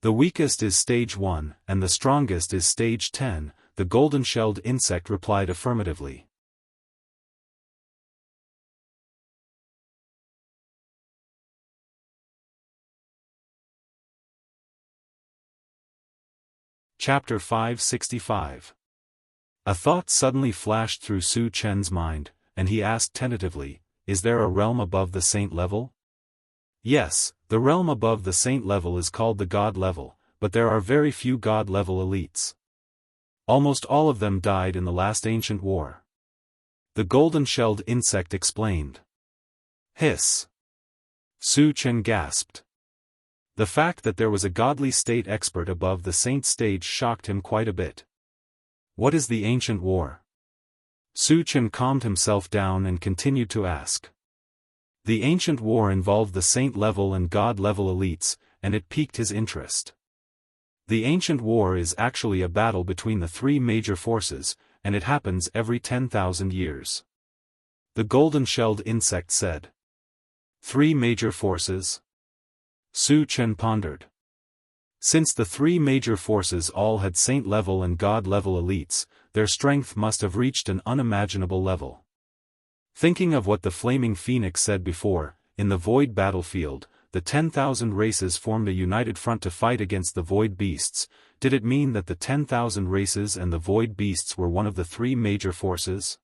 The weakest is stage 1, and the strongest is stage 10, the golden-shelled insect replied affirmatively. Chapter 565. A thought suddenly flashed through Su Chen's mind, and he asked tentatively, is there a realm above the saint level? Yes, the realm above the saint level is called the god level, but there are very few god level elites. Almost all of them died in the last ancient war. The golden-shelled insect explained. Hiss. Su Chen gasped. The fact that there was a godly state expert above the saint stage shocked him quite a bit. What is the ancient war? Su Chen calmed himself down and continued to ask. The ancient war involved the saint level and god level elites, and it piqued his interest. The ancient war is actually a battle between the three major forces, and it happens every 10,000 years. The golden-shelled insect said. 3 major forces? Su Chen pondered. Since the 3 major forces all had saint-level and god-level elites, their strength must have reached an unimaginable level. Thinking of what the Flaming Phoenix said before, in the Void battlefield, the 10,000 races formed a united front to fight against the Void beasts. Did it mean that the 10,000 races and the Void beasts were one of the 3 major forces?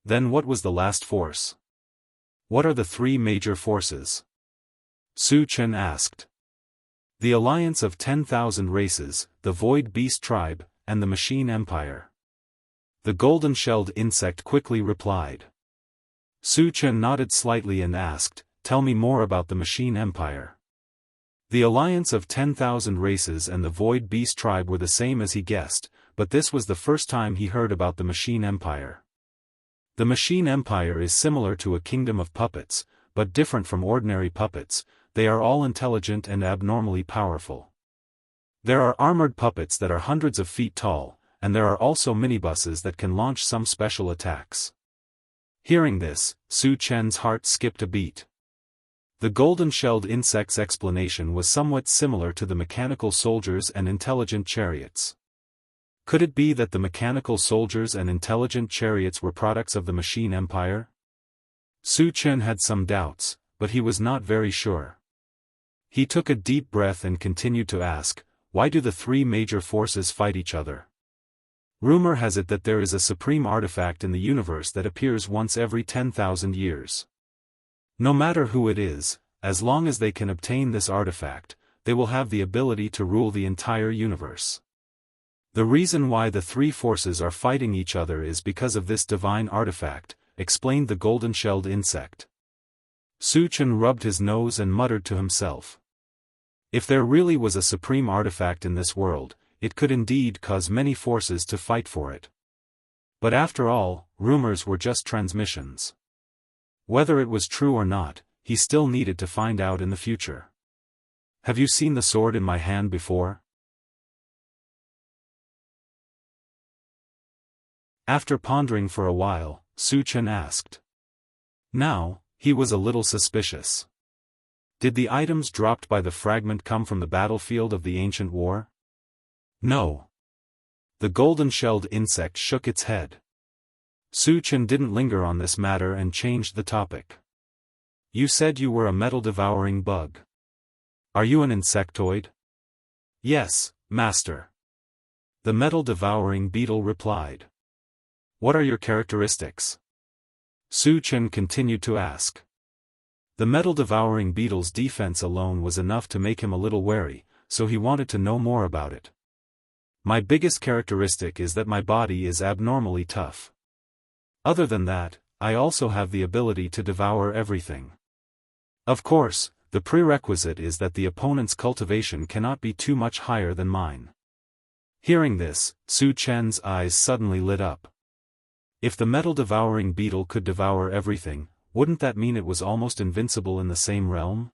Then what was the last force? What are the 3 major forces? Su Chen asked. The alliance of 10,000 races, the Void Beast Tribe, and the Machine Empire. The golden-shelled insect quickly replied. Su Chen nodded slightly and asked, "Tell me more about the Machine Empire." The alliance of 10,000 races and the Void Beast Tribe were the same as he guessed, but this was the first time he heard about the Machine Empire. The Machine Empire is similar to a kingdom of puppets, but different from ordinary puppets. They are all intelligent and abnormally powerful. There are armored puppets that are hundreds of feet tall, and there are also minibuses that can launch some special attacks. Hearing this, Su Chen's heart skipped a beat. The golden-shelled insect's explanation was somewhat similar to the mechanical soldiers and intelligent chariots. Could it be that the mechanical soldiers and intelligent chariots were products of the Machine Empire? Su Chen had some doubts, but he was not very sure. He took a deep breath and continued to ask, why do the 3 major forces fight each other? Rumor has it that there is a supreme artifact in the universe that appears once every 10,000 years. No matter who it is, as long as they can obtain this artifact, they will have the ability to rule the entire universe. The reason why the 3 forces are fighting each other is because of this divine artifact, explained the golden-shelled insect. Su Chen rubbed his nose and muttered to himself. If there really was a supreme artifact in this world, it could indeed cause many forces to fight for it. But after all, rumors were just transmissions. Whether it was true or not, he still needed to find out in the future. Have you seen the sword in my hand before? After pondering for a while, Su Chen asked. Now, he was a little suspicious. Did the items dropped by the fragment come from the battlefield of the ancient war? No. The golden-shelled insect shook its head. Su Chen didn't linger on this matter and changed the topic. You said you were a metal-devouring bug. Are you an insectoid? Yes, master. The metal-devouring beetle replied. What are your characteristics? Su Chen continued to ask. The metal-devouring beetle's defense alone was enough to make him a little wary, so he wanted to know more about it. My biggest characteristic is that my body is abnormally tough. Other than that, I also have the ability to devour everything. Of course, the prerequisite is that the opponent's cultivation cannot be too much higher than mine. Hearing this, Su Chen's eyes suddenly lit up. If the metal-devouring beetle could devour everything, wouldn't that mean it was almost invincible in the same realm?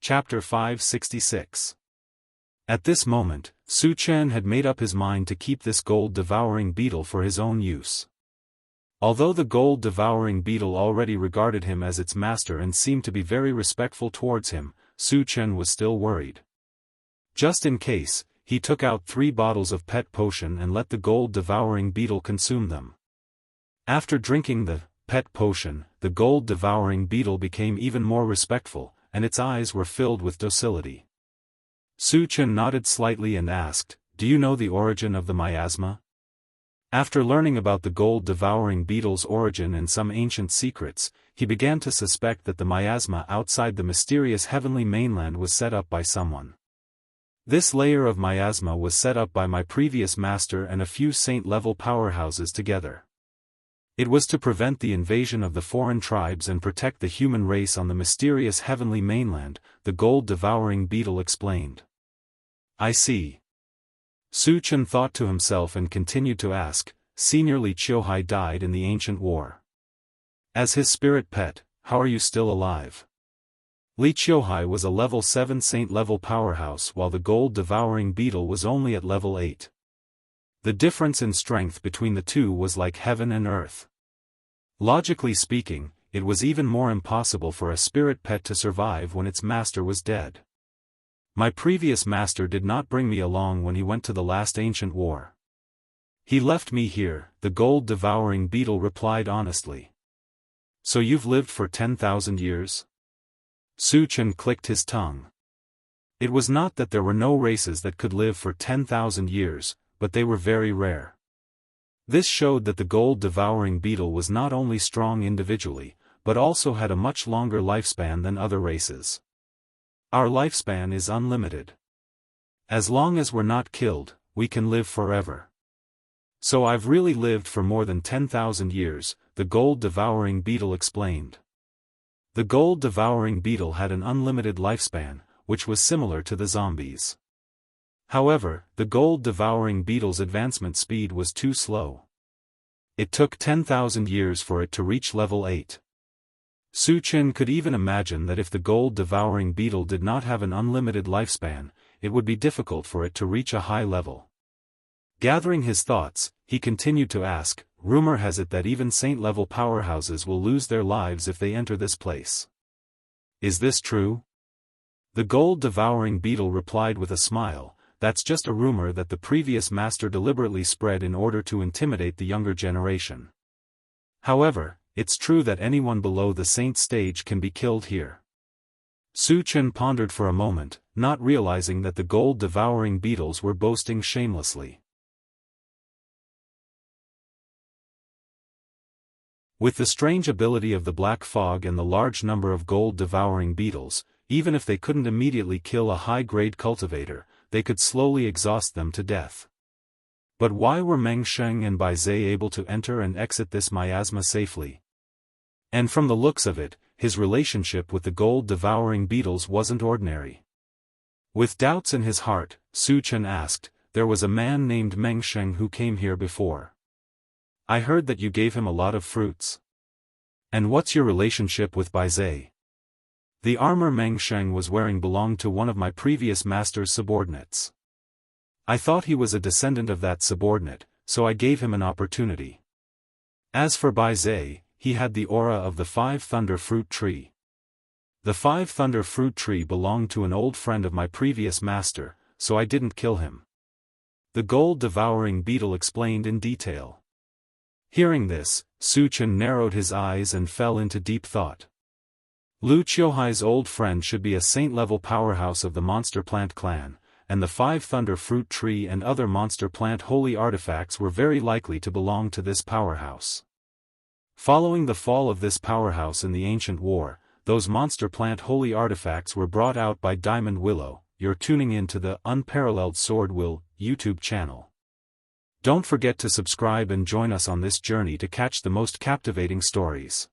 Chapter 566. At this moment, Su Chen had made up his mind to keep this gold-devouring beetle for his own use. Although the gold-devouring beetle already regarded him as its master and seemed to be very respectful towards him, Su Chen was still worried. Just in case, he took out 3 bottles of pet potion and let the gold-devouring beetle consume them. After drinking the pet potion, the gold-devouring beetle became even more respectful, and its eyes were filled with docility. Su Chen nodded slightly and asked, "Do you know the origin of the miasma?" After learning about the gold-devouring beetle's origin and some ancient secrets, he began to suspect that the miasma outside the mysterious heavenly mainland was set up by someone. This layer of miasma was set up by my previous master and a few saint-level powerhouses together. It was to prevent the invasion of the foreign tribes and protect the human race on the mysterious heavenly mainland, the gold-devouring beetle explained. I see. Su Chen thought to himself and continued to ask, Senior Li Qiuhai died in the ancient war. As his spirit pet, how are you still alive? Li Qiuhai was a level 7 saint-level powerhouse while the gold-devouring beetle was only at level 8. The difference in strength between the two was like heaven and earth. Logically speaking, it was even more impossible for a spirit pet to survive when its master was dead. My previous master did not bring me along when he went to the last ancient war. He left me here, the gold-devouring beetle replied honestly. So you've lived for 10,000 years? Su Chen clicked his tongue. It was not that there were no races that could live for 10,000 years, but they were very rare. This showed that the gold-devouring beetle was not only strong individually, but also had a much longer lifespan than other races. Our lifespan is unlimited. As long as we're not killed, we can live forever. So I've really lived for more than 10,000 years, the gold-devouring beetle explained. The gold-devouring beetle had an unlimited lifespan, which was similar to the zombies. However, the gold-devouring beetle's advancement speed was too slow. It took 10,000 years for it to reach level 8. Su Chen could even imagine that if the gold-devouring beetle did not have an unlimited lifespan, it would be difficult for it to reach a high level. Gathering his thoughts, he continued to ask, rumor has it that even saint-level powerhouses will lose their lives if they enter this place. Is this true? The gold-devouring beetle replied with a smile, that's just a rumor that the previous master deliberately spread in order to intimidate the younger generation. However, it's true that anyone below the saint stage can be killed here. Su Chen pondered for a moment, not realizing that the gold-devouring beetles were boasting shamelessly. With the strange ability of the black fog and the large number of gold-devouring beetles, even if they couldn't immediately kill a high-grade cultivator, they could slowly exhaust them to death. But why were Meng Sheng and Bai Zhe able to enter and exit this miasma safely? And from the looks of it, his relationship with the gold-devouring beetles wasn't ordinary. With doubts in his heart, Su Chen asked, there was a man named Meng Sheng who came here before. I heard that you gave him a lot of fruits. And what's your relationship with Bai Zhe? The armor Meng Sheng was wearing belonged to one of my previous master's subordinates. I thought he was a descendant of that subordinate, so I gave him an opportunity. As for Bai Zhe, he had the aura of the 5 Thunder Fruit Tree. The 5 Thunder Fruit Tree belonged to an old friend of my previous master, so I didn't kill him. The gold-devouring beetle explained in detail. Hearing this, Su Chen narrowed his eyes and fell into deep thought. Lu Qiuhai's old friend should be a saint-level powerhouse of the Monster Plant clan, and the 5 Thunder Fruit Tree and other Monster Plant holy artifacts were very likely to belong to this powerhouse. Following the fall of this powerhouse in the ancient war, those Monster Plant holy artifacts were brought out by Diamond Willow. You're tuning in to the Unparalleled SwordWill YouTube channel. Don't forget to subscribe and join us on this journey to catch the most captivating stories.